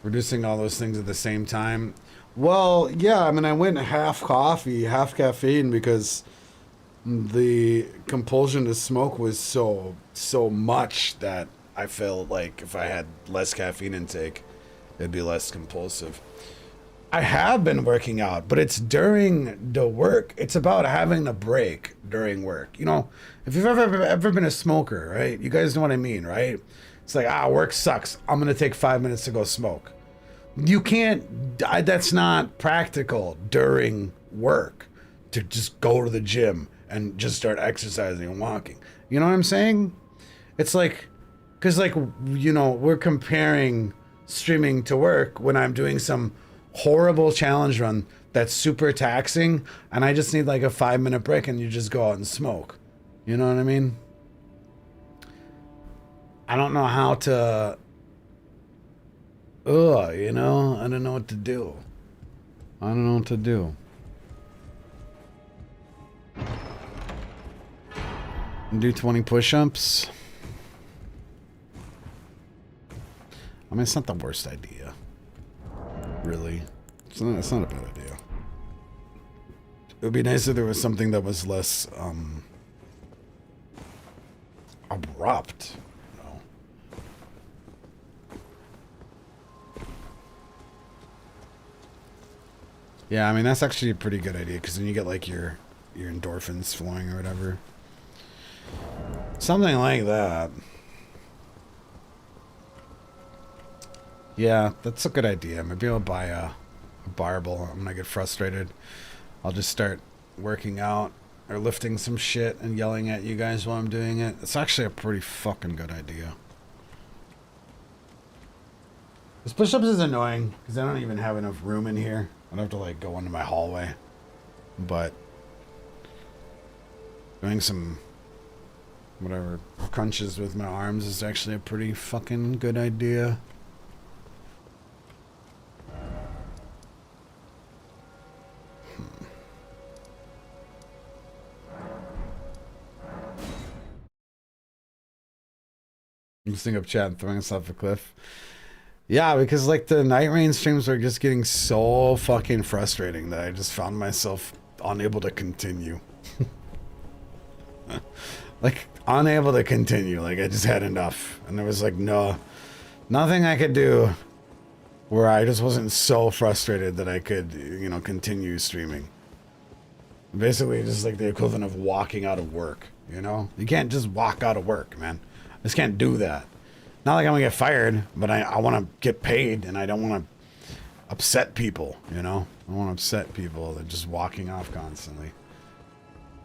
[SPEAKER 1] Reducing all those things at the same time. Well, yeah, I mean, I went half coffee, half caffeine because the compulsion to smoke was so much that I felt like if I had less caffeine intake, it'd be less compulsive. I have been working out, but it's during the work. It's about having a break during work. You know, if you've ever been a smoker, right? You guys know what I mean, right? It's like, work sucks. I'm going to take 5 minutes to go smoke. You can't, that's not practical during work to just go to the gym and just start exercising and walking. You know what I'm saying? It's like, because like, you know, we're comparing streaming to work when I'm doing some horrible challenge run that's super taxing and I just need like a 5-minute break and you just go out and smoke. You know what I mean? I don't know how to... you know, I don't know what to do. I don't know what to do. Do 20 push-ups. I mean, it's not the worst idea. Really. It's not a bad idea. It would be nice if there was something that was less, abrupt. Yeah, I mean, that's actually a pretty good idea, because then you get, like, your endorphins flowing or whatever. Something like that. Yeah, that's a good idea. Maybe I'll buy a barbell. I'm gonna get frustrated. I'll just start working out or lifting some shit and yelling at you guys while I'm doing it. It's actually a pretty fucking good idea. This push-ups is annoying, because I don't even have enough room in here. I'd have to like go into my hallway, but doing some whatever crunches with my arms is actually a pretty fucking good idea. Listening up chat and throwing us off a cliff. Yeah, because like the Night Rain streams are just getting so fucking frustrating that I just found myself unable to continue. Like unable to continue. Like I just had enough. And there was like nothing I could do where I just wasn't so frustrated that I could, you know, continue streaming. Basically just like the equivalent of walking out of work, you know? You can't just walk out of work, man. I just can't do that. Not like I'm gonna get fired, but I want to get paid, and I don't want to upset people, you know? I don't want to upset people that are just walking off constantly.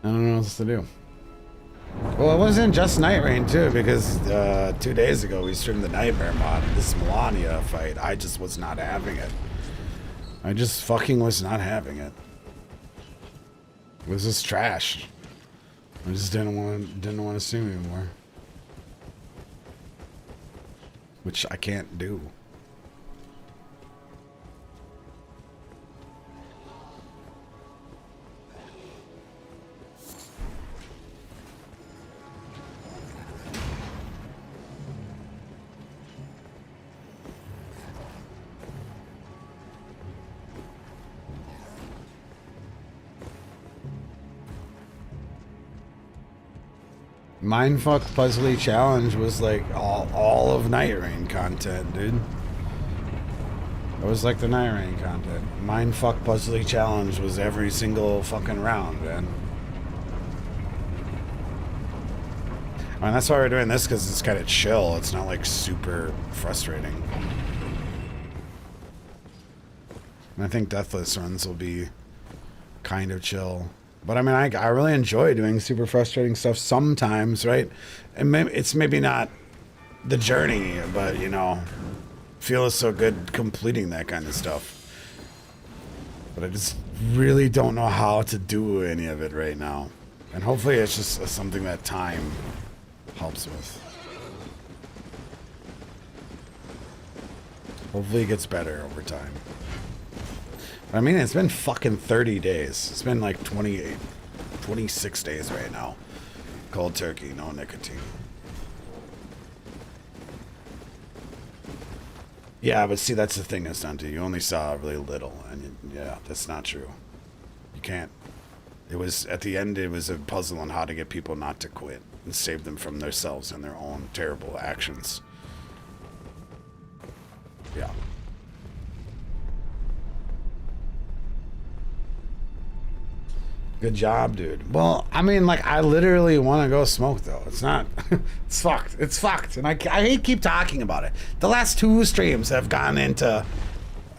[SPEAKER 1] I don't know what else to do. Well, it wasn't just Night Rain, too, because 2 days ago we streamed the Nightmare mod, this Melania fight. I just was not having it. I just fucking was not having it. It was just trash. I just didn't want to stream anymore. Which I can't do. Mindfuck Puzzly Challenge was like all of Night Rain content, dude. It was like the Night Rain content. Mindfuck Puzzly Challenge was every single fucking round, man. I mean, that's why we're doing this, because it's kind of chill. It's not like super frustrating. And I think Deathless runs will be kind of chill. But I mean, I really enjoy doing super frustrating stuff sometimes, right? And maybe it's maybe not the journey, but you know, feels so good completing that kind of stuff. But I just really don't know how to do any of it right now. And hopefully it's just something that time helps with. Hopefully it gets better over time. I mean, it's been fucking 30 days. It's been like 28, 26 days right now. Cold turkey, no nicotine. Yeah, but see, that's the thing, Asante. You only saw really little, and yeah, that's not true. You can't. It was, at the end, it was a puzzle on how to get people not to quit and save them from themselves and their own terrible actions. Yeah. Good job, dude. Well, I mean, like, I literally want to go smoke, though. It's not... it's fucked. It's fucked. And I hate keep talking about it. The last 2 streams have gone into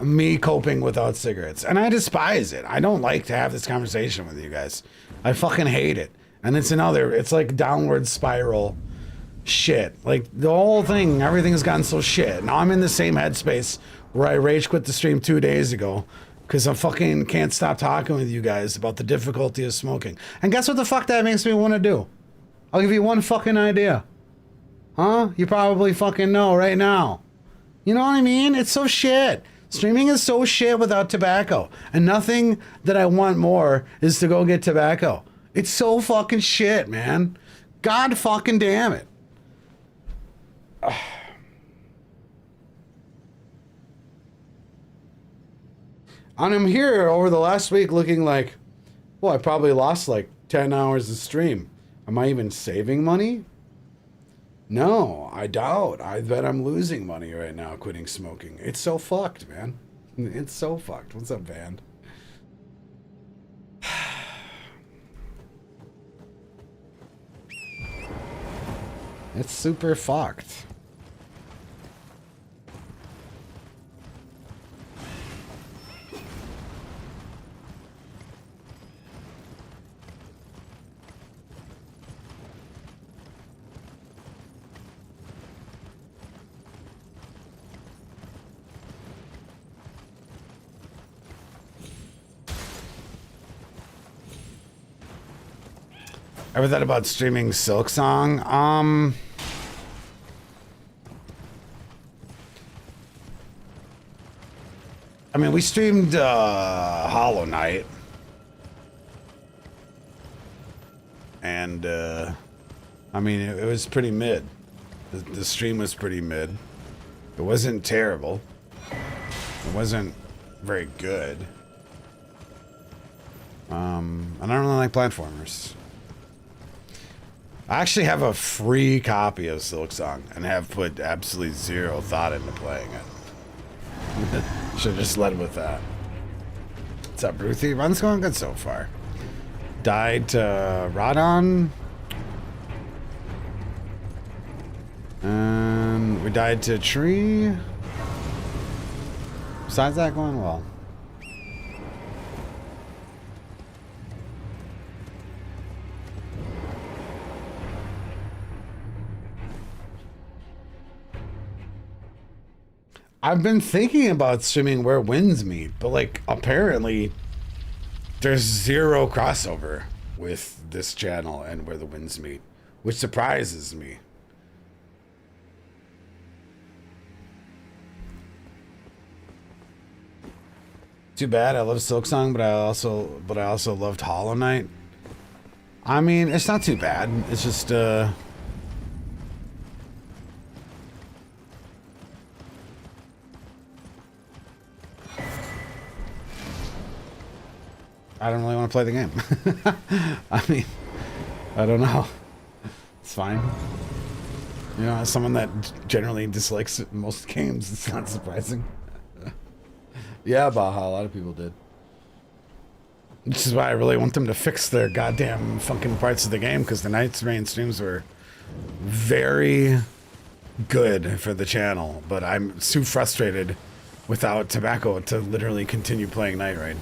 [SPEAKER 1] me coping without cigarettes. And I despise it. I don't like to have this conversation with you guys. I fucking hate it. And it's another... It's like downward spiral shit. Like, the whole thing, everything has gotten so shit. Now I'm in the same headspace where I rage quit the stream 2 days ago. Because I fucking can't stop talking with you guys about the difficulty of smoking. And guess what the fuck that makes me want to do? I'll give you one fucking idea. Huh? You probably fucking know right now. You know what I mean? It's so shit. Streaming is so shit without tobacco. And nothing that I want more is to go get tobacco. It's so fucking shit, man. God fucking damn it. And I'm here over the last week looking like, well, I probably lost like 10 hours of stream. Am I even saving money? No, I doubt. I bet I'm losing money right now quitting smoking. It's so fucked, man. It's so fucked. What's up, Band? It's super fucked. Ever thought about streaming Silk Song? I mean, we streamed Hollow Knight. And, I mean, it was pretty mid. The stream was pretty mid. It wasn't terrible. It wasn't very good. And I don't really like platformers. I actually have a free copy of Silksong and have put absolutely zero thought into playing it. Should have just led with that. What's up, Ruthie? Run's going good so far. Died to Radon. And we died to Tree. Besides that, going well. I've been thinking about streaming Where Winds Meet, but like apparently there's zero crossover with this channel and Where the Winds Meet, which surprises me. Too bad. I love Silksong, but I also loved Hollow Knight. I mean, it's not too bad. It's just I don't really want to play the game. I mean, I don't know. It's fine. You know, as someone that generally dislikes most games, it's not surprising. Yeah, Baja, a lot of people did. Which is why I really want them to fix their goddamn fucking parts of the game, because the Night's Rain streams were very good for the channel, but I'm too frustrated without tobacco to literally continue playing Night Rain.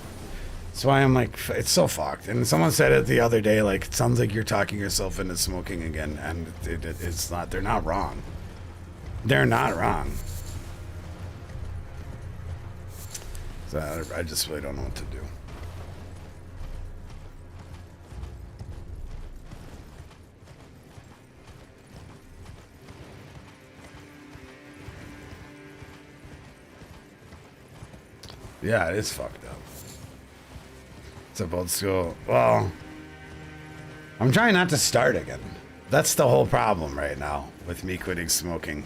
[SPEAKER 1] That's why I'm like, it's so fucked. And someone said it the other day, like, it sounds like you're talking yourself into smoking again, and it's not, they're not wrong. They're not wrong. So I just really don't know what to do. Yeah, it is fucked up. It's a old school. Well, I'm trying not to start again. That's the whole problem right now with me quitting smoking.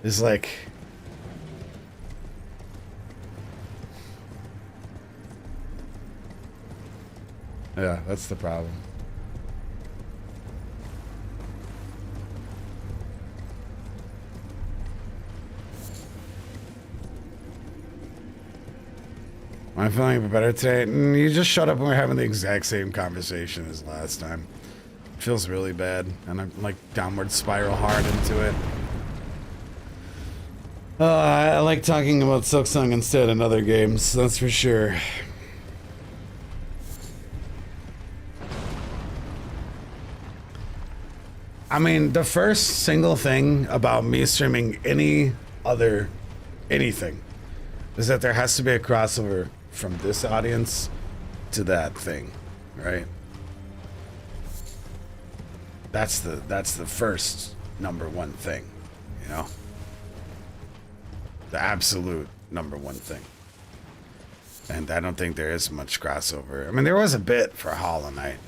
[SPEAKER 1] Is like, yeah, that's the problem. Am I feeling a bit better today? You just shut up when we're having the exact same conversation as last time. It feels really bad, and I'm like downward spiral hard into it. I like talking about Silksong instead in other games, that's for sure. I mean, the first single thing about me streaming anything is that there has to be a crossover from this audience to that thing, right? That's the first number one thing, you know? The absolute number one thing. And I don't think there is much crossover. I mean, there was a bit for Hollow Knight,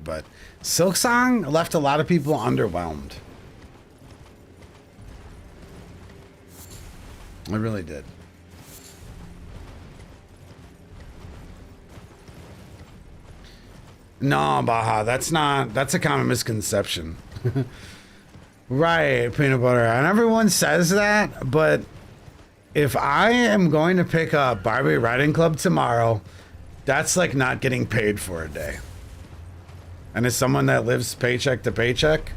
[SPEAKER 1] but Silksong left a lot of people underwhelmed. I really did. No, Baja, that's a common misconception. Right, peanut butter. And everyone says that, but if I am going to pick up Barbie Riding Club tomorrow, that's like not getting paid for a day. And as someone that lives paycheck to paycheck,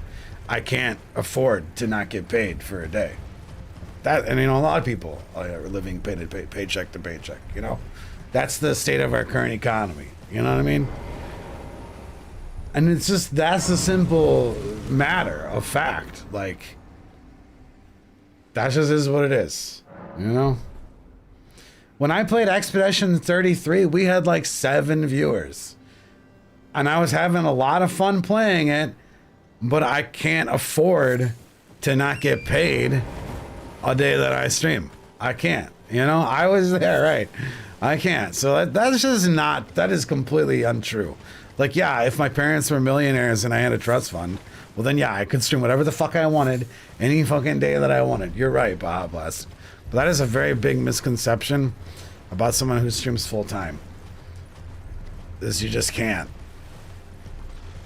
[SPEAKER 1] I can't afford to not get paid for a day. That, and you know, a lot of people are living paycheck to paycheck, you know? That's the state of our current economy, you know what I mean? And it's just, that's a simple matter of fact. Like, that just is what it is, you know? When I played Expedition 33, we had like 7 viewers. And I was having a lot of fun playing it, but I can't afford to not get paid a day that I stream. I can't, you know? I was there, right? I can't. So that's just not, that is completely untrue. Like, yeah, if my parents were millionaires and I had a trust fund, well then yeah, I could stream whatever the fuck I wanted any fucking day that I wanted. You're right, Baja Blast. But that is a very big misconception about someone who streams full time. Is you just can't.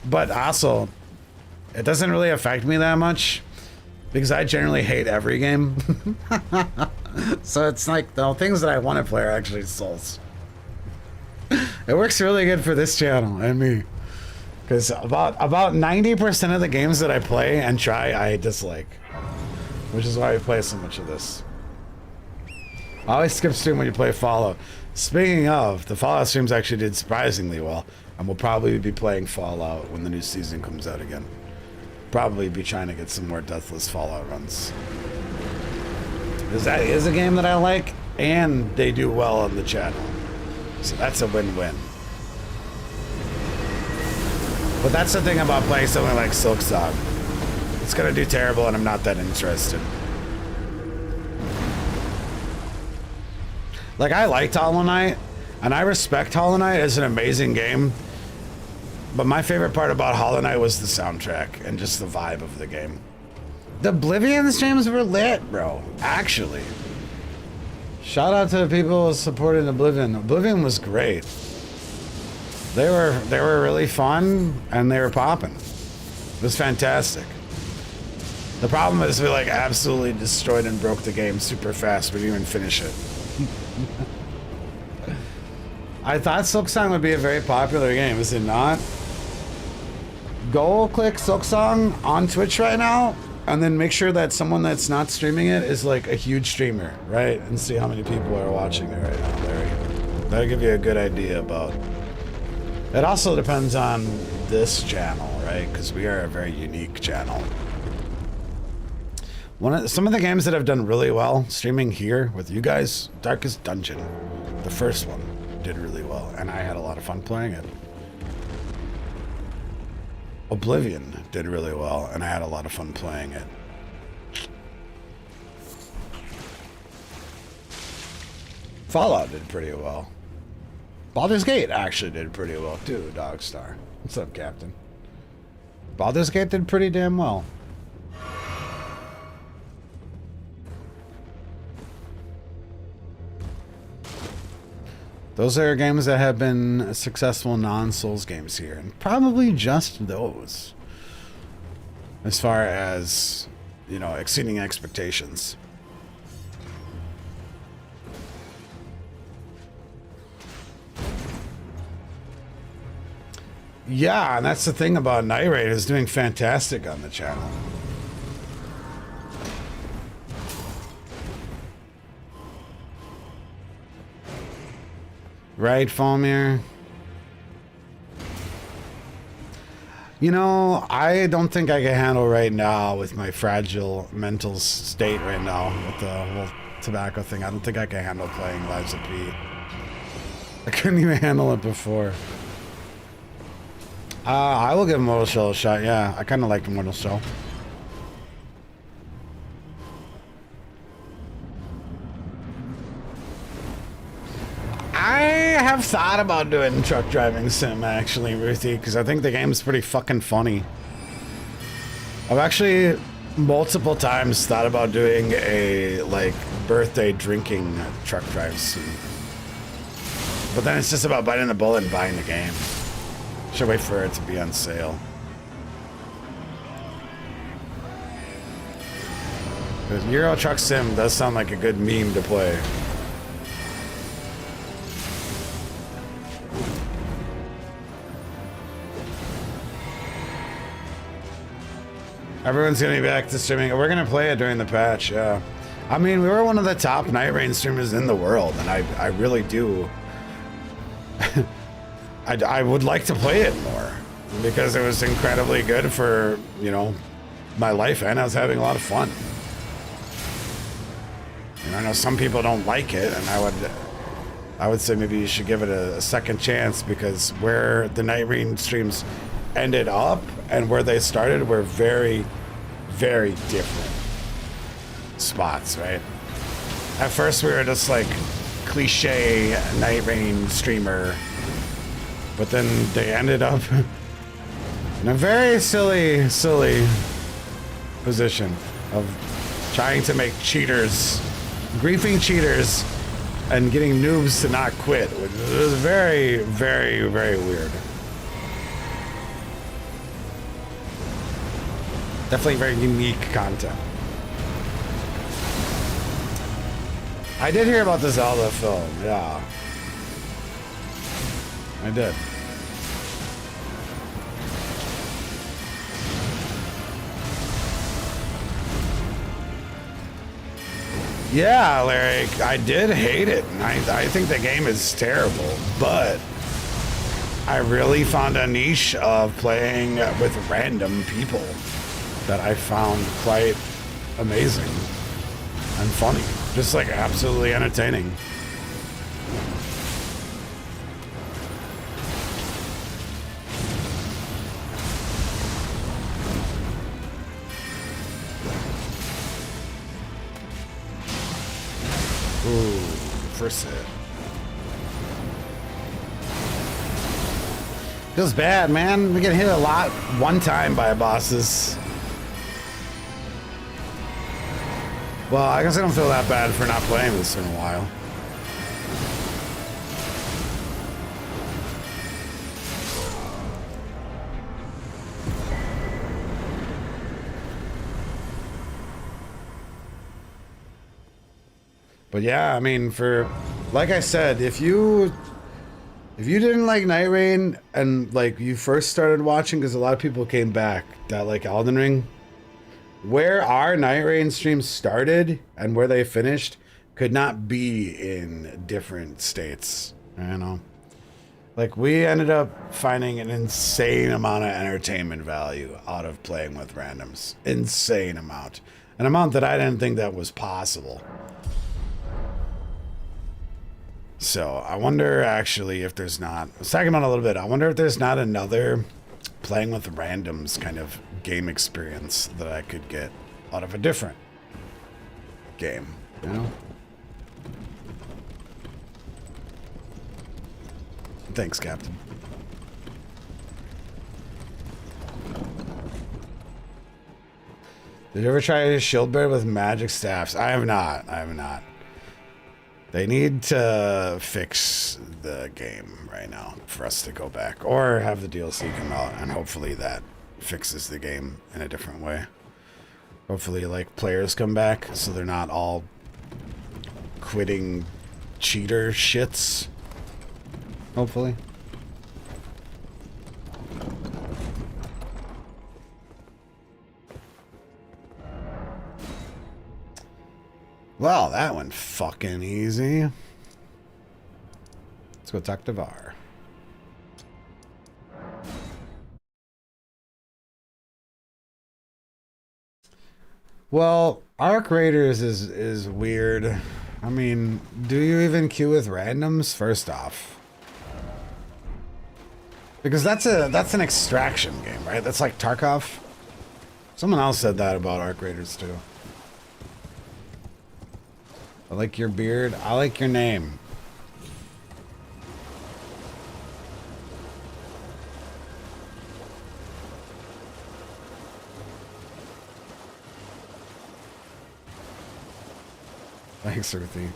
[SPEAKER 1] But also, it doesn't really affect me that much because I generally hate every game. So it's like the things that I want to play are actually Souls. It works really good for this channel and me. Because about 90% of the games that I play and try, I dislike. Which is why I play so much of this. I always skip stream when you play Fallout. Speaking of, the Fallout streams actually did surprisingly well. And we'll probably be playing Fallout when the new season comes out again. Probably be trying to get some more Deathless Fallout runs. Because that is a game that I like, and they do well on the channel. So that's a win-win. But that's the thing about playing something like Silksong. It's gonna do terrible and I'm not that interested. Like, I liked Hollow Knight, and I respect Hollow Knight as an amazing game. But my favorite part about Hollow Knight was the soundtrack and just the vibe of the game. The Oblivion streams were lit, bro. Actually. Shout out to the people supporting Oblivion. Oblivion was great. They were really fun and they were popping. It was fantastic. The problem is we like absolutely destroyed and broke the game super fast. We didn't even finish it. I thought Silksong would be a very popular game, is it not? Go click Silksong on Twitch right now, and then make sure that someone that's not streaming it is like a huge streamer, right? And see how many people are watching it right now, Larry. That'll give you a good idea about... It also depends on this channel, right? Because we are a very unique channel. Some of the games that have done really well streaming here with you guys, Darkest Dungeon, the first one, did really well, and I had a lot of fun playing it. Oblivion did really well, and I had a lot of fun playing it. Fallout did pretty well. Baldur's Gate actually did pretty well too, Dogstar. What's up, Captain? Baldur's Gate did pretty damn well. Those are games that have been successful non-Souls games here, and probably just those. As far as, you know, exceeding expectations. Yeah, and that's the thing about Night Raid, is doing fantastic on the channel. Right, Falmir? You know, I don't think I can handle right now with my fragile mental state right now with the whole tobacco thing. I don't think I can handle playing Lives of P. I couldn't even handle it before. I will give Mortal Shell a shot, yeah. I kind of liked Mortal Shell. I have thought about doing truck driving sim, actually, Ruthie, because I think the game's pretty fucking funny. I've actually multiple times thought about doing a, like, birthday drinking truck drive sim. But then it's just about biting the bullet and buying the game. Should wait for it to be on sale. Because Euro Truck Sim does sound like a good meme to play. Everyone's gonna be back to streaming. We're gonna play it during the patch, yeah. I mean, we were one of the top Night Raid streamers in the world, and I really do. I would like to play it more because it was incredibly good for, you know, my life, and I was having a lot of fun. And I know some people don't like it, and I would say maybe you should give it a second chance, because where the Night Raid streams ended up and where they started were very, very different spots, right? At first we were just like cliche Night Raid streamer, but then they ended up in a very silly position of trying to make cheaters, griefing cheaters, and getting noobs to not quit, which was very, very, very weird. Definitely very unique content. I did hear about the Zelda film, yeah. I did. Yeah, Larry, I did hate it. I think the game is terrible, but I really found a niche of playing with random people that I found quite amazing and funny. Just like absolutely entertaining. Ooh, first hit. Feels bad, man. We get hit a lot one time by bosses. Well, I guess I don't feel that bad for not playing this in a while. But yeah, I mean, for like I said, if you didn't like Night Rain and like you first started watching, because a lot of people came back that like Elden Ring, where our Night Rain streams started and where they finished could not be in different states. You know, like we ended up finding an insane amount of entertainment value out of playing with randoms. Insane amount. An amount that I didn't think that was possible. So I wonder actually if there's not, I was talking about it a little bit, I wonder if there's not another playing with randoms kind of game experience that I could get out of a different game, you know? Thanks, Captain. Did you ever try shield bear with magic staffs? I have not. I have not. They need to fix the game right now for us to go back, or have the DLC come out, and hopefully that fixes the game in a different way. Hopefully, like, players come back so they're not all quitting cheater shits. Hopefully. Well, that went fucking easy. Let's go talk to Var. Well, Arc Raiders is weird. I mean, do you even queue with randoms first off? Because that's an extraction game, right? That's like Tarkov. Someone else said that about Arc Raiders too. I like your beard. I like your name. Thanks, Ruthie.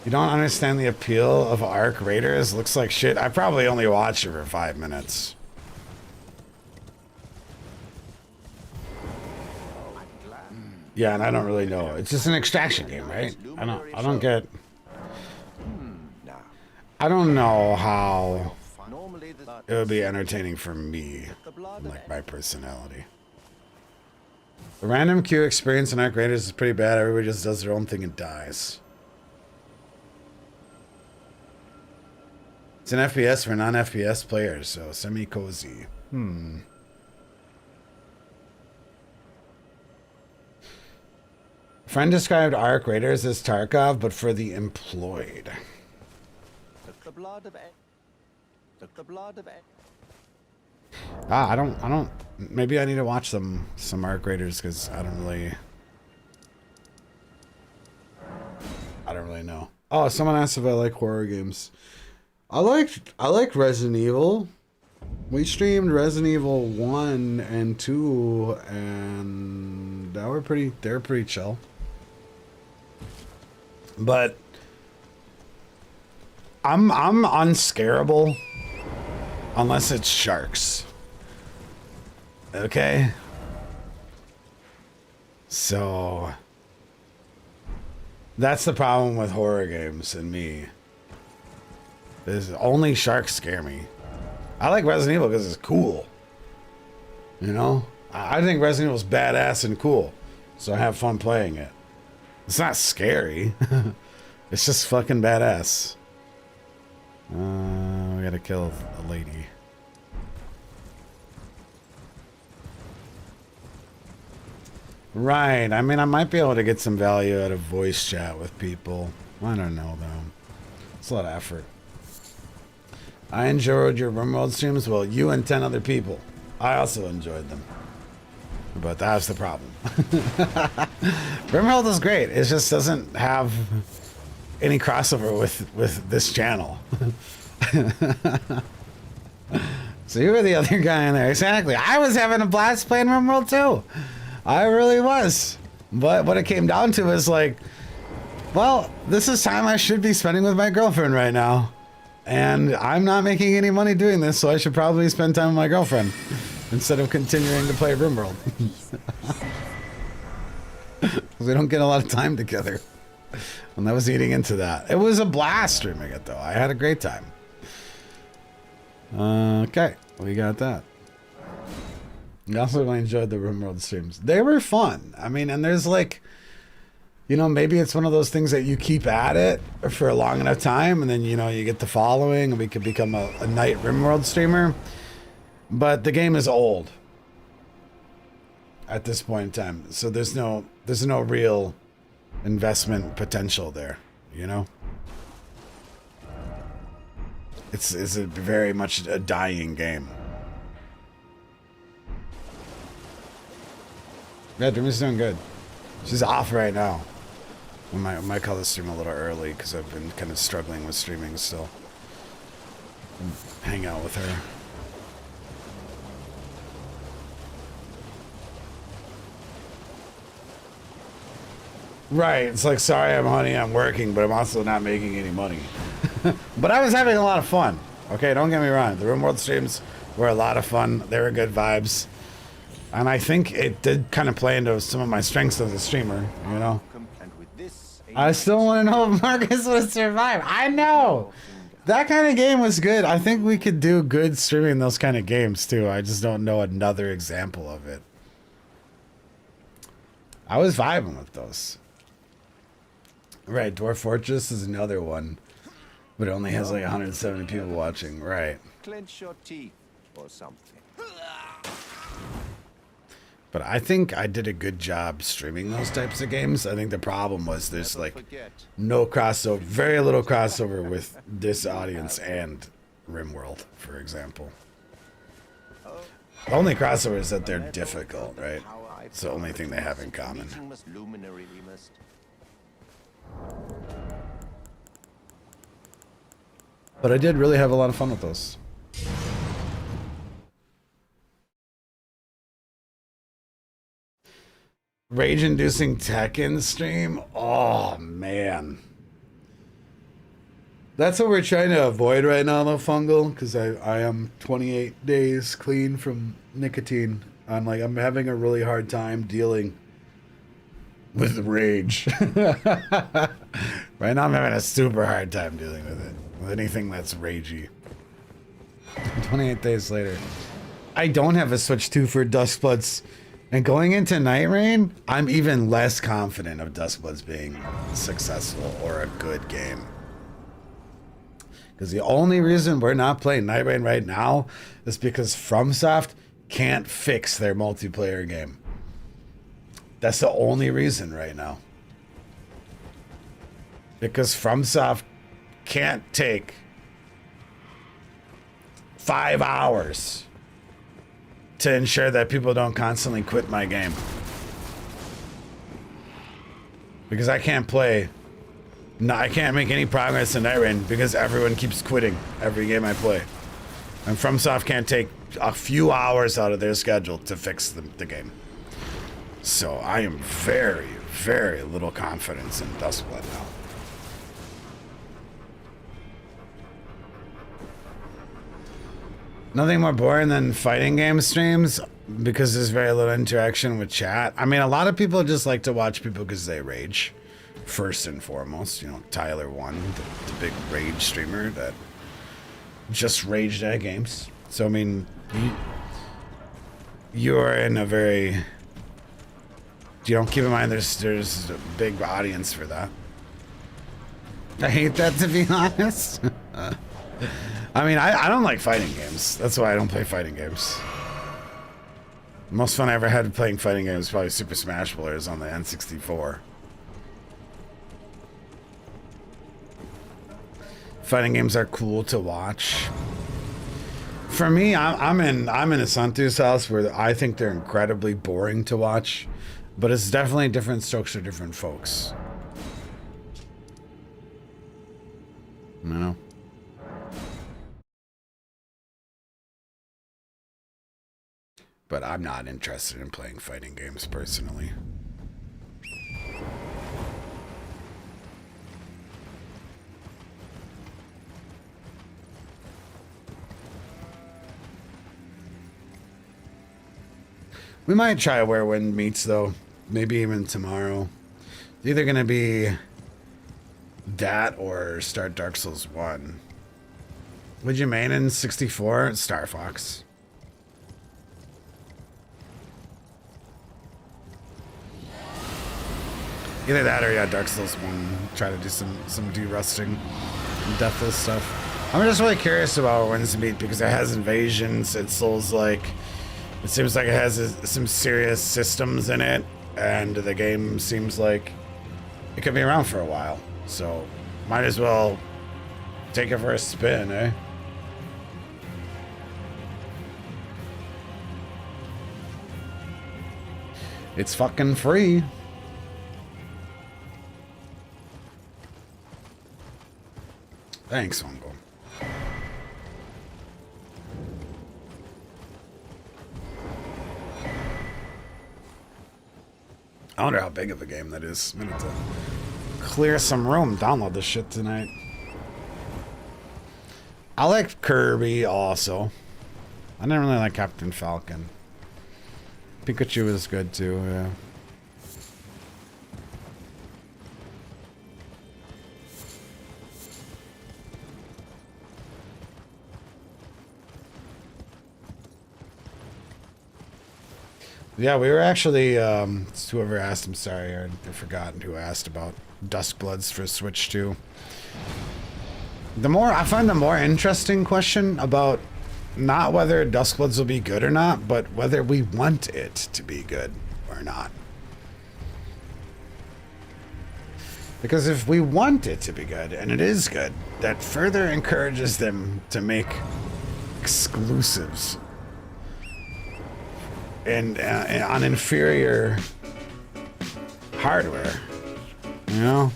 [SPEAKER 1] You don't understand the appeal of Arc Raiders? Looks like shit. I probably only watched it for 5 minutes. Yeah, and I don't really know. It's just an extraction game, right? I don't get. I don't know how it would be entertaining for me, like my personality. The random queue experience in Arc Raiders is pretty bad. Everybody just does their own thing and dies. It's an FPS for non-FPS players, so semi-cozy. Friend described Arc Raiders as Tarkov, but for the employed. I don't. Maybe I need to watch some Arc Raiders because I don't really know. Oh, someone asked if I like horror games. I like Resident Evil. We streamed Resident Evil 1 and 2, and they were pretty chill. But I'm unscarable unless it's sharks. Okay? So that's the problem with horror games and me. Is only sharks scare me. I like Resident Evil because it's cool. You know? I think Resident Evil's badass and cool. So I have fun playing it. It's not scary. It's just fucking badass. We gotta kill a lady. Right. I mean, I might be able to get some value out of voice chat with people. I don't know, though. It's a lot of effort. I enjoyed your RimWorld streams. Well, you and 10 other people. I also enjoyed them. But that's the problem. RimWorld is great. It just doesn't have any crossover with this channel. So you were the other guy in there. Exactly. I was having a blast playing RimWorld too. I really was. But what it came down to is like, well, this is time I should be spending with my girlfriend right now. And I'm not making any money doing this, so I should probably spend time with my girlfriend instead of continuing to play RimWorld. Because we don't get a lot of time together. And I was eating into that. It was a blast streaming it though. I had a great time. Okay, we got that. I also really enjoyed the RimWorld streams. They were fun. I mean, and there's like, you know, maybe it's one of those things that you keep at it for a long enough time, and then, you know, you get the following, and we could become a night RimWorld streamer. But the game is old at this point in time, so there's no real investment potential there, you know. It's a very much a dying game. Yeah, Dreamy's doing good. She's off right now. We might call this stream a little early because I've been kind of struggling with streaming still. Hang out with her. Right, it's like, sorry, honey, I'm working, but I'm also not making any money. But I was having a lot of fun. Okay, don't get me wrong. The RimWorld streams were a lot of fun. They were good vibes. And I think it did kind of play into some of my strengths as a streamer, you know? I still want to know if Marcus would survive. I know! That kind of game was good. I think we could do good streaming those kind of games, too. I just don't know another example of it. I was vibing with those. Right, Dwarf Fortress is another one. But it only has like 170 people watching. Right.
[SPEAKER 6] Clench your teeth or something.
[SPEAKER 1] But I think I did a good job streaming those types of games. I think the problem was there's like no crossover, very little crossover with this audience and RimWorld, for example. The only crossover is that they're difficult, right? It's the only thing they have in common. But I did really have a lot of fun with those. Rage-inducing Tekken stream? Oh, man. That's what we're trying to avoid right now, though, Fungal, because I am 28 days clean from nicotine. I'm having a really hard time dealing with rage. Right now I'm having a super hard time dealing with it. With anything that's ragey. 28 days later. I don't have a Switch 2 for Duskbloods. And going into Night Rain, I'm even less confident of Duskbloods being successful or a good game. Because the only reason we're not playing Night Rain right now is because FromSoft can't fix their multiplayer game. That's the only reason right now. Because FromSoft can't take 5 hours to ensure that people don't constantly quit my game. Because I can't play. No, I can't make any progress in Night Rain because everyone keeps quitting every game I play. And FromSoft can't take a few hours out of their schedule to fix the game. So I am very, very little confidence in Duskblood now. Nothing more boring than fighting game streams because there's very little interaction with chat. I mean, a lot of people just like to watch people because they rage. First and foremost, you know, Tyler One, the big rage streamer that just raged at games. So, I mean, you're in a very, you know, keep in mind there's a big audience for that. I hate that, to be honest. I mean, I don't like fighting games. That's why I don't play fighting games. The most fun I ever had playing fighting games was probably Super Smash Bros. On the N64. Fighting games are cool to watch. For me, I'm in Asantu's house where I think they're incredibly boring to watch, but it's definitely different strokes for different folks. You know? But I'm not interested in playing fighting games personally. We might try Where Wind Meets though. Maybe even tomorrow. It's either gonna be That or start Dark Souls 1. Would you main in 64? Star Fox. Either that or yeah, Dark Souls 1. Try to do some de-rusting and deathless stuff. I'm just really curious about Windsmeet because it has invasions, it's Souls-like. It seems like it has some serious systems in it, and the game seems like it could be around for a while. So, might as well take it for a spin, eh? It's fucking free. Thanks, Uncle. I wonder how big of a game that is. I'm gonna have to clear some room, download this shit tonight. I like Kirby also. I didn't really like Captain Falcon. Pikachu was good too, yeah. Yeah, we were actually, it's whoever asked, I'm sorry, I've forgotten who asked about Duskbloods for Switch 2. I find the more interesting question about not whether Duskbloods will be good or not, but whether we want it to be good or not. Because if we want it to be good, and it is good, that further encourages them to make exclusives and on inferior hardware, you know?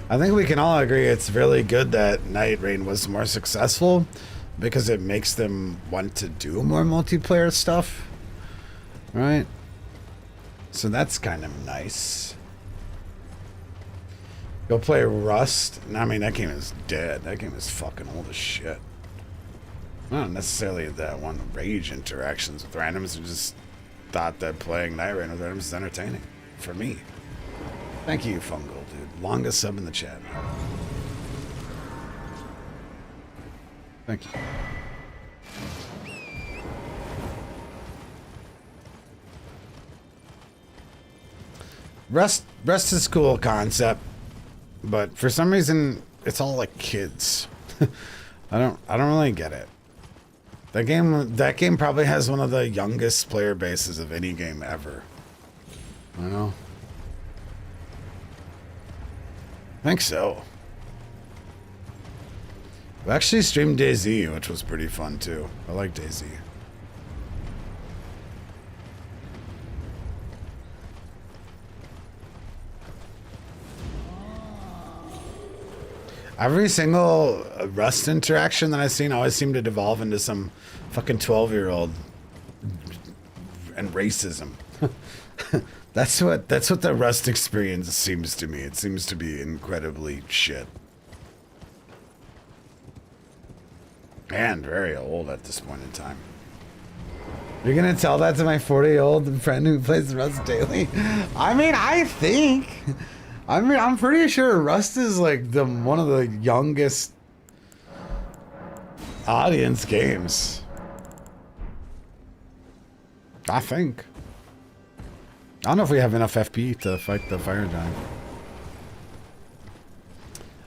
[SPEAKER 1] I think we can all agree it's really good that Night Rain was more successful because it makes them want to do more multiplayer stuff, right? So that's kind of nice. Go play Rust. I mean, that game is dead. That game is fucking old as shit. Not necessarily that one rage interactions with randoms. I just thought that playing Night Rain with randoms is entertaining for me. Thank you, Fungal, dude. Longest sub in the chat. Thank you. Rust is cool concept, but for some reason it's all like kids. I don't really get it. That game probably has one of the youngest player bases of any game ever. I don't know. I think so. We actually streamed DayZ, which was pretty fun too. I like DayZ. Every single Rust interaction that I've seen always seemed to devolve into some fucking 12-year-old and racism. That's what the Rust experience seems to me. It seems to be incredibly shit. And very old at this point in time. You're gonna tell that to my 40-year-old friend who plays Rust daily? I mean, I'm pretty sure Rust is like one of the youngest audience games. I think. I don't know if we have enough FP to fight the fire giant.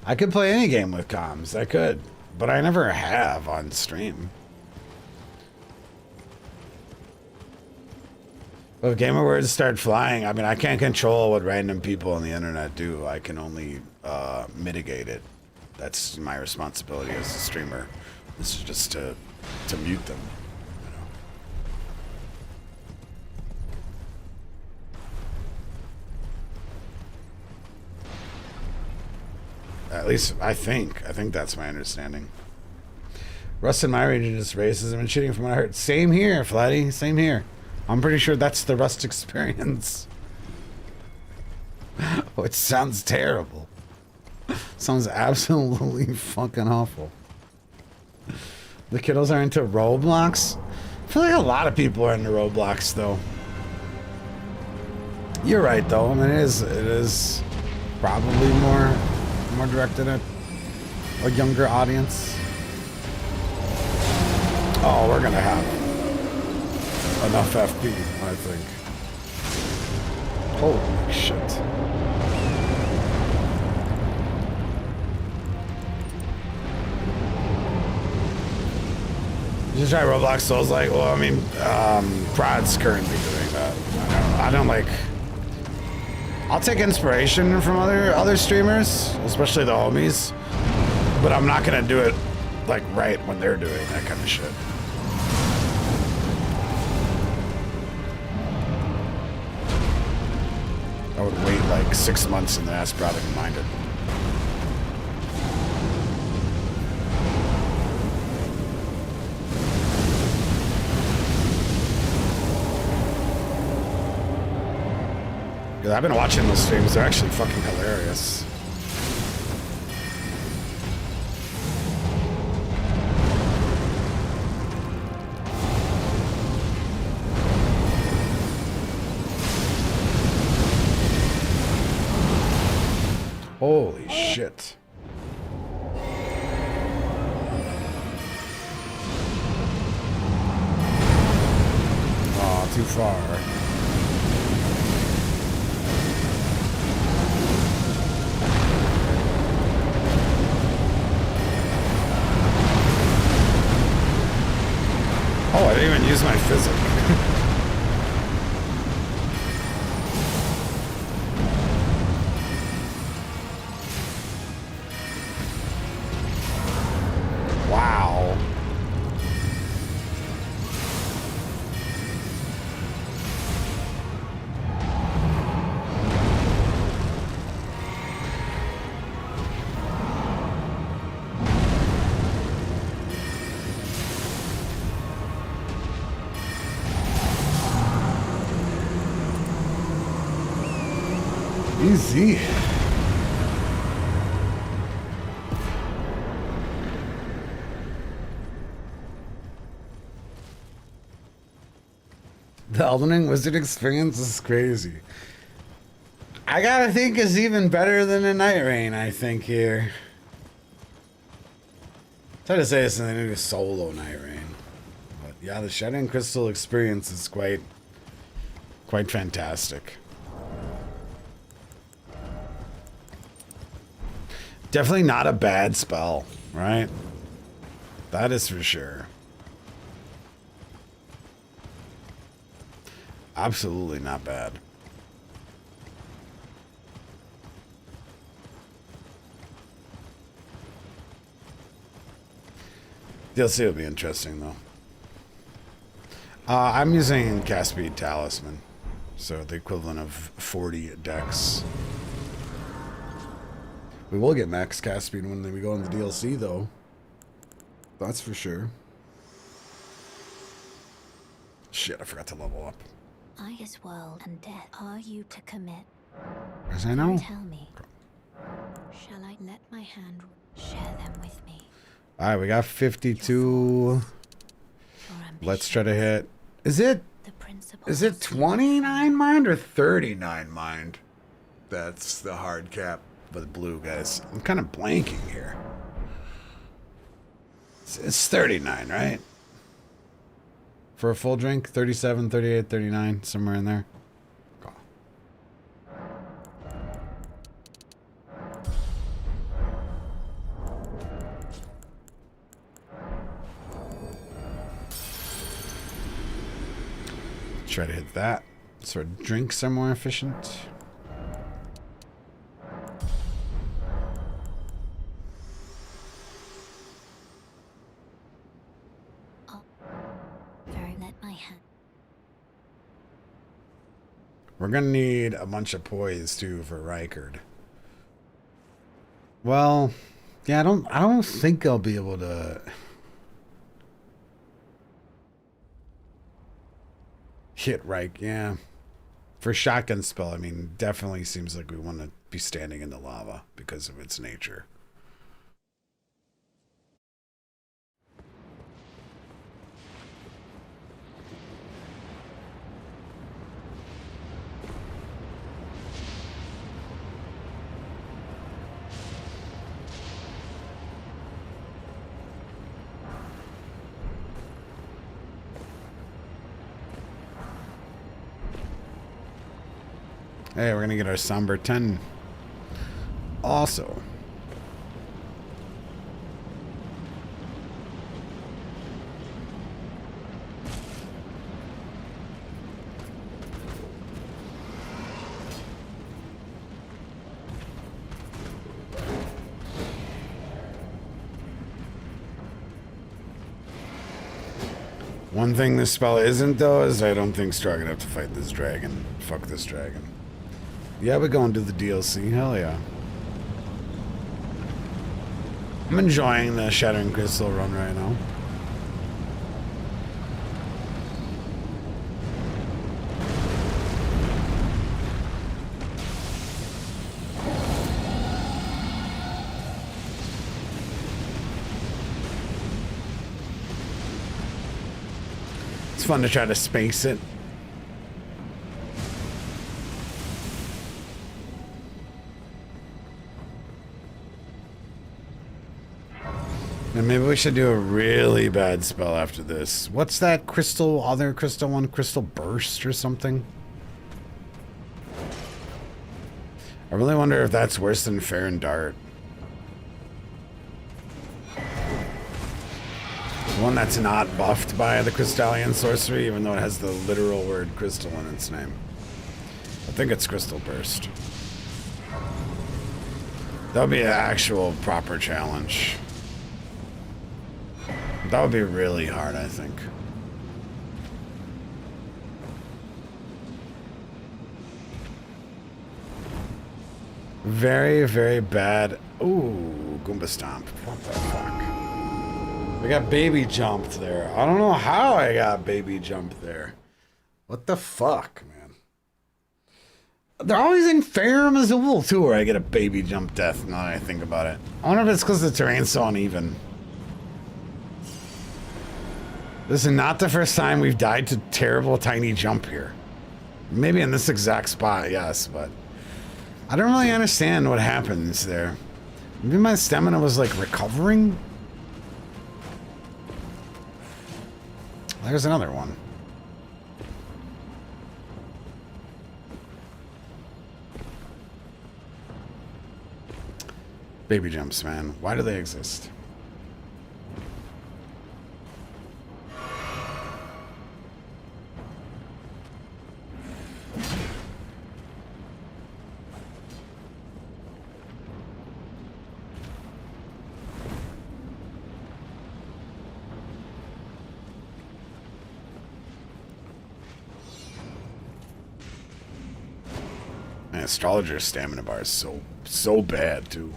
[SPEAKER 1] I could play any game with comms. I could, but I never have on stream. Well, if Game Awards start flying, I mean, I can't control what random people on the internet do. I can only mitigate it. That's my responsibility as a streamer. This is just to mute them. At least I think that's my understanding. Rust in my region is racism and cheating from what I heard. Same here, Flatty. Same here. I'm pretty sure that's the Rust experience. Oh, it sounds terrible. Sounds absolutely fucking awful. The kiddos are into Roblox? I feel like a lot of people are into Roblox, though. You're right, though. I mean, it is probably more directed at a younger audience. Oh, we're gonna have enough FP, I think. Holy shit. Just try Roblox Souls like, well, I mean, Prod's currently doing that. I don't like. I'll take inspiration from other streamers, especially the homies, but I'm not gonna do it like right when they're doing that kind of shit. I would wait like 6 months and then ask Prod to mind it. Because I've been watching those streams, they're actually fucking hilarious. Holy shit. Oh, too far. Oh, I didn't even use my physic. Wow. Easy. The Elden Ring Wizard experience is crazy. I gotta think it's even better than a Night Rain, I think, here. It's hard to say this in the new solo Night Rain. But yeah, the Shattering Crystal experience is quite fantastic. Definitely not a bad spell, right? That is for sure. Absolutely not bad. DLC will be interesting, though. I'm using cast speed talisman, so the equivalent of 40 dex. We will get max cast speed when we go in the DLC, though. That's for sure. Shit, I forgot to level up.
[SPEAKER 2] This world and death are you to commit?
[SPEAKER 1] As I know.
[SPEAKER 2] Tell me. Shall I let my hand share them with me?
[SPEAKER 1] All right, we got 52. Let's try to hit. Is it 29 mind or 39 mind? That's the hard cap with blue, guys. I'm kind of blanking here. It's 39, right? For a full drink, 37, 38, 39, somewhere in there. Cool. Try to hit that. So our drinks are more efficient. We're gonna need a bunch of poise too for Rykard. Well, yeah, I don't think I'll be able to hit Ryk. Yeah, for shotgun spell, I mean, definitely seems like we want to be standing in the lava because of its nature. Hey, we're gonna get our Somber 10 also. One thing this spell isn't, though, is I don't think strong enough to fight this dragon. Fuck this dragon. Yeah, we're going to the DLC. Hell yeah. I'm enjoying the Shattering Crystal run right now. It's fun to try to space it. And maybe we should do a really bad spell after this. What's that crystal, other crystal one? Crystal Burst or something? I really wonder if that's worse than Fair and Dart. One that's not buffed by the Crystallian sorcery, even though it has the literal word crystal in its name. I think it's Crystal Burst. That would be an actual proper challenge. That would be really hard, I think. Very, very bad. Ooh, Goomba Stomp. What the fuck? I got baby jumped there. I don't know how I got baby jumped there. What the fuck, man? They're always in Farum Azul, too, where I get a baby jump death now that I think about it. I wonder if it's because the terrain's so uneven. This is not the first time we've died to terrible tiny jump here. Maybe in this exact spot, yes, but I don't really understand what happens there. Maybe my stamina was like recovering? There's another one. Baby jumps, man. Why do they exist? Man, Astrologer's stamina bar is so bad, too.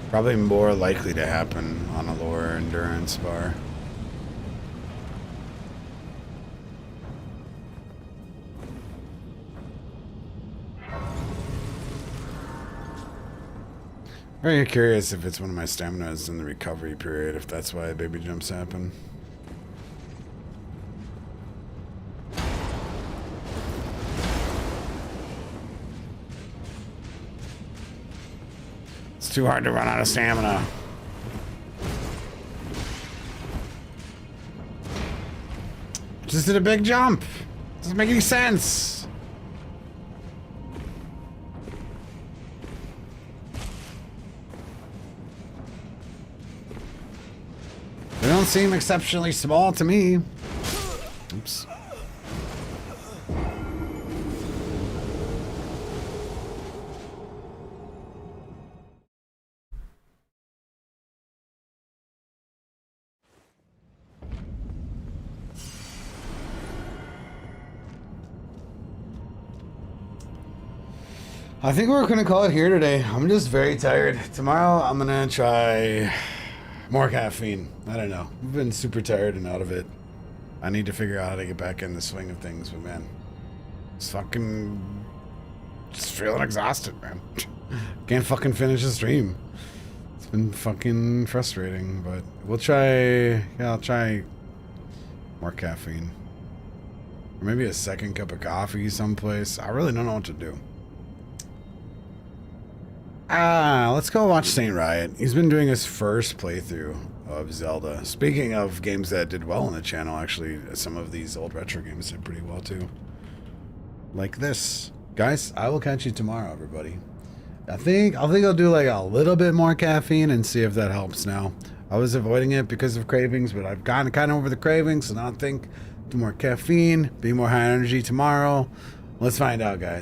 [SPEAKER 1] Probably more likely to happen on a lower endurance bar. Very curious if it's one of my staminas in the recovery period, if that's why baby jumps happen. It's too hard to run out of stamina. Just did a big jump. Doesn't make any sense. They don't seem exceptionally small to me. Oops. I think we're gonna call it here today. I'm just very tired. Tomorrow I'm gonna try more caffeine. I don't know. I've been super tired and out of it. I need to figure out how to get back in the swing of things, but man, it's fucking just feeling exhausted, man. Can't fucking finish the stream. It's been fucking frustrating, but we'll try. Yeah, I'll try more caffeine, or maybe a second cup of coffee someplace. I really don't know what to do. Let's go watch Saint Riot. He's been doing his first playthrough of Zelda. Speaking of games that did well on the channel, actually, some of these old retro games did pretty well too. like this. Guys, I will catch you tomorrow, everybody. I think I'll do like a little bit more caffeine and see if that helps now. I was avoiding it because of cravings, but I've gotten kind of over the cravings, so now I think do more caffeine, be more high energy tomorrow. Let's find out, guys.